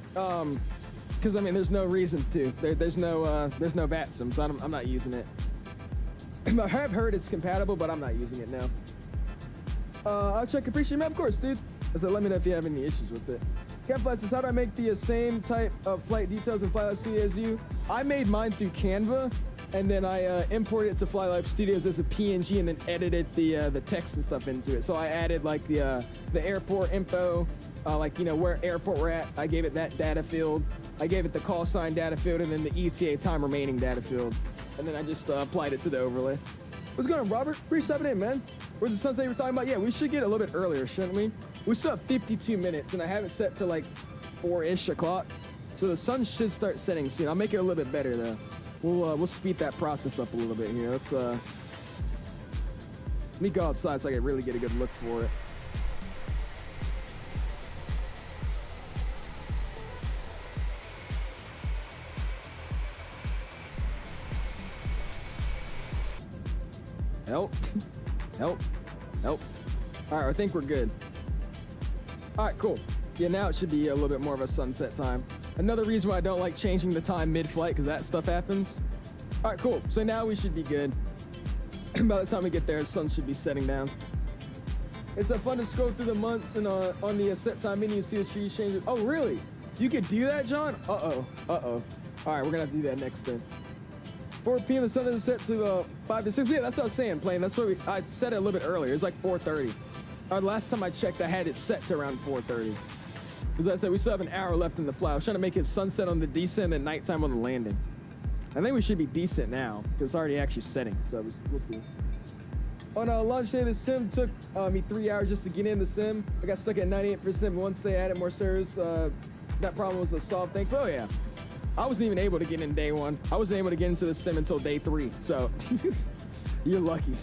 Because I mean, there's no reason to. There's no VATSIM, so I'm not using it. I have heard it's compatible, but I'm not using it now. I'll check appreciate map, of course, dude. So let me know if you have any issues with it. Capflight says, how do I make the same type of flight details in Flight Life Studio as you? I made mine through Canva, and then I imported it to Flight Life Studios as a PNG, and then edited the text and stuff into it. So I added like the airport info, like you know where airport we're at. I gave it that data field. I gave it the call sign data field, and then the ETA time remaining data field. And then I just applied it to the overlay. What's going on, Robert? 378, man. Where's the sunset you were talking about? Yeah, we should get a little bit earlier, shouldn't we? We still have 52 minutes, and I have it set to like 4-ish o'clock. So the sun should start setting soon. I'll make it a little bit better, though. We'll speed that process up a little bit here. Let me go outside so I can really get a good look for it. Help. Help. Help. All right, I think we're good. All right, cool. Yeah, now it should be a little bit more of a sunset time. Another reason why I don't like changing the time mid-flight, because that stuff happens. All right, cool. So now we should be good. By the time we get there, the sun should be setting down. It's fun to scroll through the months and on the set time menu, you see the trees changing. Oh, really? You could do that, John? Uh-oh. Uh-oh. All right, we're going to have to do that next then. 4 p.m. the sun is set to 5 to 6. Yeah, that's what I was saying, Plane. That's what I said it a little bit earlier. It's like 4:30. Last time I checked, I had it set to around 4:30. As I said, we still have an hour left in the flight. I was trying to make it sunset on the descent and nighttime on the landing. I think we should be decent now because it's already actually setting. So we'll see. On launch day, the sim took me 3 hours just to get in the sim. I got stuck at 98%. But once they added more servers, that problem was solved. Thankfully, oh yeah. I wasn't even able to get in day 1. I wasn't able to get into the sim until day 3. So you're lucky.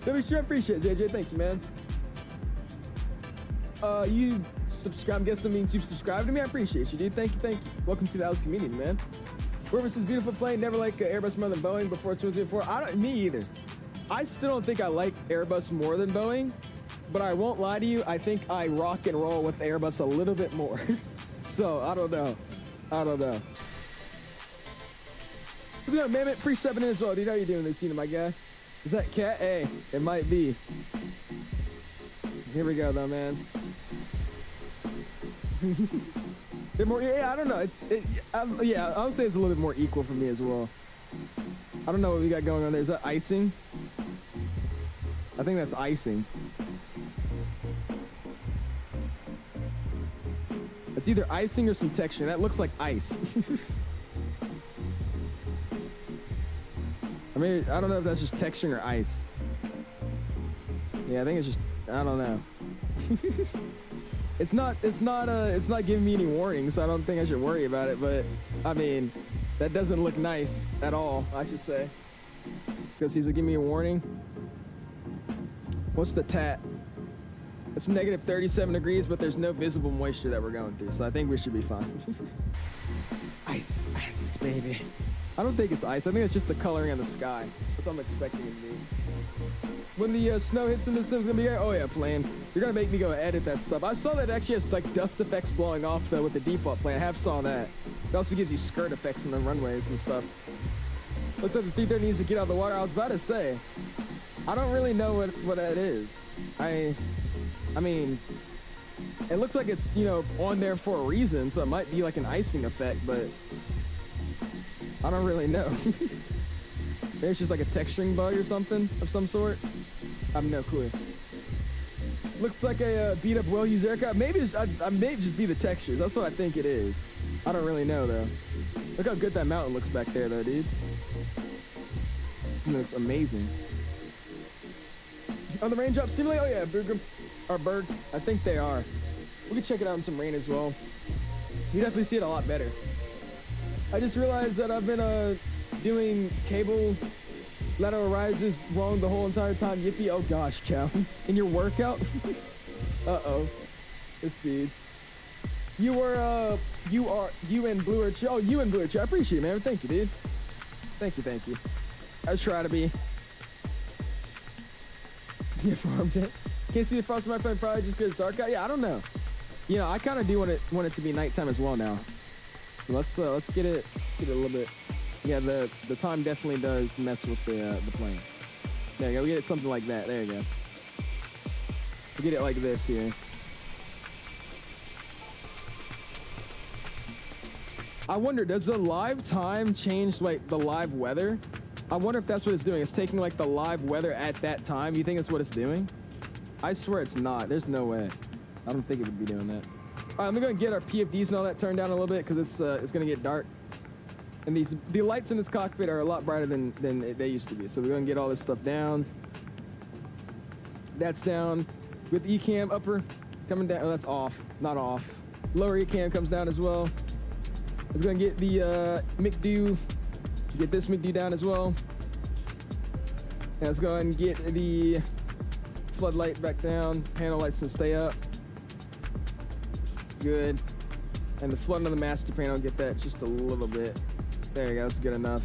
Let me sure appreciate it, JJ. Thank you, man. You subscribe. I'm guessing that means you've subscribed to me. I appreciate you, dude. Thank you, thank you. Welcome to the Alice community, man. Whoever says beautiful plane, never like Airbus more than Boeing before 2004. Me either. I still don't think I like Airbus more than Boeing, but I won't lie to you. I think I rock and roll with Airbus a little bit more. So I don't know. What's going on, man? Free 7 in as well, dude. How you doing this evening, my guy? Is that cat? Hey, it might be. Here we go, though, man. They're more, yeah, I don't know. Yeah, I would say it's a little bit more equal for me as well. I don't know what we got going on there. Is that icing? I think that's icing. It's either icing or some texture. That looks like ice. I mean, I don't know if that's just texturing or ice. Yeah, I think it's just, I don't know. It's not giving me any warnings, so I don't think I should worry about it, but I mean, that doesn't look nice at all, I should say. Because he's giving me a warning. What's the TAT? It's negative 37 degrees, but there's no visible moisture that we're going through, so I think we should be fine. Ice, ice, baby. I don't think it's ice. I think it's just the coloring on the sky. That's what I'm expecting it to be. When the snow hits in the sim's gonna be here. Oh yeah, plane. You're gonna make me go edit that stuff. I saw that it actually has like dust effects blowing off though with the default plane. I have saw that. It also gives you skirt effects in the runways and stuff. Looks like the 330 needs to get out of the water. I was about to say, I don't really know what that is. I mean, it looks like it's, you know, on there for a reason, so it might be like an icing effect, but I don't really know. Maybe it's just like a texturing bug or something of some sort. I have no clue. Looks like a beat up well-used aircraft. Maybe it's, I may just be the textures. That's what I think it is. I don't really know though. Look how good that mountain looks back there though, dude. It looks amazing. On the raindrop simulator, oh yeah, Berg. I think they are. We can check it out in some rain as well. You definitely see it a lot better. I just realized that I've been doing cable lateral rises wrong the whole entire time. Yippee! Oh gosh, Cal, in your workout. Uh-oh, this dude. You and 𝙑𝙊𝙇𝘼. Oh, you and 𝙑𝙊𝙇𝘼. I appreciate it, man. Thank you, dude. Thank you. I was trying to be. Yeah, farmed it. Can't see the frost on my phone, probably just because it's dark out. Yeah, I don't know. You know, I kind of do want it to be nighttime as well now. So let's get it a little bit. Yeah, the time definitely does mess with the plane. There you go. We get it something like that. There you go. We get it like this here. I wonder, does the live time change like the live weather? I wonder if that's what it's doing. It's taking like the live weather at that time. You think that's what it's doing? I swear it's not. There's no way. I don't think it would be doing that. All right, I'm gonna get our PFDs and all that turned down a little bit because it's gonna get dark. And the lights in this cockpit are a lot brighter than they used to be. So we're gonna get all this stuff down. That's down. With ECAM upper coming down. Oh, that's off. Not off. Lower ECAM comes down as well. It's gonna get the McDo. Get this McDo down as well. And let's go ahead and get the floodlight back down. Panel lights can stay up. Good. And the flood on the master panel, get that just a little bit. There you go, that's good enough.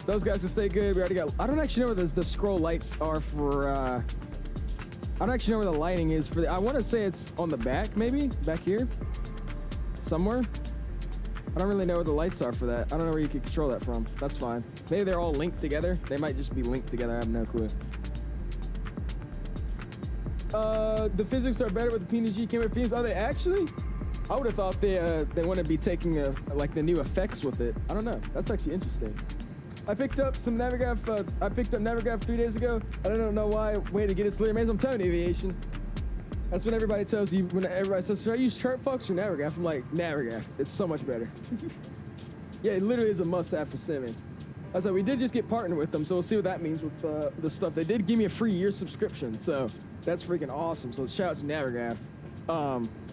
Those guys will stay good. We already got, I don't actually know where the scroll lights are for, I don't actually know where the lighting is for I want to say it's on the back, maybe? Back here? Somewhere? I don't really know where the lights are for that. I don't know where you can control that from. That's fine. Maybe they're all linked together. They might just be linked together. I have no clue. The physics are better with the PNG camera Phoenix. Are they actually? I would have thought they wouldn't be taking like the new effects with it. I don't know. That's actually interesting. I picked up some Navigraph. I picked up Navigraph 3 days ago. I don't know why. Way to get it clear, man. I'm telling you, aviation. That's what everybody tells you when everybody says, should I use ChartFox or Navigraph? I'm like, Navigraph. It's so much better. Yeah, it literally is a must-have for simming. I was like, we did just get partnered with them, so we'll see what that means with the stuff. They did give me a free year subscription, so that's freaking awesome. So shout out to Navigraph.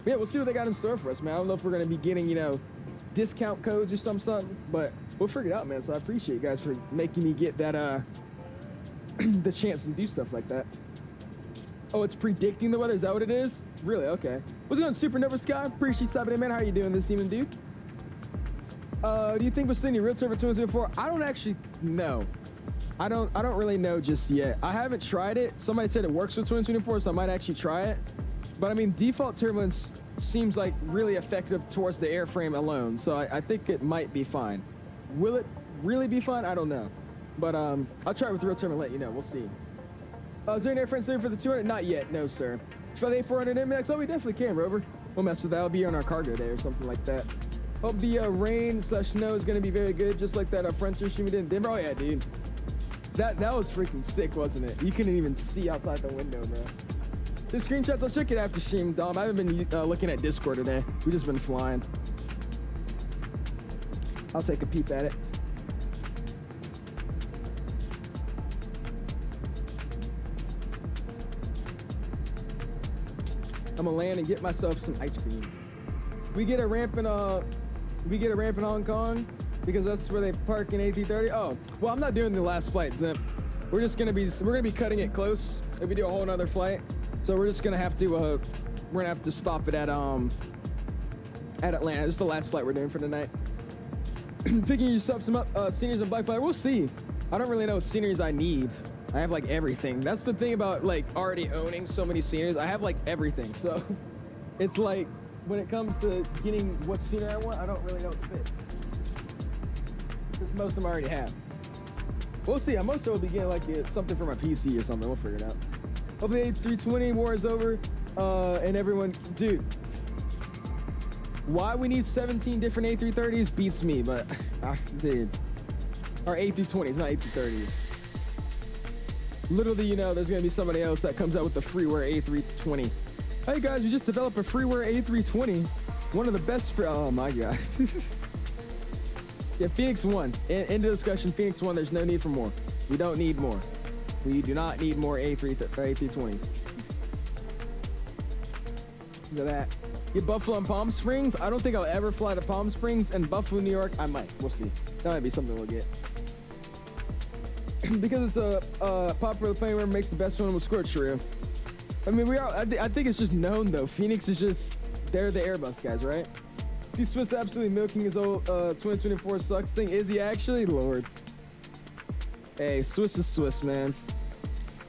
Yeah, we'll see what they got in store for us, man. I don't know if we're going to be getting, you know, discount codes or something, but we'll figure it out, man. So I appreciate you guys for making me get that, the chance to do stuff like that. Oh, it's predicting the weather? Is that what it is? Really? Okay. What's going on, Supernova Sky? Appreciate you stopping in, man. How are you doing this evening, dude? Do you think we're still in real turbo 2004? I don't actually know. I don't really know just yet. I haven't tried it. Somebody said it works with 2024, so I might actually try it. But I mean, default turbulence seems like really effective towards the airframe alone, so I think it might be fine. Will it really be fine? I don't know. But I'll try it with real turbo and let you know. We'll see. Is there an airframe there for the 200? Not yet, no, sir. Try the A400 MX? Oh, we definitely can, Rover. We'll mess with that. It'll be on our cargo day or something like that. Hope the rain/snow is going to be very good, just like that French stream we did in Denver. Oh, yeah, dude. That was freaking sick, wasn't it? You couldn't even see outside the window, bro. The screenshots, I'll check it after stream, Dom. I haven't been looking at Discord today. We've just been flying. I'll take a peep at it. I'm gonna land and get myself some ice cream. We get a ramp in Hong Kong because that's where they park in A330. Oh, well, I'm not doing the last flight, Zimp. We're gonna be cutting it close if we do a whole nother flight. So we're just gonna have to stop it at Atlanta. This is the last flight we're doing for tonight. Picking yourself some up sceneries and black flight. We'll see. I don't really know what sceneries I need. I have like everything. That's the thing about like already owning so many sceneries. I have like everything. So it's like when it comes to getting what scenery I want, I don't really know what to pick. Because most of them I already have. We'll see. Most of them will be getting like something for my PC or something. We'll figure it out. Hopefully A320 war is over, and everyone, dude. Why we need 17 different A330s beats me, but dude, or A320s, not A330s. Little do you know, there's gonna be somebody else that comes out with the freeware A320. Hey guys, we just developed a freeware A320. One of the best oh my God. Yeah, Phoenix won. End of discussion, Phoenix won. There's no need for more. We don't need more. We do not need more A320s. Look at that. Get Buffalo and Palm Springs. I don't think I'll ever fly to Palm Springs, and Buffalo, New York, I might. We'll see. That might be something we'll get. Because it's a popular plane where it makes the best one with Scorch-Roo. I mean, I think it's just known though. Phoenix is just, they're the Airbus guys, right? See Swiss absolutely milking his old 2024 sucks thing. Is he actually? Lord. Hey, Swiss is Swiss, man.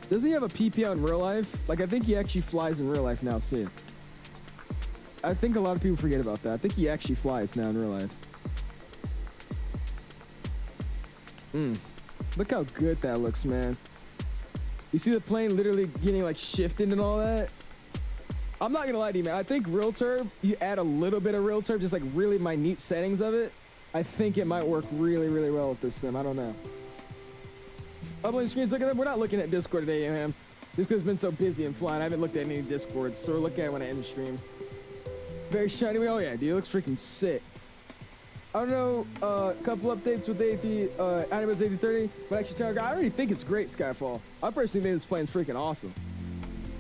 Doesn't he have a PPO in real life? Like, I think he actually flies in real life now too. I think a lot of people forget about that. I think he actually flies now in real life. Look how good that looks, man. You see the plane literally getting like shifted and all that? I'm not gonna lie to you, man. I think real turb, you add a little bit of real turb, just like really minute settings of it. I think it might work really, really well with this sim. I don't know. Uploading screens, look at them. We're not looking at Discord today, man. Just because it's been so busy and flying. I haven't looked at any Discord, so we're looking at it when I end the stream. Very shiny. Oh yeah, dude, it looks freaking sick. I don't know, a couple updates with the INIBUILDS A330, but actually, I already think it's great, Skyfall. I personally think this plane's freaking awesome.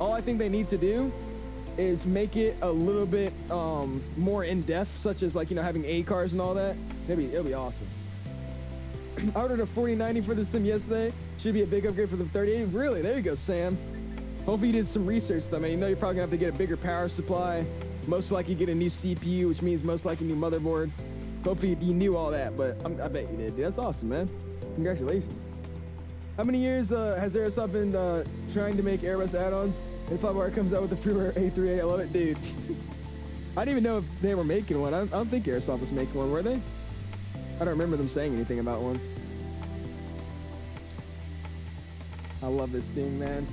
All I think they need to do is make it a little bit more in-depth, such as like, you know, having A cars and all that. It'll be awesome. I ordered a 4090 for the sim yesterday. Should be a big upgrade for the 38. Really? There you go, Sam. Hopefully you did some research though, man. You know you're probably gonna have to get a bigger power supply. Most likely get a new CPU, which means most likely new motherboard. So hopefully you knew all that, but I bet you did. Dude, that's awesome, man. Congratulations. How many years has Airsoft been trying to make Airbus add-ons? And 5R comes out with the freeware A38. I love it, dude. I didn't even know if they were making one. I don't think Airsoft was making one, were they? I don't remember them saying anything about one. I love this thing, man.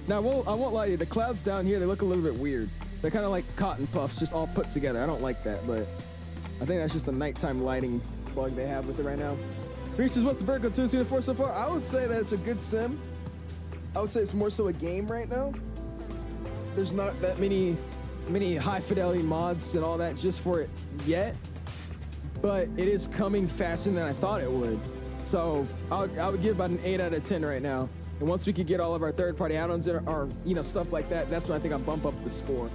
Now, I won't lie to you. The clouds down here, they look a little bit weird. They're kind of like cotton puffs, just all put together. I don't like that, but I think that's just the nighttime lighting bug they have with it right now. Reaches, what's the Virgo 224 so far? I would say that it's a good sim. I would say it's more so a game right now. There's not that many high fidelity mods and all that just for it yet, but it is coming faster than I thought it would. So I would give about an 8 out of 10 right now. And once we could get all of our third-party add-ons or you know, stuff like that, that's when I think I'll bump up the score.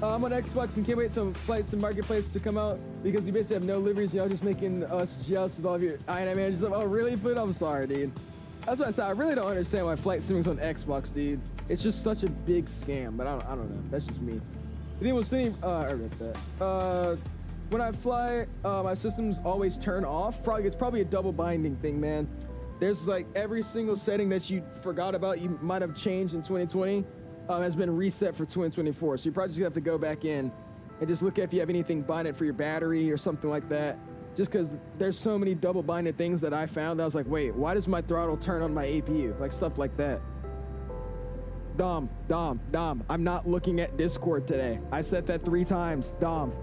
I'm on Xbox and can't wait till Flights and Marketplace to come out because we basically have no liveries. Y'all just making us jealous with all of your INI managers. Oh, really? But I'm sorry, dude. That's what I said. I really don't understand why flight simming's on Xbox, dude. It's just such a big scam, but I don't know. That's just me. You think we'll see? I read that. When I fly, my systems always turn off. It's probably a double binding thing, man. There's like every single setting that you forgot about, you might have changed in 2020, has been reset for 2024. So you're probably just gonna have to go back in and just look at if you have anything binded for your battery or something like that. Just because there's so many double binded things that I found, I was like, wait, why does my throttle turn on my APU? Like stuff like that. Dom, I'm not looking at Discord today. I said that 3 times. Dom,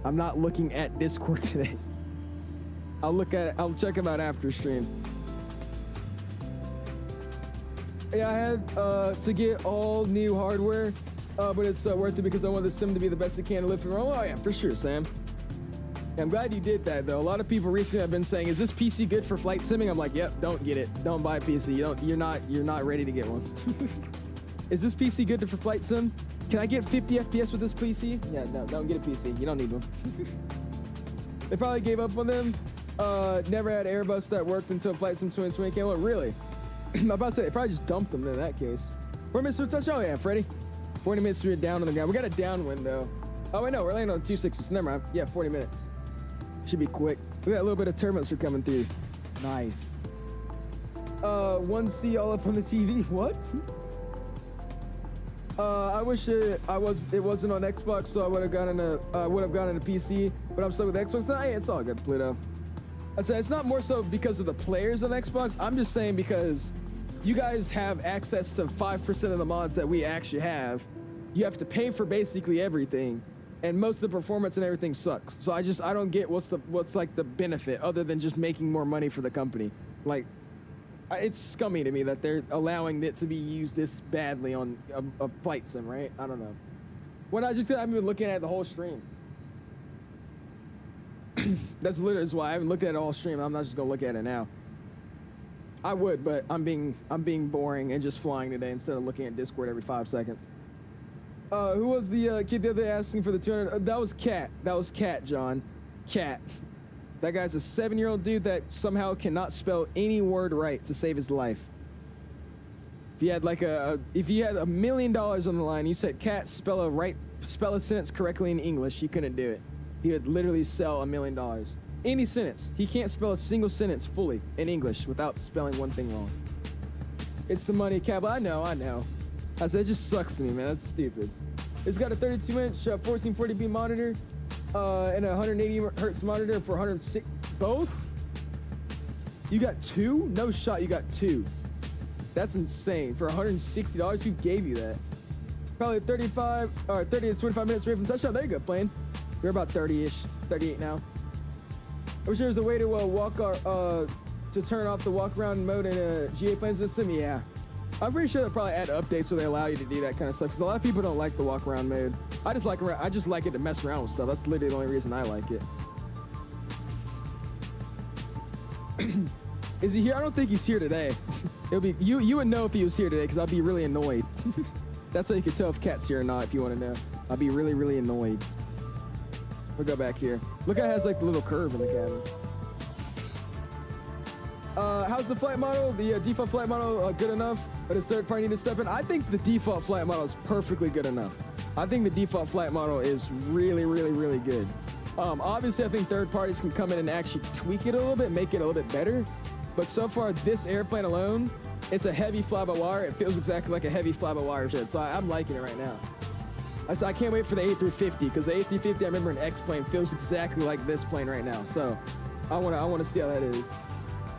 I'm not looking at Discord today. I'll check them out after stream. Yeah, I had to get all new hardware, but it's worth it because I want the sim to be the best it can to live for. Oh yeah, for sure, Sam. Yeah, I'm glad you did that though. A lot of people recently have been saying, "Is this PC good for flight simming?" I'm like, "Yep, don't get it. Don't buy a PC. You're not ready to get one." Is this PC good for flight sim? Can I get 50 FPS with this PC? Yeah, no, don't get a PC. You don't need one. They probably gave up on them. Never had Airbus that worked until Flight Sim 2020 came out. Really? I'm about to say, they probably just dumped them in that case. 4 minutes to a touchdown? Oh, yeah, Freddie. 40 minutes to be down on the ground. We got a downwind, though. Oh, wait, no, we're landing on 2.6. Never mind. Yeah, 40 minutes. Should be quick. We got a little bit of turbulence for coming through. Nice. 1C all up on the TV. What? I wish it wasn't on Xbox, so I would have gotten a PC, but I'm stuck with Xbox. Nah, it's all good, Pluto. I said it's not more so because of the players on Xbox. I'm just saying because you guys have access to 5% of the mods that we actually have. You have to pay for basically everything, and most of the performance and everything sucks. So I don't get what's like the benefit other than just making more money for the company. Like, it's scummy to me that they're allowing it to be used this badly on a flight sim, right? I don't know. When I've been looking at the whole stream. That's literally why I haven't looked at it all stream. I'm not just gonna look at it now. I would, but I'm being boring and just flying today instead of looking at Discord every 5 seconds. Who was the kid the other day asking for the 200? That was Cat. That was Cat, John. Cat. That guy's a 7-year-old dude that somehow cannot spell any word right to save his life. If you had like if you had $1 million on the line, you said, "Cat, spell a sentence correctly in English," he couldn't do it. He would literally sell $1 million. Any sentence. He can't spell a single sentence fully in English without spelling one thing wrong. It's the money, Cab. I know. I said, it just sucks to me, man. That's stupid. It's got a 32-inch 1440p monitor and a 180 hertz monitor for 106. Both? You got two? No shot, you got two. That's insane. For $160, who gave you that? Probably 30 to 25 minutes away from touchdown. There you go, playing. We're about 30-ish, 38 now. I wish there was a way to to turn off the walk-around mode in GA planes in the sim. Yeah, I'm pretty sure they'll probably add updates where they allow you to do that kind of stuff. Because a lot of people don't like the walk-around mode. I just like it to mess around with stuff. That's literally the only reason I like it. Is he here? I don't think he's here today. It'll be you would know if he was here today because I'll be really annoyed. That's how you can tell if Cat's here or not. If you want to know, I'll be really, really annoyed. We'll go back here. Look how it has like the little curve in the cabin. How's the flight model? The default flight model good enough? But does third party need to step in? I think the default flight model is perfectly good enough. I think the default flight model is really, really, really good. Obviously, I think third parties can come in and actually tweak it a little bit, make it a little bit better. But so far, this airplane alone, it's a heavy fly-by-wire. It feels exactly like a heavy fly-by-wire shit. So I'm liking it right now. I can't wait for the A350 because the A350 I remember in X-plane feels exactly like this plane right now. So I want to see how that is.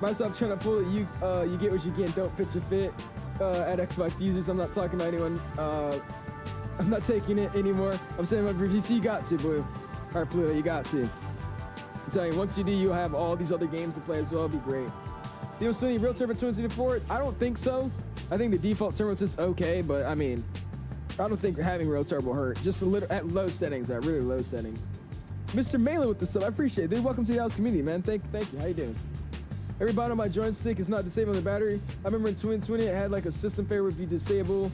Myself trying to pull it. You get what you get. Don't pitch a fit at Xbox users. I'm not talking to anyone. I'm not taking it anymore. I'm saying my reviews. You got to, Blue. All right, Blue, you got to. I'm telling you, once you do, you'll have all these other games to play as well. It'll be great. Do you still need real turbo 224? I don't think so. I think the default turbo is okay, but I mean, I don't think having real turbo hurt. Just a little at low settings, at really low settings. Mr. Malin with the sub, I appreciate it. Dude, welcome to the house community, man. Thank you. How you doing? Every bottom of my joystick is not disabled on the battery. I remember in 2020 it had like a system failure if you disable.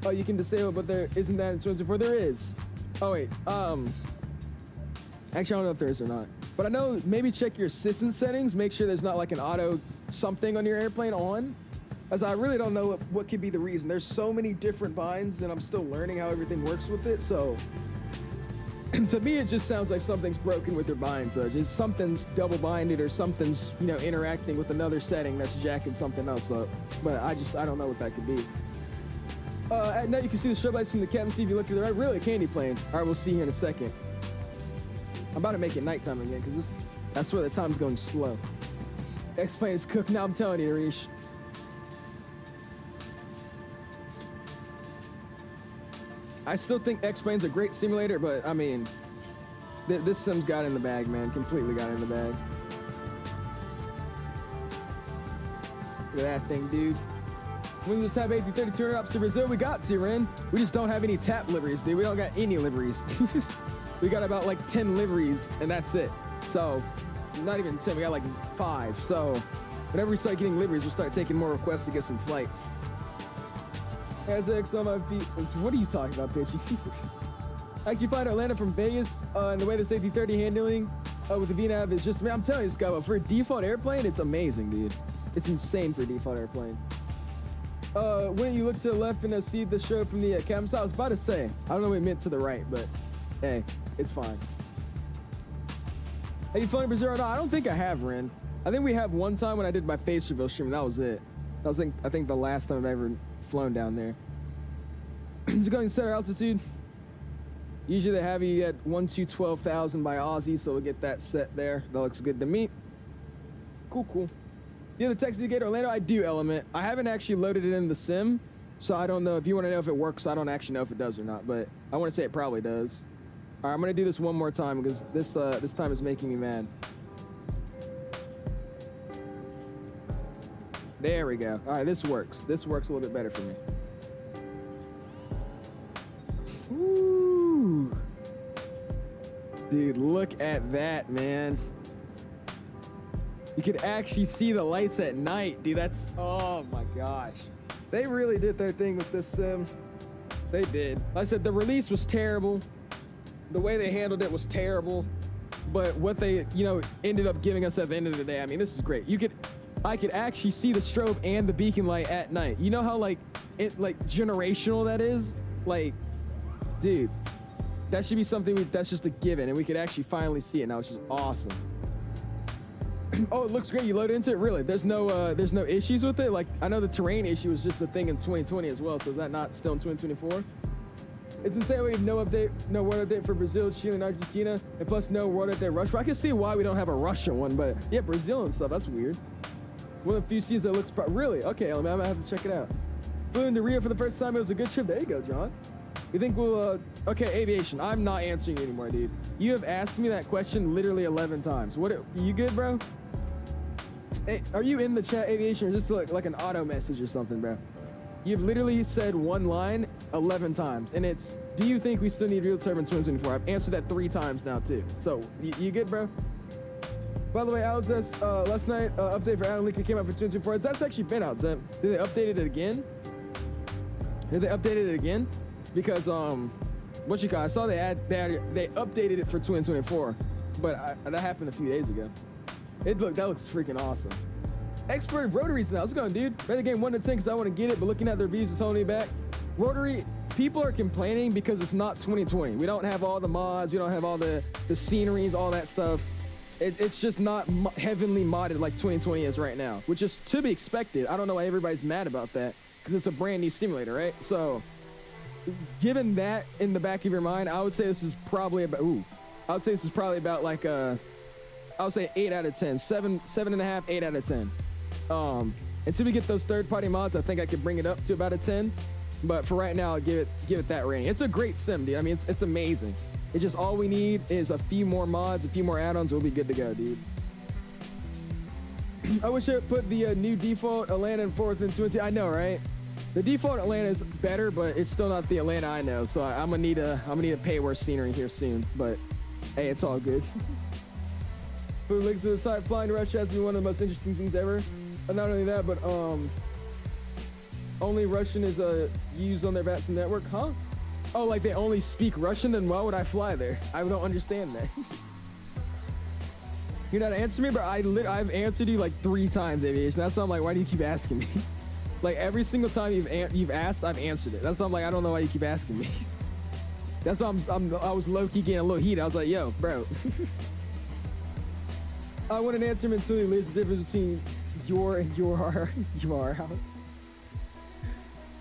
Oh, you can disable, but there isn't that in 2024. There is. Oh wait. Actually, I don't know if there is or not. But I know maybe check your assistant settings. Make sure there's not like an auto something on your airplane on. As I really don't know what could be the reason. There's so many different binds and I'm still learning how everything works with it. So to me, it just sounds like something's broken with your binds though. Just something's double binded or something's, you know, interacting with another setting that's jacking something else up. But I don't know what that could be. At night, you can see the strobe lights from the cabin. See if you look to the right. Really, a candy plane. All right, we'll see here in a second. I'm about to make it nighttime again because that's where the time's going slow. X-plane is cooked now. I'm telling you, Arish. I still think X-plane's a great simulator, but I mean, this sim's got it in the bag, man. Completely got it in the bag. Look at that thing, dude. When the TAP A330 turn ups to Brazil, we got to, Ren. We just don't have any TAP liveries, dude. We don't got any liveries. We got about like 10 liveries, and that's it. So, not even 10, we got like 5. So, whenever we start getting liveries, we'll start taking more requests to get some flights. As X on my feet. What are you talking about, bitch? I actually fly to Atlanta from Vegas, and the way this A330 handling with the VNAV is just, man, I'm telling you, Scott, for a default airplane, it's amazing, dude. It's insane for a default airplane. When you look to the left and see the show from the cabin side, I was about to say, I don't know what it meant to the right, but hey, it's fine. Have you flown in Brazil or not? I don't think I have, Ren. I think we have one time when I did my face reveal stream, and that was it. That was, I think, the last time I've ever flown down there. Just going to set our altitude. Usually they have you at 12,000 by Aussie, so we'll get that set there. That looks good to me. cool, cool. You have the Texas Gate Orlando? I do, Element. I haven't actually loaded it in the sim, so I don't know. If you want to know if it works, I don't actually know if it does or not, but I want to say it probably does. All right, I'm going to do this one more time because this time is making me mad. There we go. All right, this works. This works a little bit better for me. Ooh. Dude, look at that, man. You could actually see the lights at night, dude. That's, oh my gosh. They really did their thing with this sim. They did. Like I said, the release was terrible. The way they handled it was terrible. But what they, you know, ended up giving us at the end of the day, I mean, this is great. I could actually see the strobe and the beacon light at night. You know how like generational that is? Like, dude, that should be something that's just a given, and we could actually finally see it now, which is awesome. Oh, it looks great. You load into it, really? There's no issues with it. Like, I know the terrain issue was just a thing in 2020 as well. So is that not still in 2024? It's insane we have no update, no world update for Brazil, Chile, and Argentina, and plus no world update Russia. I can see why we don't have a Russian one, but yeah, Brazil and stuff. That's weird. One of the few seas that looks really okay. I'm gonna have to check it out. Flew into Rio for the first time. It was a good trip. There you go, John. You think we'll okay, aviation. I'm not answering you anymore, dude. You have asked me that question literally 11 times. What? You good, bro? Hey, are you in the chat, aviation, or just like an auto message or something, bro? You've literally said one line 11 times, and it's, do you think we still need real turbine 2024? I've answered that 3 times now too. So you good, bro? By the way, last night update for Alan Leaker came out for 2024. That's actually been out, Zem. Did they update it again? Because I saw they updated it for 2024, but that happened a few days ago. That looks freaking awesome. Expert rotaries now. What's going, dude? Rate the game 1 to 10 because I want to get it, but looking at the reviews is holding me back. Rotary, people are complaining because it's not 2020. We don't have all the mods. We don't have all the sceneries, all that stuff. It's just not heavily modded like 2020 is right now, which is to be expected. I don't know why everybody's mad about that because it's a brand new simulator, right? So, given that in the back of your mind, I would say this is probably about. I would say this is probably about like I would say 8 out of 10, 7.5, 8 out of 10. Until we get those third-party mods, I think I could bring it up to about a 10. But for right now, I'll give it that rating. It's a great sim, dude. I mean, it's amazing. It's just all we need is a few more mods, a few more add-ons, we'll be good to go, dude. I wish I put the new default Atlanta in 4th and 20. I know, right? The default Atlanta is better, but it's still not the Atlanta I know. So I'm gonna need a pay worse scenery here soon. But hey, it's all good. Food links to the site. Flying to Russia has to be one of the most interesting things ever. But not only that, but only Russian is used on their VATSIM network, huh? Oh, like they only speak Russian? Then why would I fly there? I don't understand that. You're not answering me, but I've answered you like 3 times, aviation. That's why I'm like, why do you keep asking me? Like every single time you've asked, I've answered it. That's why I'm like, I don't know why you keep asking me. That's why I was low-key getting a little heat. I was like, yo, bro. I want an answer until he lives the difference between your and your house.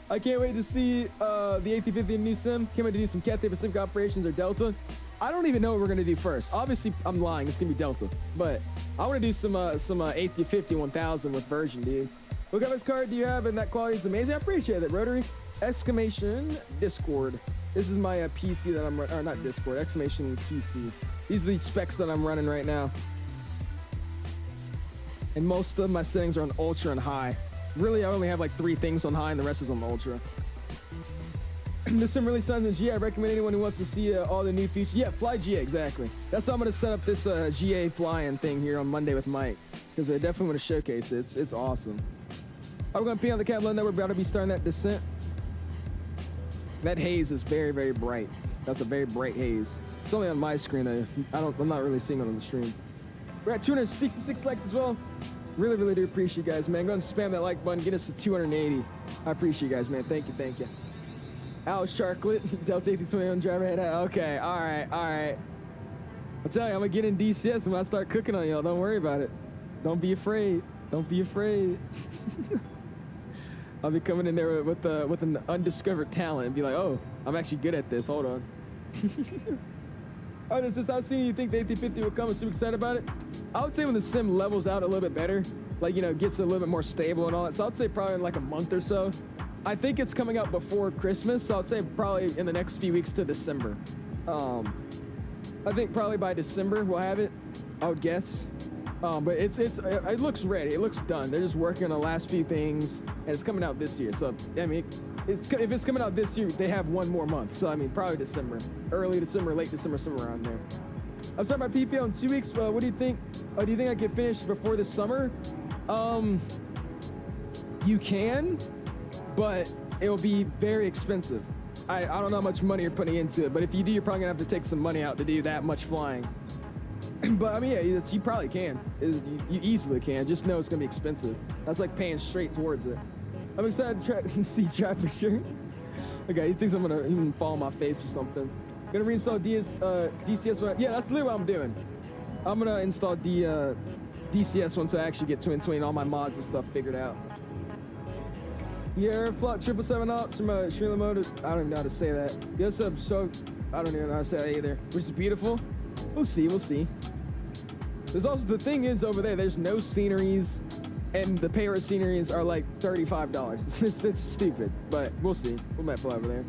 I can't wait to see the A350 new sim. Can't wait to do some Cathay Pacific operations or Delta. I don't even know what we're gonna do first. Obviously, I'm lying. It's gonna be Delta, but I want to do some A350 1000 with version, dude. What graphics card do you have? And that quality is amazing. I appreciate it, Rotary. Exclamation Discord. This is my PC that I'm running, or not Discord. Exclamation PC. These are the specs that I'm running right now. And most of my settings are on ultra and high. Really, I only have like 3 things on high and the rest is on ultra. This sim really sounds in GA. I recommend anyone who wants to see all the new features. Yeah, fly GA, exactly. That's how I'm gonna set up this GA flying thing here on Monday with Mike. Because I definitely want to showcase it. It's awesome. I'm gonna pee on the KATL network. We're about to be starting that descent. That haze is very, very bright. That's a very bright haze. It's only on my screen though. I'm not really seeing it on the stream. We're at 266 likes as well. Really, really do appreciate you guys, man. Go and spam that like button. Get us to 280. I appreciate you guys, man. Thank you, thank you. Alex Charclet, Delta 8021 driver head out. Okay, all right. I'll tell you, I'm gonna get in DCS and I start cooking on y'all. Don't worry about it. Don't be afraid. Don't be afraid. I'll be coming in there with an undiscovered talent and be like, oh, I'm actually good at this. Hold on. Oh, does this I've seen you think the A350 will come? I'm super excited about it. I would say when the sim levels out a little bit better, like, you know, gets a little bit more stable and all that. So I'd say probably in like a month or so. I think it's coming out before Christmas, so I'd say probably in the next few weeks to December. I think probably by December we'll have it, I would guess. But it looks ready. It looks done. They're just working on the last few things, and it's coming out this year. So I mean, if it's coming out this year, they have one more month. So I mean, probably December, early December, late December, somewhere around there. I'm starting my PPO in 2 weeks. What do you think? Do you think I can finish before the summer? You can, but it will be very expensive. I don't know how much money you're putting into it, but if you do, you're probably gonna have to take some money out to do that much flying. But I mean, yeah, you probably can. You easily can. Just know it's gonna be expensive. That's like paying straight towards it. I'm excited to try for sure. Okay, he thinks I'm gonna even fall on my face or something. Gonna reinstall DCS. Yeah, that's literally what I'm doing. I'm gonna install DCS once I actually get Twin and all my mods and stuff figured out. Yeah, Flock 777 ops from Sri Lanka. I don't even know how to say that. Yes, so I don't even know how to say that either. Which is beautiful. We'll see. We'll see. There's also the thing is over there. There's no sceneries, and the pay rate sceneries are like $35. It's stupid, but we'll see. We might fly over there.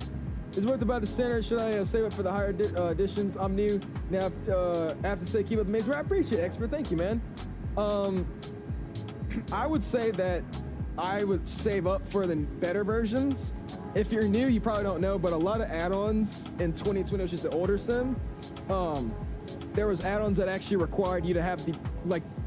Is it worth to buy the standard? Should I save up for the higher editions? I'm new now. I have to say, keep up the maze. I appreciate it, expert. Thank you, man. I would say that I would save up for the better versions. If you're new, you probably don't know, but a lot of add-ons in 2020, which is the older sim, there was add-ons that actually required you to have the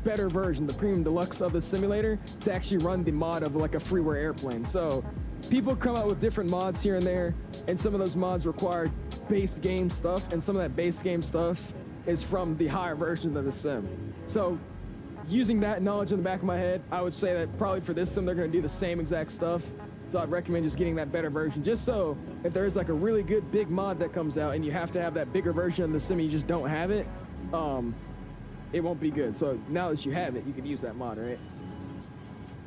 better version, the premium deluxe of the simulator, to actually run the mod of like a freeware airplane. So people come out with different mods here and there, and some of those mods require base game stuff, and some of that base game stuff is from the higher version of the sim. So using that knowledge in the back of my head, I would say that probably for this sim, they're going to do the same exact stuff. So I'd recommend just getting that better version, just so if there is like a really good big mod that comes out and you have to have that bigger version of the sim and you just don't have it, it won't be good. So now that you have it, you can use that mod, right?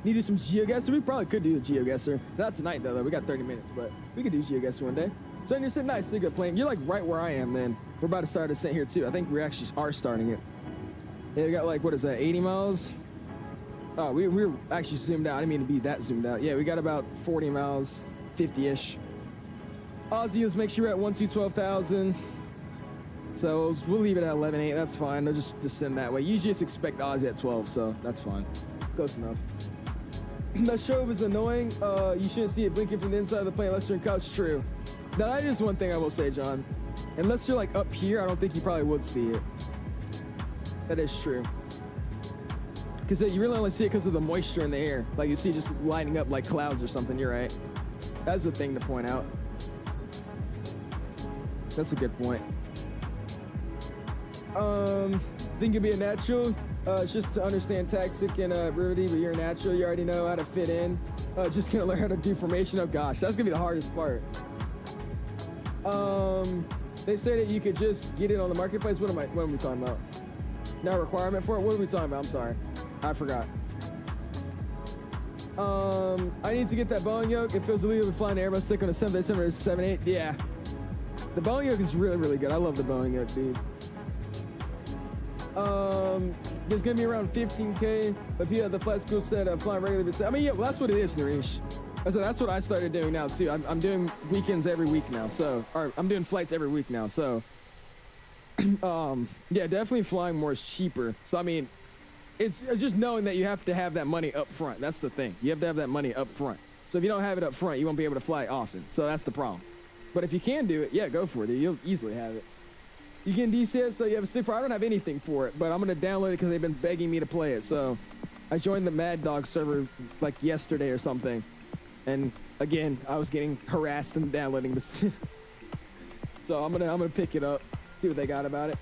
Need to do some GeoGuessr? We probably could do a GeoGuessr. Not tonight though, we got 30 minutes, but we could do GeoGuessr one day. So you're sitting nice, they're good playing. You're like right where I am then. We're about to start a descent here too. I think we actually are starting it. Yeah, we got like, what is that, 80 miles? Oh, we're actually zoomed out. I didn't mean to be that zoomed out. Yeah, we got about 40 miles, 50-ish. Aussie, let's make sure we're at 1-2-12,000. So we'll leave it at 11.8. That's fine. They'll just descend that way. You just expect Aussie at 12, so that's fine. Close enough. The show is annoying. You shouldn't see it blinking from the inside of the plane unless you're in couch. True. Now, that is one thing I will say, John. Unless you're like up here, I don't think you probably would see it. That is true. Because you really only see it because of the moisture in the air. Like you see just lining up like clouds or something. You're right. That's a thing to point out. That's a good point. Think you'd be a natural? It's just to understand tactic and brevity, but you're a natural. You already know how to fit in. Just gonna learn how to do formation. Oh gosh, that's gonna be the hardest part. They say that you could just get it on the marketplace. What are we talking about? No requirement for it? What are we talking about? I'm sorry. I forgot. I need to get that Boeing yoke. It feels illegal to fly an Airbus stick on a 787 or 7.8. Yeah. The Boeing yoke is really, really good. I love the Boeing yoke, dude. There's gonna be around 15K, but yeah, the flight school said flying regularly. I mean, yeah, well, that's what it is, Nareesh. I said that's what I started doing now too. I'm doing weekends every week now, so I'm doing flights every week now. So, yeah, definitely flying more is cheaper. So I mean, it's just knowing that you have to have that money up front. That's the thing. You have to have that money up front. So if you don't have it up front, you won't be able to fly often. So that's the problem. But if you can do it, yeah, go for it, dude. You'll easily have it. You can DCS, so you have a stick for. I don't have anything for it, but I'm gonna download it because they've been begging me to play it. So I joined the Mad Dog server like yesterday or something, and again I was getting harassed and downloading this. So I'm gonna pick it up, see what they got about it.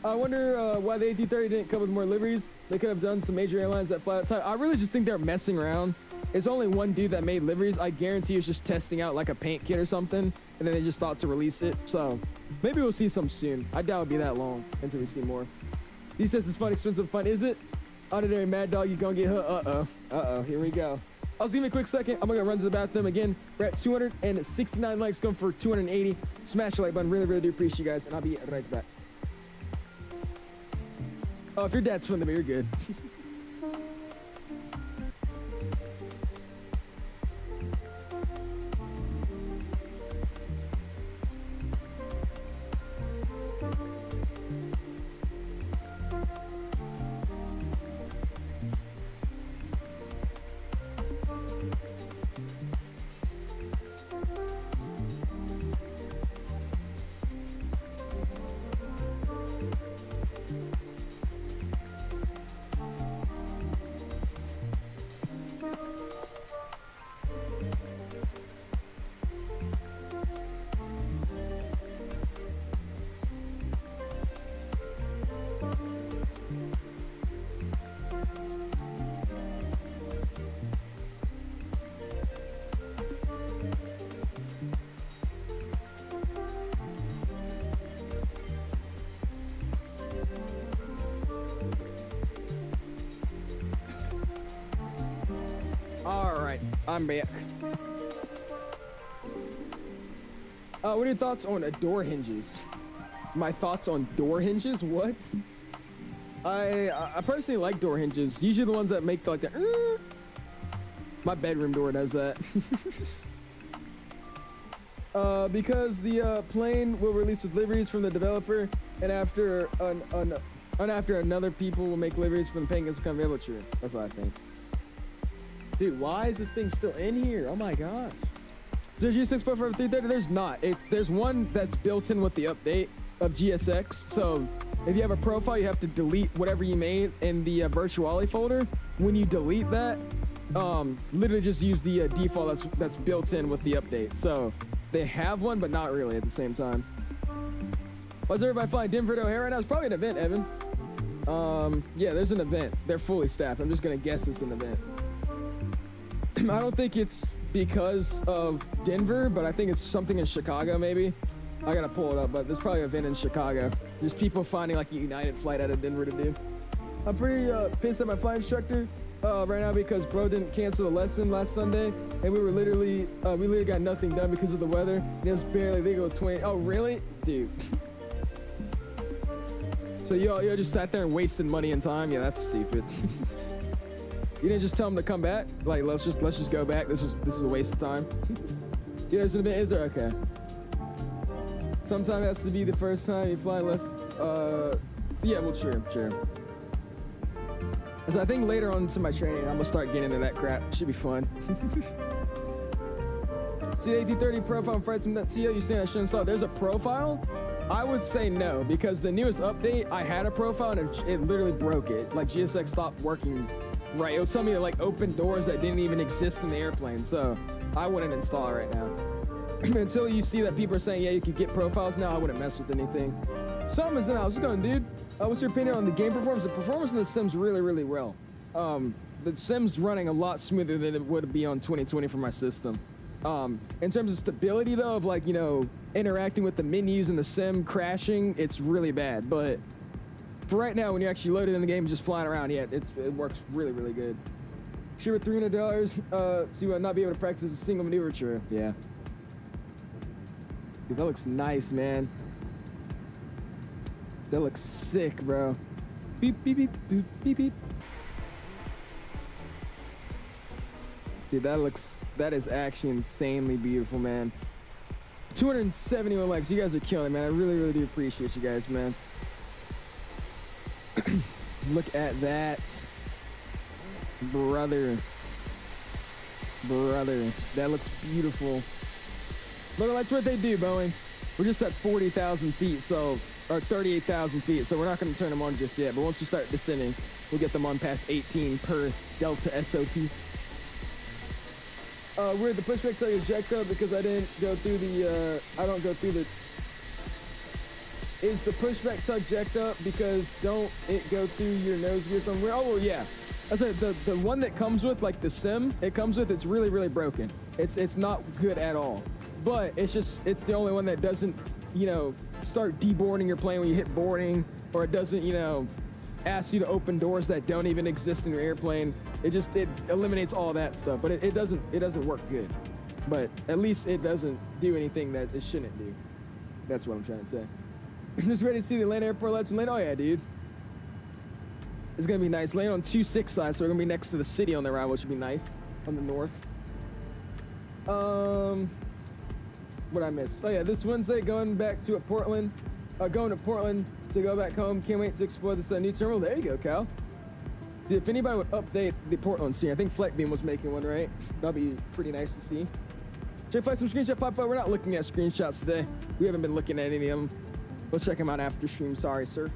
I wonder why the A330 didn't come with more liveries. They could have done some major airlines that fly out time. I really just think they're messing around. It's only one dude that made liveries. I guarantee it's just testing out like a paint kit or something, and then they just thought to release it. So maybe we'll see some soon. I doubt it'll be that long until we see more. These tests is fun, expensive fun. Is it? Ordinary Mad Dog, you gonna get hooked. Uh-oh. Here we go. I'll give me a quick second. I'm gonna run to the bathroom again. We're at 269 likes, going for 280. Smash the like button. Really, really do appreciate you guys, and I'll be right back. Oh, if your dad's from the you're good. I'm back. What are your thoughts on door hinges? My thoughts on door hinges? What? I personally like door hinges. Usually the ones that make like the. My bedroom door does that. Because the plane will release with liveries from the developer, and after another people will make liveries from the plane become available. True. That's what I think. Dude, why is this thing still in here? Oh my gosh. There's GSX for 330? There's not. There's one that's built in with the update of GSX. So if you have a profile, you have to delete whatever you made in the 𝐕𝐄𝐑𝐼𝐿 folder. When you delete that, literally just use the default that's built in with the update. So they have one, but not really at the same time. Why's everybody flying Denver to O'Hare right now? It's probably an event, Evan. Yeah, there's an event. They're fully staffed. I'm just gonna guess it's an event. I don't think it's because of Denver, but I think it's something in Chicago, maybe. I gotta pull it up, but there's probably an event in Chicago. Just people finding like a United flight out of Denver to do. I'm pretty pissed at my flight instructor right now because bro didn't cancel the lesson last Sunday, and we literally got nothing done because of the weather. And it was barely legal 20. Oh, really? Dude. So y'all just sat there and wasted money and time? Yeah, that's stupid. You didn't just tell them to come back? Like, let's just go back. This is a waste of time. Yeah, there's an event. Is there? Okay. Sometimes it has to be the first time you fly less. Yeah, well, sure. So I think later on into my training, I'm gonna start getting into that crap. Should be fun. See the A330 profile on FlightSim.to, you saying I shouldn't install? There's a profile? I would say no, because the newest update, I had a profile and it literally broke it. Like GSX stopped working. Right, it was something that like opened doors that didn't even exist in the airplane, so I wouldn't install it right now. Until you see that people are saying, yeah, you can get profiles now, I wouldn't mess with anything. Something's in the house. What's going, dude? What's your opinion on the game performance? The performance in the Sims really, really well. The Sims running a lot smoother than it would be on 2020 for my system. In terms of stability, though, of like, you know, interacting with the menus and the Sim crashing, it's really bad, but for right now, when you're actually loaded in the game and just flying around, yeah, it works really, really good. Sure, with $300 to not be able to practice a single maneuver. Sure, yeah. Dude, that looks nice, man. That looks sick, bro. Beep, beep, beep, beep, beep, beep. Dude, that is actually insanely beautiful, man. 271 likes. You guys are killing it, man. I really, really do appreciate you guys, man. Look at that. Brother. That looks beautiful. Look, that's what they do, Boeing. We're just at 40,000 feet, or 38,000 feet, so we're not going to turn them on just yet. But once we start descending, we'll get them on past 18 per Delta SOP. We're at the pushback tell you jacked up because I didn't go through the, is the pushback tug jacked up because don't it go through your nose gear somewhere? Oh, well, yeah. I said the one that comes with, like the Sim, it's really, really broken. It's not good at all. But it's the only one that doesn't, you know, start deboarding your plane when you hit boarding, or it doesn't, you know, ask you to open doors that don't even exist in your airplane. It eliminates all that stuff, but it doesn't work good. But at least it doesn't do anything that it shouldn't do. That's what I'm trying to say. Just ready to see the Atlanta airport lights. Oh yeah, dude. It's gonna be nice. Land on 26 side, so we're gonna be next to the city on the ride, which would be nice on the north. What I missed? Oh yeah, this Wednesday going back to Portland. Going to Portland to go back home. Can't wait to explore this new terminal. There you go, Cal. Dude, if anybody would update the Portland scene, I think Fleckbeam was making one, right? That'd be pretty nice to see. Check out some screenshot pop up. We're not looking at screenshots today. We haven't been looking at any of them. We'll check them out after stream. Sorry, sir.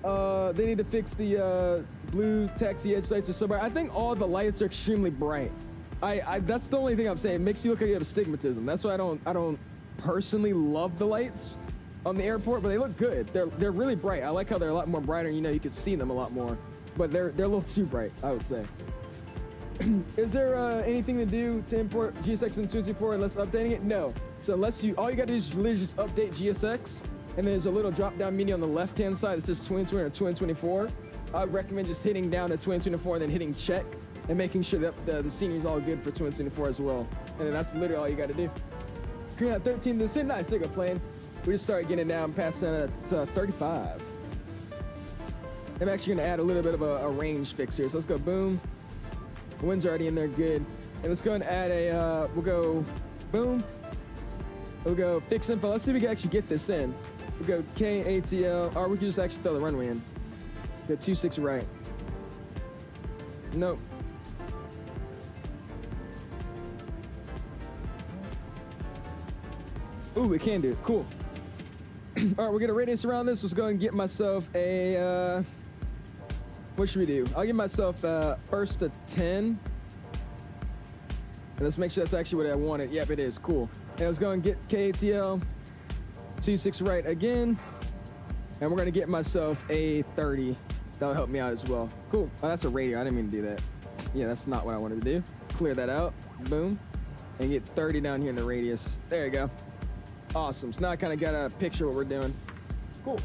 They need to fix the blue taxi edge lights are so bright. I think all the lights are extremely bright. That's the only thing I'm saying. It makes you look like you have astigmatism. That's why I don't personally love the lights on the airport, but they look good. They're really bright. I like how they're a lot more brighter. You know, you can see them a lot more, but they're a little too bright, I would say. Is there anything to do to import GSX in 224 unless updating it? No. So unless all you gotta do is literally just update GSX, and there's a little drop-down menu on the left-hand side that says 2020 or 2024. I would recommend just hitting down to 2024 and then hitting check and making sure that the scenery is all good for 2024 as well. And then that's literally all you gotta do. Yeah, 13 to sit nice, take a plane. We just started getting down past 35. I'm actually gonna add a little bit of a range fix here. So let's go boom. The wind's already in there, good. And let's go and add we'll go boom. We'll go fix info. Let's see if we can actually get this in. We'll go KATL, or we can just actually throw the runway in. Go 26 right. Nope. Ooh, we can do it. Cool. All right, we're gonna radius around this. Let's go and get myself a. What should we do? I'll give myself first a 10. And let's make sure that's actually what I wanted. Yep, it is. Cool. And let's go and get KATL 26 right again. And we're gonna get myself a 30. That'll help me out as well. Cool. Oh, that's a radio. I didn't mean to do that. Yeah, that's not what I wanted to do. Clear that out. Boom. And get 30 down here in the radius. There you go. Awesome. So now I kind of got a picture what we're doing. Cool.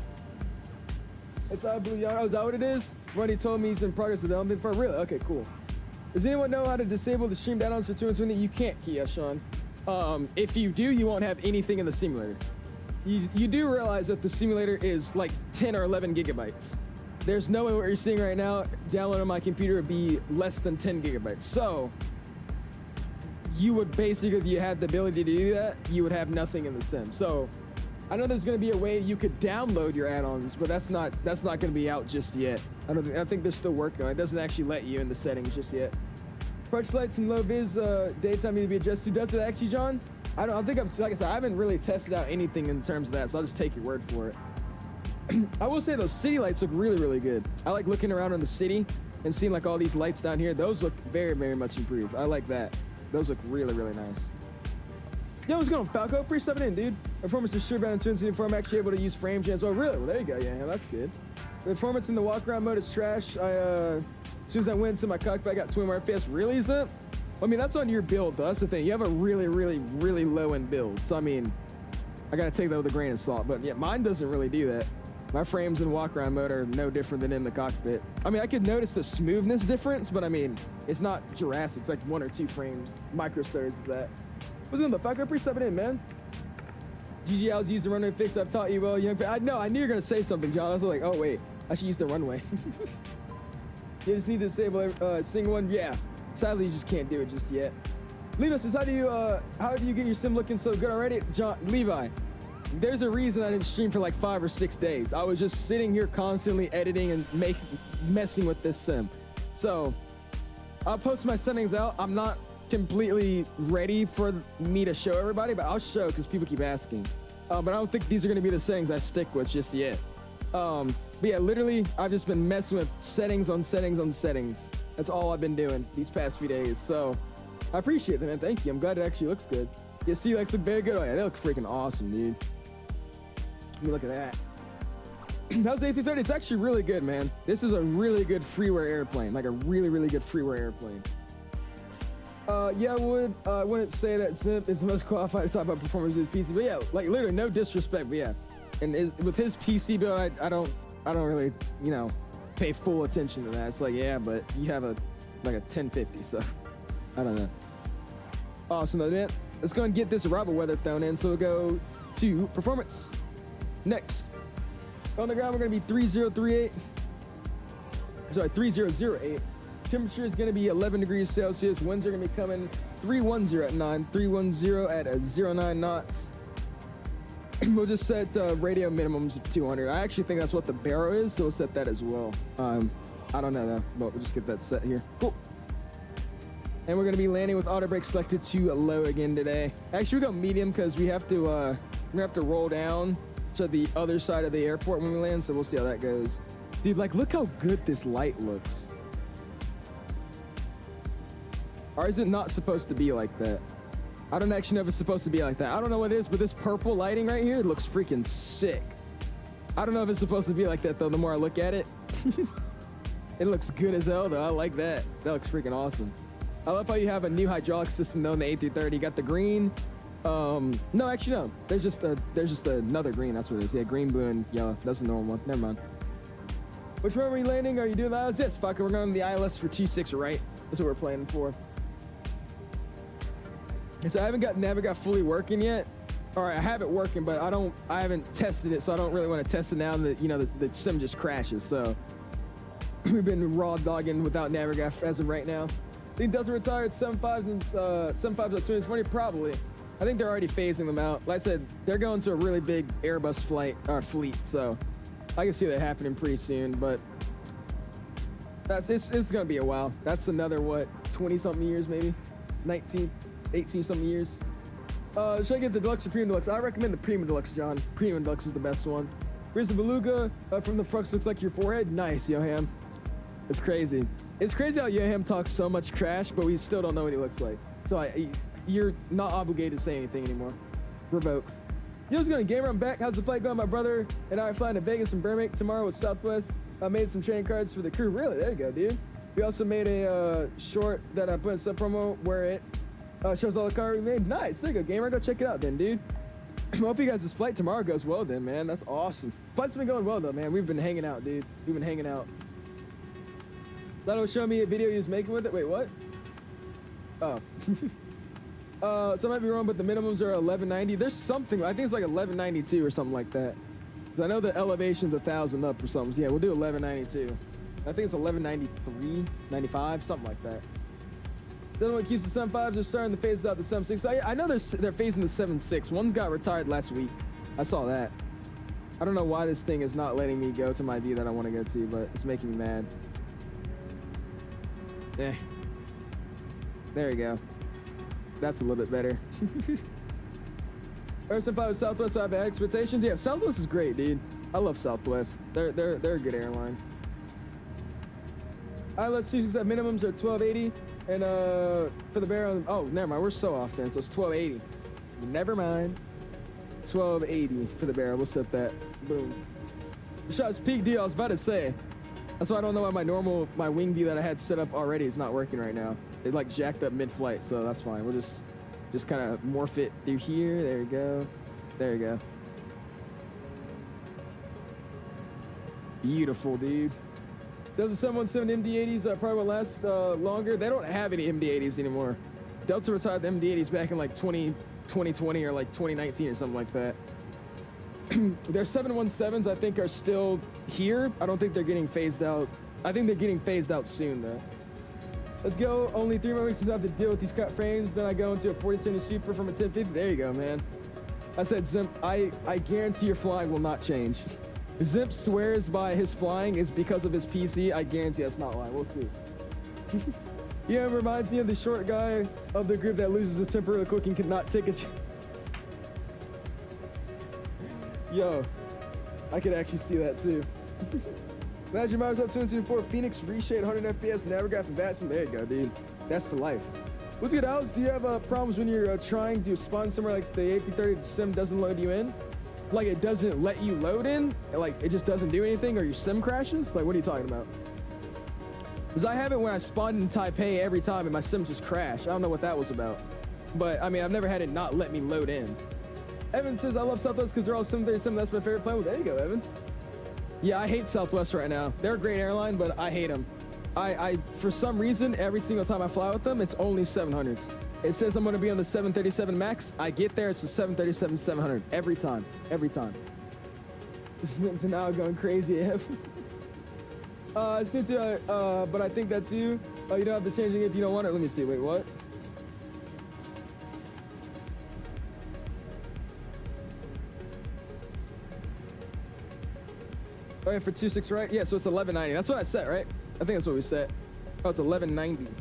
It's blue yard. Oh, is that what it is? Ronnie told me he's in progress development for really. Okay, cool. Does anyone know how to disable the stream add-ons for 220? You can't, Kia, Sean. If you do, you won't have anything in the simulator. You do realize that the simulator is like 10 or 11 gigabytes. There's no way what you're seeing right now, download on my computer, would be less than 10 gigabytes. So you would basically, if you had the ability to do that, you would have nothing in the sim. So I know there's going to be a way you could download your add-ons, but that's not going to be out just yet. I think they're still working on it. It doesn't actually let you in the settings just yet. Approach lights and low vis daytime need to be adjusted. Does it actually, John? I think like I said, I haven't really tested out anything in terms of that, so I'll just take your word for it. I will say those city lights look really, really good. I like looking around in the city and seeing like all these lights down here. Those look very, very much improved. I like that. Those look really, really nice. Yo, what's going on, Falco? Appreciate stepping in, dude. Performance is sure bound in 2024. I'm actually able to use frame gens. Oh, really? Well, there you go. Yeah, that's good. The performance in the walk-around mode is trash. As soon as I went into my cockpit, I got 20 more FPS. Really, Zip? I mean, that's on your build, though. That's the thing. You have a really, really, really low-end build. So, I mean, I got to take that with a grain of salt. But, yeah, mine doesn't really do that. My frames in walk-around mode are no different than in the cockpit. I mean, I could notice the smoothness difference, but, I mean, it's not Jurassic. It's like 1 or 2 frames. Microstars is that. What's going on, the fuck? I appreciate stepping in, man. GG, I was using the runway fix. I've taught you well, young. I know. I knew you were going to say something, John. I was like, oh, wait. I should use the runway. You just need to disable a single one. Yeah. Sadly, you just can't do it just yet. Levi says, how do you get your sim looking so good already? John, Levi, there's a reason I didn't stream for like 5 or 6 days. I was just sitting here constantly editing and messing with this sim. So I'll post my settings out. I'm not completely ready for me to show everybody, but I'll show because people keep asking. But I don't think these are going to be the settings I stick with just yet. But yeah, literally, I've just been messing with settings on settings on settings. That's all I've been doing these past few days. So I appreciate that, man. Thank you. I'm glad it actually looks good. Yeah, see, like, look very good. Oh yeah, they look freaking awesome, dude. Let me look at that. How's the A330? It's actually really good, man. This is a really good freeware airplane. Like a really, really good freeware airplane. Yeah, I wouldn't say that Zip is the most qualified to talk about performance of his PC, but yeah, like literally no disrespect, but yeah. And with his PC build, I don't really, you know, pay full attention to that. It's like, yeah, but you have a 1050, so I don't know. Awesome, though, man. Let's go and get this arrival weather thrown in. So we'll go to performance. Next. On the ground, we're going to be 3038. Sorry, 3008. Temperature is going to be 11 degrees Celsius. Winds are going to be coming 310 at 9, 310 at 09 knots. We'll just set radio minimums of 200. I actually think that's what the barrow is, so we'll set that as well. I don't know though, but we'll just get that set here. Cool. And we're going to be landing with auto brake selected to low again today. Actually, we go medium because we have to roll down to the other side of the airport when we land, so we'll see how that goes. Dude, like, look how good this light looks. Or is it not supposed to be like that? I don't actually know if it's supposed to be like that. I don't know what it is, but this purple lighting right here looks freaking sick. I don't know if it's supposed to be like that, though, the more I look at it. It looks good as hell, though. I like that. That looks freaking awesome. I love how you have a new hydraulic system, though, in the A330. You got the green. No, actually, no. There's just another green. That's what it is. Yeah, green, blue, and yellow. That's the normal one. Never mind. Which one are we landing? Are you doing the ILS? Yes, fuck it. We're going to the ILS for 26, right? That's what we're planning for. So I haven't got fully working yet. All right, I have it working, but I haven't tested it, so I don't really want to test it now that, you know, the sim just crashes. So we've been raw dogging without Navigraph as of right now. I think Delta retired 75s and 75s at 2020, probably. I think they're already phasing them out. Like I said, they're going to a really big Airbus fleet, so I can see that happening pretty soon. But it's gonna be a while. That's another, what, 20-something years, maybe 19, 18-something years. Should I get the deluxe or premium deluxe? I recommend the premium deluxe, John. Premium deluxe is the best one. Here's the beluga from the front. Looks like your forehead. Nice, Yoham. It's crazy. It's crazy how Yoham talks so much trash, but we still don't know what he looks like. So you're not obligated to say anything anymore. Revoked. Yo's gonna gamer. I'm back. How's the flight going? My brother and I are flying to Vegas from Birmingham tomorrow with Southwest. I made some training cards for the crew. Really? There you go, dude. We also made a short that I put in sub promo where it shows all the car we made. Nice. There you go, gamer. Go check it out then, dude. I hope you guys' flight tomorrow goes well then, man. That's awesome. Flight's been going well though, man. We've been hanging out, dude. We've been hanging out. Lotto was showing me a video he was making with it. Wait, what? Oh. So I might be wrong, but the minimums are 1190. There's something, I think it's like 1192 or something like that. Because I know the elevation's 1,000 up or something. So yeah, we'll do 1192. I think it's 1193, 95, something like that. The other one keeps the 7.5s. They're starting to phase out the 7.6. So I know they're phasing the 7.6. One's got retired last week. I saw that. I don't know why this thing is not letting me go to my view that I want to go to, but it's making me mad. Eh. There you go. That's a little bit better. First time with Southwest, so I have expectations. Yeah, Southwest is great, dude. I love Southwest. They're a good airline. Let's see. That minimums are 1280, and for the barrel. Oh, never mind. We're so off then. So it's 1280. Never mind. 1280 for the barrel. We'll set that. Boom. The shot's peak deal. I was about to say. That's why I don't know why my wing view that I had set up already is not working right now. It like jacked up mid-flight, so that's fine. We'll just kind of morph it through here. There you go. There you go. Beautiful, dude. Those are 717 MD-80s probably will last longer. They don't have any MD-80s anymore. Delta retired the MD-80s back in like 2020 or like 2019 or something like that. Their 717s, I think, are still here. I don't think they're getting phased out. I think they're getting phased out soon, though. Let's go. Only 3 more weeks until I have to deal with these crap frames. Then I go into a 4070 Super from a 1050. There you go, man. I said, Zimp, I guarantee your flying will not change. Zimp swears by his flying is because of his PC. I guarantee that's not lying. We'll see. Yeah, it reminds me of the short guy of the group that loses his temper real quick and cannot take a... Yo, I could actually see that too. Imagine Mars up 224 Phoenix reshade 100 FPS Navigraph and VATSIM. There you go, dude. That's the life. What's good, Alex? Do you have problems when you're trying to spawn somewhere like the A330 sim doesn't load you in? Like it doesn't let you load in? Like it just doesn't do anything, or your sim crashes? Like what are you talking about? Because I have it when I spawned in Taipei every time and my sim just crashed. I don't know what that was about. But I mean, I've never had it not let me load in. Evan says, I love Southwest because they're all 737. That's my favorite plane. Well, there you go, Evan. Yeah, I hate Southwest right now. They're a great airline, but I hate them. I for some reason, every single time I fly with them, it's only 700s. It says I'm going to be on the 737 MAX. I get there, it's the 737-700 every time. Every time. To now going crazy, F. Cynthia, but I think that's you. Oh, you don't have to change it if you don't want it. Let me see. Wait, what? Oh, yeah, for 26, right? Yeah, so it's 1190. That's what I set, right? I think that's what we set. Oh, it's 1190.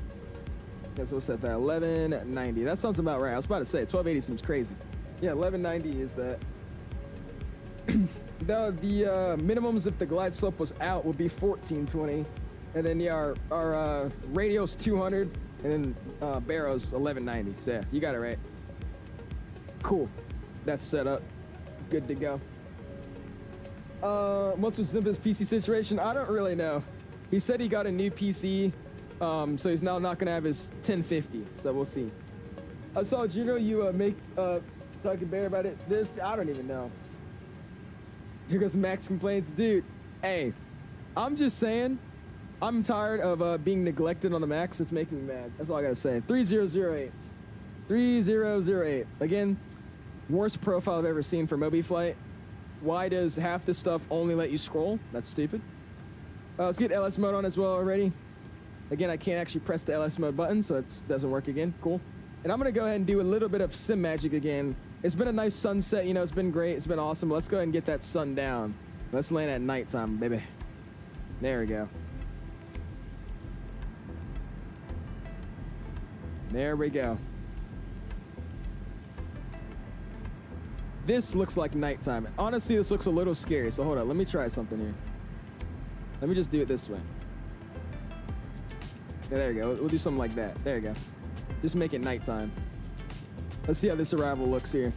Yeah, so we'll set that 1190. That sounds about right. I was about to say 1280 seems crazy. Yeah, 1190 is that. The minimums if the glide slope was out would be 1420, and then yeah, our radio's 200, and then Barrow's 1190. So yeah, you got it right. Cool, that's set up, good to go. What's with Zimpa's PC situation? I don't really know. He said he got a new PC, so he's now not gonna have his 1050. So we'll see. I saw Juno, you make talking bear about it. This I don't even know. Here goes Max complaints. Dude, hey, I'm just saying, I'm tired of being neglected on the Max. It's making me mad. That's all I gotta say. 3008. 3008. Again, worst profile I've ever seen for Mobi Flight. Why does half the stuff only let you scroll? That's stupid. Let's get LS mode on as well already. Again, I can't actually press the LS mode button, so it doesn't work again. Cool. And I'm gonna go ahead and do a little bit of sim magic again. It's been a nice sunset, you know, it's been great, it's been awesome. Let's go ahead and get that sun down. Let's land at nighttime, baby. There we go. There we go. This looks like nighttime. Honestly, this looks a little scary, so hold on, let me try something here. Let me just do it this way. Yeah, there you go, we'll do something like that. There you go. Just make it nighttime. Let's see how this arrival looks here.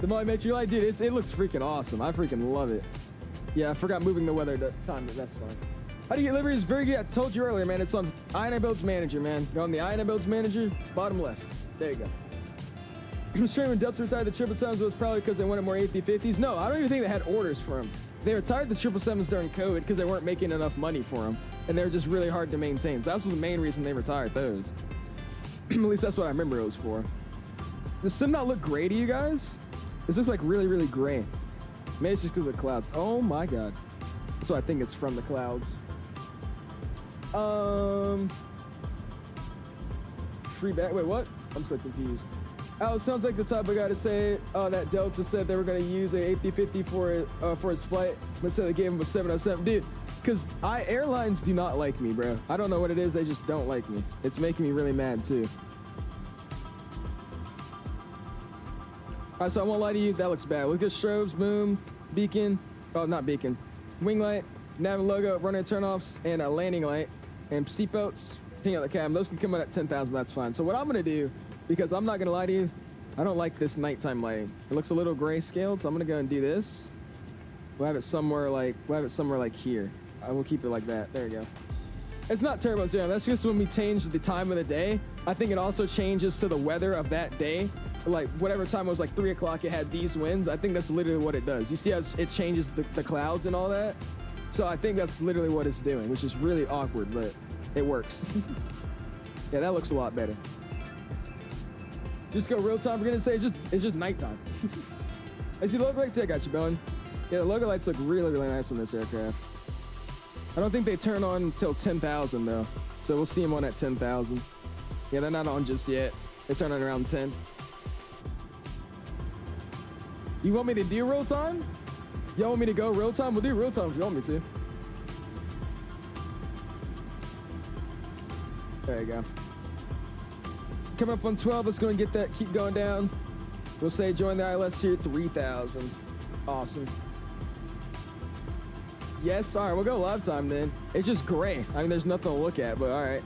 The Molly makes you like, dude, it looks freaking awesome. I freaking love it. Yeah, I forgot moving the weather time, but that's fine. How do you get liveries? Very good. I told you earlier, man. It's on INIBUILDS Manager, man. Go on the INIBUILDS Manager, bottom left. There you go. Streaming Delta retired the 777s was probably because they wanted more A350s. No, I don't even think they had orders for them. They retired the 777s during COVID because they weren't making enough money for them, and they were just really hard to maintain. So that was the main reason they retired those. At least that's what I remember it was for. Does sim not look gray to you guys? This looks like really, really gray. Maybe it's just because of the clouds. Oh my god. That's what I think it's from, the clouds. Free back. Wait, what? I'm so confused. Oh, sounds like the type of guy to say that Delta said they were going to use a A350 for his flight, but instead they gave him a 707. Dude, because airlines do not like me, bro. I don't know what it is. They just don't like me. It's making me really mad, too. All right, so I won't lie to you. That looks bad. Look at strobes, boom, beacon. Oh, not beacon. Wing light, nav and logo, running turnoffs, and a landing light, and seatbelts. Ping out the cabin. Those can come out at 10,000, but that's fine. So what I'm going to do, because I'm not going to lie to you, I don't like this nighttime lighting. It looks a little grayscaled, so I'm going to go and do this. We'll have it somewhere like here. I will keep it like that. There you go. It's not turbo zero. That's just when we change the time of the day. I think it also changes to the weather of that day. Like whatever time it was, like 3 o'clock, it had these winds. I think that's literally what it does. You see how it changes the clouds and all that? So I think that's literally what it's doing, which is really awkward, but it works. Yeah, that looks a lot better. Just go real time. We're gonna say it's just nighttime. I see the logo lights. I got you, Bowen. Yeah, the logo lights look really, really nice on this aircraft. I don't think they turn on until 10,000 though, so we'll see them on at 10,000. Yeah, they're not on just yet. They turn on around 10. You want me to do real time? Y'all want me to go real time? We'll do real time if you want me to. There you go. Coming up on 12, let's go and get that, keep going down. We'll say join the ILS here, 3,000. Awesome. Yes, all right, we'll go live time then. It's just gray. I mean, there's nothing to look at, but all right.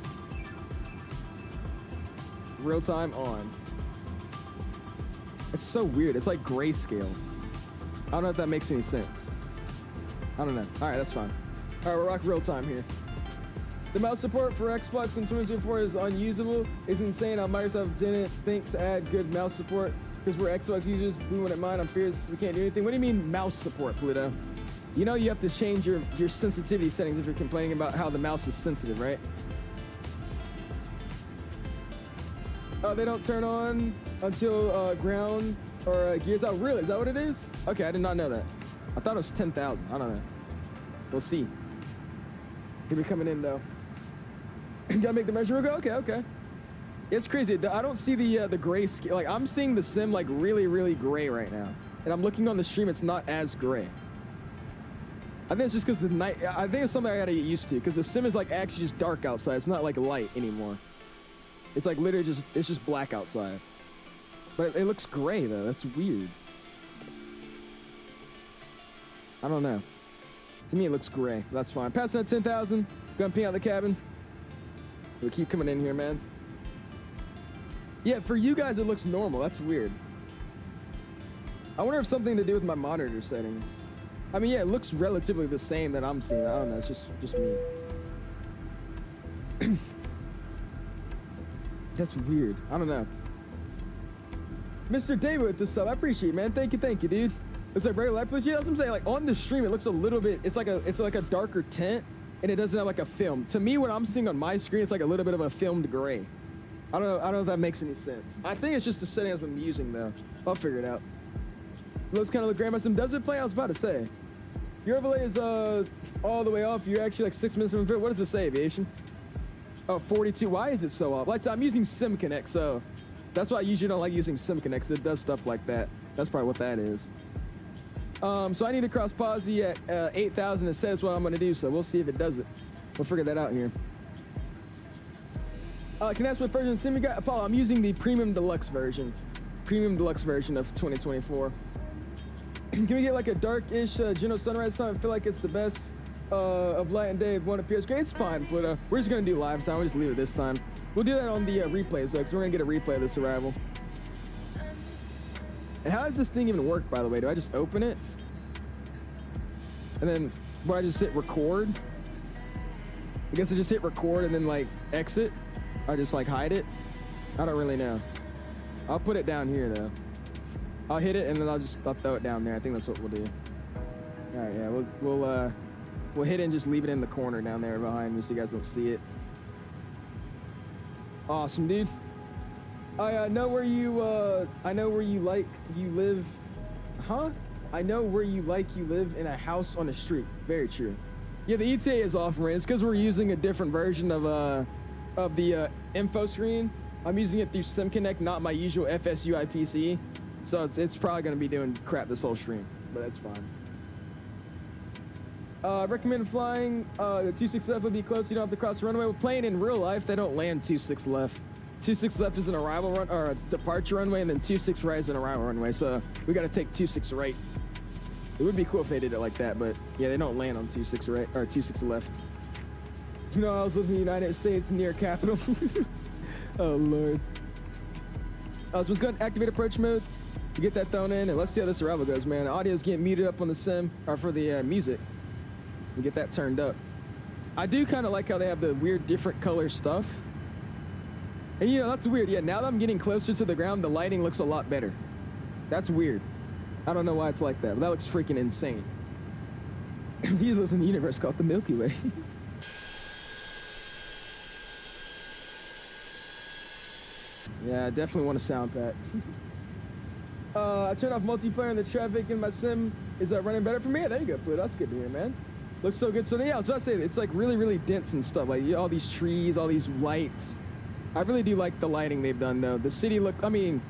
Real time on. It's so weird. It's like grayscale. I don't know if that makes any sense. I don't know. All right, that's fine. All right, we're rocking real time here. The mouse support for Xbox in 2024 is unusable. It's insane how Microsoft didn't think to add good mouse support because we're Xbox users. We wouldn't mind. I'm fierce. We can't do anything. What do you mean mouse support, Pluto? You know you have to change your sensitivity settings if you're complaining about how the mouse is sensitive, right? Oh, they don't turn on until ground or gears out. Really? Is that what it is? Okay, I did not know that. I thought it was 10,000. I don't know. We'll see. Here we coming in though. Gotta make the measure go. Okay, okay. It's crazy. I don't see the gray scale. Like I'm seeing the sim like really gray right now, and I'm looking on the stream. It's not as gray. I think it's just because the night. I think it's something I gotta get used to because the sim is like actually just dark outside. It's not like light anymore. It's like literally just black outside. But it looks gray though. That's weird. I don't know. To me, it looks gray. That's fine. Passing at 10,000. Gonna pee out the cabin. We'll keep coming in here, man. Yeah, for you guys, it looks normal. That's weird. I wonder if something to do with my monitor settings. I mean, yeah, it looks relatively the same that I'm seeing. I don't know. It's just me. That's weird. I don't know. Mr. David with the sub. I appreciate it, man. Thank you, dude. It's like very light. Yeah, that's what I'm saying. Like on the stream, it looks a little bit. It's like a darker tint, and it doesn't have like a film. To me, what I'm seeing on my screen, it's like a little bit of a filmed gray. I don't know if that makes any sense. I think it's just the setting I've been using though. I'll figure it out. Looks kind of like grandma sim. Does it play? I was about to say. Your overlay is all the way off. You're actually like 6 minutes from the video. What does it say, Aviation? Oh, 42. Why is it so off? Like I'm using SimConnect, so that's why I usually don't like using SimConnect, because it does stuff like that. That's probably what that is. So I need to cross Posy at 8,000. It says what I'm going to do, so we'll see if it does it. We'll figure that out here. Can I ask what version of Sim you got? Apollo, I'm using the Premium Deluxe version. Premium Deluxe version of 2024. Can we get like a dark-ish general sunrise time? I feel like it's the best of light and day. If one appears great, it's fine, but we're just going to do live time. We'll just leave it this time. We'll do that on the replays, though, because we're going to get a replay of this arrival. And how does this thing even work, by the way? Do I just open it? And then, I just hit record? I guess I just hit record and then, like, exit? Or just, like, hide it? I don't really know. I'll put it down here, though. I'll hit it, and then I'll throw it down there. I think that's what we'll do. All right, yeah, we'll hit it and just leave it in the corner down there behind me so you guys don't see it. Awesome, dude. I know where you live. Huh? I know where you live in a house on the street. Very true. Yeah, the ETA is off, Ren. It's because we're using a different version of the info screen. I'm using it through SimConnect, not my usual FSUI PC. So it's probably going to be doing crap this whole stream, but that's fine. Recommend flying the 26 left would be close. You don't have to cross the runway. We're playing in real life. They don't land 26 left. 26 left is an arrival run or a departure runway, and then 26 right is an arrival runway. So we got to take 26 right. It would be cool if they did it like that, but yeah, they don't land on 26 right or 26 left. You know, I was living in the United States near Capitol. Oh Lord. So let's go ahead and activate approach mode. Get that thrown in, and let's see how this arrival goes, man. The audio's getting muted up on the sim or for the music. And get that turned up. I do kind of like how they have the weird different color stuff. And you know, that's weird. Yeah, now that I'm getting closer to the ground, the lighting looks a lot better. That's weird. I don't know why it's like that, but that looks freaking insane. He lives in the universe called the Milky Way. Yeah, I definitely want a sound pack. I turned off multiplayer and the traffic in my sim is running better for me. Yeah, there you go, Pluto. That's good to hear, man. Looks so good. So yeah, I was about to say, it's like really dense and stuff. Like all these trees, all these lights. I really do like the lighting they've done though. The city look, I mean,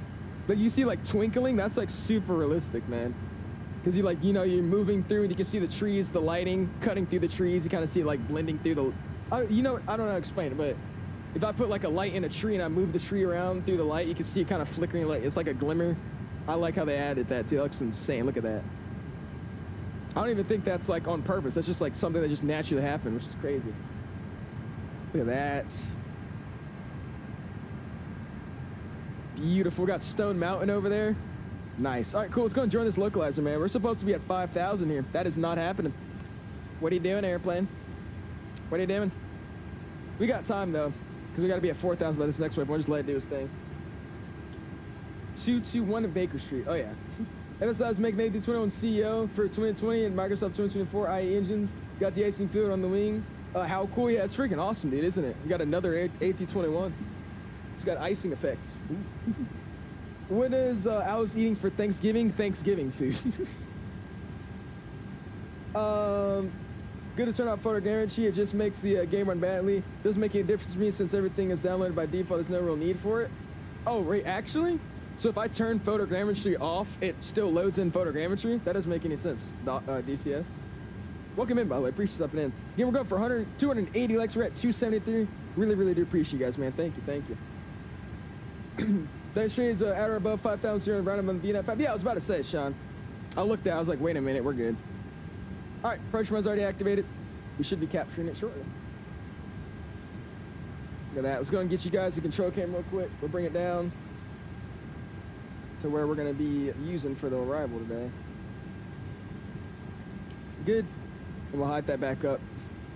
like you see like twinkling, that's like super realistic, man. Cause you're moving through and you can see the trees, the lighting cutting through the trees. You kind of see it like blending through the, I don't know how to explain it, but if I put like a light in a tree and I move the tree around through the light, you can see it kind of flickering, like it's like a glimmer. I like how they added that too. That looks insane. Look at that. I don't even think that's like on purpose. That's just like something that just naturally happened, which is crazy. Look at that. Beautiful. We got Stone Mountain over there. Nice. All right, cool. Let's go and join this localizer, man. We're supposed to be at 5,000 here. That is not happening. What are you doing, airplane? What are you doing? We got time though, because we got to be at 4,000 by this next wave. We'll just let it do its thing. 221 in Baker Street. Oh yeah. MSI's making A321 CEO for 2020 and Microsoft 2024 IE engines. Got the icing fluid on the wing. How cool. Yeah, it's freaking awesome, dude, isn't it? You got another A321. It's got icing effects. What is I was eating for Thanksgiving? Thanksgiving food. Good to turn off photo guarantee. It just makes the game run badly. Doesn't make any difference to me since everything is downloaded by default. There's no real need for it. Oh, right, actually? So if I turn photogrammetry off, it still loads in photogrammetry? That doesn't make any sense, DCS. Welcome in, by the way. Appreciate you stopping in. Again, we're going for 280 likes. We're at 273. Really, really do appreciate you guys, man. Thank you, thank you. That shades at or above 5,000 round of VNF. Yeah, I was about to say, Sean. I looked at it. I was like, wait a minute, we're good. All right, approach run's already activated. We should be capturing it shortly. Look at that. Let's go and get you guys the control cam real quick. We'll bring it down to where we're going to be using for the arrival today. Good. And we'll hide that back up.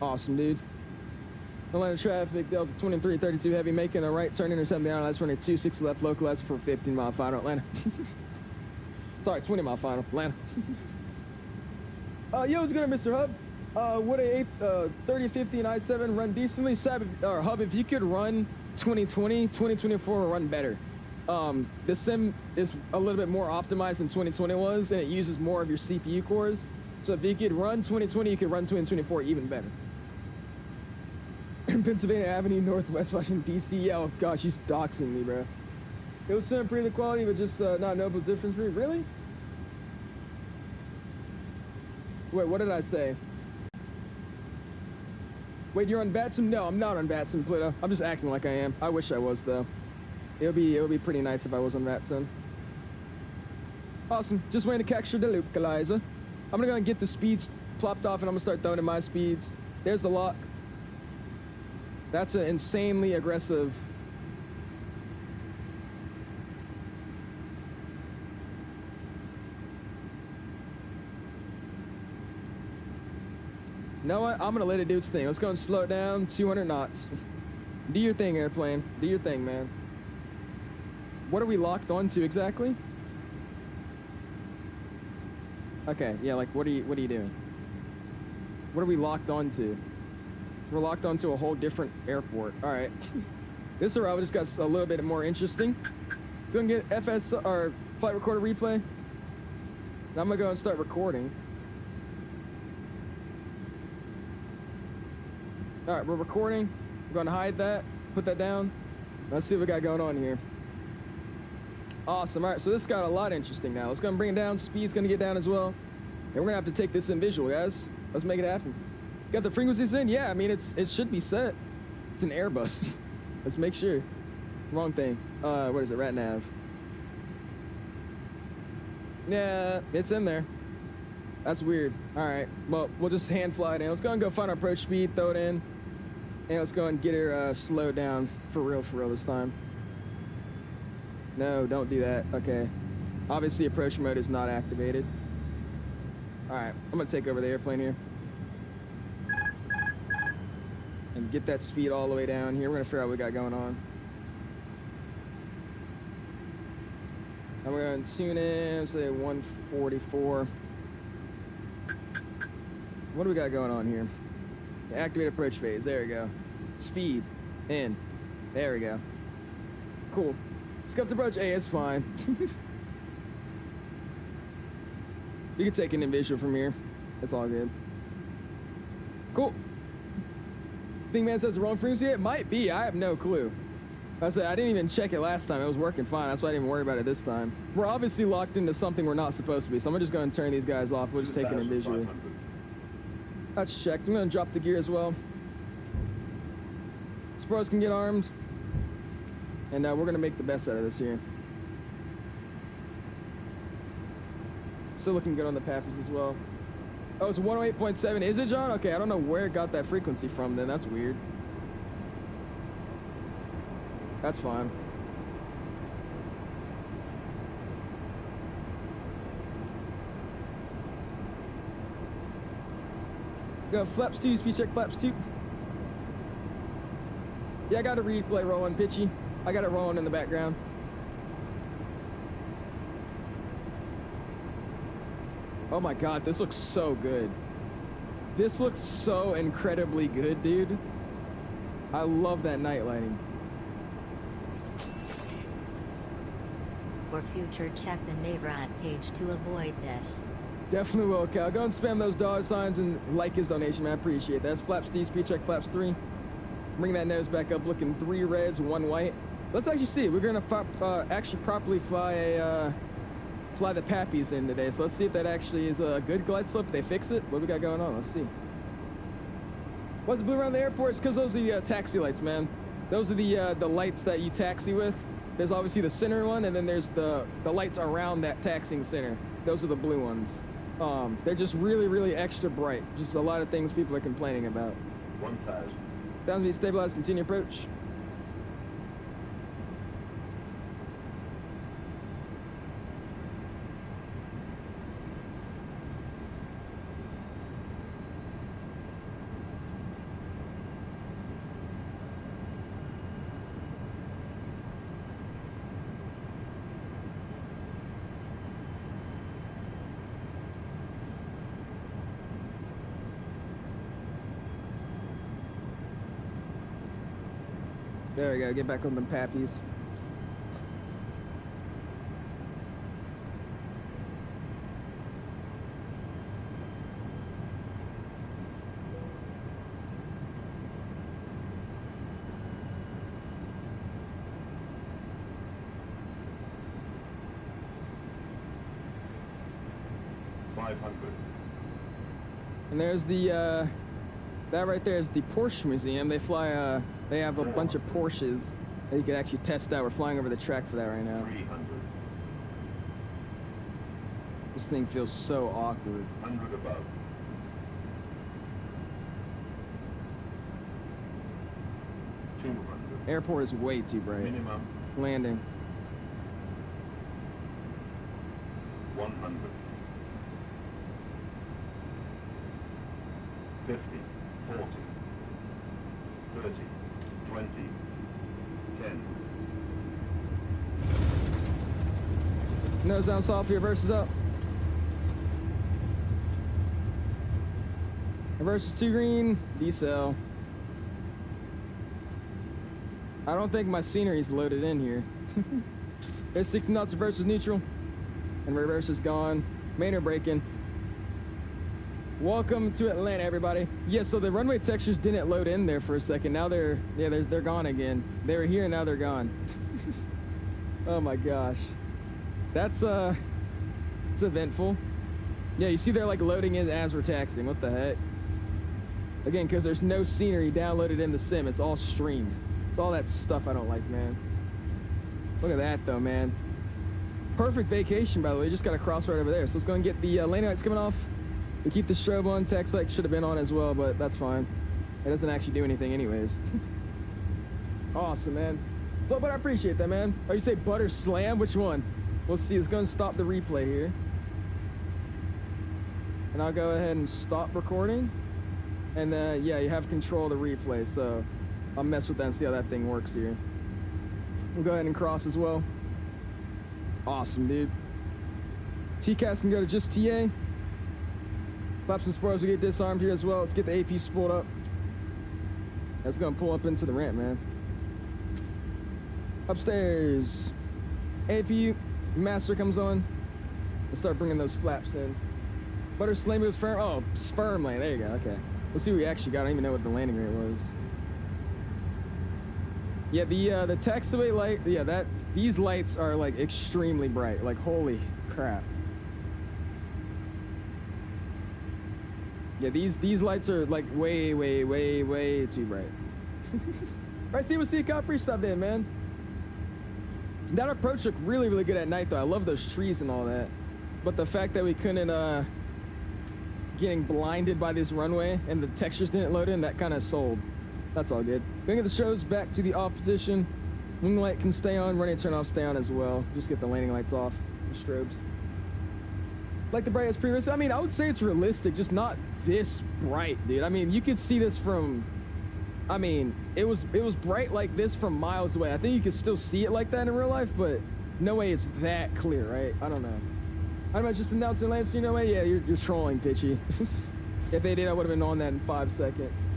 Awesome, dude. Atlanta traffic, Delta 2332 heavy, making a right turn, intercept the last running 260 left, localized for 15-mile final, Atlanta. Sorry, 20-mile final, Atlanta. Yo, what's good, Mr. Hub? Would a 3050 and i7 run decently? Hub, if you could run 2020, 2024 will run better. The sim is a little bit more optimized than 2020 was, and it uses more of your CPU cores. So if you could run 2020, you could run 2024 even better. Pennsylvania Avenue, Northwest Washington, D.C. Yeah, oh gosh, she's doxing me, bro. It was still pretty the quality, but just not notable difference for me. Really? Wait, what did I say? Wait, you're on VATSIM? No, I'm not on VATSIM, Pluto. I'm just acting like I am. I wish I was, though. It would be pretty nice if I was on VATSIM. Awesome. Just waiting to capture the localizer. I'm gonna go and get the speeds plopped off, and I'm gonna start throwing in my speeds. There's the lock. That's an insanely aggressive. You know what? I'm gonna let it do its thing. Let's go and slow it down. 200 knots. Do your thing, airplane. Do your thing, man. What are we locked onto exactly? Okay, yeah, like what are you doing? What are we locked onto? We're locked onto a whole different airport. All right. This arrival just got a little bit more interesting. It's gonna get FS or flight recorder replay. Now I'm gonna go and start recording. All right, we're recording. We're gonna hide that, put that down. Let's see what we got going on here. Awesome. All right, so this got a lot interesting now. Let's go and bring it down. Speed's gonna get down as well. And we're gonna have to take this in visual, guys. Let's make it happen. Got the frequencies in? Yeah, I mean, it should be set. It's an Airbus. Let's make sure. Wrong thing. What is it? Rat nav. Yeah, it's in there. That's weird. All right. Well, we'll just hand fly it in. Let's go and go find our approach speed, throw it in. And let's go and get her slowed down for real this time. No, don't do that. Okay. Obviously, approach mode is not activated. All right. I'm going to take over the airplane here. And get that speed all the way down here. We're going to figure out what we got going on. And we're going to tune in, say 144. What do we got going on here? Activate approach phase. There we go. Speed. In. There we go. Cool. Scuffed approach. Hey, it's fine. You can take an in visual from here. It's all good. Cool. Think man says the wrong frequency? It might be. I have no clue. I didn't even check it last time. It was working fine. That's why I didn't even worry about it this time. We're obviously locked into something we're not supposed to be. So I'm just going to turn these guys off. We'll just take it in visually. That's checked. I'm going to drop the gear as well. Spros can get armed. And we're going to make the best out of this here. Still looking good on the Pappers as well. Oh, it's 108.7. Is it, John? Okay, I don't know where it got that frequency from then. That's weird. That's fine. Go flaps 2, speed check flaps 2. Yeah, I got a replay rolling, pitchy. I got it rolling in the background. Oh my God, this looks so good. This looks so incredibly good, dude. I love that night lighting. For future, check the NAVRAT page to avoid this. Definitely will, Cal. Go and spam those $signs and like his donation, man. I appreciate that. That's Flaps D, speed check, Flaps 3. Bring that nose back up, looking 3 reds, 1 white. Let's actually see. We're gonna actually properly fly the Pappies in today. So let's see if that actually is a good glide slope. They fix it. What do we got going on? Let's see. What's blue around the airport? It's because those are the taxi lights, man. Those are the lights that you taxi with. There's obviously the center one, and then there's the lights around that taxiing center. Those are the blue ones. They're just really, really extra bright. Just a lot of things people are complaining about. 1,000. Down to be stabilized, continue approach. There we go, get back on them Pappies. And there's the, that right there is the Porsche Museum. They fly, they have a bunch of Porsches that you can actually test out. We're flying over the track for that right now. 300. This thing feels so awkward. 100 above. 200. Airport is way too bright. Minimum. Landing. 100. 50. 40. 30. 20. 10. Nose down soft, reverse is up. Reverse is 2 green, decel. I don't think my scenery's loaded in here. There's 60 knots, reverse is neutral. And reverse is gone. Main braking. Welcome to Atlanta, everybody. Yeah, so the runway textures didn't load in there for a second. Now they're gone again. They were here, now they're gone. Oh my gosh. That's it's eventful. Yeah, you see they're like loading in as we're taxiing. What the heck? Again, because there's no scenery downloaded in the sim. It's all streamed. It's all that stuff I don't like, man. Look at that though, man. Perfect vacation, by the way. Just got a cross right over there. So let's go and get the landing lights coming off. We keep the strobe on. Text light should have been on as well, but that's fine. It doesn't actually do anything anyways. Awesome, man. But I appreciate that, man. Oh, you say butter slam? Which one? We'll see. Let's go and stop the replay here. And I'll go ahead and stop recording. And yeah, you have control of the replay, so I'll mess with that and see how that thing works here. We'll go ahead and cross as well. Awesome, dude. TCAS can go to just TA. Flaps and spoilers will get disarmed here as well. Let's get the AP spooled up. That's gonna pull up into the ramp, man. Upstairs. AP master comes on. Let's start bringing those flaps in. Butter slam moves firm. Oh, sperm lane. There you go. Okay. Let's see what we actually got. I don't even know what the landing rate was. Yeah, the taxiway light. Yeah, these lights are like extremely bright. Like holy crap. Yeah, these lights are like way too bright. Right, see, we'll see a cop stopped in, man. That approach looked really good at night though. I love those trees and all that. But the fact that we couldn't getting blinded by this runway and the textures didn't load in, that kind of sold. That's all good. Gonna get the shows back to the off position. Wing light can stay on, running turn off stay on as well. Just get the landing lights off, the strobes. Like the brightest previous. I mean, I would say it's realistic, just not this bright, dude. I mean, you could see this from, I mean, it was bright like this from miles away. I think you could still see it like that in real life, but no way it's that clear, right? I don't know. I'm just announcing Lance, you know what? Yeah, you're trolling, Pitchy. If they did, I would have been on that in 5 seconds.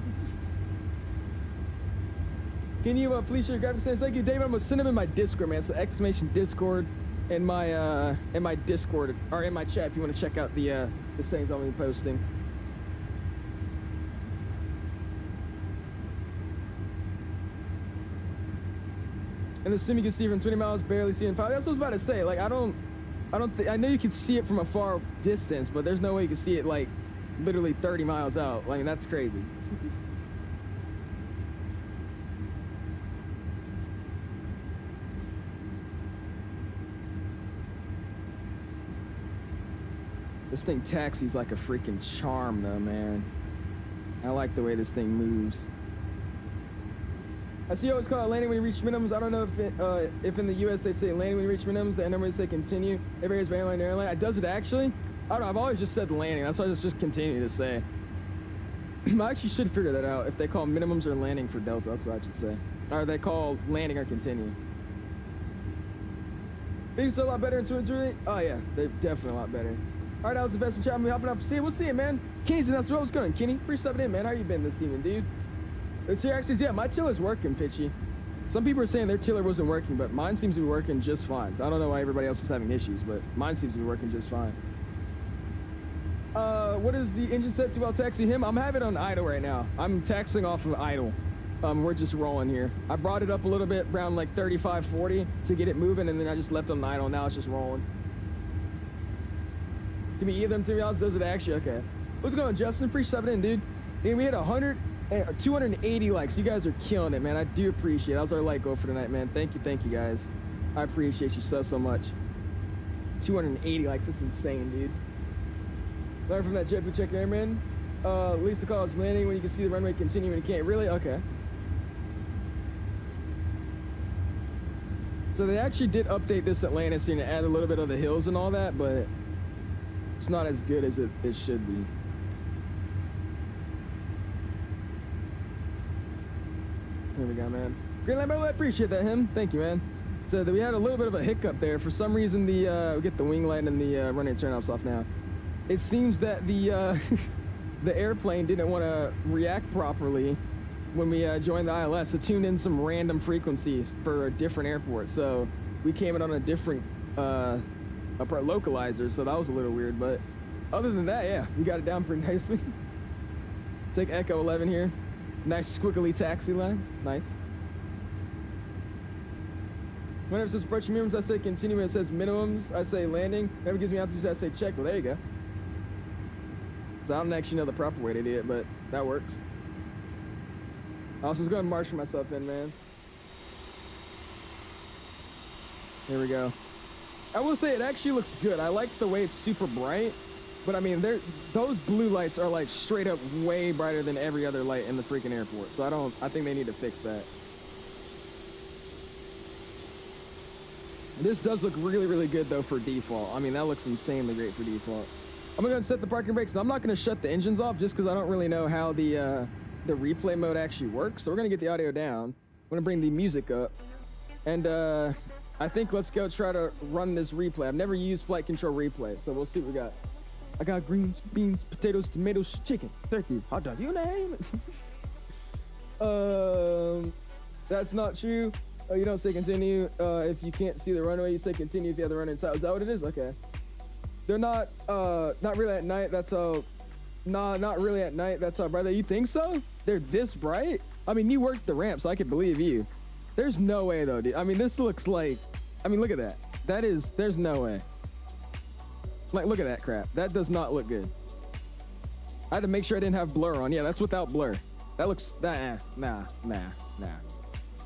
Can you please share your graphics names? Thank you, David. I'm gonna send them in my Discord, man. So exclamation Discord in my Discord or in my chat if you want to check out the things I'll be posting. And the sim you can see from 20 miles, barely seeing 5. That's what I was about to say. Like I don't think I know you can see it from a far distance, but there's no way you can see it like literally 30 miles out. Like that's crazy. This thing taxis like a freaking charm though, man. I like the way this thing moves. I see you always call it landing when you reach minimums. I don't know if in the US they say landing when you reach minimums, the number say continue. It varies by airline to airline. Does it actually? I don't know, I've always just said landing. That's why I just continue to say. I actually should figure that out if they call minimums or landing for Delta. That's what I should say. Or they call landing or continue. These are a lot better in 2020. Oh yeah, they're definitely a lot better. All right, that was the best in chat. I'm hopping off to see it. We'll see it, man. Kenny's in. That's what's going on, Kenny. Appreciate stepping in, man. How you been this evening, dude? The TRXs, yeah, my tiller's working, Pitchy. Some people are saying their tiller wasn't working, but mine seems to be working just fine. So I don't know why everybody else is having issues, but mine seems to be working just fine. What is the engine set to while taxiing him? I'm having it on idle right now. I'm taxiing off of idle. We're just rolling here. I brought it up a little bit, around like 35, 40 to get it moving, and then I just left it on idle. Now it's just rolling. Give me either of them 3 miles. Does it actually? Okay. What's going on, Justin? Appreciate stepping in, dude. And we hit 280 likes. You guys are killing it, man. I do appreciate it. That was our like goal for tonight, man. Thank you guys. I appreciate you so much. 280 likes. That's insane, dude. Learn from that jet check airman. At least the call is landing when you can see the runway continue and you can't. Really? Okay. So they actually did update this Atlantis and add a little bit of the hills and all that, but it's not as good as it should be. Here we go, man. Greenland, I appreciate that, him. Thank you, man. So we had a little bit of a hiccup there. For some reason, we get the wing light and the running turn-offs off now. It seems that the the airplane didn't want to react properly when we joined the ILS. So tuned in some random frequency for a different airport. So we came in on a different localizer. So that was a little weird. But other than that, yeah, we got it down pretty nicely. Take Echo 11 here. Nice squiggly taxi line. Nice. Whenever it says approaching minimums, I say continue. When it says minimums, I say landing. Whenever it gives me altitude, I say check. Well, there you go. So I don't actually know the proper way to do it, but that works. I was just going to marshal myself in, man. Here we go. I will say it actually looks good. I like the way it's super bright, but I mean, those blue lights are like straight up way brighter than every other light in the freaking airport. So I think they need to fix that. This does look really, really good though for default. I mean, that looks insanely great for default. I'm gonna set the parking brakes, and I'm not gonna shut the engines off just because I don't really know how the replay mode actually works. So we're gonna get the audio down. I'm gonna bring the music up, and I think let's go try to run this replay. I've never used flight control replay, so we'll see what we got. I got greens, beans, potatoes, tomatoes, chicken, turkey, hot dog. You name it. That's not true. Oh, you don't say continue if you can't see the runway. You say continue if you have the runway inside. Is that what it is? Okay. They're not really at night. That's all. Nah, not really at night. That's all, brother. You think so? They're this bright? I mean, you worked the ramp, so I could believe you. There's no way though, dude. I mean, this looks like. I mean, look at that. There's no way. Like, look at that crap. That does not look good. I had to make sure I didn't have blur on. Yeah, that's without blur. That looks. Nah.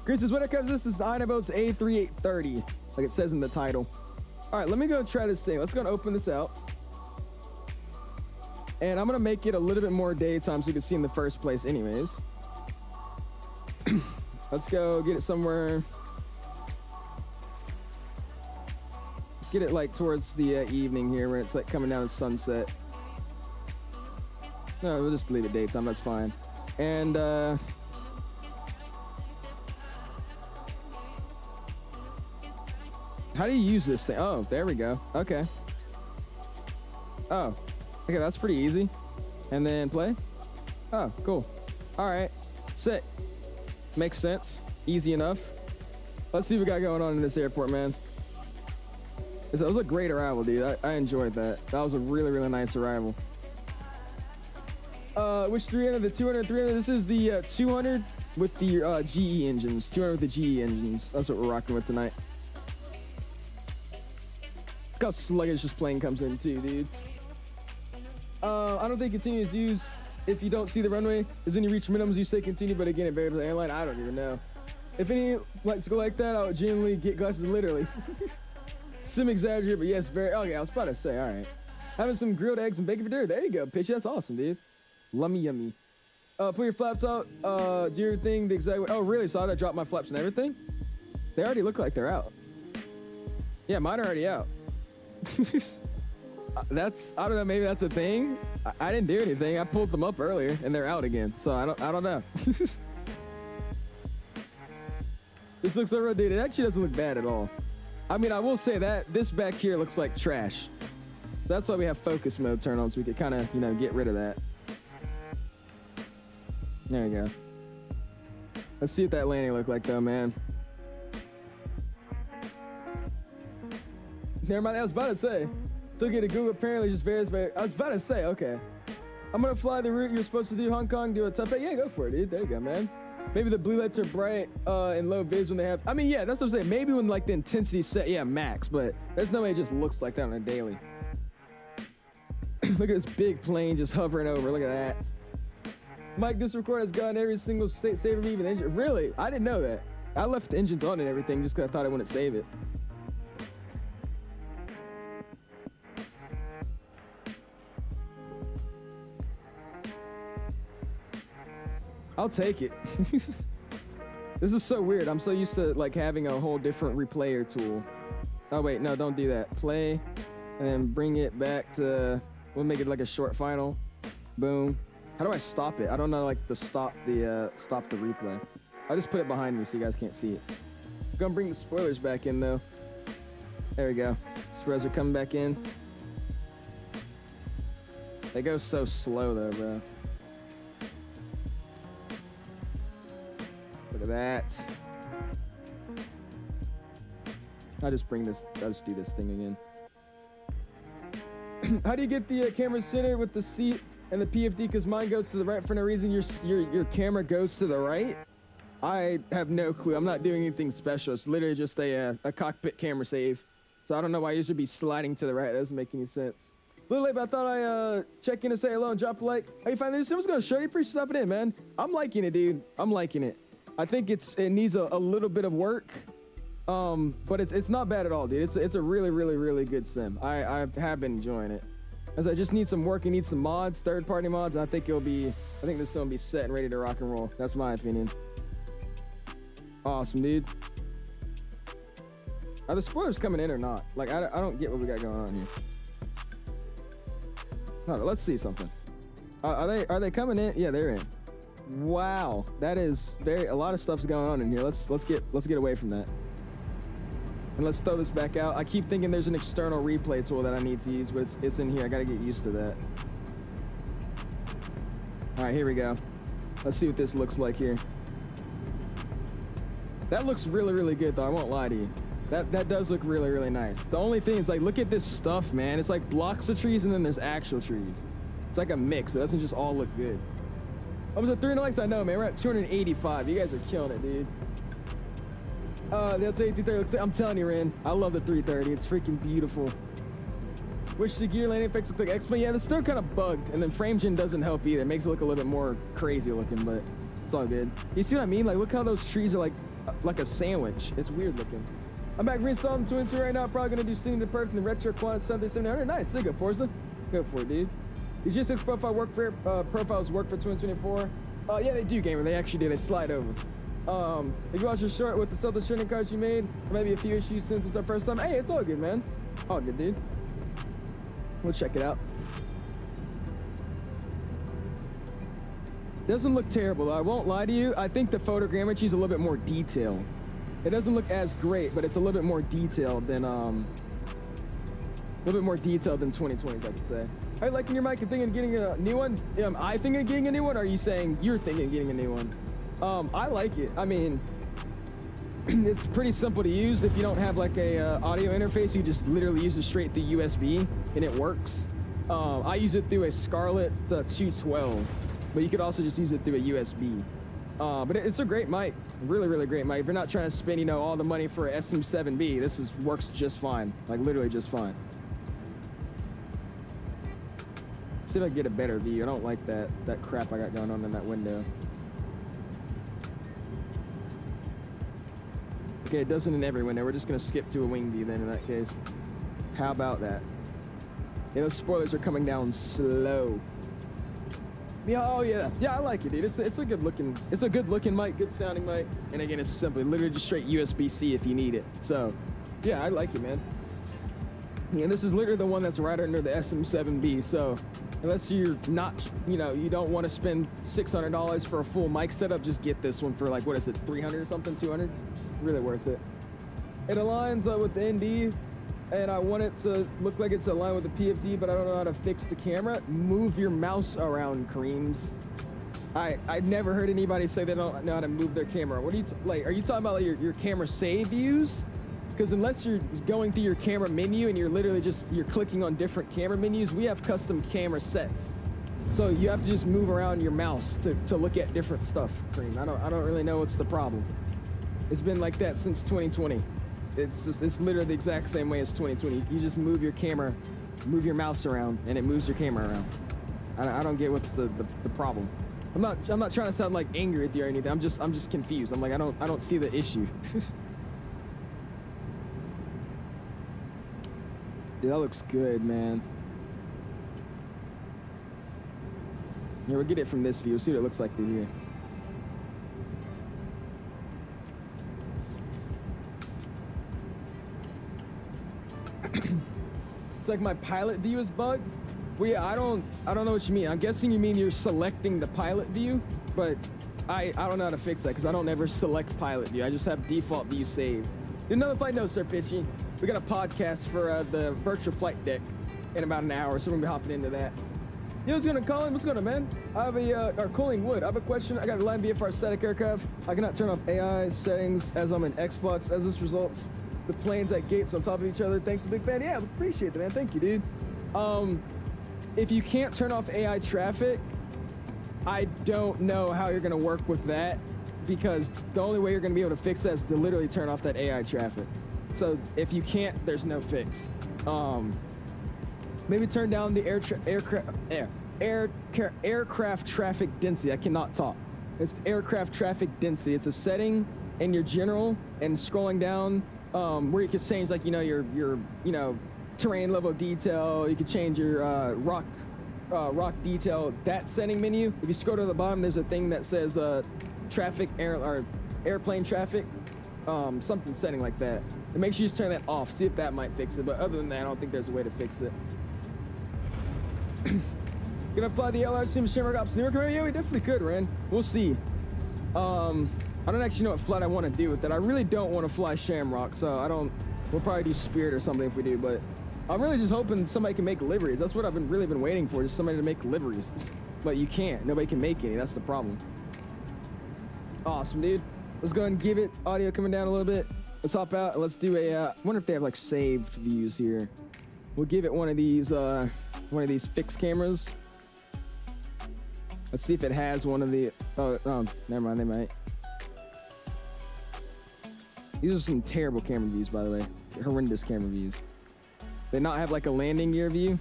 Chris says, what it comes, this is the INIBUILDS A330, like it says in the title. All right, let me go try this thing. Let's go and open this out. And I'm gonna make it a little bit more daytime so you can see in the first place anyways. Let's go get it somewhere. Let's get it like towards the evening here where it's like coming down to sunset. No, we'll just leave it daytime, that's fine. And how do you use this thing? Oh, there we go. Okay. Oh, okay, that's pretty easy. And then play. Oh, cool. All right, sick. Makes sense. Easy enough. Let's see what we got going on in this airport, man. It was a great arrival, dude. I enjoyed that. That was a really, really nice arrival. Which 300? The 200, 300? This is the 200 with the GE engines. 200 with the GE engines. That's what we're rocking with tonight. Look how sluggish this plane comes in too, dude. I don't think continue is used if you don't see the runway. Is when you reach minimums, you say continue, but again, it varies with the airline. I don't even know. If any likes to go like that, I would generally get glasses, literally. Some exaggerate, but yes, very. Oh yeah, I was about to say. All right, having some grilled eggs and bacon for dinner. There you go, pitch. That's awesome, dude. Lummy yummy. Put your flaps out. Do your thing the exact way. Oh really? So I dropped my flaps and everything. They already look like they're out. Yeah, mine are already out. That's, I don't know, maybe that's a thing. I didn't do anything. I pulled them up earlier and they're out again. So I don't know. This looks so dude. It actually doesn't look bad at all. I mean, I will say that this back here looks like trash. So that's why we have focus mode turned on, so we could kind of, you know, get rid of that. There you go. Let's see what that landing looked like though, man. Never mind, I was about to say. Took it to Google, apparently just varies by, I was about to say, okay. I'm gonna fly the route you're supposed to do, Hong Kong, do a Taipei. Yeah, go for it, dude. There you go, man. Maybe the blue lights are bright and low vis when they have, I mean, yeah, that's what I'm saying. Maybe when like the intensity's set, yeah, max, but there's no way it just looks like that on a daily. Look at this big plane just hovering over, look at that. Mike, this record has gotten every single state saver me, even engine. Really? I didn't know that. I left the engines on and everything just because I thought I wouldn't save it. I'll take it. This is so weird. I'm so used to like having a whole different replayer tool. Oh wait, no, don't do that. Play and then bring it back to, we'll make it like a short final. Boom. How do I stop it? I don't know like to stop the replay. I just put it behind me so you guys can't see it. I'm gonna bring the spoilers back in though. There we go. Spoilers are coming back in. They go so slow though, bro. Look at that. I'll just do this thing again. How do you get the camera center with the seat and the PFD? Because mine goes to the right for no reason. Your camera goes to the right? I have no clue. I'm not doing anything special. It's literally just a cockpit camera save. So I don't know why you should be sliding to the right. That doesn't make any sense. A little late, but I thought I check in and say hello and drop a like. How you find this? Someone's gonna show you. Appreciate stopping in, man. I'm liking it, dude. I'm liking it. I think it needs a little bit of work, but it's not bad at all, dude. It's a really, really, really good sim. I have been enjoying it. As I just need some work, it needs some mods, third-party mods. And I think this sim will be set and ready to rock and roll. That's my opinion. Awesome, dude. Are the spoilers coming in or not? Like I don't get what we got going on here. Hold on, let's see something. Are they coming in? Yeah, they're in. Wow, that is a lot of stuff's going on in here. Let's get away from that. And let's throw this back out. I keep thinking there's an external replay tool that I need to use, but it's in here. I gotta get used to that. All right, here we go. Let's see what this looks like here. That looks really, really good though, I won't lie to you. That does look really, really nice. The only thing is like, look at this stuff, man. It's like blocks of trees and then there's actual trees. It's like a mix. It doesn't just all look good. I was at 300 likes, I know, man. We're at 285. You guys are killing it, dude. The A330 looks, I'm telling you, Ren, I love the 330. It's freaking beautiful. Wish the gear landing effects look like X-Plane. Yeah, it's still kind of bugged, and then frame gen doesn't help either. It makes it look a little bit more crazy looking, but it's all good. You see what I mean? Like, look how those trees are like a sandwich. It's weird looking. I'm back reinstalling the 212 right now. Probably gonna do Singing the Perfect and the Retro Quantum 7700. Nice, there you go, Forza. Go for it, dude. These GSX profiles work for 2024. Yeah, they do, gamer. They actually do. They slide over. If you watch your short with the self-training cards you made, there may be a few issues since it's our first time. Hey, it's all good, man. All good, dude. We'll check it out. Doesn't look terrible, though. I won't lie to you. I think the photogrammetry is a little bit more detailed. It doesn't look as great, but it's a little bit more detailed than little bit more detailed than 2020s, I could say. Are you liking your mic and thinking of getting a new one? Am I thinking of getting a new one, or are you saying you're thinking of getting a new one? I like it. I mean, it's pretty simple to use. If you don't have like a audio interface, you just literally use it straight through USB, and it works. I use it through a Scarlett 212, but you could also just use it through a USB. But it's a great mic, really, really great mic. If you're not trying to spend, you know, all the money for a SM7B, this works just fine, like literally just fine. See if I can get a better view. I don't like that crap I got going on in that window. Okay, it doesn't in every window. We're just gonna skip to a wing view then in that case. How about that? Yeah, those spoilers are coming down slow. Yeah, oh yeah, I like it, dude. It's a good looking mic, good sounding mic, and again, it's simply literally just straight USB-C if you need it. So, yeah, I like it, man. Yeah, and this is literally the one that's right under the SM7B. So, unless you're not, you know, you don't want to spend $600 for a full mic setup, just get this one for like, what is it, 300 or something, 200? Really worth it. It aligns with the ND. And I want it to look like it's aligned with the PFD, but I don't know how to fix the camera. Move your mouse around, creams. I've never heard anybody say they don't know how to move their camera. What are you like? Are you talking about like your camera save views? Because unless you're going through your camera menu and you're literally you're clicking on different camera menus, we have custom camera sets. So you have to just move around your mouse to look at different stuff, cream. I don't really know what's the problem. It's been like that since 2020. It's literally the exact same way as 2020. You just move your camera, move your mouse around, and it moves your camera around. I don't get what's the problem. I'm not trying to sound like angry at you or anything. I'm just confused. I'm like I don't see the issue. Dude, that looks good, man. Yeah, we'll get it from this view. We'll see what it looks like through here. It's like my pilot view is bugged. Well, yeah, I don't know what you mean. I'm guessing you mean you're selecting the pilot view, but I don't know how to fix that because I don't ever select pilot view. I just have default view saved. Another flight note, Sir Pitchy. We got a podcast for the virtual flight deck in about an hour, so we're gonna be hopping into that. Yo, what's going on, Colin? What's going on, man? I have or Colin Wood. I have a question. I got a line VFR static aircraft. I cannot turn off AI settings as I'm in Xbox. As this results, the planes at gates on top of each other. Thanks, a big fan. Yeah, appreciate that, man. Thank you, dude. If you can't turn off AI traffic, I don't know how you're gonna work with that, because the only way you're gonna be able to fix that is to literally turn off that AI traffic. So if you can't, there's no fix. Maybe turn down the aircraft traffic density. I cannot talk. It's the aircraft traffic density. It's a setting in your general, and scrolling down where you can change, like, your terrain level detail. You can change your rock detail. That setting menu. If you scroll to the bottom, there's a thing that says airplane traffic, something setting like that. And make sure you just turn that off. See if that might fix it. But other than that, I don't think there's a way to fix it. Gonna fly the LRC machine Shamrock Ops New York? Yeah, we definitely could, Ren. We'll see. I don't actually know what flight I want to do with that. I really don't want to fly Shamrock, so we'll probably do Spirit or something if we do, but I'm really just hoping somebody can make liveries. That's what I've really been waiting for, just somebody to make liveries. But you can't. Nobody can make any. That's the problem. Awesome, dude. Let's go ahead and give it. Audio coming down a little bit. Let's hop out and let's do I wonder if they have like saved views here. We'll give it one of these fixed cameras. Let's see if it has one of the, oh, never mind, they might. These are some terrible camera views, by the way. Horrendous camera views. They not have like a landing gear view.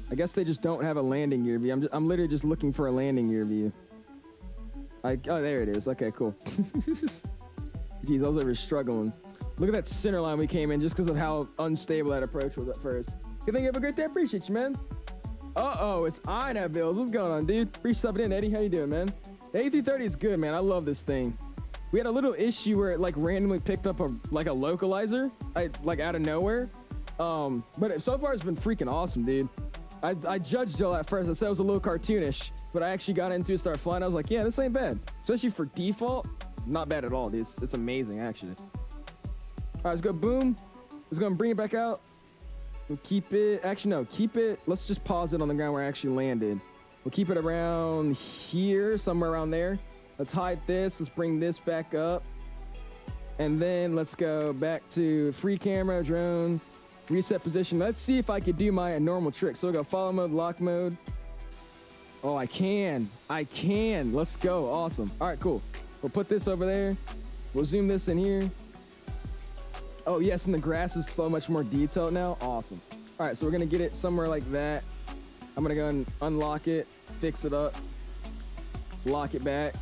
I guess they just don't have a landing gear view. I'm literally just looking for a landing gear view. Oh, there it is. Okay, cool. Jeez, I was over struggling. Look at that center line we came in just because of how unstable that approach was at first. Good thing you have a great day. Appreciate you, man. Uh-oh, it's INIBUILDS. What's going on, dude? Appreciate subbing in, Eddie. How you doing, man? The A330 is good, man. I love this thing. We had a little issue where it like randomly picked up a localizer, like out of nowhere. But so far it's been freaking awesome, dude. I judged Jill at first. I said it was a little cartoonish, but I actually got into it, started flying. I was like, yeah, this ain't bad. Especially for default. not bad at all, dude. It's amazing, actually. All right, let's go boom. Let's go and bring it back out. We'll keep it, actually no, keep it, let's just pause it on the ground where I actually landed. We'll keep it around here, somewhere around there. Let's hide this, let's bring this back up. And then let's go back to free camera, drone, reset position. Let's see if I could do my normal trick. So we'll go follow mode, lock mode. Oh, I can, let's go, awesome. All right, cool. We'll put this over there. We'll zoom this in here. Oh yes, and the grass is so much more detailed now. Awesome. All right, so we're gonna get it somewhere like that. I'm gonna go and unlock it, fix it up, lock it back,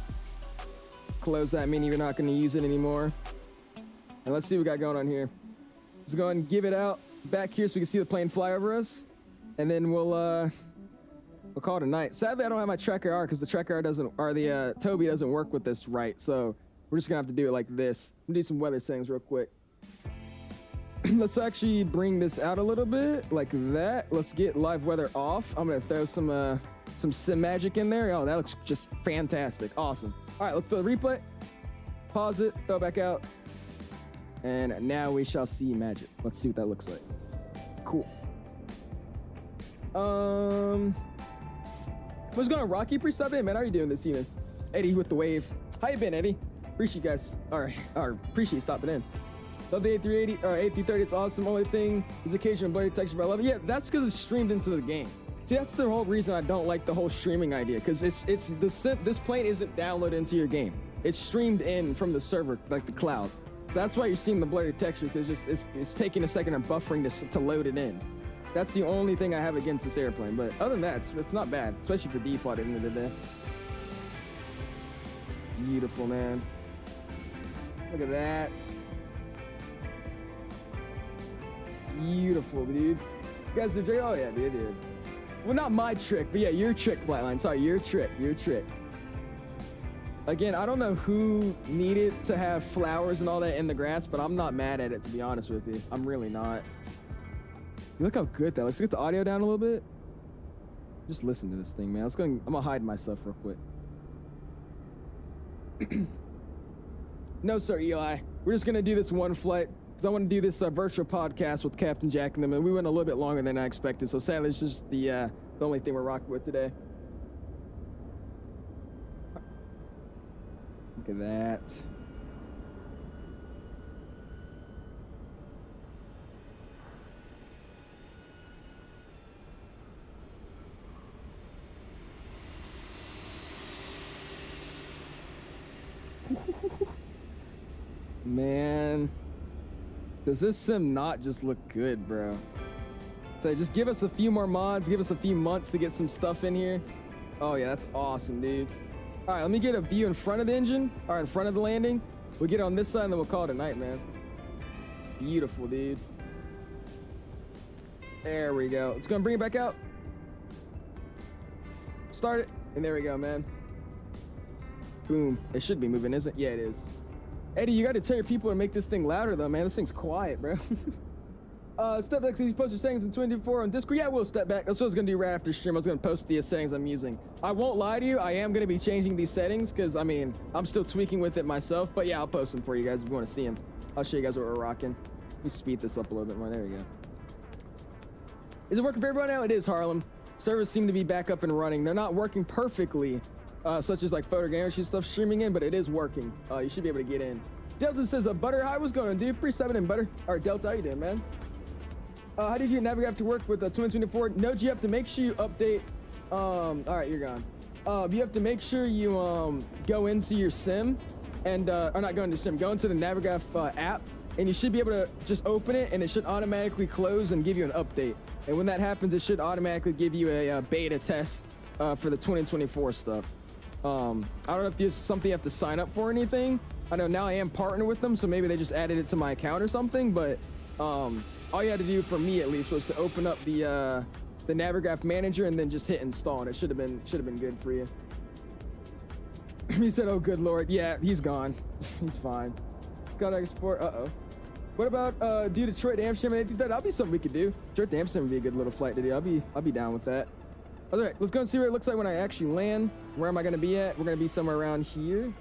close that, meaning you're not gonna use it anymore. And let's see what we got going on here. Let's go and give it out back here so we can see the plane fly over us. And then we'll call it a night. Sadly, I don't have my tracker R because the tracker R doesn't, or the Toby doesn't work with this right. So we're just gonna have to do it like this. I'm gonna do some weather settings real quick. Let's actually bring this out a little bit like that. Let's get live weather off. I'm gonna throw some sim magic in there. Oh, that looks just fantastic. Awesome. All right, let's throw the replay. Pause it, throw it back out. And now we shall see magic. Let's see what that looks like. Cool. What's going on, Rocky? Appreciate stopping in, man. How are you doing this evening? Eddie with the wave. How you been, Eddie? Appreciate you guys. All right, appreciate you stopping in. Love the A380 or A330. It's awesome. Only thing is occasional blurry texture, but I love it. Yeah, that's because it's streamed into the game. See, that's the whole reason I don't like the whole streaming idea, because this plane isn't downloaded into your game. It's streamed in from the server, like the cloud. So that's why you're seeing the blurry textures. It's taking a second or buffering to load it in. That's the only thing I have against this airplane. But other than that, it's not bad, especially for default at the end of the day. Beautiful, man. Look at that. Beautiful, dude. You guys did trick? Oh yeah, dude. Well, not my trick, but yeah, your trick, Flatline. Sorry, your trick. Again, I don't know who needed to have flowers and all that in the grass, but I'm not mad at it, to be honest with you. I'm really not. Look how good that looks. Let's get the audio down a little bit. Just listen to this thing, man. I'm gonna hide myself real quick. No, sir, Eli. We're just gonna do this one flight. I want to do this virtual podcast with Captain Jack and them, and we went a little bit longer than I expected. So sadly, it's just the only thing we're rocking with today. Look at that. Man. Does this sim not just look good, bro? So just give us a few more mods, give us a few months to get some stuff in here. Oh yeah, that's awesome, dude. All right, let me get a view in front of the engine, or in front of the landing. We'll get on this side and then we'll call it a night, man. Beautiful, dude. There we go. It's gonna bring it back out. Start it, and there we go, man. Boom. It should be moving, isn't it? Yeah, it is. Eddie, you got to tell your people to make this thing louder, though, man. This thing's quiet, bro. Step back, so you post your settings in 24 on Discord. Yeah, we'll step back. That's what I was going to do right after stream. I was going to post the settings I'm using. I won't lie to you. I am going to be changing these settings because, I mean, I'm still tweaking with it myself. But, yeah, I'll post them for you guys if you want to see them. I'll show you guys what we're rocking. Let me speed this up a little bit more. There we go. Is it working for everyone now? It is, Harlem. Servers seem to be back up and running. They're not working perfectly, such as, like, photogrammetry stuff streaming in, but it is working. You should be able to get in. Delta says, Butter, hi, what's going on, dude? Appreciate it in, Butter. All right, Delta, how you doing, man? How do you navigate to work with 2024? No, you have to make sure you update. All right, you're gone. You have to make sure you go into your sim and, or not go into sim, go into the Navigraph app, and you should be able to just open it and it should automatically close and give you an update. And when that happens, it should automatically give you a beta test for the 2024 stuff. I don't know if there's something you have to sign up for or anything. I know now I am partnered with them, so maybe they just added it to my account or something, but all you had to do, for me at least, was to open up the Navigraph manager and then just hit install, and it should have been good for you. He said, "Oh, good lord, yeah, he's gone. He's fine." Got export. What about do Detroit to Amsterdam? I think that'll be something we could do. Detroit to Amsterdam would be a good little flight to do. I'll be down with that. All right, let's go and see what it looks like when I actually land. Where am I going to be at? We're going to be somewhere around here.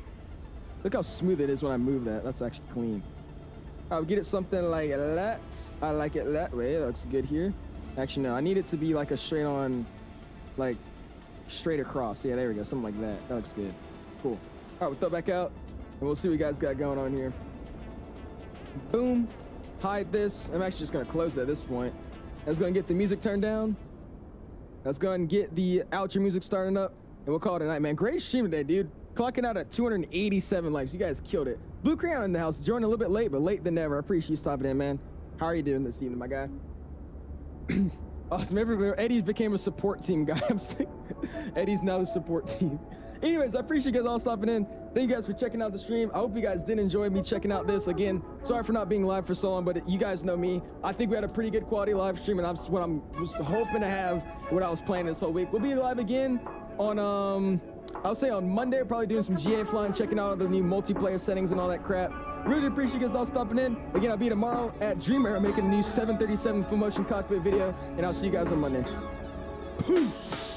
Look how smooth it is when I move that. That's actually clean. I'll get it something like that. I like it that way. That looks good here. Actually, no, I need it to be like a straight on, like straight across. Yeah, there we go. Something like that. That looks good. Cool. All right, we'll throw it back out and we'll see what you guys got going on here. Boom. Hide this. I'm actually just going to close it at this point. Let's go and get the music turned down. Let's go and get the outro music starting up and we'll call it a night, man. Great stream today, dude. Clocking out at 287 likes. You guys killed it. Blue Crayon in the house. Joined a little bit late, but late than never. I appreciate you stopping in, man. How are you doing this evening, my guy? Awesome. Eddie's became a support team guy. I'm sick. Eddie's now the support team. Anyways, I appreciate you guys all stopping in. Thank you guys for checking out the stream. I hope you guys did enjoy me checking out this. Again, sorry for not being live for so long, but you guys know me. I think we had a pretty good quality live stream, and that's what was hoping to have, what I was playing this whole week. We'll be live again on I'll say on Monday, probably doing some GA flying, checking out all the new multiplayer settings and all that crap. Really appreciate you guys all stopping in. Again, I'll be tomorrow at Dreamer making a new 737 full motion cockpit video, and I'll see you guys on Monday. Peace.